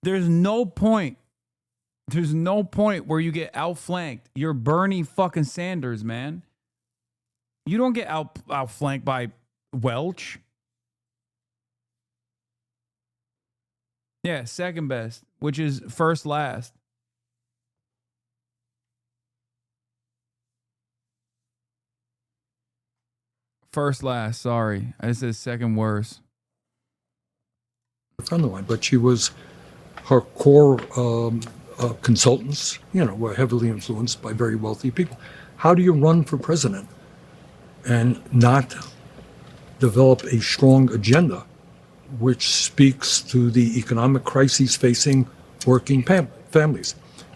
Speaker 1: There's no point where you get outflanked. You're Bernie fucking Sanders, man. You don't get outflanked by Welch. Yeah, second best, which is first last. First last, sorry. I said second worst.
Speaker 25: a friend of mine, but she was, her core consultants, were heavily influenced by very wealthy people. How do you run for president and not develop a strong agenda which speaks to the economic crises facing working families?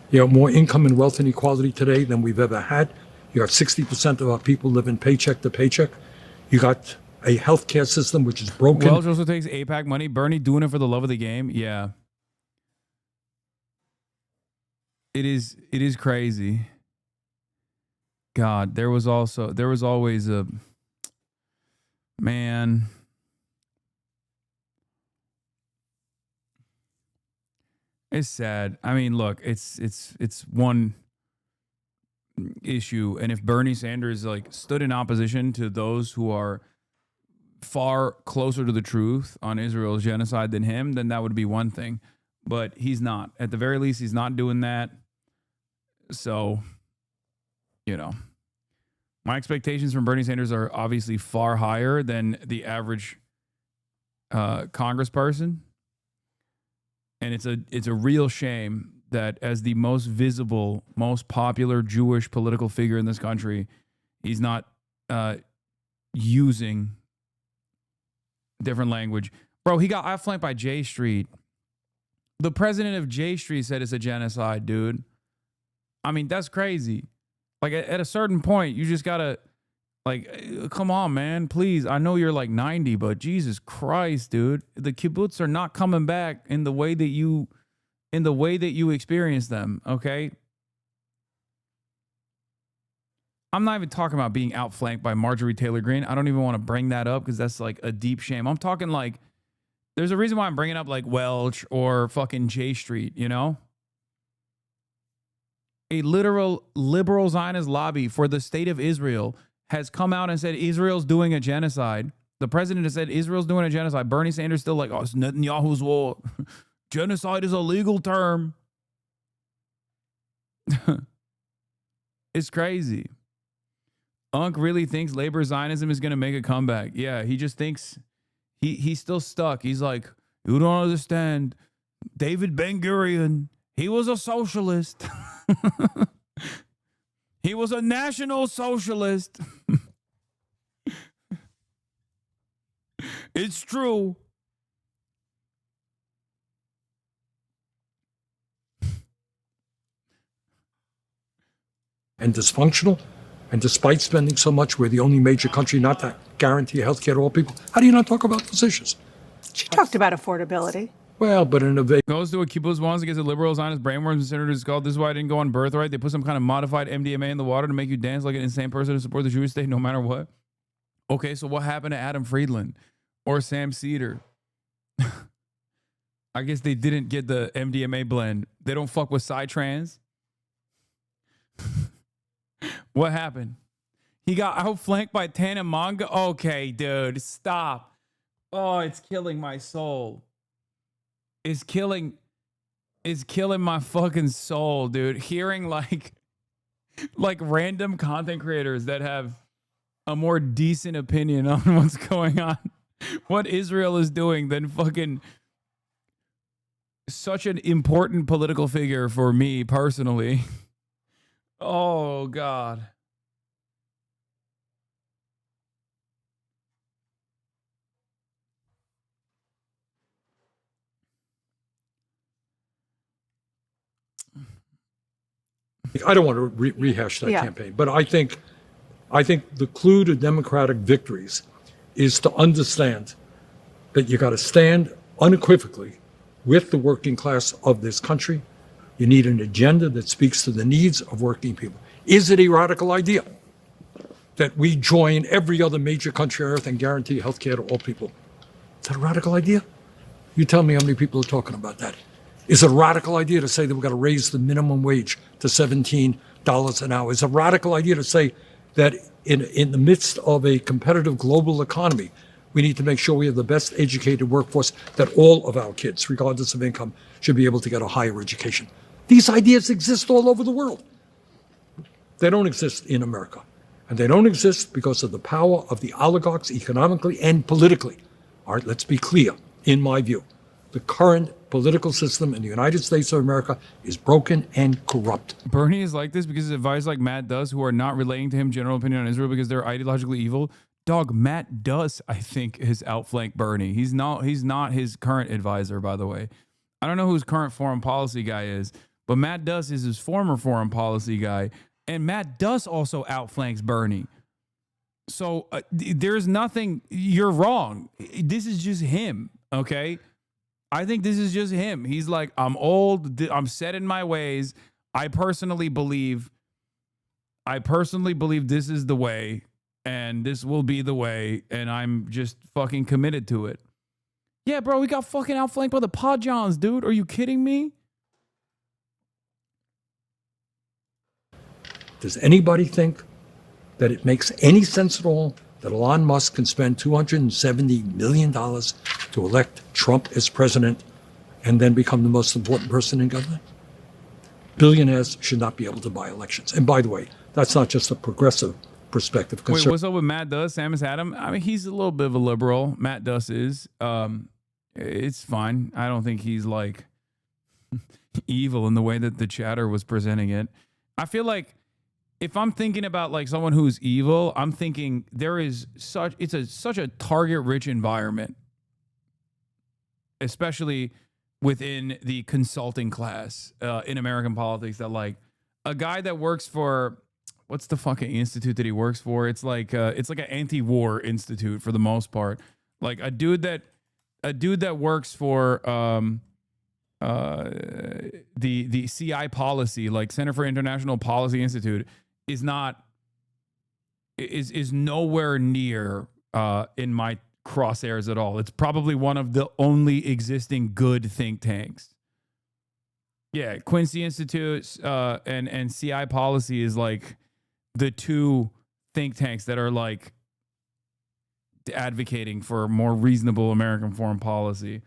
Speaker 25: You have more income and wealth inequality today than we've ever had. You got 60% of our people living paycheck to paycheck. You got a healthcare system which is broken.
Speaker 1: Welch also takes AIPAC money. Bernie doing it for the love of the game. Yeah. It is crazy. God, there was always a man. It's sad. I mean, look, it's one issue, and if Bernie Sanders stood in opposition to those who are far closer to the truth on Israel's genocide than him, then that would be one thing. But he's not. At the very least, he's not doing that. So, my expectations from Bernie Sanders are obviously far higher than the average congressperson. And it's a real shame that as the most visible, most popular Jewish political figure in this country, he's not using different language. Bro, he got outflanked by J Street. The president of J Street said it's a genocide, dude. I mean, that's crazy. At a certain point, you just gotta, come on, man, please. I know you're 90, but Jesus Christ, dude. The kibbutz are not coming back in the way that you experience them, okay? I'm not even talking about being outflanked by Marjorie Taylor Greene. I don't even want to bring that up because that's a deep shame. I'm talking there's a reason why I'm bringing up Welch or fucking J Street, A literal liberal Zionist lobby for the state of Israel has come out and said Israel's doing a genocide. The president has said Israel's doing a genocide. Bernie Sanders still it's Netanyahu's war. Genocide is a legal term. It's crazy. Unc really thinks labor Zionism is going to make a comeback. Yeah, he just thinks he's still stuck. He's like, you don't understand. David Ben-Gurion, he was a socialist. He was a national socialist. It's true.
Speaker 25: And dysfunctional, and despite spending so much, we're the only major country not to guarantee health care to all people. How do you not talk about those issues?
Speaker 23: She talked about affordability.
Speaker 25: Well, but in a
Speaker 1: goes to a kibbutz once against the liberal Zionist brainworms and senators called. This is why I didn't go on birthright. They put some kind of modified MDMA in the water to make you dance like an insane person to support the Jewish state no matter what. Okay, so what happened to Adam Friedland or Sam Cedar? I guess they didn't get the MDMA blend. They don't fuck with Psytrance. What happened? He got outflanked by Tana Manga. Okay, dude, stop. Oh, it's killing my soul. It's killing my fucking soul, dude. Hearing like random content creators that have a more decent opinion on what's going on, what Israel is doing, than fucking such an important political figure for me personally. Oh, God.
Speaker 25: I don't want to rehash that campaign, but I think the clue to democratic victories is to understand that you got to stand unequivocally with the working class of this country. You need an agenda that speaks to the needs of working people. Is it a radical idea that we join every other major country on earth and guarantee health care to all people? Is that a radical idea? You tell me how many people are talking about that. Is it a radical idea to say that we've got to raise the minimum wage to $17 an hour? Is it a radical idea to say that in the midst of a competitive global economy, we need to make sure we have the best educated workforce, that all of our kids, regardless of income, should be able to get a higher education? These ideas exist all over the world. They don't exist in America. And they don't exist because of the power of the oligarchs economically and politically. All right, let's be clear, in my view. The current political system in the United States of America is broken and corrupt.
Speaker 1: Bernie is like this because of advisors like Matt Duss, who are not relating to him general opinion on Israel because they're ideologically evil. Dog, Matt Duss, I think, has outflanked Bernie. He's not his current advisor, by the way. I don't know who his current foreign policy guy is, but Matt Duss is his former foreign policy guy. And Matt Duss also outflanks Bernie. So there's nothing, you're wrong. This is just him, okay? I think this is just him. He's like, I'm old, I'm set in my ways. I personally believe this is the way, and this will be the way, and I'm just fucking committed to it. Yeah, bro, we got fucking outflanked by the Podjons, dude. Are you kidding me?
Speaker 25: Does anybody think that it makes any sense at all that Elon Musk can spend $270 million to elect Trump as president and then become the most important person in government? Billionaires should not be able to buy elections. And by the way, that's not just a progressive perspective.
Speaker 1: Wait, what's up with Matt Duss, Samus Adam? I mean, he's a little bit of a liberal. Matt Duss is. It's fine. I don't think he's like evil in the way that the chatter was presenting it. I feel like if I'm thinking about like someone who's evil, I'm thinking there is such a target-rich environment, especially within the consulting class in American politics. That like a guy that works for, what's the fucking institute that he works for? It's like an anti-war institute for the most part. Like a dude that works for the CI policy, like Center for International Policy Institute, is nowhere near in my crosshairs at all. It's probably one of the only existing good think tanks. Yeah, Quincy Institute and CI policy is like the two think tanks that are like advocating for more reasonable American foreign policy.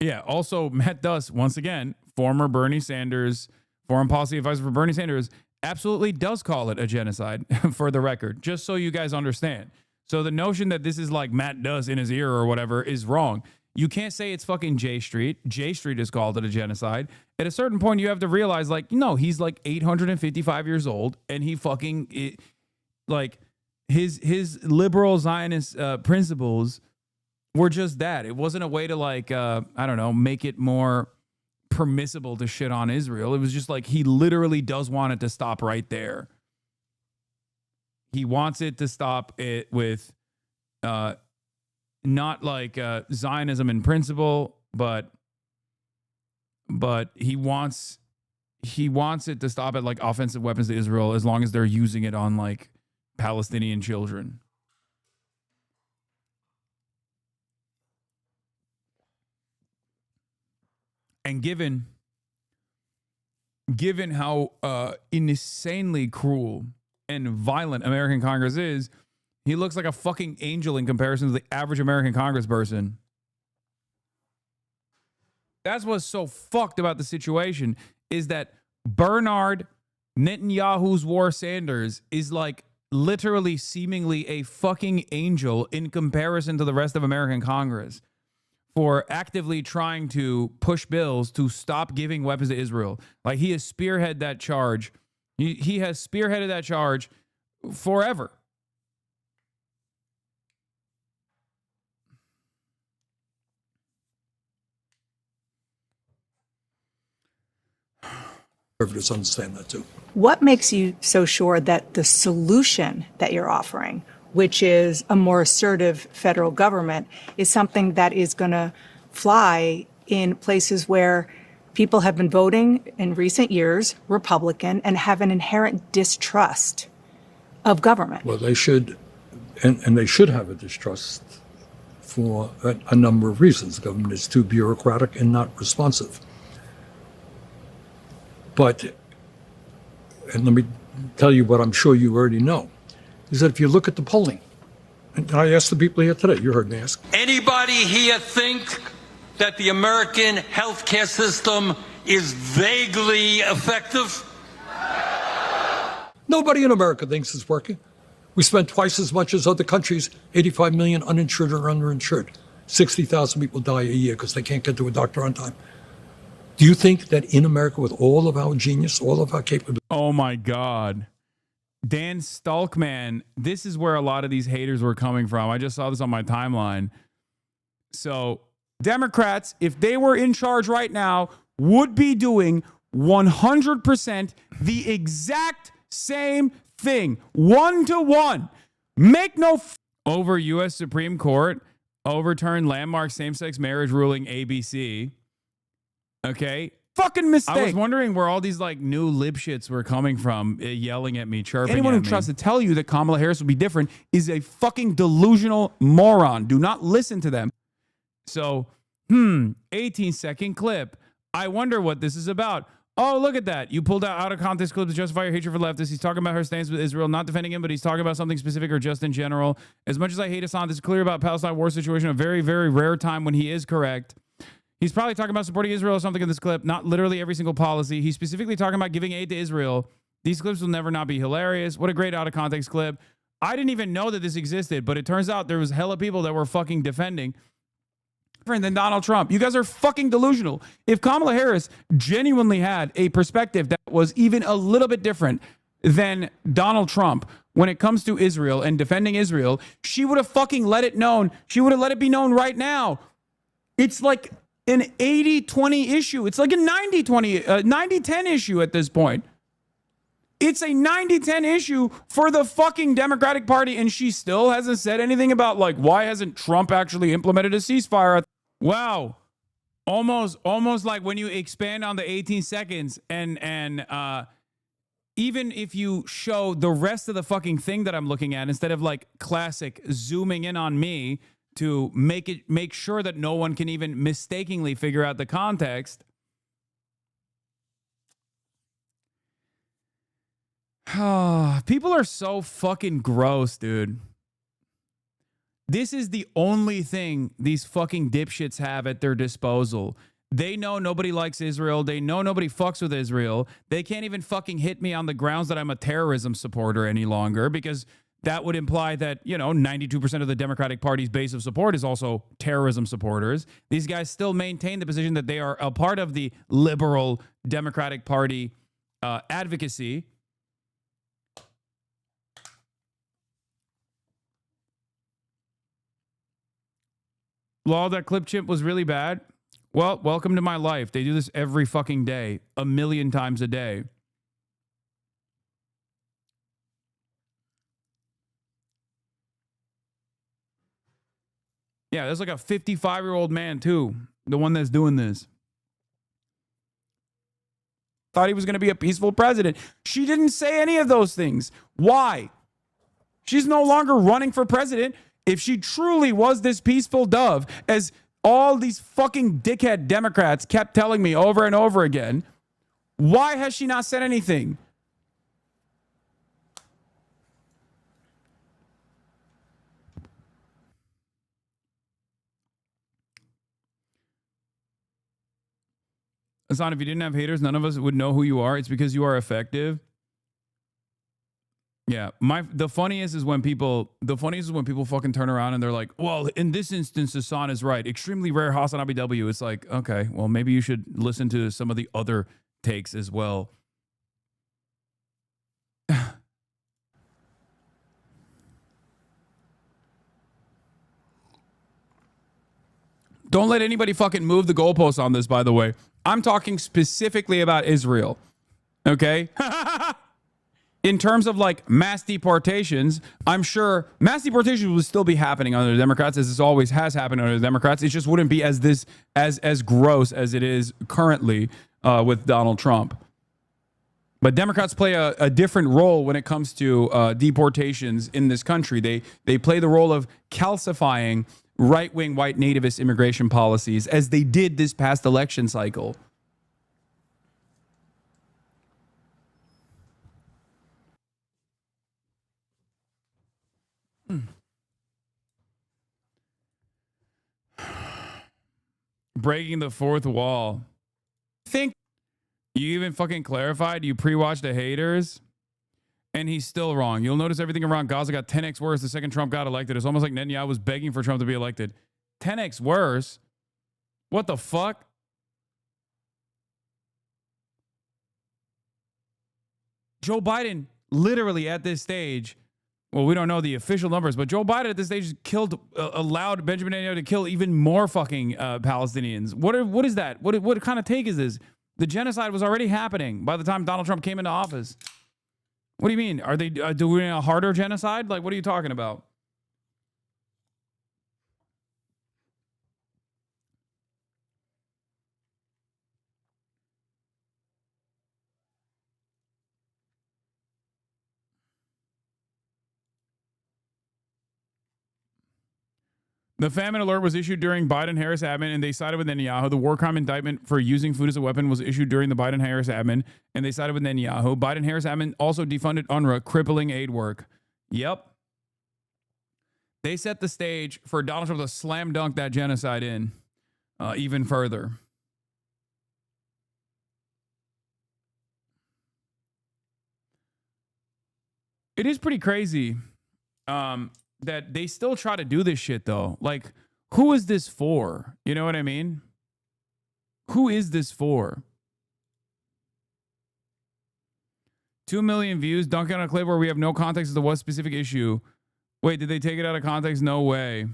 Speaker 1: Yeah, also Matt Duss, once again, former Bernie Sanders, foreign policy advisor for Bernie Sanders, absolutely does call it a genocide, for the record, just so you guys understand. So the notion that this is like Matt Duss in his ear or whatever is wrong. You can't say it's fucking J Street. J Street has called it a genocide. At a certain point, you have to realize, like, no, he's like 855 years old, and he fucking, like, his liberal Zionist principles were just that. It wasn't a way to like, I don't know, make it more permissible to shit on Israel. It was just like, he literally does want it to stop right there. He wants it to stop it with not like Zionism in principle, but he wants it to stop at like offensive weapons to Israel as long as they're using it on like Palestinian children. And given how insanely cruel and violent American Congress is, he looks like a fucking angel in comparison to the average American congressperson. That's what's so fucked about the situation, is that Bernard Netanyahu's War Sanders is like literally seemingly a fucking angel in comparison to the rest of American Congress for actively trying to push bills to stop giving weapons to Israel. Like, he has spearheaded that charge. He has spearheaded that charge forever.
Speaker 25: Conservatives understand that too.
Speaker 23: What makes you so sure that the solution that you're offering, which is a more assertive federal government, is something that is going to fly in places where people have been voting in recent years Republican and have an inherent distrust of government?
Speaker 25: Well, they should, and they should have a distrust for a number of reasons. The government is too bureaucratic and not responsive. But, and let me tell you what I'm sure you already know, is that if you look at the polling, and I asked the people here today, you heard me ask.
Speaker 7: Anybody here think that the American healthcare system is vaguely effective?
Speaker 25: Nobody in America thinks it's working. We spend twice as much as other countries, 85 million uninsured or underinsured. 60,000 people die a year because they can't get to a doctor on time. Do you think that in America, with all of our genius, all of our capability?
Speaker 1: Oh my God. Dan Stalkman, this is where a lot of these haters were coming from. I just saw this on my timeline. So Democrats, if they were in charge right now, would be doing 100% the exact same thing. 1-to-1. Make no over U.S. Supreme Court overturned landmark same-sex marriage ruling ABC. Okay. Fucking mistake. I was wondering where all these like new lipshits were coming from, yelling at me, chirping Anyone who tries to tell you that Kamala Harris will be different is a fucking delusional moron. Do not listen to them. So, 18-second clip. I wonder what this is about. Oh, look at that. You pulled out of context clips to justify your hatred for leftists. He's talking about her stance with Israel, not defending him, but he's talking about something specific or just in general. As much as I hate Hasan, this is clear about Palestine war situation, a very, very rare time when he is correct. He's probably talking about supporting Israel or something in this clip, not literally every single policy. He's specifically talking about giving aid to Israel. These clips will never not be hilarious. What a great out-of-context clip. I didn't even know that this existed, but it turns out there was hella people that were fucking defending different than Donald Trump. You guys are fucking delusional. If Kamala Harris genuinely had a perspective that was even a little bit different than Donald Trump when it comes to Israel and defending Israel, she would have fucking let it known. She would have let it be known right now. It's like an 80-20 issue. It's like a 90-10 issue at this point. It's a 90-10 issue for the fucking Democratic Party, and she still hasn't said anything about, like, why hasn't Trump actually implemented a ceasefire? Wow. Almost like when you expand on the 18 seconds and even if you show the rest of the fucking thing that I'm looking at, instead of like classic zooming in on me to make sure that no one can even mistakenly figure out the context. People are so fucking gross, dude. This is the only thing these fucking dipshits have at their disposal. They know nobody likes Israel. They know nobody fucks with Israel. They can't even fucking hit me on the grounds that I'm a terrorism supporter any longer, because that would imply that, 92% of the Democratic Party's base of support is also terrorism supporters. These guys still maintain the position that they are a part of the liberal Democratic Party advocacy. Law, that clip chimp was really bad. Well, welcome to my life. They do this every fucking day, 1 million times a day. Yeah, there's like a 55-year-old man too, the one that's doing this. Thought he was going to be a peaceful president. She didn't say any of those things. Why? She's no longer running for president. If she truly was this peaceful dove, as all these fucking dickhead Democrats kept telling me over and over again, why has she not said anything? Hasan, if you didn't have haters, none of us would know who you are. It's because you are effective. Yeah, the funniest is when people fucking turn around and they're like, well, in this instance, Hasan is right. Extremely rare HasanAbi W. It's like, okay, well, maybe you should listen to some of the other takes as well. Don't let anybody fucking move the goalposts on this, by the way. I'm talking specifically about Israel. Okay? In terms of like mass deportations, I'm sure mass deportations would still be happening under the Democrats, as this always has happened under the Democrats. It just wouldn't be as gross as it is currently with Donald Trump. But Democrats play a different role when it comes to deportations in this country. They play the role of calcifying right-wing white nativist immigration policies, as they did this past election cycle. Breaking the fourth wall. Think you even fucking clarified? You pre-watched the haters? And he's still wrong. You'll notice everything around Gaza got 10x worse the second Trump got elected. It's almost like Netanyahu was begging for Trump to be elected. 10x worse? What the fuck? Joe Biden literally at this stage, well, we don't know the official numbers, but Joe Biden at this stage allowed Benjamin Netanyahu to kill even more fucking Palestinians. What is that? What kind of take is this? The genocide was already happening by the time Donald Trump came into office. What do you mean? Are they doing a harder genocide? Like, what are you talking about? The famine alert was issued during Biden-Harris admin, and they sided with Netanyahu. The war crime indictment for using food as a weapon was issued during the Biden-Harris admin, and they sided with Netanyahu. Biden-Harris admin also defunded UNRWA, crippling aid work. Yep. They set the stage for Donald Trump to slam dunk that genocide in even further. It is pretty crazy that they still try to do this shit, though. Like, who is this for? You know what I mean? Who is this for? 2 million views, dunking on a clip where we have no context as to what specific issue. Wait, did they take it out of context? No way.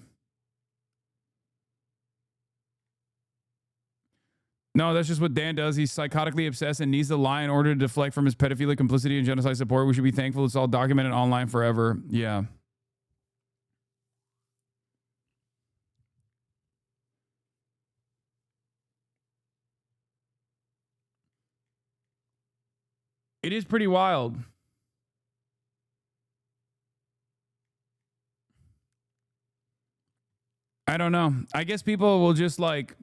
Speaker 1: No, that's just what Dan does. He's psychotically obsessed and needs to lie in order to deflect from his pedophilic complicity and genocide support. We should be thankful it's all documented online forever. Yeah. It is pretty wild. I don't know. I guess people will just like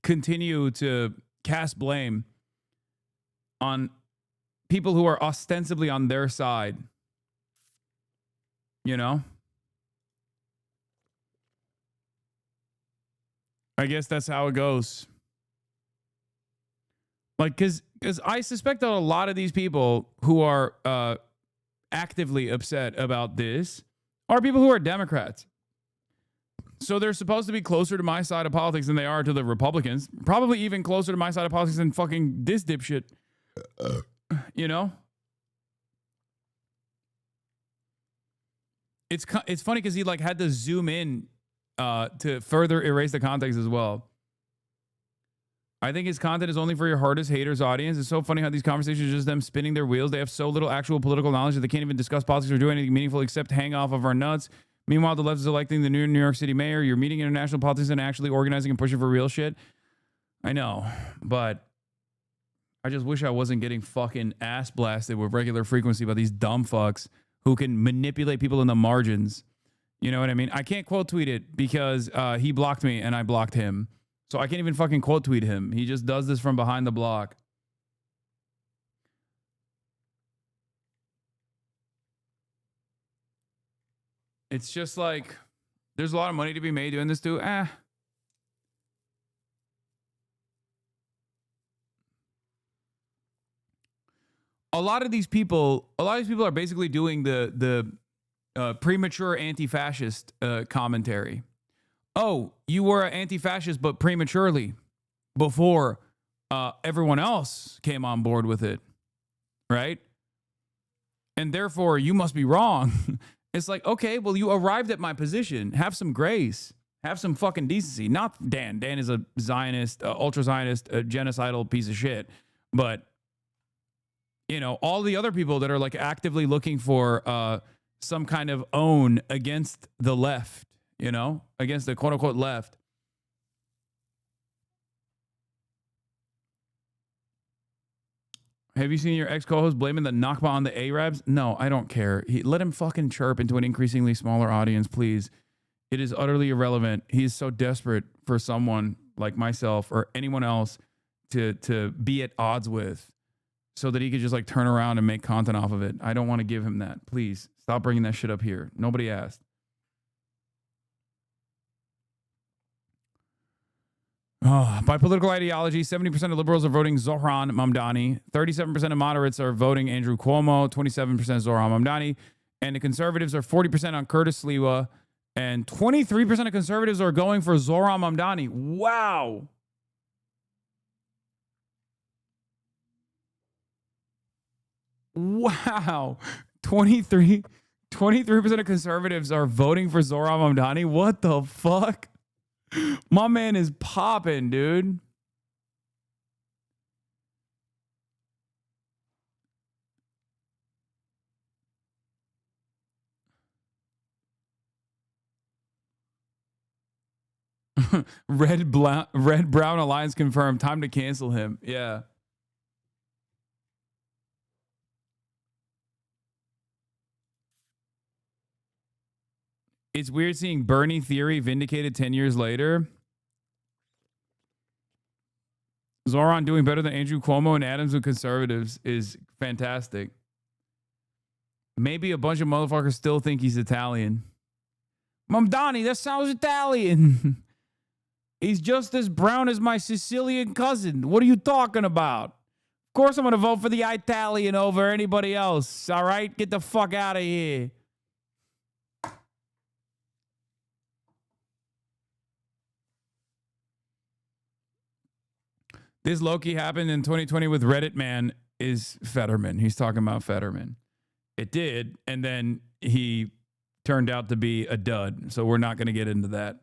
Speaker 1: continue to cast blame on people who are ostensibly on their side. You know? I guess that's how it goes. Like, because I suspect that a lot of these people who are actively upset about this are people who are Democrats. So they're supposed to be closer to my side of politics than they are to the Republicans. Probably even closer to my side of politics than fucking this dipshit. You know? It's funny because he like had to zoom in to further erase the context as well. I think his content is only for your hardest haters audience. It's so funny how these conversations are just them spinning their wheels. They have so little actual political knowledge that they can't even discuss politics or do anything meaningful except hang off of our nuts. Meanwhile, the left is electing the new New York City mayor. You're meeting international politics and actually organizing and pushing for real shit. I know, but I just wish I wasn't getting fucking ass blasted with regular frequency by these dumb fucks who can manipulate people in the margins. You know what I mean? I can't quote tweet it because he blocked me and I blocked him. So I can't even fucking quote tweet him. He just does this from behind the block. It's just like, there's a lot of money to be made doing this too. A lot of these people are basically doing the premature anti-fascist commentary. Oh, you were an anti-fascist, but prematurely before everyone else came on board with it, right? And therefore, you must be wrong. It's like, okay, well, you arrived at my position. Have some grace. Have some fucking decency. Not Dan. Dan is a Zionist, ultra-Zionist, a genocidal piece of shit. But, you know, all the other people that are like actively looking for some kind of own against the left, you know, against the quote-unquote left. Have you seen your ex-co-host blaming the Nakba on the Arabs? No, I don't care. Let him fucking chirp into an increasingly smaller audience, please. It is utterly irrelevant. He is so desperate for someone like myself or anyone else to be at odds with so that he could just like turn around and make content off of it. I don't want to give him that. Please stop bringing that shit up here. Nobody asked. Oh, by political ideology, 70% of liberals are voting Zohran Mamdani. 37% of moderates are voting Andrew Cuomo. 27% Zohran Mamdani. And the conservatives are 40% on Curtis Sliwa. And 23% of conservatives are going for Zohran Mamdani. Wow. Wow. 23% of conservatives are voting for Zohran Mamdani. What the fuck? My man is popping, dude. Red Brown Alliance confirmed. Time to cancel him. Yeah. It's weird seeing Bernie theory vindicated 10 years later. Zoran doing better than Andrew Cuomo and Adams with conservatives is fantastic. Maybe a bunch of motherfuckers still think he's Italian. Mamdani, that sounds Italian. He's just as brown as my Sicilian cousin. What are you talking about? Of course I'm going to vote for the Italian over anybody else. All right? Get the fuck out of here. This Loki happened in 2020 with Reddit man is Fetterman. He's talking about Fetterman. It did, and then he turned out to be a dud. So we're not going to get into that.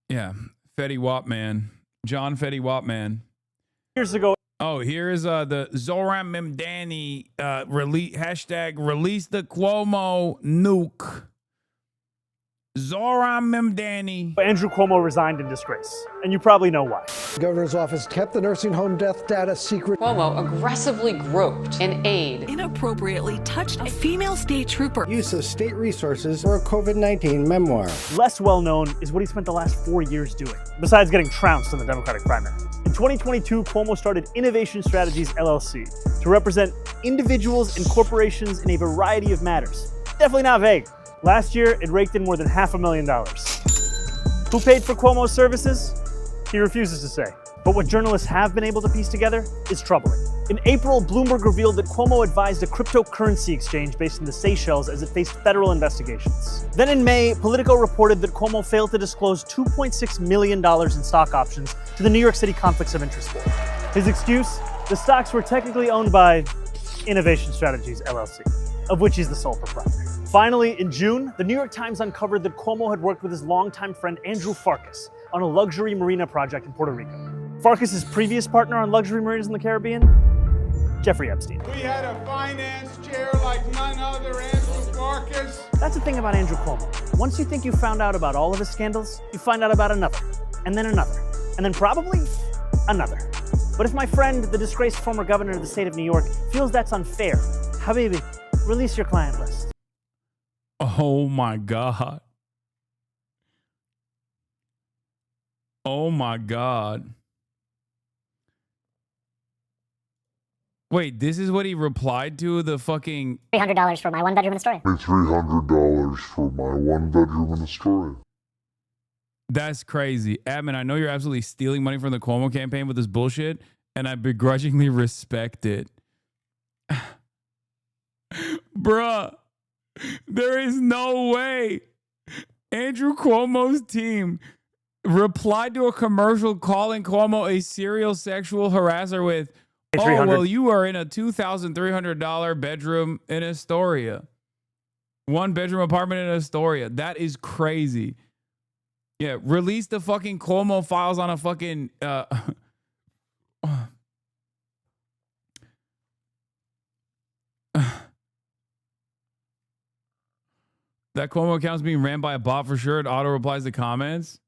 Speaker 1: Yeah, Fetty Wap man. John Fetty Wap man.
Speaker 12: Years ago.
Speaker 1: Oh, here's the Zohran Mamdani release the Cuomo nuke. Zohran Mamdani.
Speaker 12: Andrew Cuomo resigned in disgrace, and you probably know why.
Speaker 22: The governor's office kept the nursing home death data secret.
Speaker 26: Cuomo aggressively groped an aide.
Speaker 4: Inappropriately touched a female state trooper.
Speaker 22: Use of state resources for a COVID-19 memoir.
Speaker 12: Less well known is what he spent the last 4 years doing, besides getting trounced in the Democratic primary. In 2022, Cuomo started Innovation Strategies LLC to represent individuals and corporations in a variety of matters. Definitely not vague. Last year, it raked in more than $500,000. Who paid for Cuomo's services? He refuses to say. But what journalists have been able to piece together is troubling. In April, Bloomberg revealed that Cuomo advised a cryptocurrency exchange based in the Seychelles as it faced federal investigations. Then in May, Politico reported that Cuomo failed to disclose $2.6 million in stock options to the New York City Conflicts of Interest Board. His excuse? The stocks were technically owned by Innovation Strategies LLC, of which he's the sole proprietor. Finally, in June, the New York Times uncovered that Cuomo had worked with his longtime friend Andrew Farkas on a luxury marina project in Puerto Rico. Farkas' previous partner on luxury marinas in the Caribbean, Jeffrey Epstein.
Speaker 13: We had a finance chair like none other, Andrew Farkas.
Speaker 12: That's the thing about Andrew Cuomo. Once you think you found out about all of his scandals, you find out about another, and then probably another. But if my friend, the disgraced former governor of the state of New York, feels that's unfair, Habibi, release your client list.
Speaker 1: Oh my God. Oh my God. Wait, this is what he replied to the fucking
Speaker 6: $300 for my one bedroom in Astoria.
Speaker 14: $300 for my one bedroom in Astoria.
Speaker 1: That's crazy. Admin, I know you're absolutely stealing money from the Cuomo campaign with this bullshit, and I begrudgingly respect it. Bruh, there is no way Andrew Cuomo's team replied to a commercial calling Cuomo a serial sexual harasser with, oh, well, you are in a $2,300 bedroom in Astoria. One bedroom apartment in Astoria. That is crazy. Yeah, release the fucking Cuomo files on a fucking... That Cuomo account's being ran by a bot for sure. It auto replies to comments.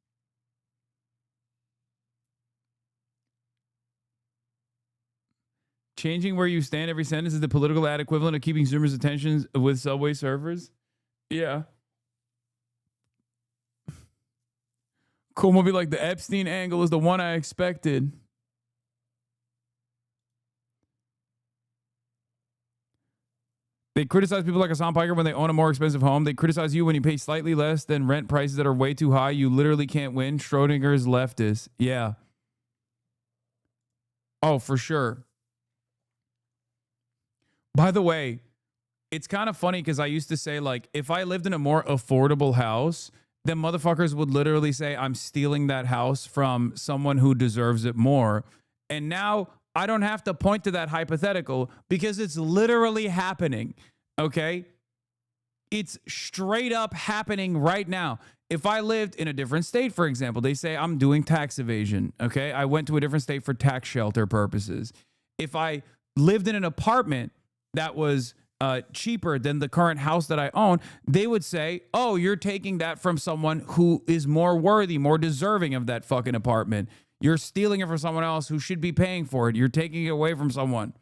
Speaker 1: Changing where you stand every sentence is the political ad equivalent of keeping Zoomers' attention with Subway surfers. Yeah. Cuomo will be like, the Epstein angle is the one I expected. They criticize people like Hasan Piker when they own a more expensive home. They criticize you when you pay slightly less than rent prices that are way too high. You literally can't win. Schrodinger's leftist. Yeah. Oh, for sure. By the way, it's kind of funny because I used to say, like, if I lived in a more affordable house, then motherfuckers would literally say I'm stealing that house from someone who deserves it more. And now I don't have to point to that hypothetical because it's literally happening, okay? It's straight up happening right now. If I lived in a different state, for example, they say I'm doing tax evasion, okay? I went to a different state for tax shelter purposes. If I lived in an apartment that was cheaper than the current house that I own, they would say, oh, you're taking that from someone who is more worthy, more deserving of that fucking apartment. You're stealing it from someone else who should be paying for it. You're taking it away from someone.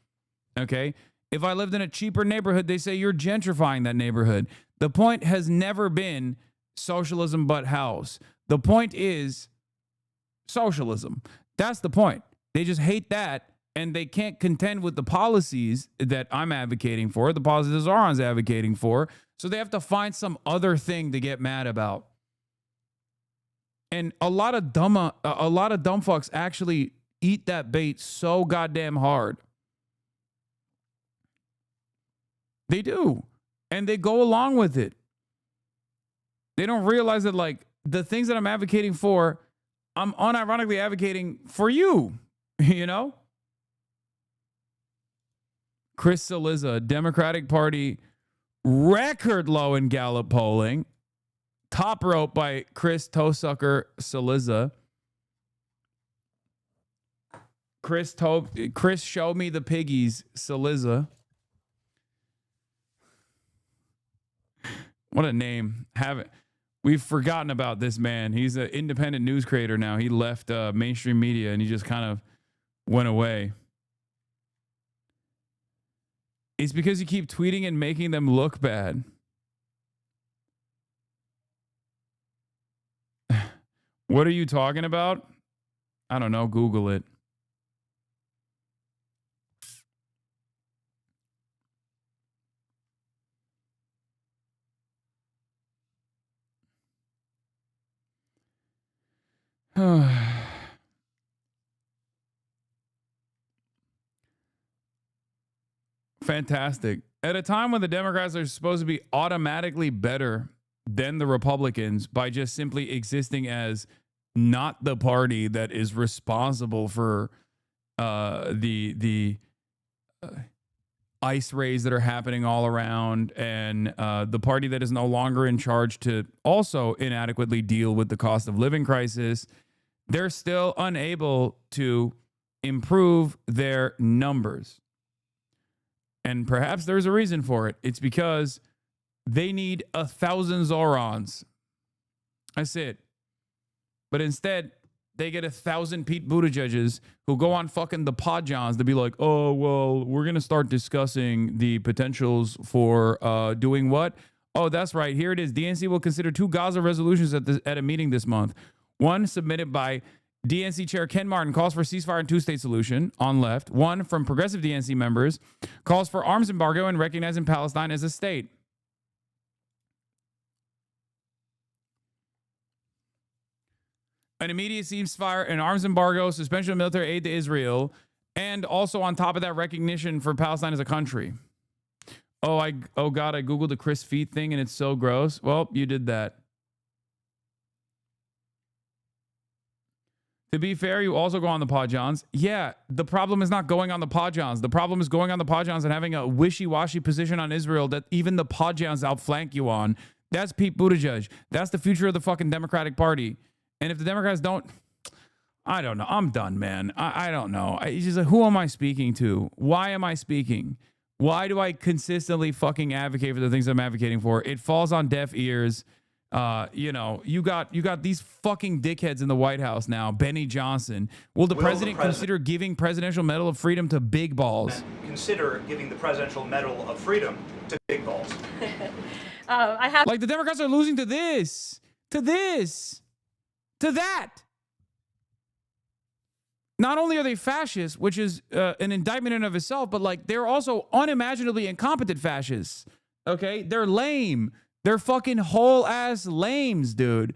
Speaker 1: Okay? If I lived in a cheaper neighborhood, they say you're gentrifying that neighborhood. The point has never been socialism but house. The point is socialism. That's the point. They just hate that, and they can't contend with the policies that I'm advocating for, the policies that Zoran's advocating for, so they have to find some other thing to get mad about. And a lot of dumb fucks actually eat that bait so goddamn hard. They do. And they go along with it. They don't realize that, like, the things that I'm advocating for, I'm unironically advocating for you, you know? Chris Cillizza, Democratic Party record low in Gallup polling. Top rope by Chris Toesucker Cillizza. Chris show me the piggies Cillizza. What a name. We've forgotten about this man. He's an independent news creator now. He left mainstream media and he just kind of went away. It's because you keep tweeting and making them look bad. What are you talking about? I don't know. Google it. Fantastic. At a time when the Democrats are supposed to be automatically better than the Republicans by just simply existing as not the party that is responsible for ICE raids that are happening all around, and the party that is no longer in charge to also inadequately deal with the cost of living crisis, they're still unable to improve their numbers. And perhaps there's a reason for it. It's because they need 1,000 Zorons. That's it. But instead, they get 1,000 Pete Buttigieg's who go on fucking the Podjons to be like, oh, well, we're going to start discussing the potentials for doing what? Oh, that's right. Here it is. DNC will consider 2 Gaza resolutions at a meeting this month. One submitted by DNC Chair Ken Martin calls for ceasefire and 2-state solution on left. One from progressive DNC members calls for arms embargo and recognizing Palestine as a state. An immediate ceasefire, an arms embargo, suspension of military aid to Israel, and also on top of that, recognition for Palestine as a country. Oh God, I Googled the Chris Feet thing and it's so gross. Well, you did that. To be fair, you also go on the Podjons. Yeah, the problem is not going on the Podjons. The problem is going on the Podjons and having a wishy-washy position on Israel that even the Podjons outflank you on. That's Pete Buttigieg. That's the future of the fucking Democratic Party. And if the Democrats don't, I don't know. I'm done, man. I don't know. It's just like, who am I speaking to? Why am I speaking? Why do I consistently fucking advocate for the things I'm advocating for? It falls on deaf ears. You know, you got these fucking dickheads in the White House now. Benny Johnson. Will the president consider giving Presidential Medal of Freedom to big balls?
Speaker 6: Consider giving the Presidential Medal of Freedom to big balls.
Speaker 1: Like the Democrats are losing to this, to that. Not only are they fascists, which is an indictment in and of itself, but like they're also unimaginably incompetent fascists. Okay, they're lame. They're fucking whole ass lames, dude.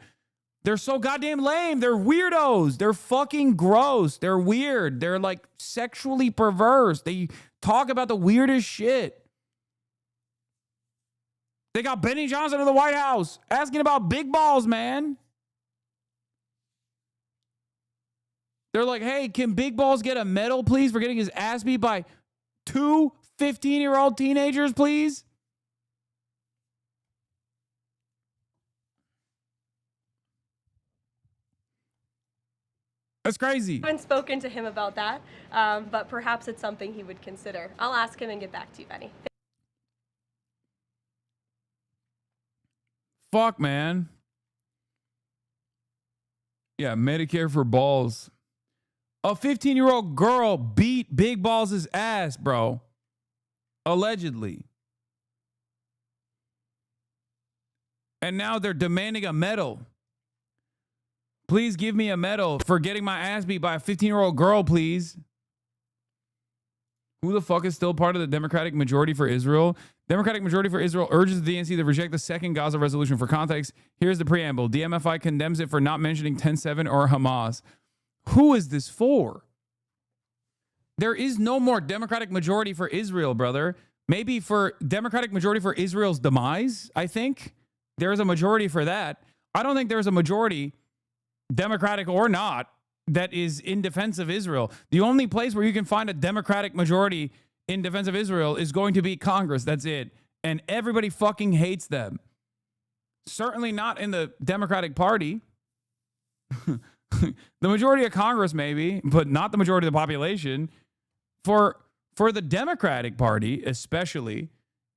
Speaker 1: They're so goddamn lame. They're weirdos. They're fucking gross. They're weird. They're like sexually perverse. They talk about the weirdest shit. They got Benny Johnson in the White House asking about big balls, man. They're like, hey, can Big Balls get a medal, please, for getting his ass beat by 2 15-year-old teenagers, please? That's crazy.
Speaker 8: I haven't spoken to him about that, but perhaps it's something he would consider. I'll ask him and get back to you, Benny.
Speaker 1: Fuck, man. Yeah, Medicare for balls. A 15-year-old girl beat Big Balls' ass, bro. Allegedly. And now they're demanding a medal. Please give me a medal for getting my ass beat by a 15-year-old girl, please. Who the fuck is still part of the Democratic Majority for Israel? Democratic Majority for Israel urges the DNC to reject the second Gaza resolution. For context, here's the preamble. DMFI condemns it for not mentioning 10-7 or Hamas. Who is this for? There is no more Democratic Majority for Israel, brother. Maybe for Democratic Majority for Israel's demise, I think. There is a majority for that. I don't think there's a majority, Democratic or not, that is in defense of Israel. The only place where you can find a Democratic majority in defense of Israel is going to be Congress. That's it. And everybody fucking hates them. Certainly not in the Democratic Party. The majority of Congress, maybe, but not the majority of the population. For the Democratic Party, especially,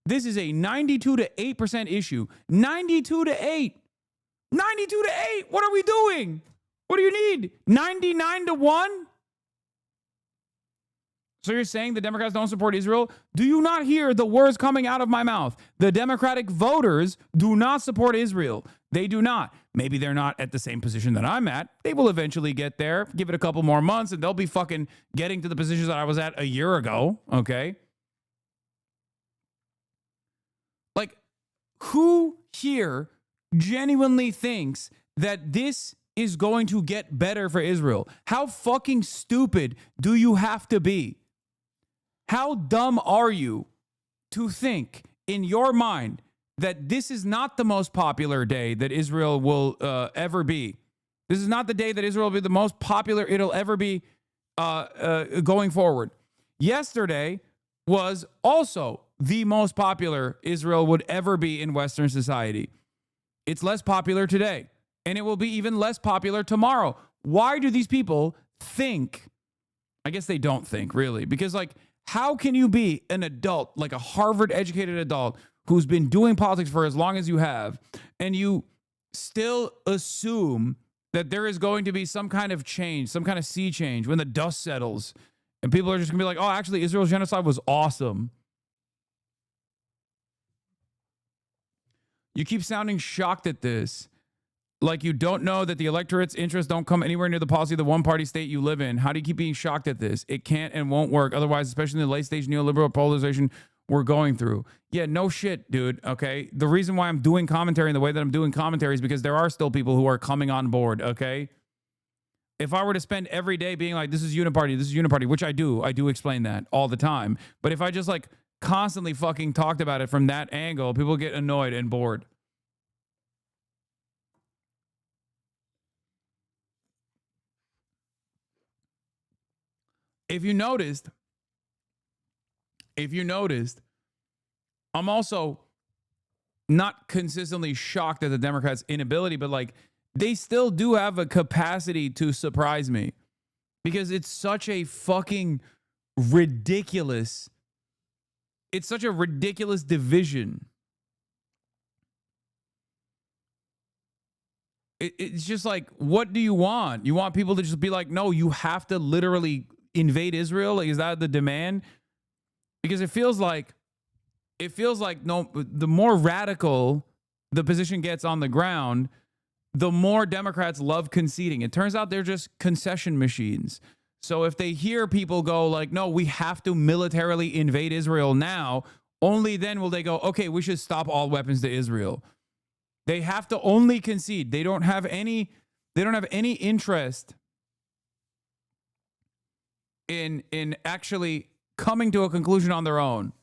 Speaker 1: this is a 92-8% issue. 92-8. 92-8. What are we doing? What do you need? 99-1? So you're saying the Democrats don't support Israel? Do you not hear the words coming out of my mouth? The Democratic voters do not support Israel. They do not. Maybe they're not at the same position that I'm at. They will eventually get there. Give it a couple more months and they'll be fucking getting to the positions that I was at a year ago. Okay? Like, who here genuinely thinks that this is going to get better for Israel? How fucking stupid do you have to be? How dumb are you to think in your mind that this is not the most popular day that Israel will ever be? This is not the day that Israel will be the most popular it'll ever be going forward. Yesterday, was also the most popular Israel would ever be in Western society. It's less popular today, and it will be even less popular tomorrow. Why do these people think? I guess they don't think, really, because, like, how can you be an adult, like a Harvard-educated adult who's been doing politics for as long as you have, and you still assume that there is going to be some kind of change, some kind of sea change when the dust settles, and people are just going to be like, oh, actually, Israel's genocide was awesome. You keep sounding shocked at this, like you don't know that the electorate's interests don't come anywhere near the policy of the one-party state you live in. How do you keep being shocked at this? It can't and won't work. Otherwise, especially in the late-stage neoliberal polarization we're going through. Yeah, no shit, dude, okay? The reason why I'm doing commentary in the way that I'm doing commentary is because there are still people who are coming on board, okay? If I were to spend every day being like, this is uniparty, which I do explain that all the time. But if I just, like, constantly fucking talked about it from that angle, people get annoyed and bored. If you noticed, I'm also not consistently shocked at the Democrats' inability, but, like, they still do have a capacity to surprise me because it's such a fucking ridiculous, it's such a ridiculous division. It's just like, what do you want? You want people to just be like, no, you have to literally invade Israel? Like, is that the demand? Because it feels like no, the more radical the position gets on the ground, the more Democrats love conceding. It turns out they're just concession machines. So if they hear people go like, no, we have to militarily invade Israel now, only then will they go, okay, we should stop all weapons to Israel. They have to only concede. They don't have any interest in actually coming to a conclusion on their own.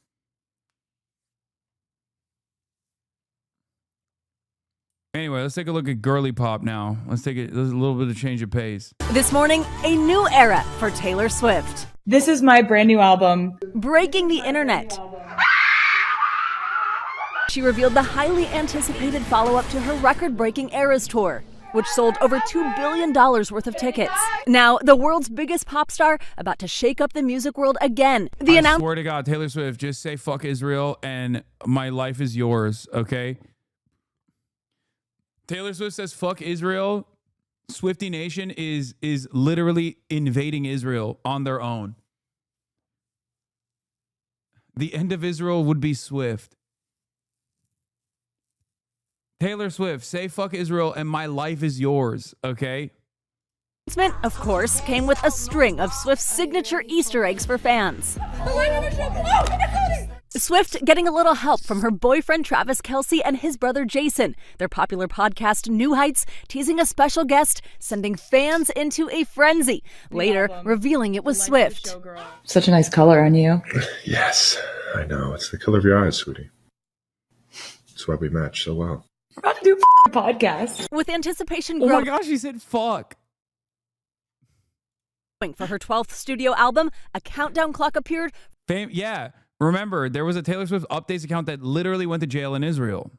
Speaker 1: Anyway, let's take a look at Girly Pop now. Let's a little bit of change of pace.
Speaker 9: This morning, a new era for Taylor Swift.
Speaker 15: This is my brand new album.
Speaker 9: Breaking the internet. She revealed the highly anticipated follow-up to her record-breaking Eras tour, which sold over $2 billion worth of tickets. Now, the world's biggest pop star about to shake up the music world again.
Speaker 1: I swear to God, Taylor Swift, just say fuck Israel and my life is yours, okay? Taylor Swift says fuck Israel. Swiftie Nation is literally invading Israel on their own. The end of Israel would be swift. Taylor Swift, say fuck Israel and my life is yours, okay?
Speaker 9: Of course, came with a string of Swift's signature Easter eggs for fans. Swift getting a little help from her boyfriend Travis Kelce and his brother Jason. Their popular podcast New Heights teasing a special guest, sending fans into a frenzy. Later, revealing it was Swift.
Speaker 15: Such a nice color on you.
Speaker 14: Yes, I know. It's the color of your eyes, sweetie. That's why we match so well.
Speaker 15: We're about to do a podcast.
Speaker 9: With anticipation
Speaker 1: Oh
Speaker 9: growing.
Speaker 1: my gosh, he said fuck.
Speaker 9: For her 12th studio album, a countdown clock appeared.
Speaker 1: Yeah. Remember, there was a Taylor Swift updates account that literally went to jail in Israel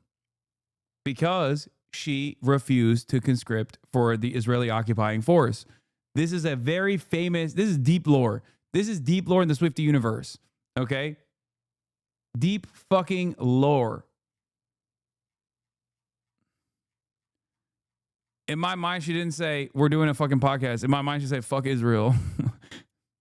Speaker 1: because she refused to conscript for the Israeli occupying force. This is a very famous, this is deep lore. This is deep lore in the Swiftie universe, okay? Deep fucking lore. In my mind, she didn't say, we're doing a fucking podcast. In my mind, she said, fuck Israel.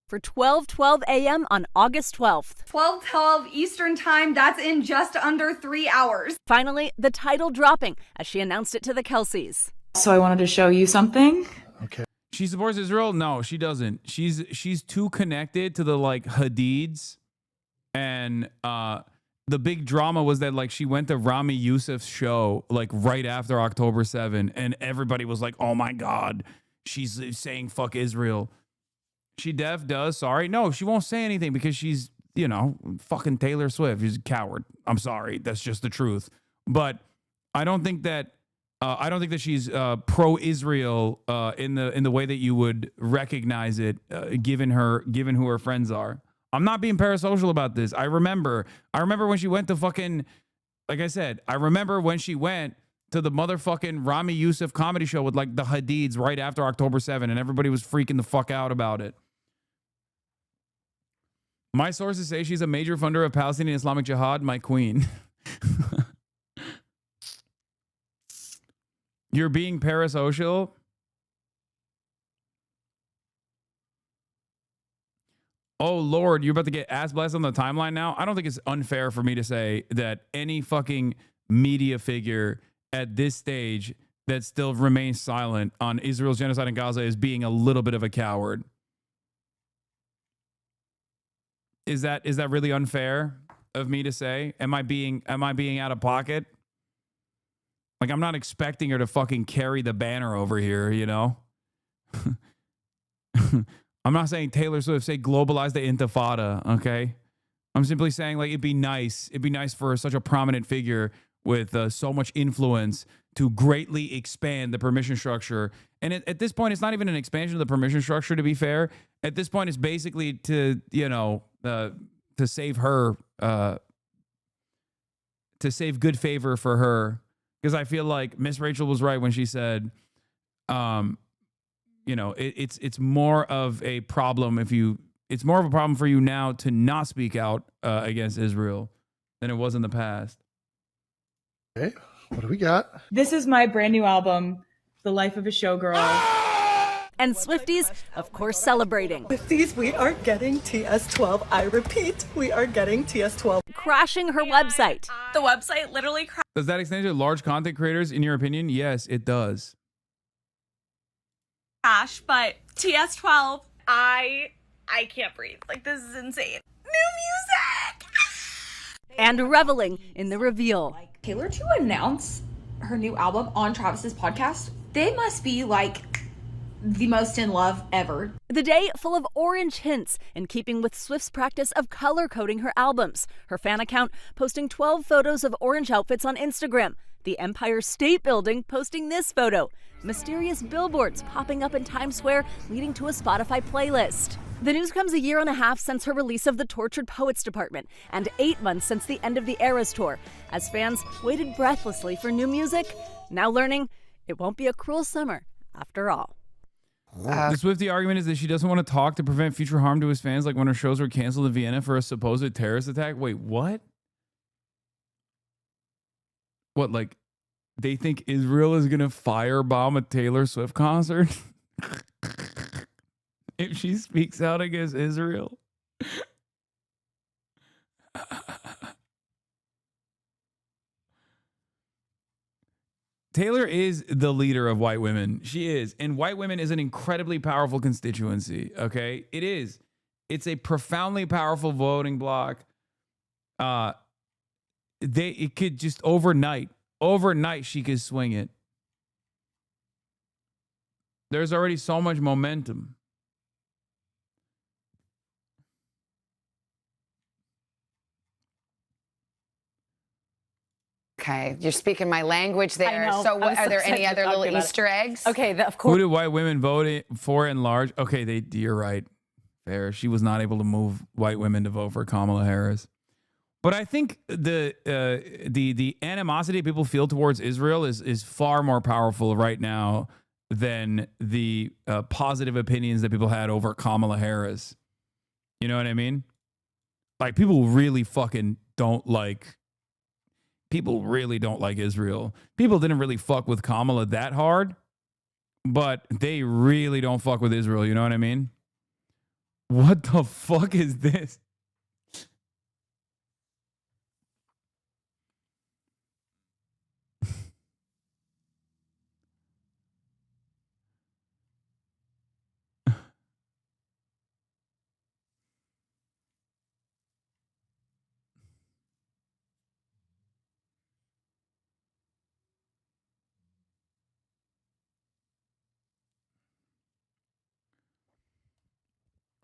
Speaker 9: For 12:12 a.m. on August 12th.
Speaker 16: 12:12 Eastern Time, that's in just under 3 hours.
Speaker 9: Finally, the title dropping as she announced it to the Kelces.
Speaker 15: So I wanted to show you something.
Speaker 14: Okay.
Speaker 1: She supports Israel? No, she doesn't. She's too connected to the, like, Hadids. And the big drama was that, like, she went to Rami Youssef's show, like, right after October 7. And everybody was like, oh, my God, she's saying fuck Israel. She does. Sorry. No, she won't say anything because she's, you know, fucking Taylor Swift. She's a coward. I'm sorry. That's just the truth. But I don't think that she's pro-Israel in the way that you would recognize it, given who her friends are. I'm not being parasocial about this. I remember when she went to fucking, like I said, I remember when she went to the motherfucking Rami Youssef comedy show with like the Hadids right after October 7, and everybody was freaking the fuck out about it. My sources say she's a major funder of Palestinian Islamic Jihad, my queen. You're being parasocial? Oh, Lord, you're about to get ass blessed on the timeline now? I don't think it's unfair for me to say that any fucking media figure at this stage that still remains silent on Israel's genocide in Gaza is being a little bit of a coward. Is that really unfair of me to say? Am I being out of pocket? Like, I'm not expecting her to fucking carry the banner over here, you know? I'm not saying Taylor Swift say globalize the intifada, okay? I'm simply saying, like, it'd be nice for such a prominent figure with so much influence to greatly expand the permission structure. And at this point, it's not even an expansion of the permission structure, to be fair. At this point, it's basically to, you know, to save her, to save good favor for her. Because I feel like Miss Rachel was right when she said, you know, it's more of a problem it's more of a problem for you now to not speak out against Israel than it was in the past.
Speaker 2: Okay, what do we got?
Speaker 15: This is my brand new album, The Life of a Showgirl.
Speaker 9: And Swifties, of course, celebrating.
Speaker 5: Swifties, we are getting TS12. I repeat, we are getting TS12.
Speaker 9: Crashing her website.
Speaker 11: The website literally crashed.
Speaker 1: Does that extend to large content creators, in your opinion? Yes, it does.
Speaker 11: But TS12, I can't breathe. Like, this is insane. New music!
Speaker 9: And reveling in the reveal.
Speaker 18: Taylor to announce her new album on Travis's podcast, they must be like the most in love ever.
Speaker 9: The day full of orange hints, in keeping with Swift's practice of color coding her albums. Her fan account posting 12 photos of orange outfits on Instagram. The Empire State Building posting this photo. Mysterious billboards popping up in Times Square, leading to a Spotify playlist. The news comes a year and a half since her release of the Tortured Poets Department, and 8 months since the end of the Eras Tour, as fans waited breathlessly for new music, now learning it won't be a cruel summer after all.
Speaker 1: The Swiftie argument is that she doesn't want to talk to prevent future harm to his fans, like when her shows were canceled in Vienna for a supposed terrorist attack. Wait, what? What, like, they think Israel is going to firebomb a Taylor Swift concert? If she speaks out against Israel? Taylor is the leader of white women. She is. And white women is an incredibly powerful constituency, okay? It is. It's a profoundly powerful voting bloc. It could just overnight she could swing it. There's already so much momentum.
Speaker 19: Okay, you're speaking my language there.
Speaker 23: I know.
Speaker 19: So what, are there any
Speaker 23: excited
Speaker 19: other
Speaker 23: to talk
Speaker 19: little
Speaker 23: about
Speaker 19: Easter
Speaker 23: it.
Speaker 19: eggs?
Speaker 23: Okay, of
Speaker 1: Who
Speaker 23: course.
Speaker 1: did white women vote for in large? Okay, you're right. Fair. She was not able to move white women to vote for Kamala Harris. But I think the animosity people feel towards Israel is far more powerful right now than the positive opinions that people had over Kamala Harris. You know what I mean? Like, people really don't like Israel. People didn't really fuck with Kamala that hard, but they really don't fuck with Israel. You know what I mean? What the fuck is this?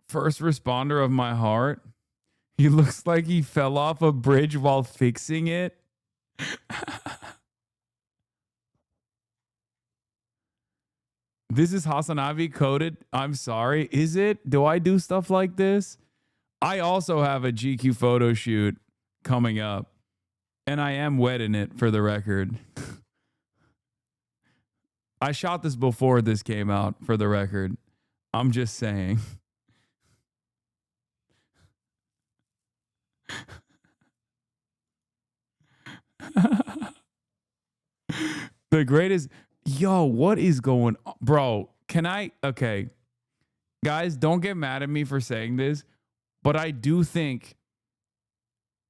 Speaker 1: First responder of my heart. He looks like he fell off a bridge while fixing it. This is HasanAbi coded. I'm sorry. Is it? Do I do stuff like this? I also have a GQ photo shoot coming up, and I am wet in it, for the record. I shot this before this came out, for the record. I'm just saying. The greatest. Yo, what is going on? Bro, can I? Okay. Guys, don't get mad at me for saying this, but I do think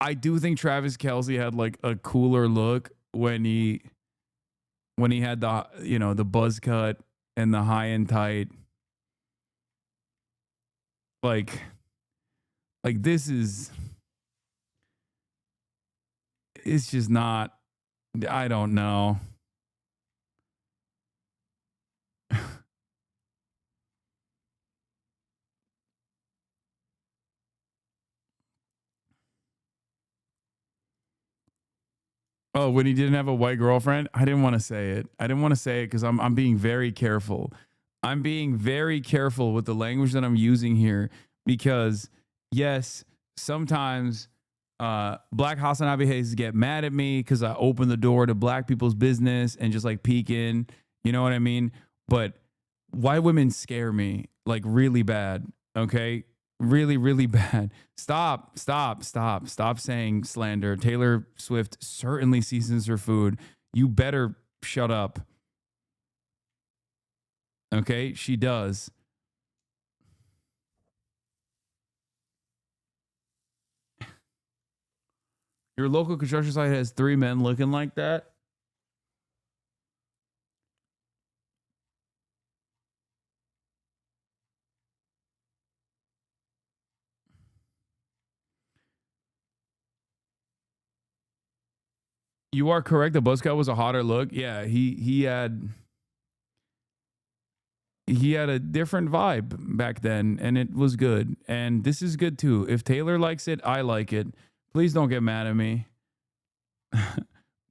Speaker 1: Travis Kelce had like a cooler look when he had the, you know, the buzz cut and the high and tight. Like this is, it's just not, I don't know. Oh, when he didn't have a white girlfriend? I didn't want to say it. I didn't want to say it because I'm being very careful. I'm being very careful with the language that I'm using here because, yes, sometimes black HasanAbi Hayes get mad at me because I open the door to black people's business and just like peek in. You know what I mean? But white women scare me like really bad. Okay? Really, really bad. Stop saying slander. Taylor Swift certainly seasons her food. You better shut up. Okay? She does. Your local construction site has 3 men looking like that? You are correct. The buzz cut was a hotter look. Yeah, he had a different vibe back then, and it was good. And this is good too. If Taylor likes it, I like it. Please don't get mad at me.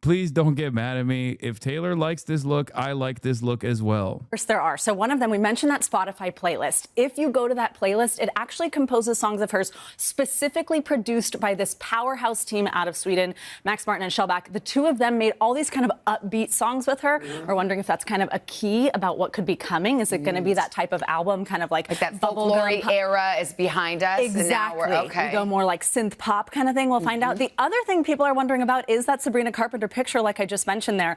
Speaker 1: Please don't get mad at me. If Taylor likes this look, I like this look as well.
Speaker 3: Of course there are. So one of them, we mentioned that Spotify playlist. If you go to that playlist, it actually composes songs of hers specifically produced by this powerhouse team out of Sweden, Max Martin and Shellback. The two of them made all these kind of upbeat songs with her. We're wondering if that's kind of a key about what could be coming. Is it going to be that type of album, kind of like
Speaker 19: that folklore era is behind us?
Speaker 3: Exactly.
Speaker 19: And now we're, okay.
Speaker 3: We go more like synth pop kind of thing. We'll find out. The other thing people are wondering about is that Sabrina Carpenter picture, like I just mentioned there.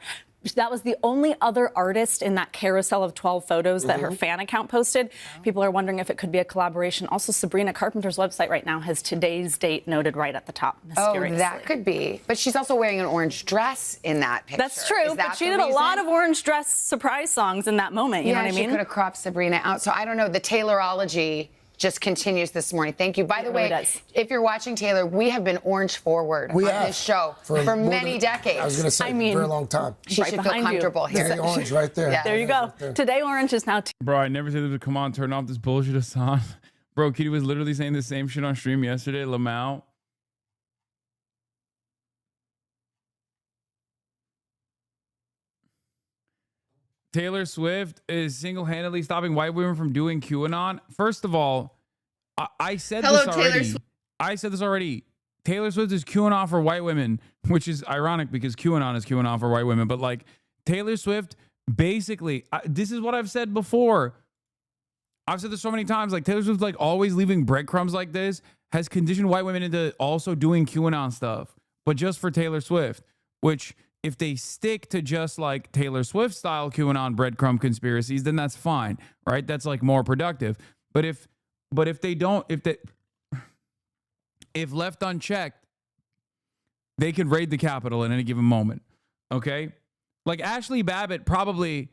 Speaker 3: That was the only other artist in that carousel of 12 photos that her fan account posted. People are wondering if it could be a collaboration. Also, Sabrina Carpenter's website right now has today's date noted right at the top.
Speaker 19: Oh, that could be. But she's also wearing an orange dress in that picture.
Speaker 3: That's true, but she did a lot of orange dress surprise songs in that moment. You know what I mean?
Speaker 19: She could have cropped Sabrina out. So I don't know. The Taylorology just continues this morning. Thank you. By the way, if you're watching Taylor, we have been orange forward on this show for many decades.
Speaker 10: I was going to say, very long time.
Speaker 19: She should feel comfortable here.
Speaker 10: The orange right there.
Speaker 3: Yeah. There you go. Right Today, orange is now.
Speaker 1: Bro, I never said this, but come on, turn off this bullshit, Hasan. Bro, Kitty was literally saying the same shit on stream yesterday. Lamau. Taylor Swift is single-handedly stopping white women from doing QAnon. First of all, I said this already. I said this already. Taylor Swift is QAnon for white women, which is ironic because QAnon is QAnon for white women. But like Taylor Swift, basically, this is what I've said before. I've said this so many times. Like Taylor Swift, like always leaving breadcrumbs like this, has conditioned white women into also doing QAnon stuff, but just for Taylor Swift, which, if they stick to just like Taylor Swift style QAnon breadcrumb conspiracies, then that's fine, right? That's like more productive. But if they don't, if left unchecked, they could raid the Capitol at any given moment. Okay? Like Ashley Babbitt probably,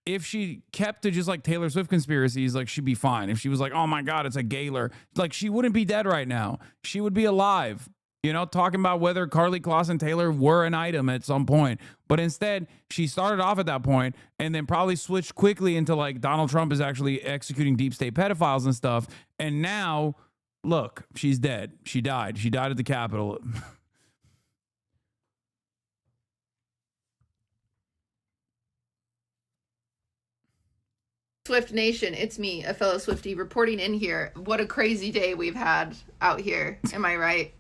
Speaker 1: if she kept to just like Taylor Swift conspiracies, like she'd be fine. If she was like, oh my God, it's a Gaylor, like she wouldn't be dead right now. She would be alive. You know, talking about whether Carly Kloss and Taylor were an item at some point. But instead, she started off at that point and then probably switched quickly into like Donald Trump is actually executing deep state pedophiles and stuff. And now, look, she's dead. She died. She died at the Capitol.
Speaker 7: Swift Nation, it's me, a fellow Swiftie, reporting in here. What a crazy day we've had out here. Am I right?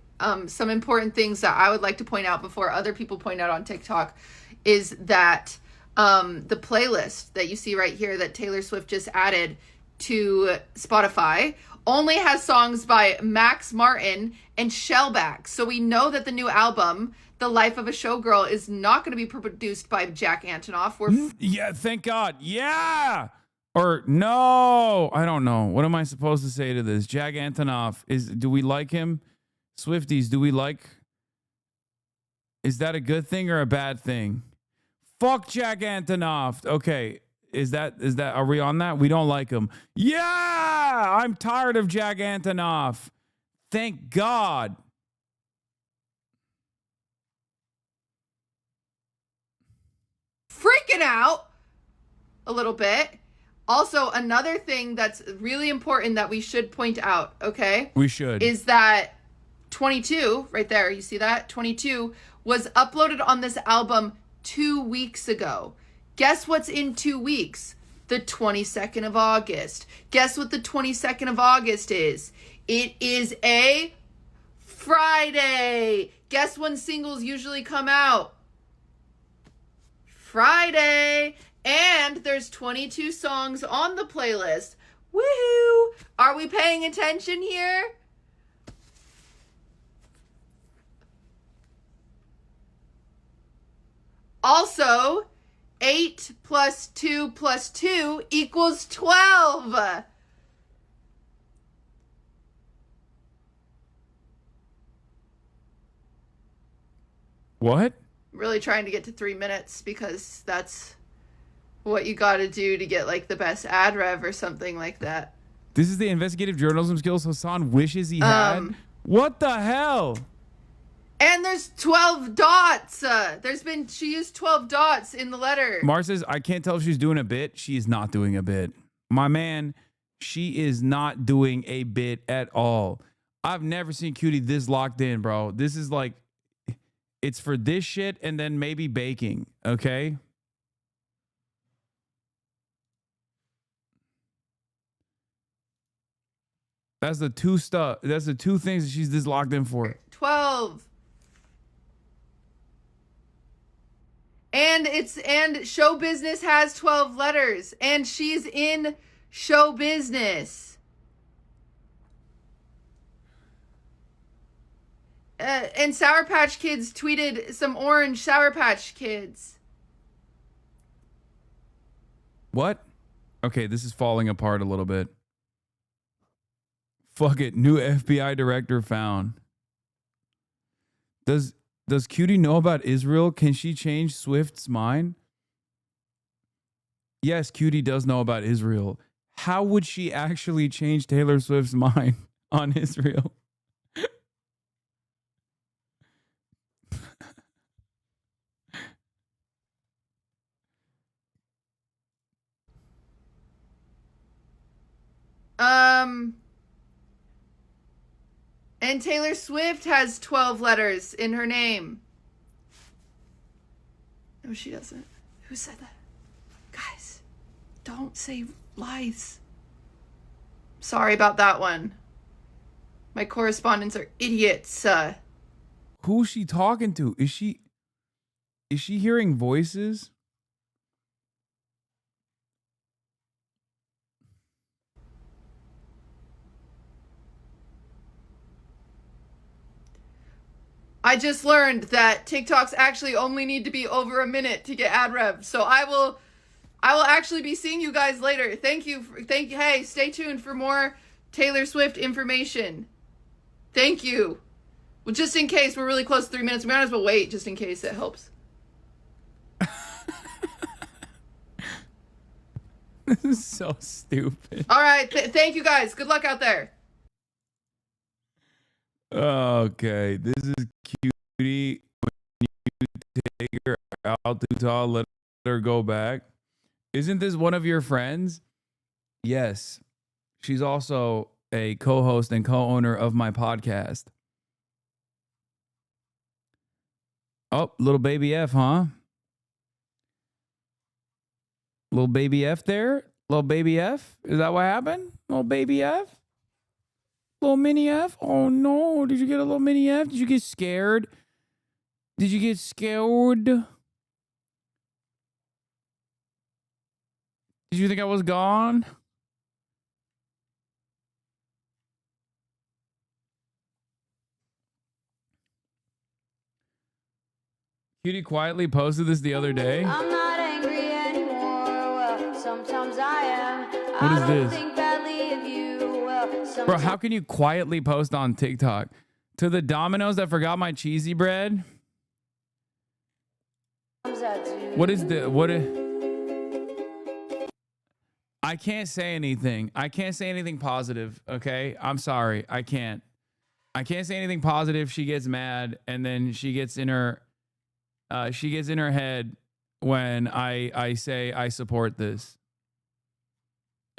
Speaker 7: Some important things that I would like to point out before other people point out on TikTok is that the playlist that you see right here that Taylor Swift just added to Spotify only has songs by Max Martin and Shellback. So we know that the new album, The Life of a Showgirl, is not going to be produced by Jack Antonoff.
Speaker 1: Yeah, thank God. Yeah. Or no, I don't know. What am I supposed to say to this? Jack Antonoff, do we like him? Swifties, do we like? Is that a good thing or a bad thing? Fuck Jack Antonoff. Okay, is that are we on that? We don't like him. Yeah, I'm tired of Jack Antonoff. Thank God.
Speaker 7: Freaking out a little bit. Also, another thing that's really important that we should point out, okay?
Speaker 1: We should.
Speaker 7: Is that 22, right there, you see that? 22 was uploaded on this album 2 weeks ago. Guess what's in 2 weeks? The 22nd of August. Guess what the 22nd of August is? It is a Friday. Guess when singles usually come out? Friday. And there's 22 songs on the playlist. Woohoo! Are we paying attention here? Also, 8 plus 2 plus 2 equals 12.
Speaker 1: What?
Speaker 7: I'm really trying to get to 3 minutes because that's what you got to do to get like the best ad rev or something like that.
Speaker 1: This is the investigative journalism skills Hasan wishes he had. What the hell?
Speaker 7: And there's 12 dots. She used 12 dots in the letter.
Speaker 1: Mar says, I can't tell if she's doing a bit. She is not doing a bit. My man, she is not doing a bit at all. I've never seen Cutie this locked in, bro. This is like, it's for this shit and then maybe baking, okay? That's the two stuff. That's the two things that she's this locked in for.
Speaker 7: 12. And show business has 12 letters. And she's in show business. And Sour Patch Kids tweeted some orange Sour Patch Kids.
Speaker 1: What? Okay, this is falling apart a little bit. Fuck it. New FBI director found. Does Cutie know about Israel? Can she change Swift's mind? Yes, Cutie does know about Israel. How would she actually change Taylor Swift's mind on Israel?
Speaker 7: And Taylor Swift has 12 letters in her name. No, she doesn't. Who said that? Guys, don't say lies. Sorry about that one. My correspondents are idiots.
Speaker 1: Who's she talking to? Is she hearing voices?
Speaker 7: I just learned that TikToks actually only need to be over a minute to get ad rev. So I will actually be seeing you guys later. Thank you. Hey, stay tuned for more Taylor Swift information. Thank you. Well, just in case we're really close to 3 minutes, we might as well wait just in case it helps.
Speaker 1: This is so stupid.
Speaker 7: All right. Thank you guys. Good luck out there.
Speaker 1: Okay, this is Cutie. When you take her out to Utah, let her go back. Isn't this one of your friends? Yes. She's also a co-host and co-owner of my podcast. Oh, little baby F, huh? Little baby F there? Little baby F? Is that what happened? Little baby F? Little mini F? Oh no, did you get a little mini F? Did you get scared? Did you get scared? Did you think I was gone? Cutie quietly posted this the other day.
Speaker 17: I'm not angry anymore. Well, sometimes I am.
Speaker 1: What is
Speaker 17: I don't
Speaker 1: this?
Speaker 17: think badly of you. Well,
Speaker 1: Bro, how can you quietly post on TikTok? To the Domino's that forgot my cheesy bread? What is the I can't say anything. I can't say anything positive, okay? I'm sorry. I can't say anything positive. She gets mad and then she gets in her head when I say I support this.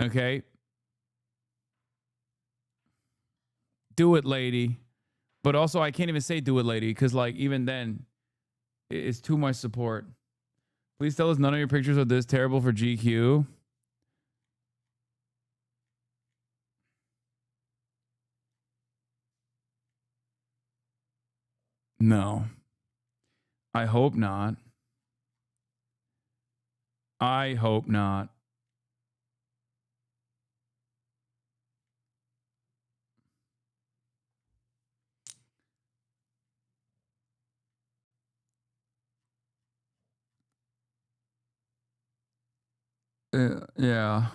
Speaker 1: Okay? Do it, lady. But also I can't even say do it, lady, because like even then it's too much support. Please tell us none of your pictures are this terrible for GQ. No. I hope not. I hope not. Yeah.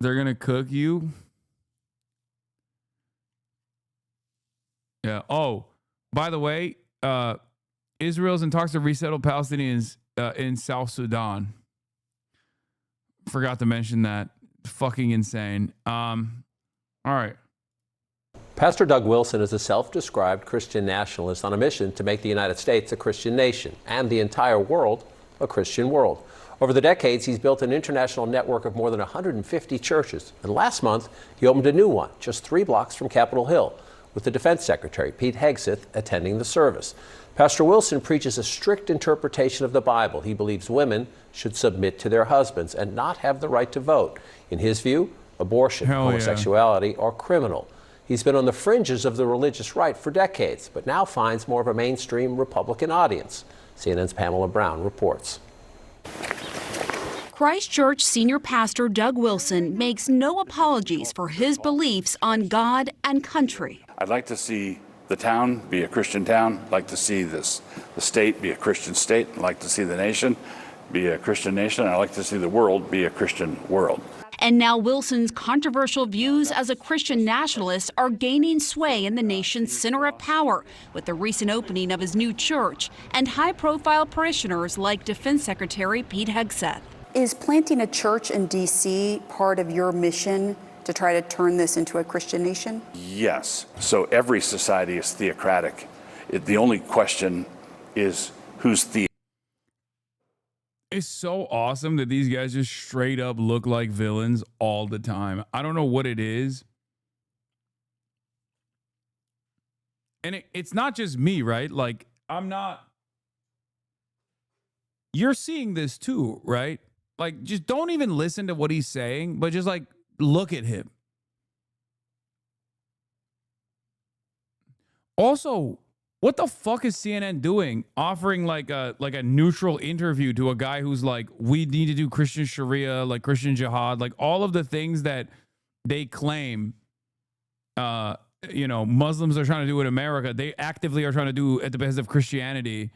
Speaker 1: They're going to cook you. Yeah. Oh, by the way, Israel's in talks to resettle Palestinians in South Sudan. Forgot to mention that. Fucking insane. All right.
Speaker 20: Pastor Doug Wilson is a self-described Christian nationalist on a mission to make the United States a Christian nation and the entire world a Christian world. Over the decades, he's built an international network of more than 150 churches. And last month, he opened a new one just 3 blocks from Capitol Hill, with the Defense Secretary, Pete Hegseth, attending the service. Pastor Wilson preaches a strict interpretation of the Bible. He believes women should submit to their husbands and not have the right to vote. In his view, abortion, homosexuality are criminal. He's been on the fringes of the religious right for decades, but now finds more of a mainstream Republican audience. CNN's Pamela Brown reports.
Speaker 21: Christchurch senior pastor Doug Wilson makes no apologies for his beliefs on God and country.
Speaker 24: I'd like to see the town be a Christian town. I'd like to see the state be a Christian state. I'd like to see the nation be a Christian nation. I'd like to see the world be a Christian world.
Speaker 21: And now Wilson's controversial views as a Christian nationalist are gaining sway in the nation's center of power with the recent opening of his new church and high-profile parishioners like Defense Secretary Pete Hegseth.
Speaker 25: Is planting a church in D.C. part of your mission to try to turn this into a Christian nation?
Speaker 24: Yes. So every society is theocratic. The only question is who's the.
Speaker 1: It's so awesome that these guys just straight up look like villains all the time. I don't know what it is. And it's not just me, right? Like, I'm not. You're seeing this too, right? Like, just don't even listen to what he's saying, but just like look at him. Also, what the fuck is CNN doing? Offering like a neutral interview to a guy who's like, we need to do Christian Sharia, like Christian jihad, like all of the things that they claim, Muslims are trying to do in America. They actively are trying to do at the behest of Christianity.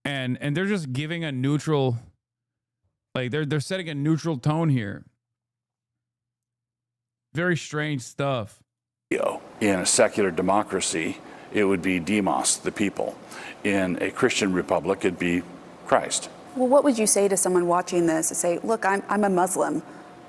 Speaker 1: And they're just giving a neutral, like they're setting a neutral tone here. Very strange stuff.
Speaker 24: In a secular democracy, it would be demos, the people. In a Christian republic, it'd be Christ.
Speaker 25: Well, what would you say to someone watching this and say, look, I'm a Muslim.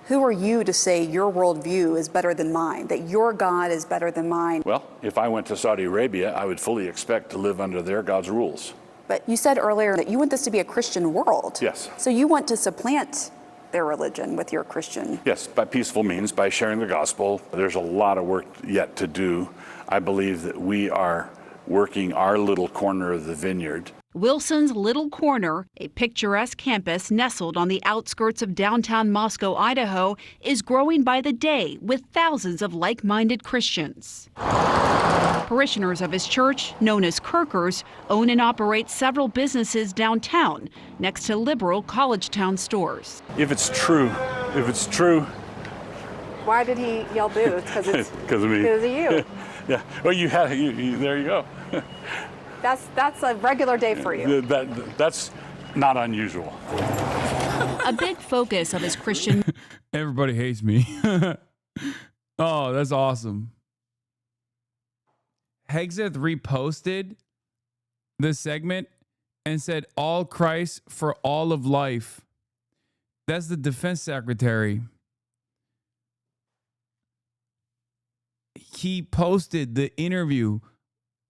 Speaker 25: Who are you to say your worldview is better than mine, that your God is better than mine?
Speaker 24: Well, if I went to Saudi Arabia, I would fully expect to live under their God's rules.
Speaker 25: But you said earlier that you want this to be a Christian world.
Speaker 24: Yes.
Speaker 25: So you want to supplant their religion with your Christian.
Speaker 24: Yes, by peaceful means, by sharing the gospel. There's a lot of work yet to do. I believe that we are working our little corner of the vineyard.
Speaker 21: Wilson's Little Corner, a picturesque campus nestled on the outskirts of downtown Moscow, Idaho, is growing by the day with thousands of like-minded Christians. Parishioners of his church, known as Kirkers, own and operate several businesses downtown, next to liberal college town stores.
Speaker 24: If it's true,
Speaker 25: Why did he yell boo? Because it's
Speaker 24: because of me.
Speaker 25: because of you.
Speaker 24: Yeah. Well, there you go.
Speaker 25: That's a regular day for you.
Speaker 24: That's not unusual.
Speaker 21: A big focus of his Christian.
Speaker 1: Everybody hates me. Oh, that's awesome. Hegseth reposted the segment and said, "All Christ for all of life." That's the defense secretary. He posted the interview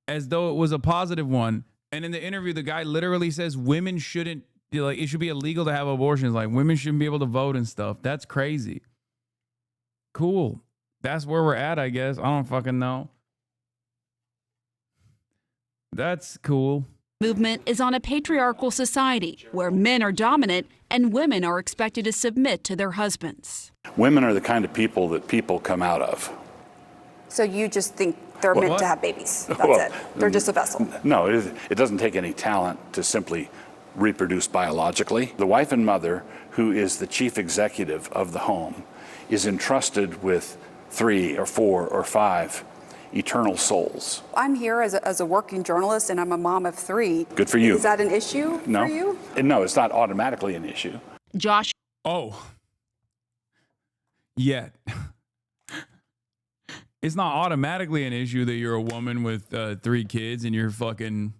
Speaker 1: as though it was a positive one. And in the interview, the guy literally says women shouldn't, like, it should be illegal to have abortions. Like, women shouldn't be able to vote and stuff. That's crazy. Cool. That's where we're at, I guess. I don't fucking know. That's cool.
Speaker 21: Movement is on a patriarchal society where men are dominant and women are expected to submit to their husbands.
Speaker 24: Women are the kind of people that people come out of.
Speaker 25: So you just think they're meant to have babies. That's it. They're just a vessel.
Speaker 24: No, it doesn't take any talent to simply reproduce biologically. The wife and mother, who is the chief executive of the home, is entrusted with 3 or 4 or 5 eternal souls.
Speaker 25: I'm here as a working journalist, and I'm a mom of 3.
Speaker 24: Good for you.
Speaker 25: Is that an issue for you?
Speaker 24: No, it's not automatically an issue.
Speaker 21: Josh.
Speaker 1: Oh. Yet. It's not automatically an issue that you're a woman with 3 kids and you're fucking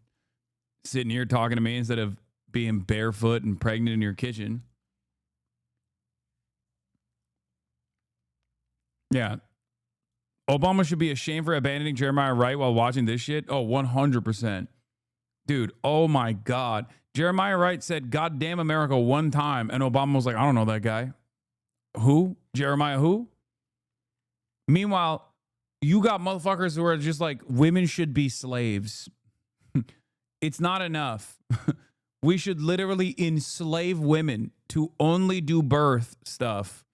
Speaker 1: sitting here talking to me instead of being barefoot and pregnant in your kitchen. Yeah. Obama should be ashamed for abandoning Jeremiah Wright while watching this shit. Oh, 100%. Dude, oh my God. Jeremiah Wright said, "God damn America" one time, and Obama was like, "I don't know that guy." Who? Jeremiah who? Meanwhile, you got motherfuckers who are just like, women should be slaves. It's not enough. We should literally enslave women to only do birth stuff.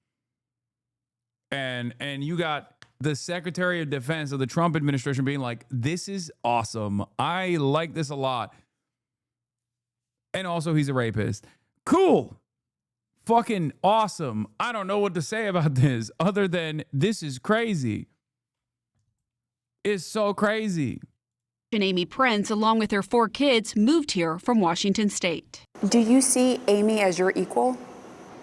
Speaker 1: And you got the Secretary of Defense of the Trump administration being like, "This is awesome. I like this a lot." And also, he's a rapist. Cool. Fucking awesome. I don't know what to say about this other than this is crazy. It's so crazy.
Speaker 21: And Amy Prince, along with her 4 kids, moved here from Washington State.
Speaker 25: Do you see Amy as your equal?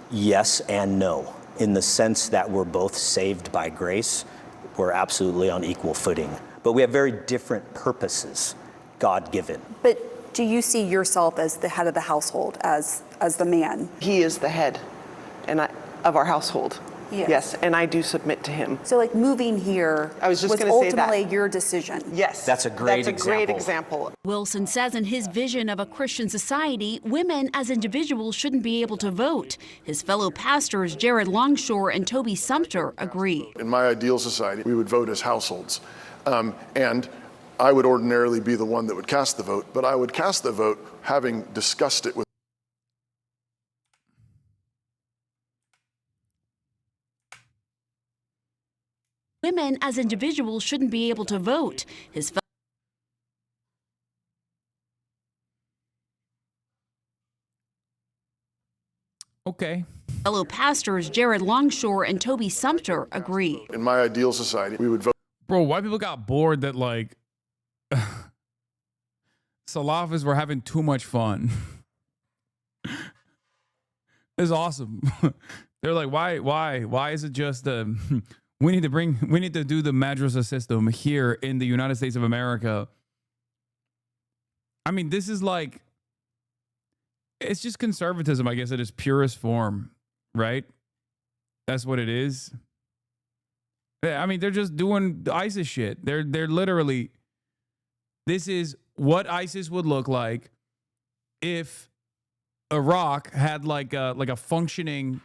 Speaker 4: Yes and no, in the sense that we're both saved by grace. We're absolutely on equal footing, but we have very different purposes, God-given.
Speaker 25: But do you see yourself as the head of the household, as the man?
Speaker 6: He is the head of our household. Yes, and I do submit to him.
Speaker 25: So, like, moving here was ultimately your decision.
Speaker 6: Yes.
Speaker 4: That's a great
Speaker 6: example.
Speaker 21: Wilson says in his vision of a Christian society, women as individuals shouldn't be able to vote. His fellow pastors, Jared Longshore and Toby Sumter, agree.
Speaker 12: In my ideal society, we would vote as households. And I would ordinarily be the one that would cast the vote, but I would cast the vote having discussed it with
Speaker 21: Women as individuals shouldn't be able to vote. His fellow pastors, Jared Longshore and Toby Sumter, agree.
Speaker 12: In my ideal society, we would vote.
Speaker 1: Bro, white people got bored that, like, Salafists were having too much fun. It's awesome. They're like, why is it just we need to do the madrasa system here in the United States of America. I mean, this is like, it's just conservatism, I guess, at its purest form, right? That's what it is. I mean, they're just doing ISIS shit. They're literally, this is what ISIS would look like if Iraq had like a functioning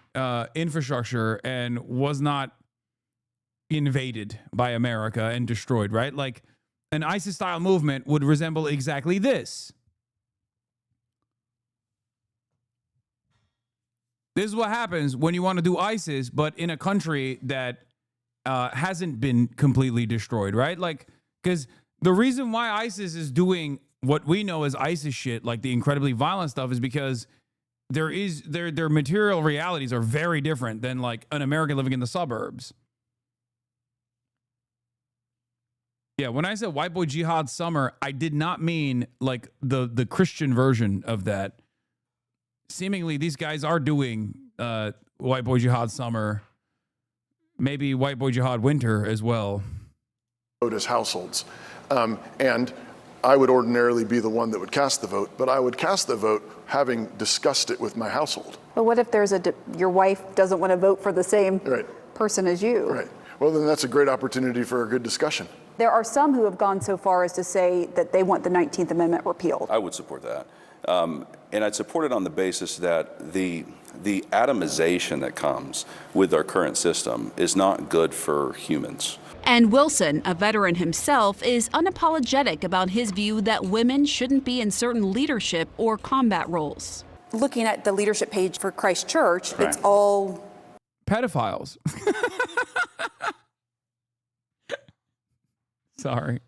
Speaker 1: infrastructure and was not invaded by America and destroyed, right? Like an ISIS style movement would resemble exactly this. This is what happens when you want to do ISIS, but in a country that hasn't been completely destroyed, right? Like, because the reason why ISIS is doing what we know as ISIS shit, like the incredibly violent stuff, is because their material realities are very different than like an American living in the suburbs. Yeah, when I said white boy jihad summer, I did not mean like the Christian version of that. Seemingly, these guys are doing white boy jihad summer, maybe white boy jihad winter as well.
Speaker 12: Vote as households. And I would ordinarily be the one that would cast the vote, but I would cast the vote having discussed it with my household.
Speaker 25: But what if there's your wife doesn't want to vote for the same person as you?
Speaker 12: Right. Well, then that's a great opportunity for a good discussion.
Speaker 25: There are some who have gone so far as to say that they want the 19th Amendment repealed.
Speaker 8: I would support that. And I'd support it on the basis that the atomization that comes with our current system is not good for humans.
Speaker 21: And Wilson, a veteran himself, is unapologetic about his view that women shouldn't be in certain leadership or combat roles.
Speaker 25: Looking at the leadership page for Christ Church, it's all
Speaker 1: pedophiles. Sorry.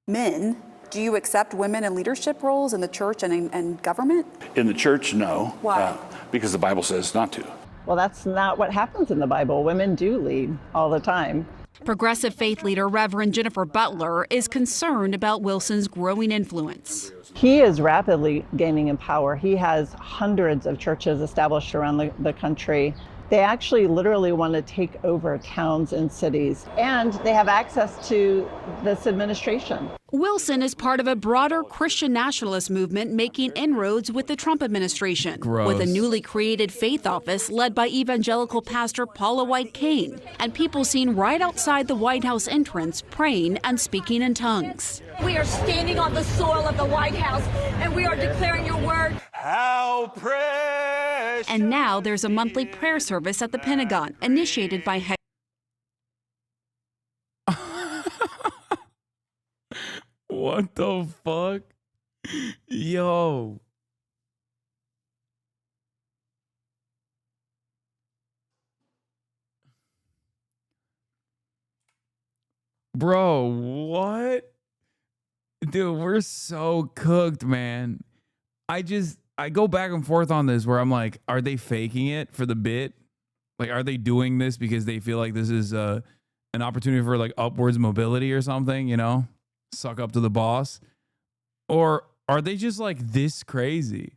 Speaker 25: Men. Do you accept women in leadership roles in the church and government?
Speaker 24: In the church, no.
Speaker 25: Why?
Speaker 24: Because the Bible says not to.
Speaker 13: Well, that's not what happens in the Bible. Women do lead all the time.
Speaker 21: Progressive faith leader Reverend Jennifer Butler is concerned about Wilson's growing influence.
Speaker 13: He is rapidly gaining in power. He has hundreds of churches established around the country. They actually literally want to take over towns and cities, and they have access to this administration.
Speaker 21: Wilson is part of a broader Christian nationalist movement making inroads with the Trump administration, with a newly created faith office led by evangelical pastor Paula White Cain, and people seen right outside the White House entrance praying and speaking in tongues.
Speaker 14: We are standing on the soil of the White House, and we are declaring your word.
Speaker 21: How precious! And now there's a monthly prayer service at the Pentagon, initiated by
Speaker 1: What the fuck? Yo. Bro, what? Dude, we're so cooked, man. I go back and forth on this where I'm like, are they faking it for the bit? Like, are they doing this because they feel like this is an opportunity for like upwards mobility or something, you know? Suck up to the boss? Or are they just like this crazy?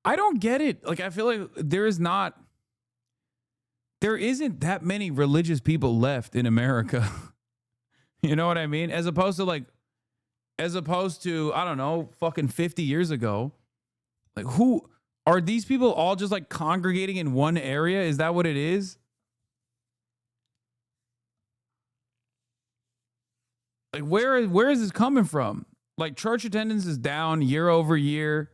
Speaker 1: I don't get it. Like, I feel like there isn't that many religious people left in America. You know what I mean? As opposed to, I don't know, fucking 50 years ago. Like, who are these people all just like congregating in one area? Is that what it is? Like, where is this coming from? Like, church attendance is down year over year.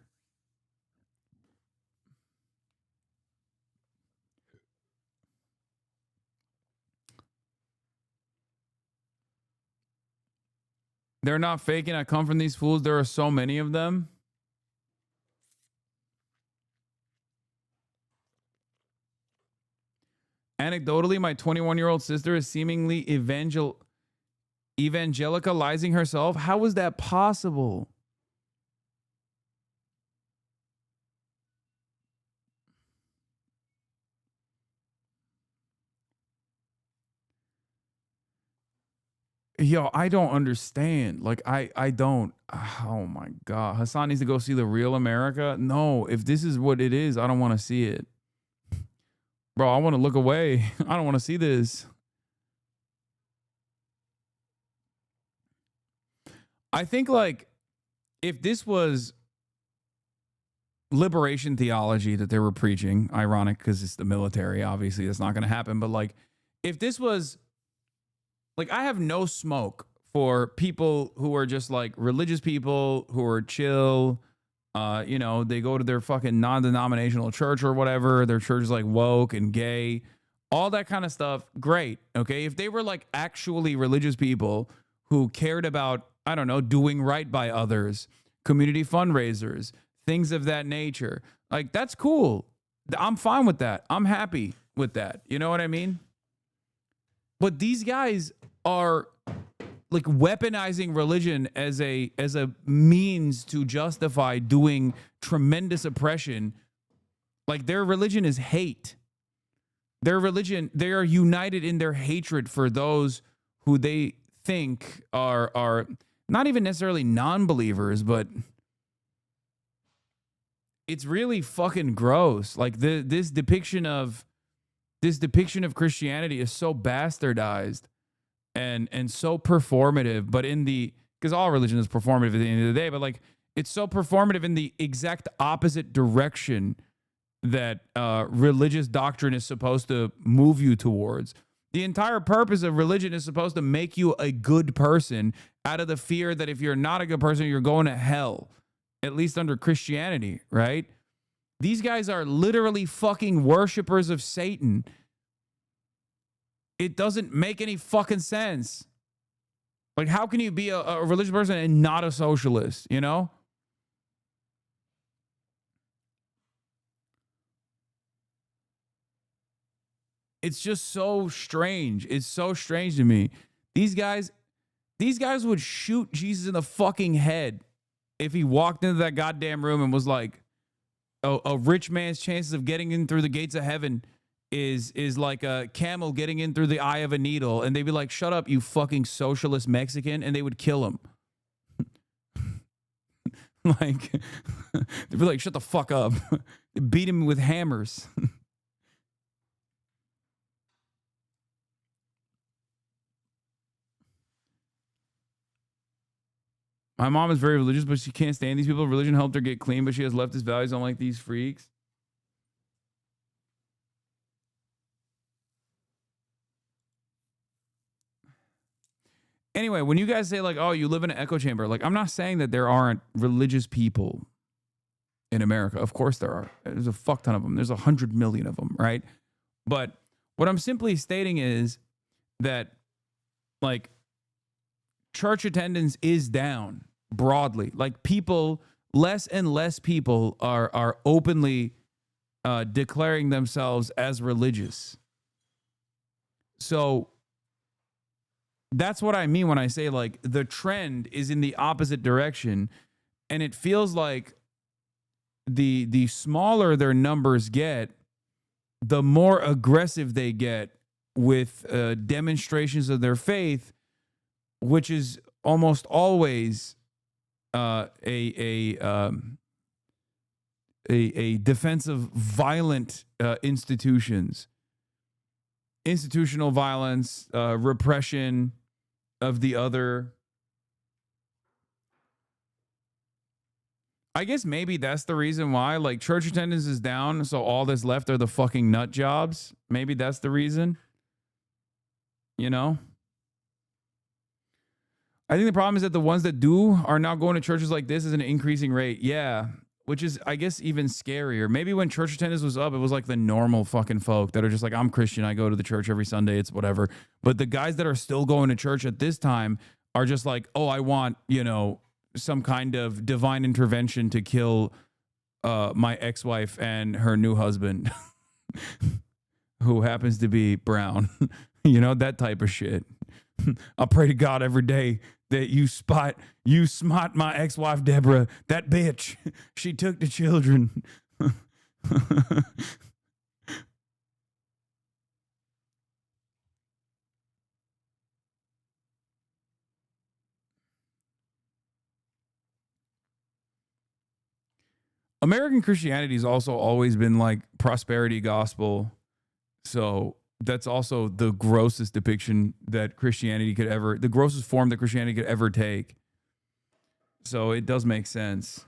Speaker 1: They're not faking. I come from these fools. There are so many of them. Anecdotally, my 21-year-old sister is seemingly evangelicalizing herself. How is that possible? Yo, I don't understand. Like, I don't. Oh my God. Hasan needs to go see the real America. No, if this is what it is, I don't want to see it. Bro, I want to look away. I don't want to see this. I think, like, if this was liberation theology that they were preaching, ironic because it's the military, obviously that's not going to happen. But, like, if this was, like, I have no smoke for people who are just, like, religious people who are chill. You know, they go to their fucking non-denominational church or whatever. Their church is, like, woke and gay. All that kind of stuff, great, okay? If they were, like, actually religious people who cared about I don't know, doing right by others, community fundraisers, things of that nature. Like, that's cool. I'm fine with that. I'm happy with that. You know what I mean? But these guys are like weaponizing religion as a means to justify doing tremendous oppression. Like, their religion is hate. Their religion, they are united in their hatred for those who they think are not even necessarily non-believers, but it's really fucking gross. Like, this depiction of Christianity is so bastardized and so performative, but because all religion is performative at the end of the day, but like, it's so performative in the exact opposite direction that religious doctrine is supposed to move you towards. The entire purpose of religion is supposed to make you a good person out of the fear that if you're not a good person, you're going to hell, at least under Christianity, right? These guys are literally fucking worshipers of Satan. It doesn't make any fucking sense. Like, how can you be a religious person and not a socialist, you know? It's just so strange. It's so strange to me. These guys would shoot Jesus in the fucking head if he walked into that goddamn room and was like, a rich man's chances of getting in through the gates of heaven is like a camel getting in through the eye of a needle. And they'd be like, shut up, you fucking socialist Mexican. And they would kill him. Like, they'd be like, shut the fuck up. Beat him with hammers. My mom is very religious, but she can't stand these people. Religion helped her get clean, but she has leftist values unlike these freaks. Anyway, when you guys say like, oh, you live in an echo chamber, like, I'm not saying that there aren't religious people in America. Of course there are. There's a fuck ton of them. There's 100 million of them, right? But what I'm simply stating is that, like, church attendance is down broadly. Like, people, less and less people are openly declaring themselves as religious. So that's what I mean when I say, like, the trend is in the opposite direction, and it feels like the smaller their numbers get, the more aggressive they get with demonstrations of their faith, which is almost always a defense of violent institutions, institutional violence, repression of the other. I guess maybe that's the reason why, like, church attendance is down, so all that's left are the fucking nut jobs. Maybe that's the reason, you know? I think the problem is that the ones that do are now going to churches like this at an increasing rate. Yeah, which is, I guess, even scarier. Maybe when church attendance was up, it was like the normal fucking folk that are just like, I'm Christian, I go to the church every Sunday, it's whatever. But the guys that are still going to church at this time are just like, oh, I want, you know, some kind of divine intervention to kill my ex-wife and her new husband, who happens to be brown. You know, that type of shit. I pray to God every day that you smot my ex-wife Deborah, that bitch. She took the children. American Christianity has also always been like prosperity gospel. So that's also the grossest depiction that Christianity could ever, the grossest form that Christianity could ever take. So it does make sense.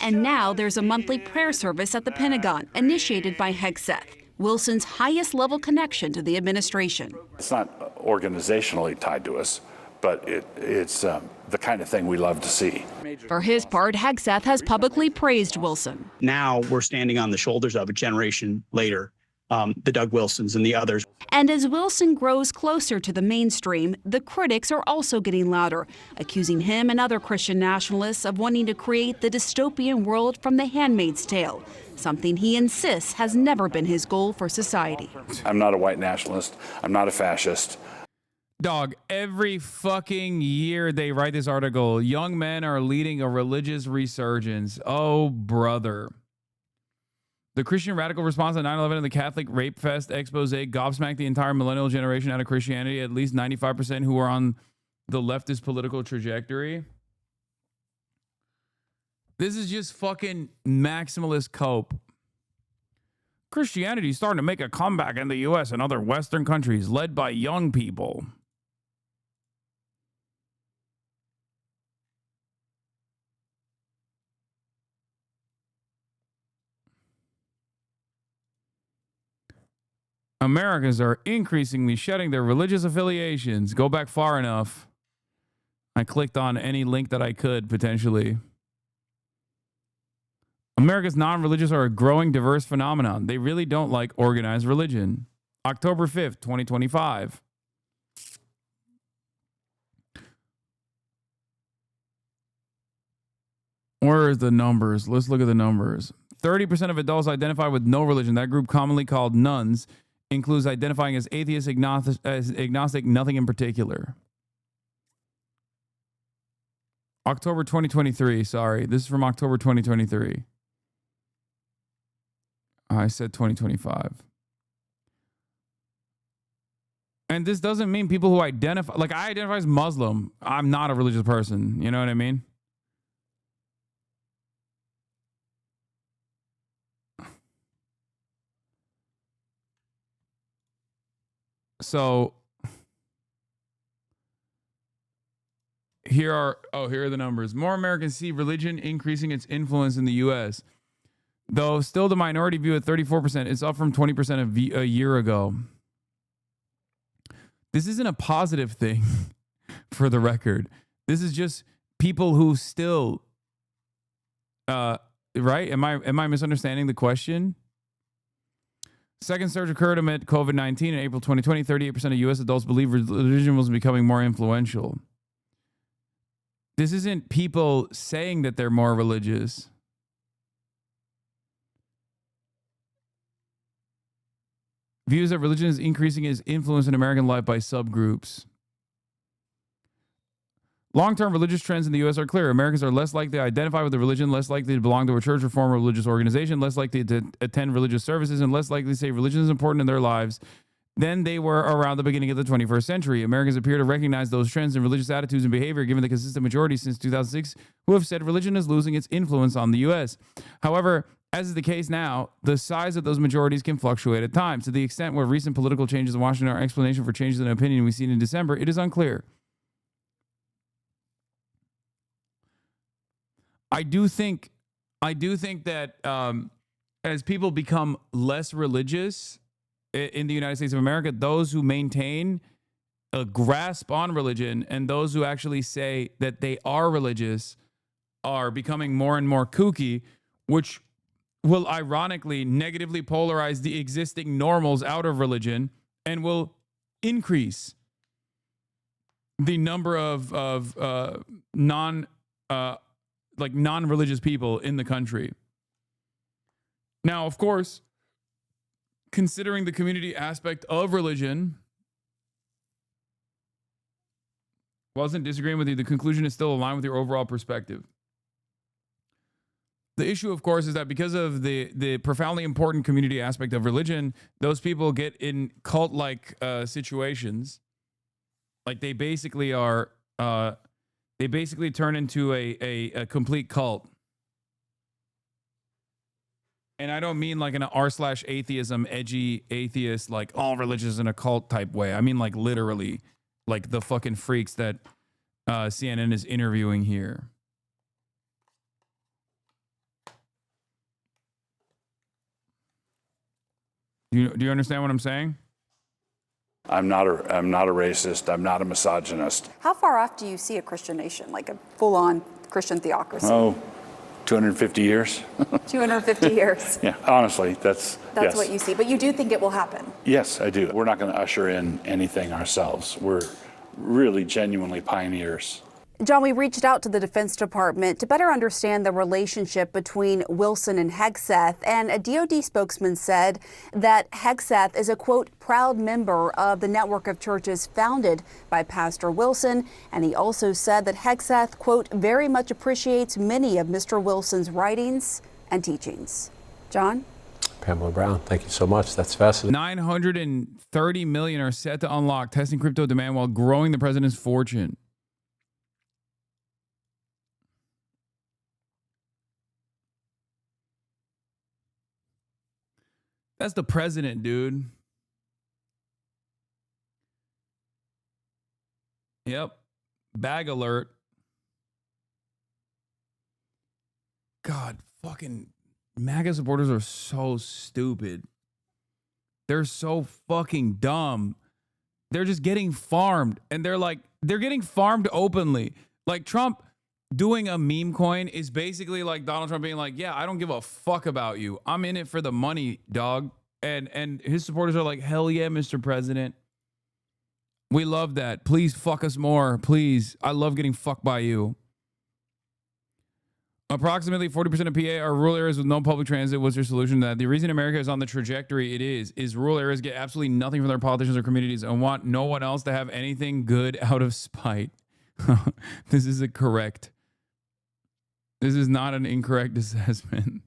Speaker 21: And now there's a monthly prayer service at the Pentagon, initiated by Hegseth, Wilson's highest level connection to the administration.
Speaker 24: It's not organizationally tied to us, but it's the kind of thing we love to see.
Speaker 21: For his part, Hegseth has publicly praised Wilson.
Speaker 2: Now we're standing on the shoulders of a generation later the Doug Wilsons and the others.
Speaker 21: And as Wilson grows closer to the mainstream, the critics are also getting louder, accusing him and other Christian nationalists of wanting to create the dystopian world from The Handmaid's Tale, something he insists has never been his goal for society.
Speaker 24: I'm not a white nationalist. I'm not a fascist.
Speaker 1: Dog, every fucking year they write this article. Young men are leading a religious resurgence. Oh, brother. The Christian radical response to 9/11 and the Catholic Rape Fest expose gobsmacked the entire millennial generation out of Christianity, at least 95% who are on the leftist political trajectory. This is just fucking maximalist cope. Christianity is starting to make a comeback in the U.S. and other Western countries, led by young people. Americans are increasingly shedding their religious affiliations. Go back far enough. I clicked on any link that I could, potentially. America's non-religious are a growing diverse phenomenon. They really don't like organized religion. October 5th, 2025. Where are the numbers? Let's look at the numbers. 30% of adults identify with no religion. That group, commonly called nuns, includes identifying as atheist, agnostic, nothing in particular. October 2023, sorry. This is from October 2023. I said 2025. And this doesn't mean people who identify, like I identify as Muslim. I'm not a religious person. You know what I mean? So here are the numbers. More Americans see religion increasing its influence in the U.S., though still the minority view at 34%. It's up from 20% a year ago. This isn't a positive thing, for the record. This is just people who still, right? Am I misunderstanding the question? Second surge occurred amid COVID-19 in April 2020. 38% of U.S. adults believe religion was becoming more influential. This isn't people saying that they're more religious. Views that religion is increasing its influence in American life by subgroups. Long-term religious trends in the U.S. are clear. Americans are less likely to identify with the religion, less likely to belong to a church or form a religious organization, less likely to attend religious services, and less likely to say religion is important in their lives than they were around the beginning of the 21st century. Americans appear to recognize those trends in religious attitudes and behavior, given the consistent majority since 2006 who have said religion is losing its influence on the U.S. However, as is the case now, the size of those majorities can fluctuate at times. To the extent where recent political changes in Washington are explanation for changes in opinion we've seen in December, it is unclear. I do think that as people become less religious in the United States of America, those who maintain a grasp on religion and those who actually say that they are religious are becoming more and more kooky, which will ironically negatively polarize the existing normals out of religion and will increase the number of non-religious people in the country. Now, of course, considering the community aspect of religion, wasn't disagreeing with you, the conclusion is still aligned with your overall perspective. The issue, of course, is that because of the profoundly important community aspect of religion, those people get in cult-like situations. Like they basically are... They basically turn into a complete cult. And I don't mean like an r/atheism, edgy atheist, like all religions in a cult type way. I mean like literally, like the fucking freaks that CNN is interviewing here. Do you understand what I'm saying?
Speaker 24: I'm not a racist. I'm not a misogynist.
Speaker 25: How far off do you see a Christian nation, like a full-on Christian theocracy?
Speaker 24: Oh, 250 years.
Speaker 25: 250 years.
Speaker 24: Yeah, honestly, that's yes.
Speaker 25: What you see. But you do think it will happen?
Speaker 24: Yes, I do. We're not going to usher in anything ourselves. We're really genuinely pioneers.
Speaker 5: John, we reached out to the Defense Department to better understand the relationship between Wilson and Hegseth, and a DoD spokesman said that Hegseth is a, quote, proud member of the network of churches founded by Pastor Wilson, and he also said that Hegseth, quote, very much appreciates many of Mr. Wilson's writings and teachings. John?
Speaker 20: Pamela Brown, thank you so much. That's fascinating.
Speaker 1: 930 million are set to unlock, testing crypto demand while growing the president's fortune. That's the president, dude. Yep. Bag alert. God, fucking MAGA supporters are so stupid. They're so fucking dumb. They're just getting farmed. And they're getting farmed openly. Like Trump doing a meme coin is basically like Donald Trump being like, yeah, I don't give a fuck about you. I'm in it for the money, dog. And his supporters are like, hell yeah, Mr. President. We love that. Please fuck us more. Please. I love getting fucked by you. Approximately 40% of PA are rural areas with no public transit. What's your solution to that? The reason America is on the trajectory it is rural areas get absolutely nothing from their politicians or communities and want no one else to have anything good out of spite. This is correct. This is not an incorrect assessment.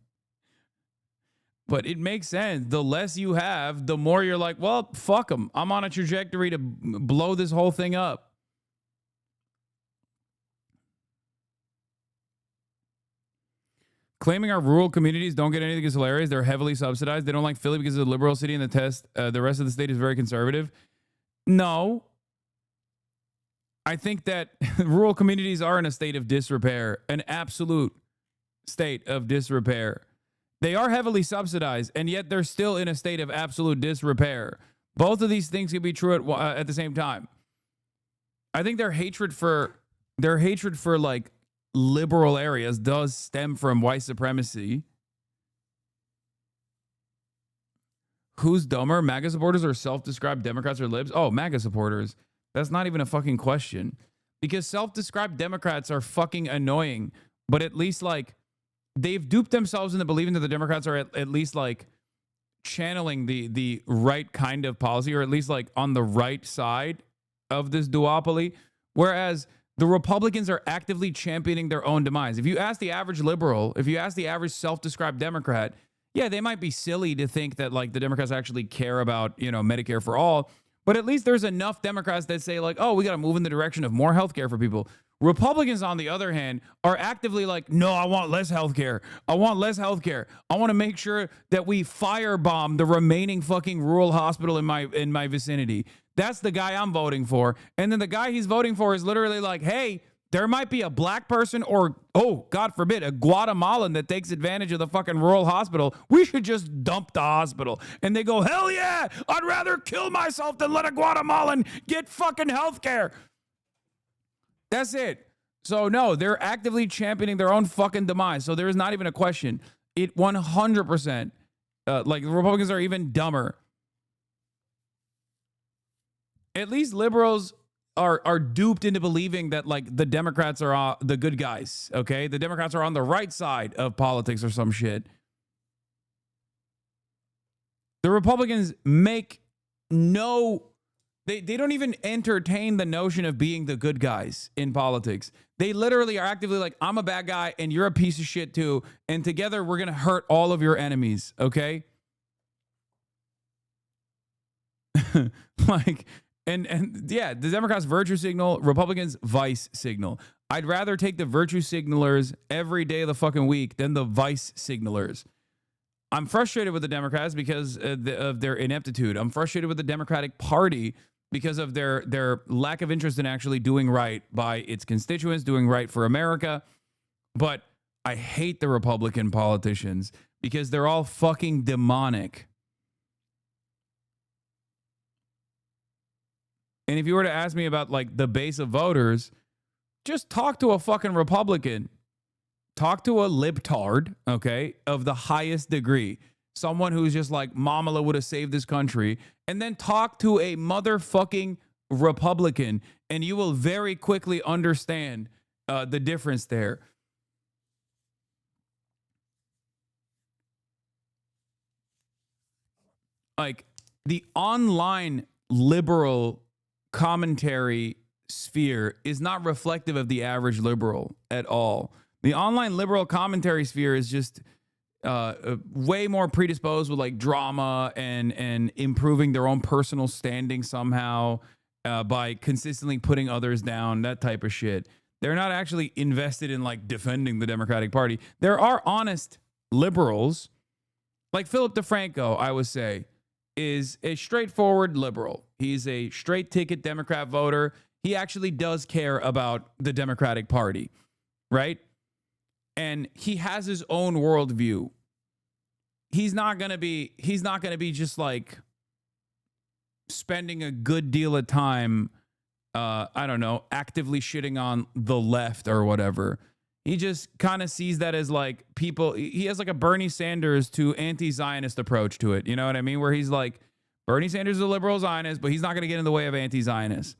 Speaker 1: But it makes sense. The less you have, the more you're like, well, fuck them. I'm on a trajectory to blow this whole thing up. Claiming our rural communities don't get anything is hilarious. They're heavily subsidized. They don't like Philly because it's a liberal city and the rest of the state is very conservative. No. I think that rural communities are in a state of disrepair, an absolute state of disrepair. They are heavily subsidized, and yet they're still in a state of absolute disrepair. Both of these things can be true at the same time. I think their hatred for like liberal areas does stem from white supremacy. Who's dumber, MAGA supporters or self-described Democrats or libs? Oh, MAGA supporters. That's not even a fucking question. Because self-described Democrats are fucking annoying. But at least, like, they've duped themselves into believing that the Democrats are at least, like, channeling the right kind of policy, or at least, like, on the right side of this duopoly. Whereas the Republicans are actively championing their own demise. If you ask the average liberal, if you ask the average self-described Democrat, yeah, they might be silly to think that, like, the Democrats actually care about, you know, Medicare for all. But at least there's enough Democrats that say, like, oh, we got to move in the direction of more health care for people. Republicans, on the other hand, are actively like, no, I want less health care. I want less health care. I want to make sure that we firebomb the remaining fucking rural hospital in my vicinity. That's the guy I'm voting for. And then the guy he's voting for is literally like, hey, there might be a black person or, oh, God forbid, a Guatemalan that takes advantage of the fucking rural hospital. We should just dump the hospital. And they go, hell yeah, I'd rather kill myself than let a Guatemalan get fucking health care. That's it. So, no, they're actively championing their own fucking demise. So there is not even a question. It 100%, like, the Republicans are even dumber. At least liberals are duped into believing that, like, the Democrats are the good guys, okay? The Democrats are on the right side of politics or some shit. The Republicans make no... They don't even entertain the notion of being the good guys in politics. They literally are actively like, I'm a bad guy and you're a piece of shit too. And together we're going to hurt all of your enemies, okay? Like... And yeah, the Democrats virtue signal, Republicans vice signal. I'd rather take the virtue signalers every day of the fucking week than the vice signalers. I'm frustrated with the Democrats because of their ineptitude. I'm frustrated with the Democratic Party because of their lack of interest in actually doing right by its constituents, doing right for America. But I hate the Republican politicians because they're all fucking demonic. And if you were to ask me about, like, the base of voters, just talk to a fucking Republican. talk to a libtard, okay, of the highest degree. Someone who's just like, Mamala would have saved this country. And then talk to a motherfucking Republican, and you will very quickly understand the difference there. Like, the online liberal commentary sphere is not reflective of the average liberal at all. The online liberal commentary sphere is just way more predisposed with like drama and improving their own personal standing somehow by consistently putting others down, that type of shit. They're not actually invested in like defending the Democratic Party. There are honest liberals, like Philip DeFranco, I would say, is a straightforward liberal. He's a straight ticket Democrat voter. He actually does care about the Democratic Party, right? And he has his own worldview. He's not gonna be just like spending a good deal of time, I don't know, actively shitting on the left or whatever. He just kind of sees that as like people, he has like a Bernie Sanders to anti-Zionist approach to it. You know what I mean? Where he's like, Bernie Sanders is a liberal Zionist, but he's not going to get in the way of anti-Zionist.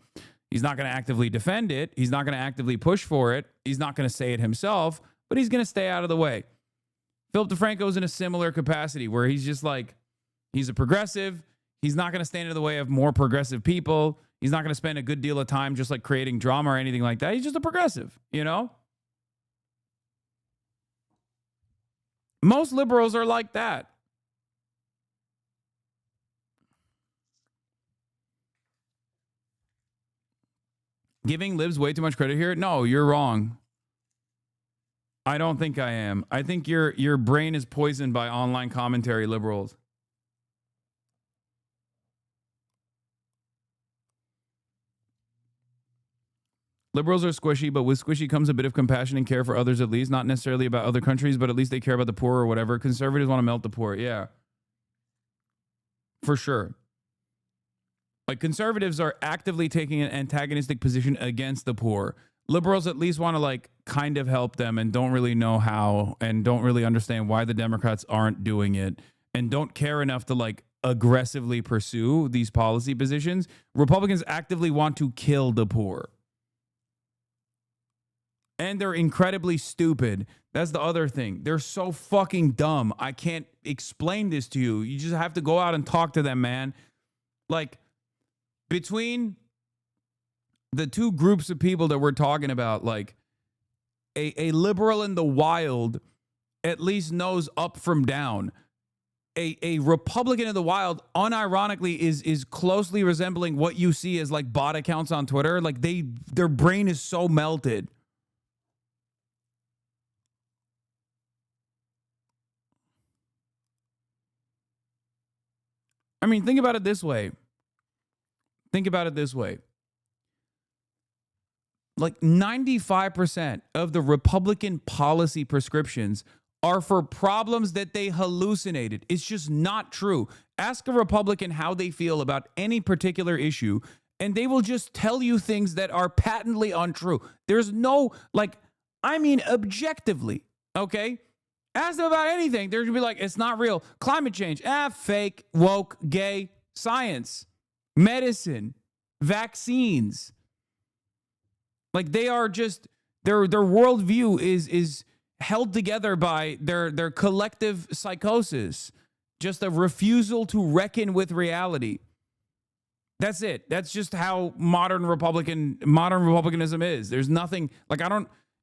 Speaker 1: He's not going to actively defend it. He's not going to actively push for it. He's not going to say it himself, but he's going to stay out of the way. Philip DeFranco is in a similar capacity where he's just like, he's a progressive. He's not going to stand in the way of more progressive people. He's not going to spend a good deal of time just like creating drama or anything like that. He's just a progressive, you know? Most liberals are like that. Giving libs way too much credit here? No, you're wrong. I don't think I am. I think your brain is poisoned by online commentary liberals. Liberals are squishy, but with squishy comes a bit of compassion and care for others at least. Not necessarily about other countries, but at least they care about the poor or whatever. Conservatives want to melt the poor. Yeah. For sure. Like, conservatives are actively taking an antagonistic position against the poor. Liberals at least want to, like, kind of help them and don't really know how and don't really understand why the Democrats aren't doing it and don't care enough to, like, aggressively pursue these policy positions. Republicans actively want to kill the poor. And they're incredibly stupid. That's the other thing. They're so fucking dumb. I can't explain this to you. You just have to go out and talk to them, man. Like, between the two groups of people that we're talking about, like, a liberal in the wild at least knows up from down. A Republican in the wild, unironically, is closely resembling what you see as, like, bot accounts on Twitter. Like, their brain is so melted. I mean, think about it this way. Think about it this way. Like 95% of the Republican policy prescriptions are for problems that they hallucinated. It's just not true. Ask a Republican how they feel about any particular issue, and they will just tell you things that are patently untrue. There's no, like, I mean, objectively, okay? Ask them about anything. They're going to be like, it's not real. Climate change, fake, woke, gay, science, medicine, vaccines. Like, they are just, their worldview is held together by their collective psychosis. Just a refusal to reckon with reality. That's it. That's just how modern republicanism is. There's nothing, like,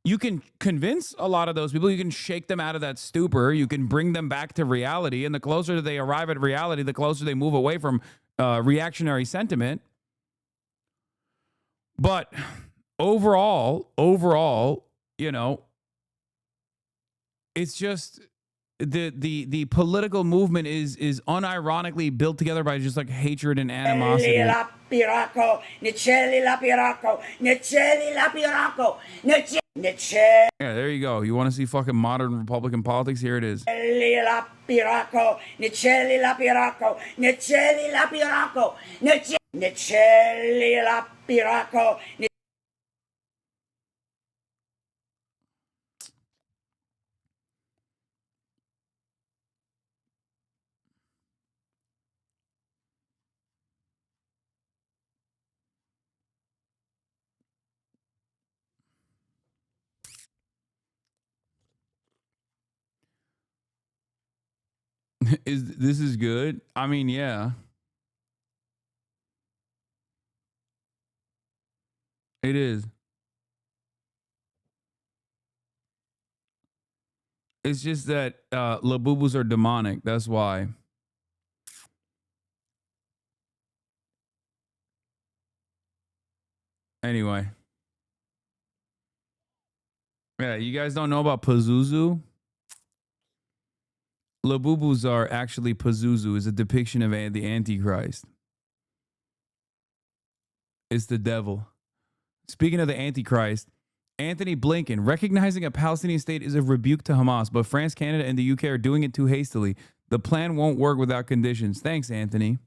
Speaker 1: you can convince a lot of those people. You can shake them out of that stupor. You can bring them back to reality. And the closer they arrive at reality, the closer they move away from reactionary sentiment. But overall, you know, it's just the political movement is unironically built together by just like hatred and animosity. Yeah, there you go. You want to see fucking modern Republican politics? Here it is. This is good? I mean, yeah. It is. It's just that Labubus are demonic. That's why. Anyway. Yeah, you guys don't know about Pazuzu? Labubus are actually Pazuzu is a depiction of the Antichrist. It's the devil. Speaking of the Antichrist, Anthony Blinken, recognizing a Palestinian state is a rebuke to Hamas, but France, Canada, and the UK are doing it too hastily. The plan won't work without conditions. Thanks, Anthony.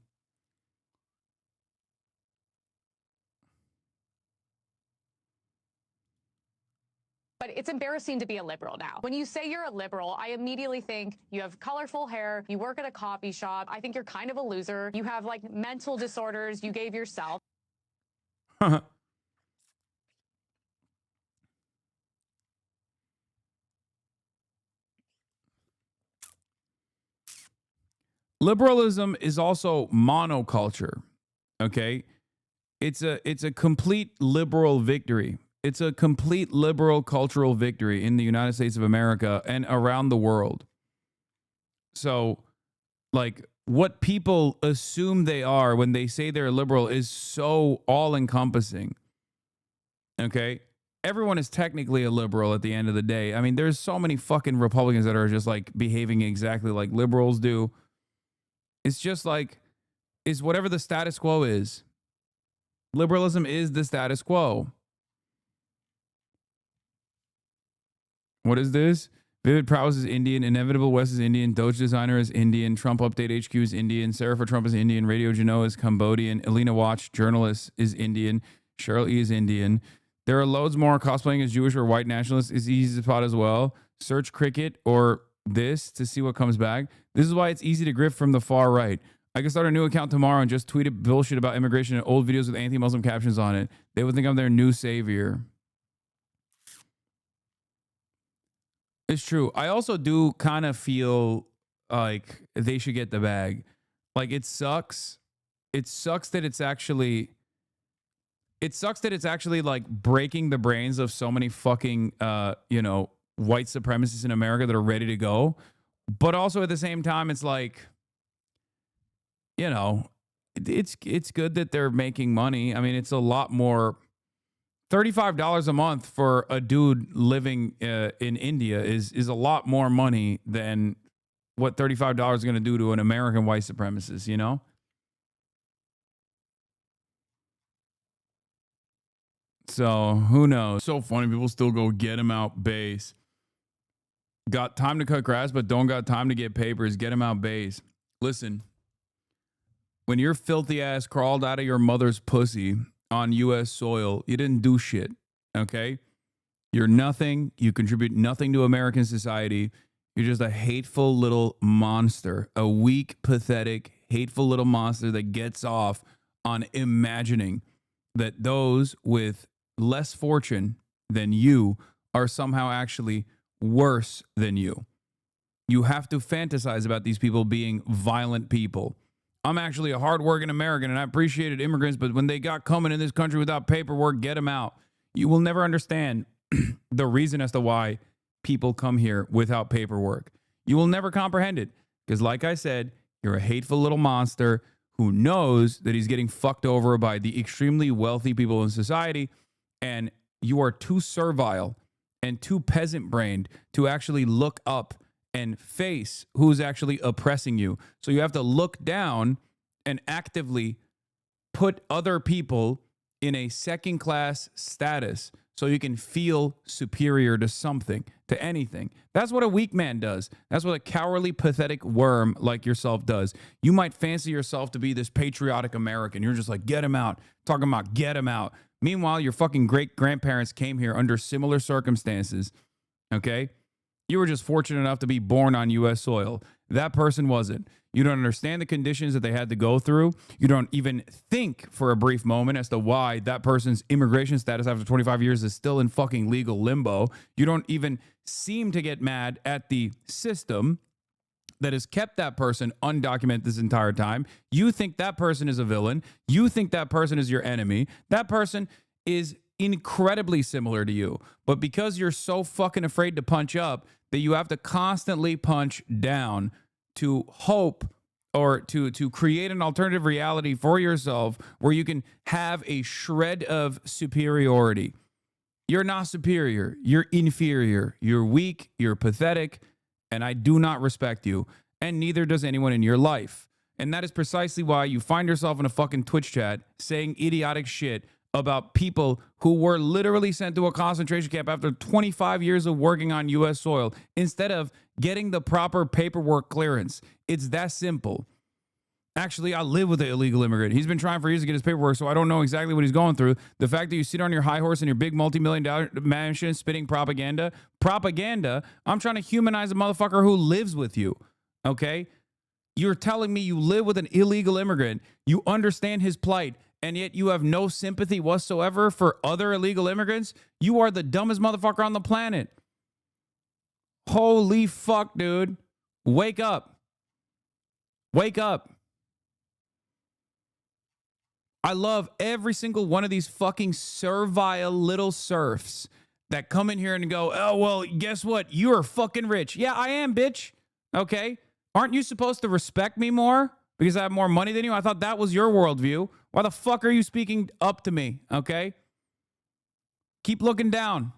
Speaker 11: But it's embarrassing to be a liberal now. When you say you're a liberal, I immediately think you have colorful hair, you work at a coffee shop, I think you're kind of a loser, you have like mental disorders you gave yourself.
Speaker 1: Liberalism is also monoculture. Okay? It's a complete liberal victory. It's a complete liberal cultural victory in the United States of America and around the world. So, like, what people assume they are when they say they're liberal is so all-encompassing. Okay? Everyone is technically a liberal at the end of the day. I mean, there's so many fucking Republicans that are just, like, behaving exactly like liberals do. It's just like, is whatever the status quo is. Liberalism is the status quo. What is this? Vivid Prowse is Indian. Inevitable West is Indian. Doge Designer is Indian. Trump Update HQ is Indian. Sarah for Trump is Indian. Radio Genoa is Cambodian. Elena Watch, journalist, is Indian. Cheryl E is Indian. There are loads more. Cosplaying as Jewish or white nationalist is easy to spot as well. Search cricket or this to see what comes back. This is why it's easy to grift from the far right. I can start a new account tomorrow and just tweet bullshit about immigration and old videos with anti-Muslim captions on it. They would think I'm their new savior. It's true. I also do kind of feel like they should get the bag. Like, it sucks. It sucks that it's actually like breaking the brains of so many fucking, white supremacists in America that are ready to go. But also at the same time, it's like, it's good that they're making money. I mean, it's a lot more. $35 a month for a dude living in India is a lot more money than what $35 is going to do to an American white supremacist, you know? So who knows? So funny. People still go get him out base. Got time to cut grass, but don't got time to get papers. Get him out base. Listen, when your filthy ass crawled out of your mother's pussy on U.S. soil, you didn't do shit, okay? You're nothing. You contribute nothing to American society. You're just a hateful little monster, a weak, pathetic, hateful little monster that gets off on imagining that those with less fortune than you are somehow actually worse than you. You have to fantasize about these people being violent people. I'm actually a hardworking American and I appreciated immigrants, but when they got coming in this country without paperwork, get them out. You will never understand the reason as to why people come here without paperwork. You will never comprehend it because, like I said, you're a hateful little monster who knows that he's getting fucked over by the extremely wealthy people in society, and you are too servile and too peasant-brained to actually look up and face who's actually oppressing you. So you have to look down and actively put other people in a second-class status so you can feel superior to something, to anything. That's what a weak man does. That's what a cowardly, pathetic worm like yourself does. You might fancy yourself to be this patriotic American. You're just like, get him out. Talking about get him out. Meanwhile, your fucking great-grandparents came here under similar circumstances, okay? You were just fortunate enough to be born on U.S. soil. That person wasn't. You don't understand the conditions that they had to go through. You don't even think for a brief moment as to why that person's immigration status after 25 years is still in fucking legal limbo. You don't even seem to get mad at the system that has kept that person undocumented this entire time. You think that person is a villain. You think that person is your enemy. That person is incredibly similar to you. But because you're so fucking afraid to punch up that you have to constantly punch down to hope or to create an alternative reality for yourself where you can have a shred of superiority. You're not superior. You're inferior. You're weak. You're pathetic. And I do not respect you. And neither does anyone in your life. And that is precisely why you find yourself in a fucking Twitch chat saying idiotic shit about people who were literally sent to a concentration camp after 25 years of working on U.S. soil instead of getting the proper paperwork clearance. It's that simple. Actually, I live with an illegal immigrant. He's been trying for years to get his paperwork, so I don't know exactly what he's going through. The fact that you sit on your high horse in your big multi-million-dollar mansion spitting propaganda, I'm trying to humanize a motherfucker who lives with you, okay? You're telling me you live with an illegal immigrant, you understand his plight, and yet you have no sympathy whatsoever for other illegal immigrants? You are the dumbest motherfucker on the planet. Holy fuck, dude. Wake up. Wake up. I love every single one of these fucking servile little serfs that come in here and go, oh, well, guess what? You're fucking rich. Yeah, I am, bitch. Okay. Aren't you supposed to respect me more because I have more money than you? I thought that was your worldview. Why the fuck are you speaking up to me? Okay. Keep looking down.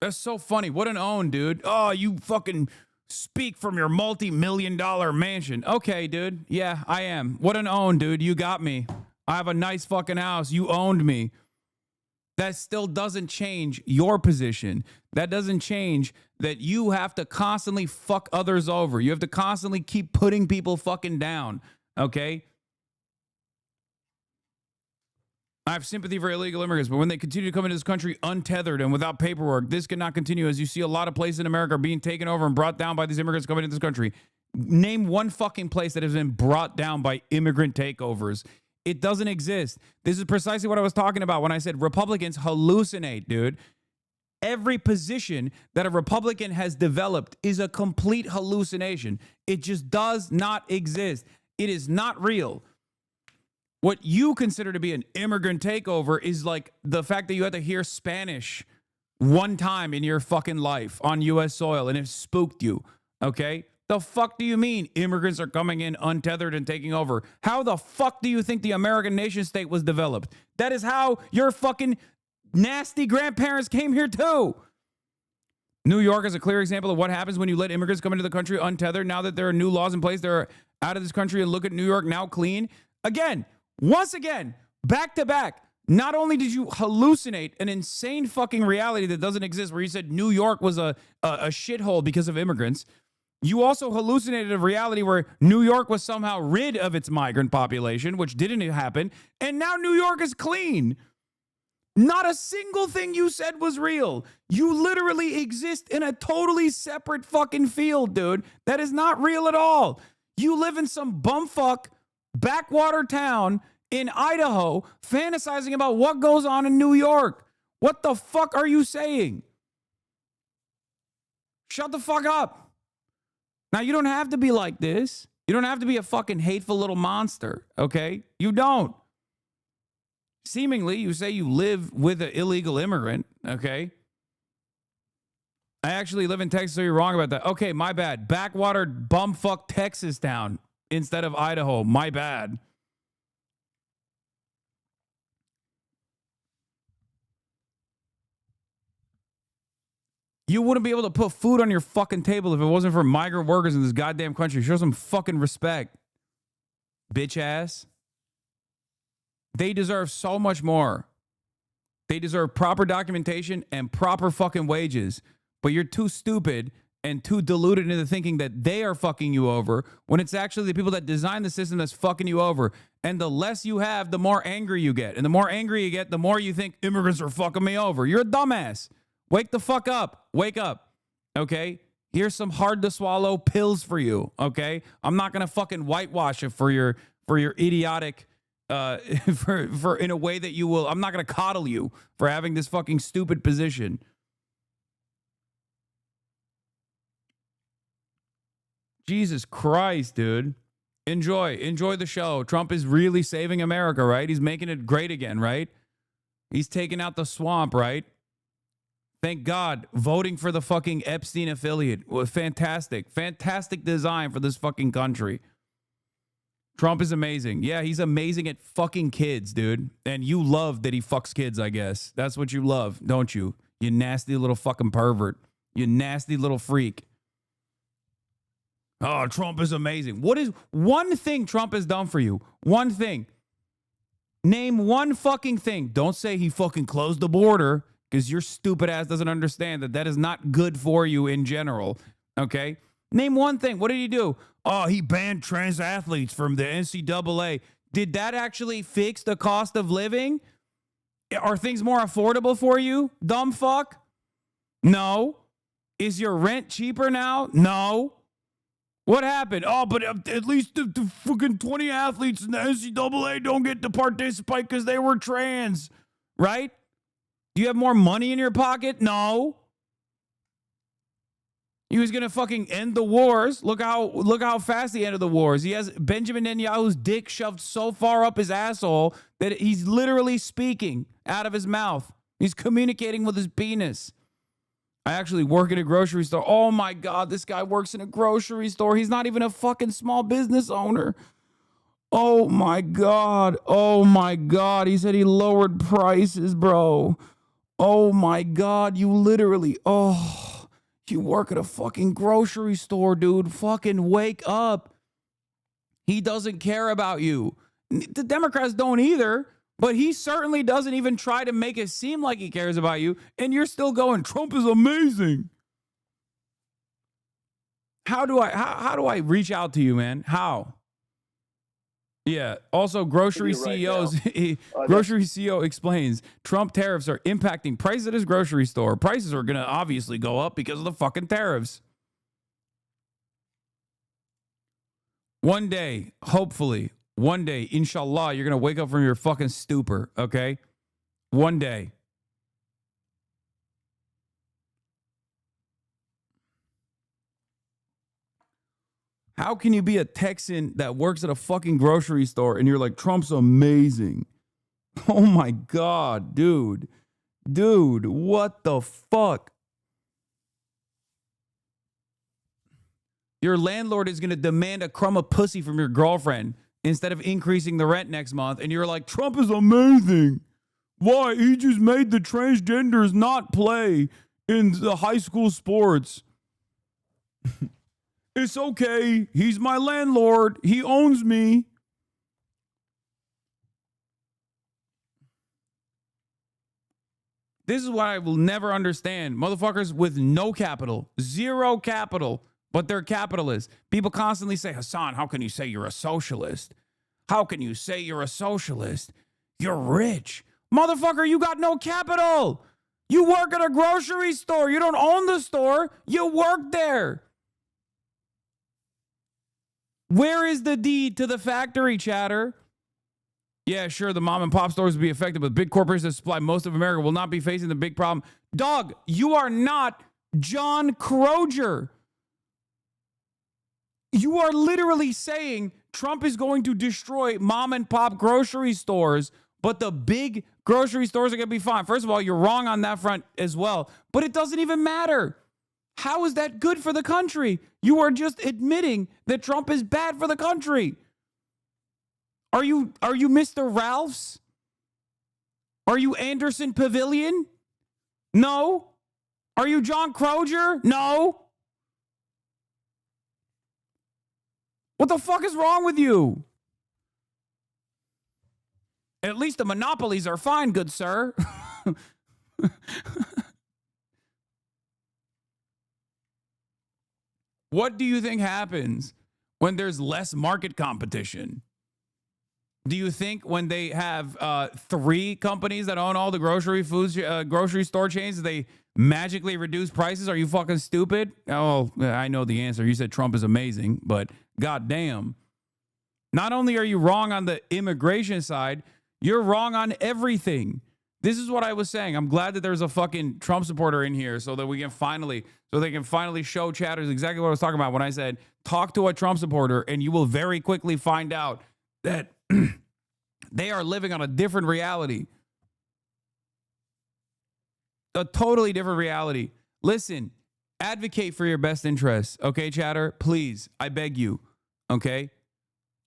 Speaker 1: That's so funny. What an own, dude. Oh, you fucking speak from your multi-million-dollar mansion. Okay, dude. Yeah, I am. What an own, dude. You got me. I have a nice fucking house. You owned me. That still doesn't change your position. That doesn't change that you have to constantly fuck others over. You have to constantly keep putting people fucking down. Okay? I have sympathy for illegal immigrants, but when they continue to come into this country untethered and without paperwork, this cannot continue, as you see a lot of places in America are being taken over and brought down by these immigrants coming into this country. Name one fucking place that has been brought down by immigrant takeovers. It doesn't exist. This is precisely what I was talking about when I said Republicans hallucinate, dude. Every position that a Republican has developed is a complete hallucination. It just does not exist. It is not real. What you consider to be an immigrant takeover is like the fact that you had to hear Spanish one time in your fucking life on U.S. soil and it spooked you, okay? The fuck do you mean immigrants are coming in untethered and taking over? How the fuck do you think the American nation state was developed? That is how your fucking nasty grandparents came here too. New York is a clear example of what happens when you let immigrants come into the country untethered. Now that there are new laws in place, they're out of this country, and look at New York now clean. Again, once again, back to back, not only did you hallucinate an insane fucking reality that doesn't exist where you said New York was a shithole because of immigrants, you also hallucinated a reality where New York was somehow rid of its migrant population, which didn't happen, and now New York is clean. Not a single thing you said was real. You literally exist in a totally separate fucking field, dude. That is not real at all. You live in some bumfuck backwater town in Idaho fantasizing about what goes on in New York. What the fuck are you saying? Shut the fuck up. Now, you don't have to be like this. You don't have to be a fucking hateful little monster, okay? You don't. Seemingly, you say you live with an illegal immigrant, okay? I actually live in Texas, so you're wrong about that. Okay, my bad. Backwater bumfuck Texas town instead of Idaho. My bad. You wouldn't be able to put food on your fucking table if it wasn't for migrant workers in this goddamn country. Show some fucking respect, bitch ass. They deserve so much more. They deserve proper documentation and proper fucking wages. But you're too stupid and too deluded into thinking that they are fucking you over when it's actually the people that design the system that's fucking you over. And the less you have, the more angry you get. And the more angry you get, the more you think immigrants are fucking me over. You're a dumbass. Wake the fuck up. Wake up. Okay? Here's some hard to swallow pills for you. Okay? I'm not gonna fucking whitewash it for your idiotic for in a way that you will. I'm not gonna coddle you for having this fucking stupid position. Jesus Christ, dude. Enjoy the show. Trump is really saving America, right? He's making it great again, right? He's taking out the swamp, right? Thank God. Voting for the fucking Epstein affiliate was fantastic. Fantastic design for this fucking country. Trump is amazing. Yeah, he's amazing at fucking kids, dude. And you love that he fucks kids, I guess. That's what you love, don't you? You nasty little fucking pervert. You nasty little freak. Oh, Trump is amazing. What is one thing Trump has done for you? One thing. Name one fucking thing. Don't say he fucking closed the border, because your stupid ass doesn't understand that that is not good for you in general. Okay? Name one thing. What did he do? Oh, he banned trans athletes from the NCAA. Did that actually fix the cost of living? Are things more affordable for you, dumb fuck? No. Is your rent cheaper now? No. What happened? Oh, but at least the fucking 20 athletes in the NCAA don't get to participate because they were trans, right? Do you have more money in your pocket? No. He was gonna fucking end the wars. Look how fast he ended the wars. He has Benjamin Netanyahu's dick shoved so far up his asshole that he's literally speaking out of his mouth. He's communicating with his penis. I actually work in a grocery store. Oh my God, this guy works in a grocery store. He's not even a fucking small business owner. Oh my God. Oh my God. He said he lowered prices, bro. Oh my God. You literally, you work at a fucking grocery store, dude. Fucking wake up. He doesn't care about you. The Democrats don't either. But he certainly doesn't even try to make it seem like he cares about you. And you're still going, Trump is amazing. How do I reach out to you, man? How? Yeah. Also, grocery CEOs, grocery CEO explains Trump tariffs are impacting prices at his grocery store. Prices are going to obviously go up because of the fucking tariffs. One day, hopefully, one day, inshallah, you're going to wake up from your fucking stupor, okay? One day. How can you be a Texan that works at a fucking grocery store and you're like, Trump's amazing? Oh my God, dude. Dude, what the fuck? Your landlord is going to demand a crumb of pussy from your girlfriend instead of increasing the rent next month. And you're like, Trump is amazing. Why? He just made the transgenders not play in the high school sports. It's okay. He's my landlord. He owns me. This is what I will never understand. Motherfuckers with no capital, zero capital, but they're capitalists. People constantly say, Hasan, how can you say you're a socialist? How can you say you're a socialist? You're rich. Motherfucker, you got no capital. You work at a grocery store. You don't own the store. You work there. Where is the deed to the factory, chatter? Yeah, sure, the mom and pop stores will be affected, but big corporations that supply most of America will not be facing the big problem. Dog, you are not John Kroger. You are literally saying Trump is going to destroy mom and pop grocery stores, but the big grocery stores are going to be fine. First of all, you're wrong on that front as well, but it doesn't even matter. How is that good for the country? You are just admitting that Trump is bad for the country. Are you Mr. Ralph's? Are you Anderson Pavilion? No. Are you John Kroger? No. What the fuck is wrong with you? At least the monopolies are fine, good sir. What do you think happens when there's less market competition? Do you think when they have 3 companies that own all the grocery store chains, they magically reduce prices? Are you fucking stupid? Oh, I know the answer. You said Trump is amazing, but goddamn. Not only are you wrong on the immigration side, you're wrong on everything. This is what I was saying. I'm glad that there's a fucking Trump supporter in here so that we can finally, so they can finally show chatters exactly what I was talking about when I said, talk to a Trump supporter and you will very quickly find out that they are living on a different reality. A totally different reality. Listen, advocate for your best interests. Okay, chatter? Please, I beg you. Okay?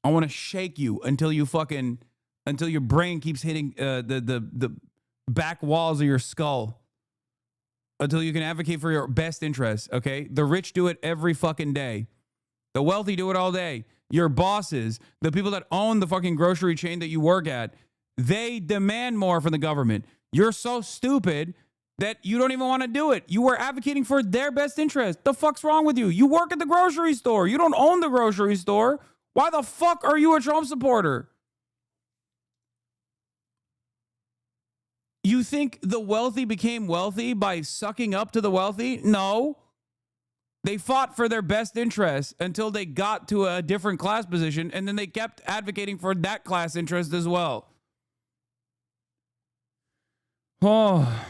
Speaker 1: I want to shake you until you fucking, until your brain keeps hitting the back walls of your skull. Until you can advocate for your best interests. Okay? The rich do it every fucking day. The wealthy do it all day. Your bosses, the people that own the fucking grocery chain that you work at, they demand more from the government. You're so stupid that you don't even want to do it. You were advocating for their best interest. The fuck's wrong with you? You work at the grocery store. You don't own the grocery store. Why the fuck are you a Trump supporter? You think the wealthy became wealthy by sucking up to the wealthy? No. They fought for their best interests until they got to a different class position, and then they kept advocating for that class interest as well. Oh.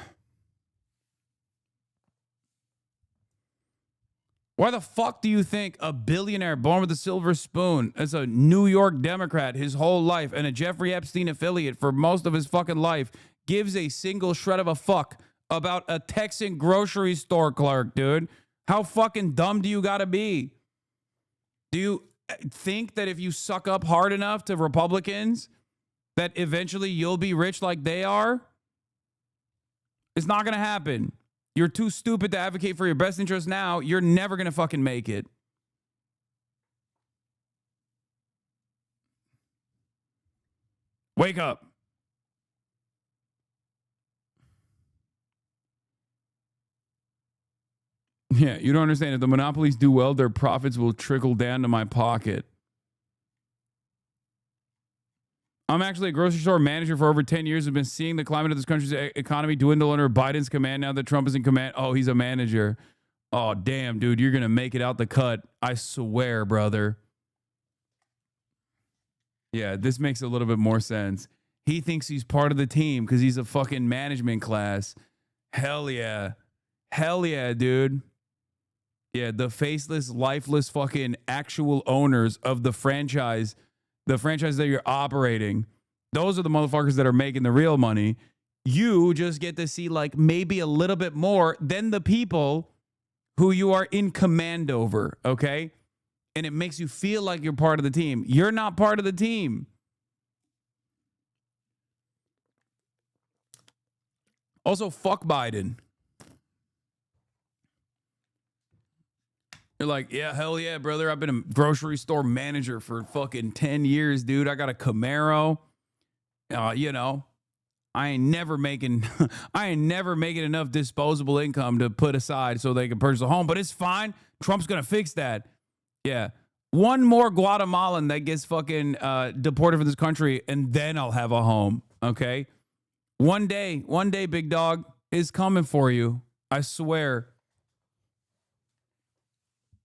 Speaker 1: Why the fuck do you think a billionaire born with a silver spoon as a New York Democrat his whole life and a Jeffrey Epstein affiliate for most of his fucking life gives a single shred of a fuck about a Texan grocery store clerk, dude? How fucking dumb do you gotta be? Do you think that if you suck up hard enough to Republicans that eventually you'll be rich like they are? It's not gonna happen. You're too stupid to advocate for your best interest now. You're never going to fucking make it. Wake up. Yeah, you don't understand. If the monopolies do well, their profits will trickle down to my pocket. I'm actually a grocery store manager for over 10 years. I've been seeing the climate of this country's economy dwindle under Biden's command now that Trump is in command. Oh, he's a manager. Oh, damn, dude. You're going to make it out the cut. I swear, brother. Yeah, this makes a little bit more sense. He thinks he's part of the team because he's a fucking management class. Hell yeah. Hell yeah, dude. Yeah, the faceless, lifeless fucking actual owners of the franchise that you're operating, those are the motherfuckers that are making the real money. You just get to see like maybe a little bit more than the people who you are in command over, okay? And it makes you feel like you're part of the team. You're not part of the team. Also, fuck Biden. You're like, yeah, hell yeah, brother. I've been a grocery store manager for fucking 10 years, dude. I got a Camaro. You know, I ain't never making enough disposable income to put aside so they can purchase a home, but it's fine. Trump's going to fix that. Yeah. One more Guatemalan that gets fucking deported from this country, and then I'll have a home. Okay. One day, big dog, is coming for you. I swear.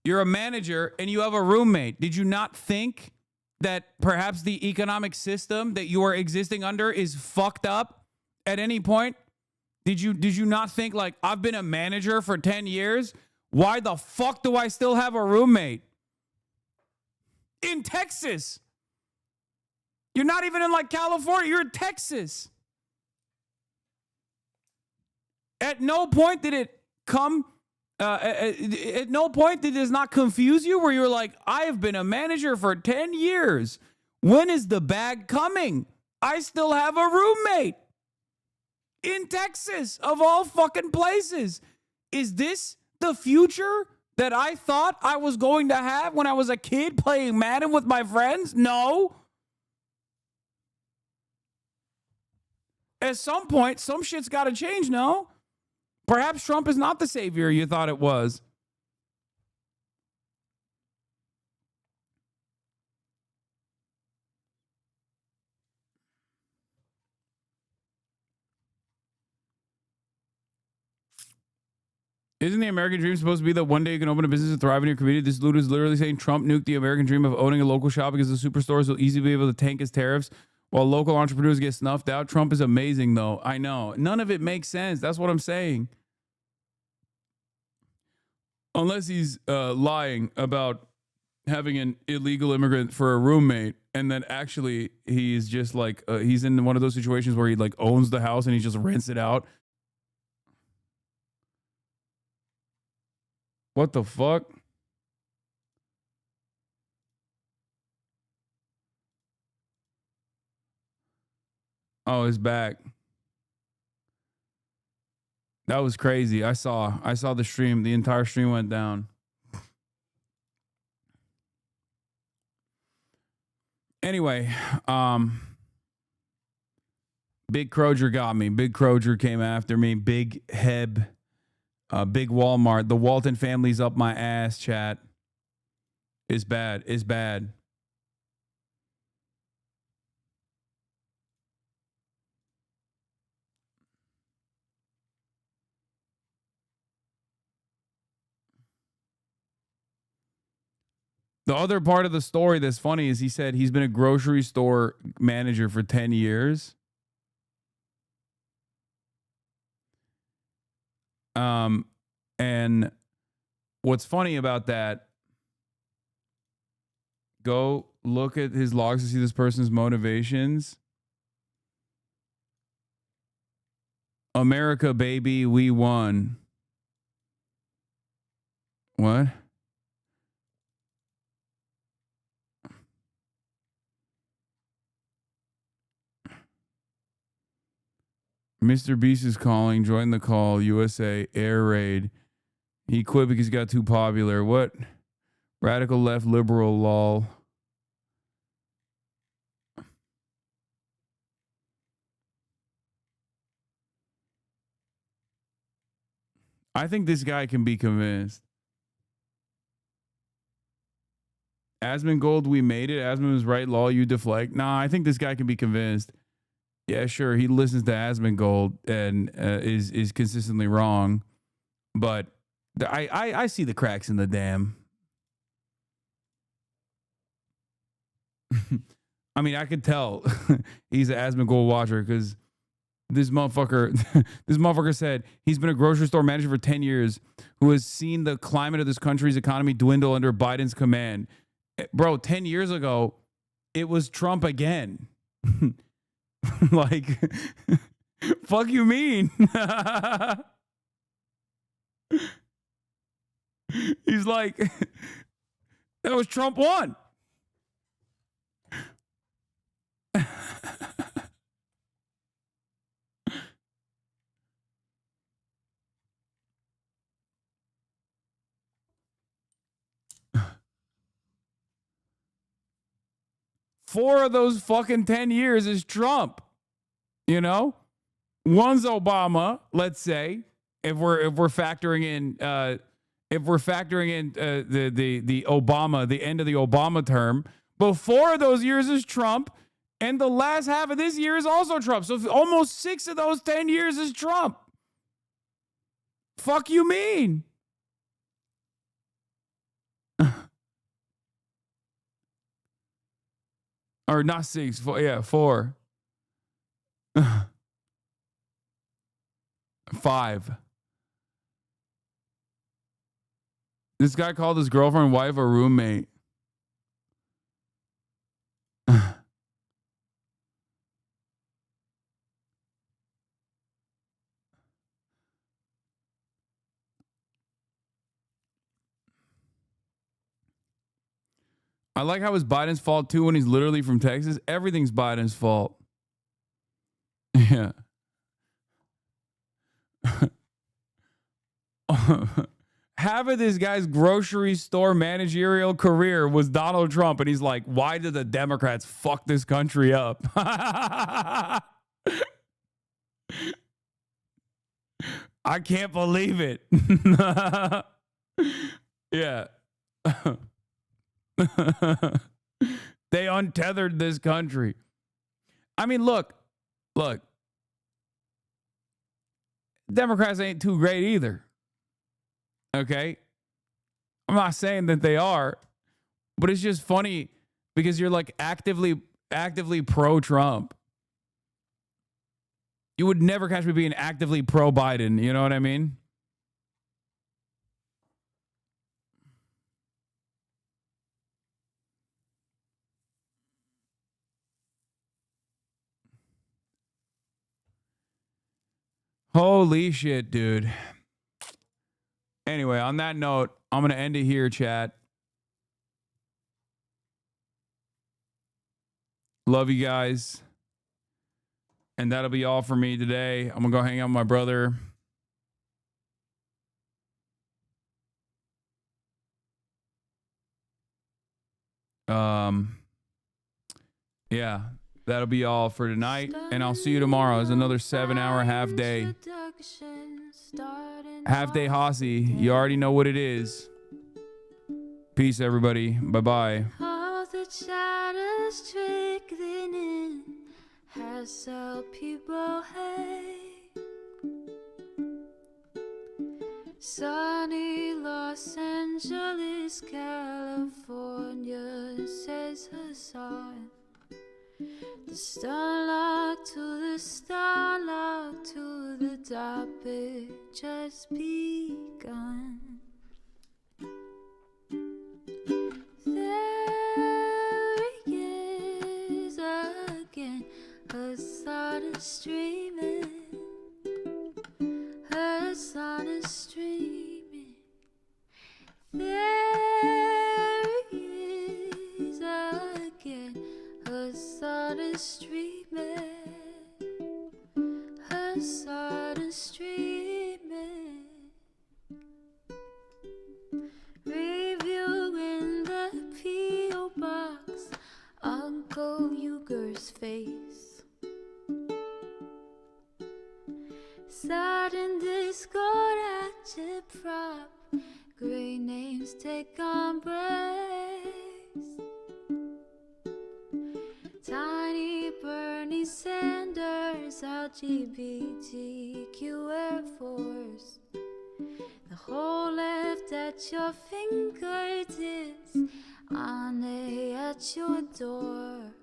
Speaker 1: You're a manager and you have a roommate. Did you not think that perhaps the economic system that you are existing under is fucked up at any point? Did you not think like, I've been a manager for 10 years? Why the fuck do I still have a roommate? In Texas. You're not even in like California. You're in Texas. At no point did it come... at no point did this not confuse you where you're like, I have been a manager for 10 years. When is the bag coming? I still have a roommate in Texas, of all fucking places. Is this the future that I thought I was going to have when I was a kid playing Madden with my friends? No. At some point, some shit's got to change, no? Perhaps Trump is not the savior you thought it was. Isn't the American dream supposed to be that one day you can open a business and thrive in your community? This dude is literally saying Trump nuked the American dream of owning a local shop because the superstores will easily be able to tank his tariffs while local entrepreneurs get snuffed out. Trump is amazing, though. I know. None of it makes sense. That's what I'm saying. Unless he's lying about having an illegal immigrant for a roommate, and then actually he's just like, he's in one of those situations where he like owns the house and he just rents it out. What the fuck? Oh, it's back. That was crazy. I saw the stream. The entire stream went down. Anyway, Big Kroger got me. Big Kroger came after me. Big Heb, Big Walmart. The Walton family's up my ass, chat. It's bad. It's bad. The other part of the story that's funny is he said he's been a grocery store manager for 10 years. And what's funny about that, go look at his logs to see this person's motivations. America, baby, we won. What? Mr. Beast is calling. Join the call. USA air raid. He quit because he got too popular. What? Radical left liberal lol. I think this guy can be convinced. Asmongold, we made it. Asmon was right. Lol, you deflect. Nah, I think this guy can be convinced. Yeah, sure. He listens to Asmongold and is consistently wrong, but I see the cracks in the dam. I mean, I could tell he's an Asmongold watcher because this motherfucker said he's been a grocery store manager for 10 years who has seen the climate of this country's economy dwindle under Biden's command. Bro, 10 years ago, it was Trump again. Like, fuck you mean? He's like, that was Trump 1. Four of those fucking 10 years is Trump. You know, one's Obama. Let's say if we're factoring in the Obama, the end of the Obama term. But 4 of those years is Trump, and the last half of this year is also Trump. So almost 6 of those 10 years is Trump. Fuck you mean? Or not 6, 4, yeah, 4. 5. This guy called his girlfriend, wife, a roommate. I like how it's Biden's fault too when he's literally from Texas. Everything's Biden's fault. Yeah. Half of this guy's grocery store managerial career was Donald Trump, and he's like, why did the Democrats fuck this country up? I can't believe it. Yeah. They untethered this country. I mean, look. Democrats ain't too great either. Okay? I'm not saying that they are, but it's just funny because you're like actively actively pro-Trump. You would never catch me being actively pro-Biden. You know what I mean? Holy shit, dude. Anyway, on that note, I'm going to end it here, chat. Love you guys. And that'll be all for me today. I'm going to go hang out with my brother. Yeah, that'll be all for tonight. And I'll see you tomorrow. It's another 7-hour half day. Half day Hasi. You already know what it is. Peace, everybody. Bye-bye.
Speaker 9: All the shadows trickling in has how people hate. Sunny Los Angeles, California, says Hasan. The starlock to the starlock to the topic just begun. There he is again, Hasan is streaming. Hasan is streaming. There he is again, Hasan is streaming. Hasan is streaming. Reviewing the P.O. box, Uncle Uyghur's face. Sudden discord at your prop, great names take embrace. Tiny Bernie Sanders, LGBTQ Air Force. The whole left at your fingertips, Ane at your door.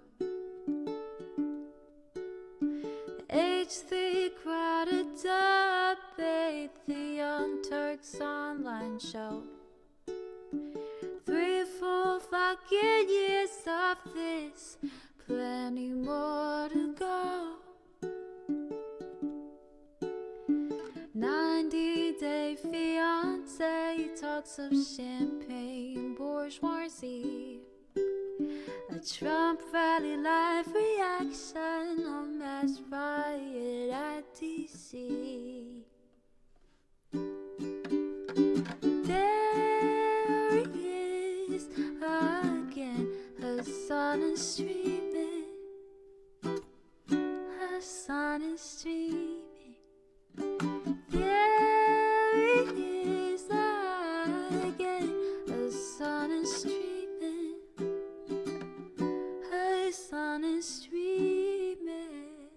Speaker 9: H3 crowded debate, the Young Turks online show. 3 full fucking years of this, plenty more to go. 90-day fiance talks of champagne bourgeoisie. A Trump rally live reaction on mass riot at DC. There he is again, Hasan is streaming. Hasan is streaming. There he is again, Hasan is streaming. Hasan is streaming.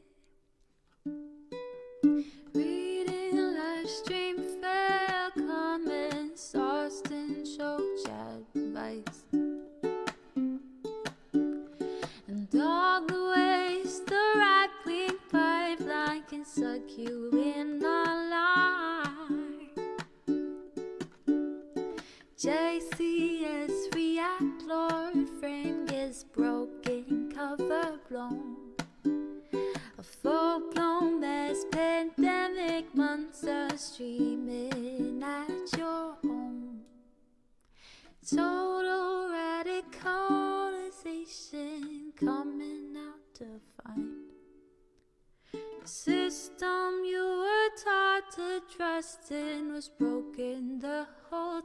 Speaker 9: Reading live stream fair comments, Austin show chat advice. And all the ways the right-wing pipeline can suck you in online. JCS react, Lord frame gets broken, cover blown. A full-blown mass pandemic, monster streaming at your home. Total radicalization coming out to find. The system you were taught to trust in was broken the whole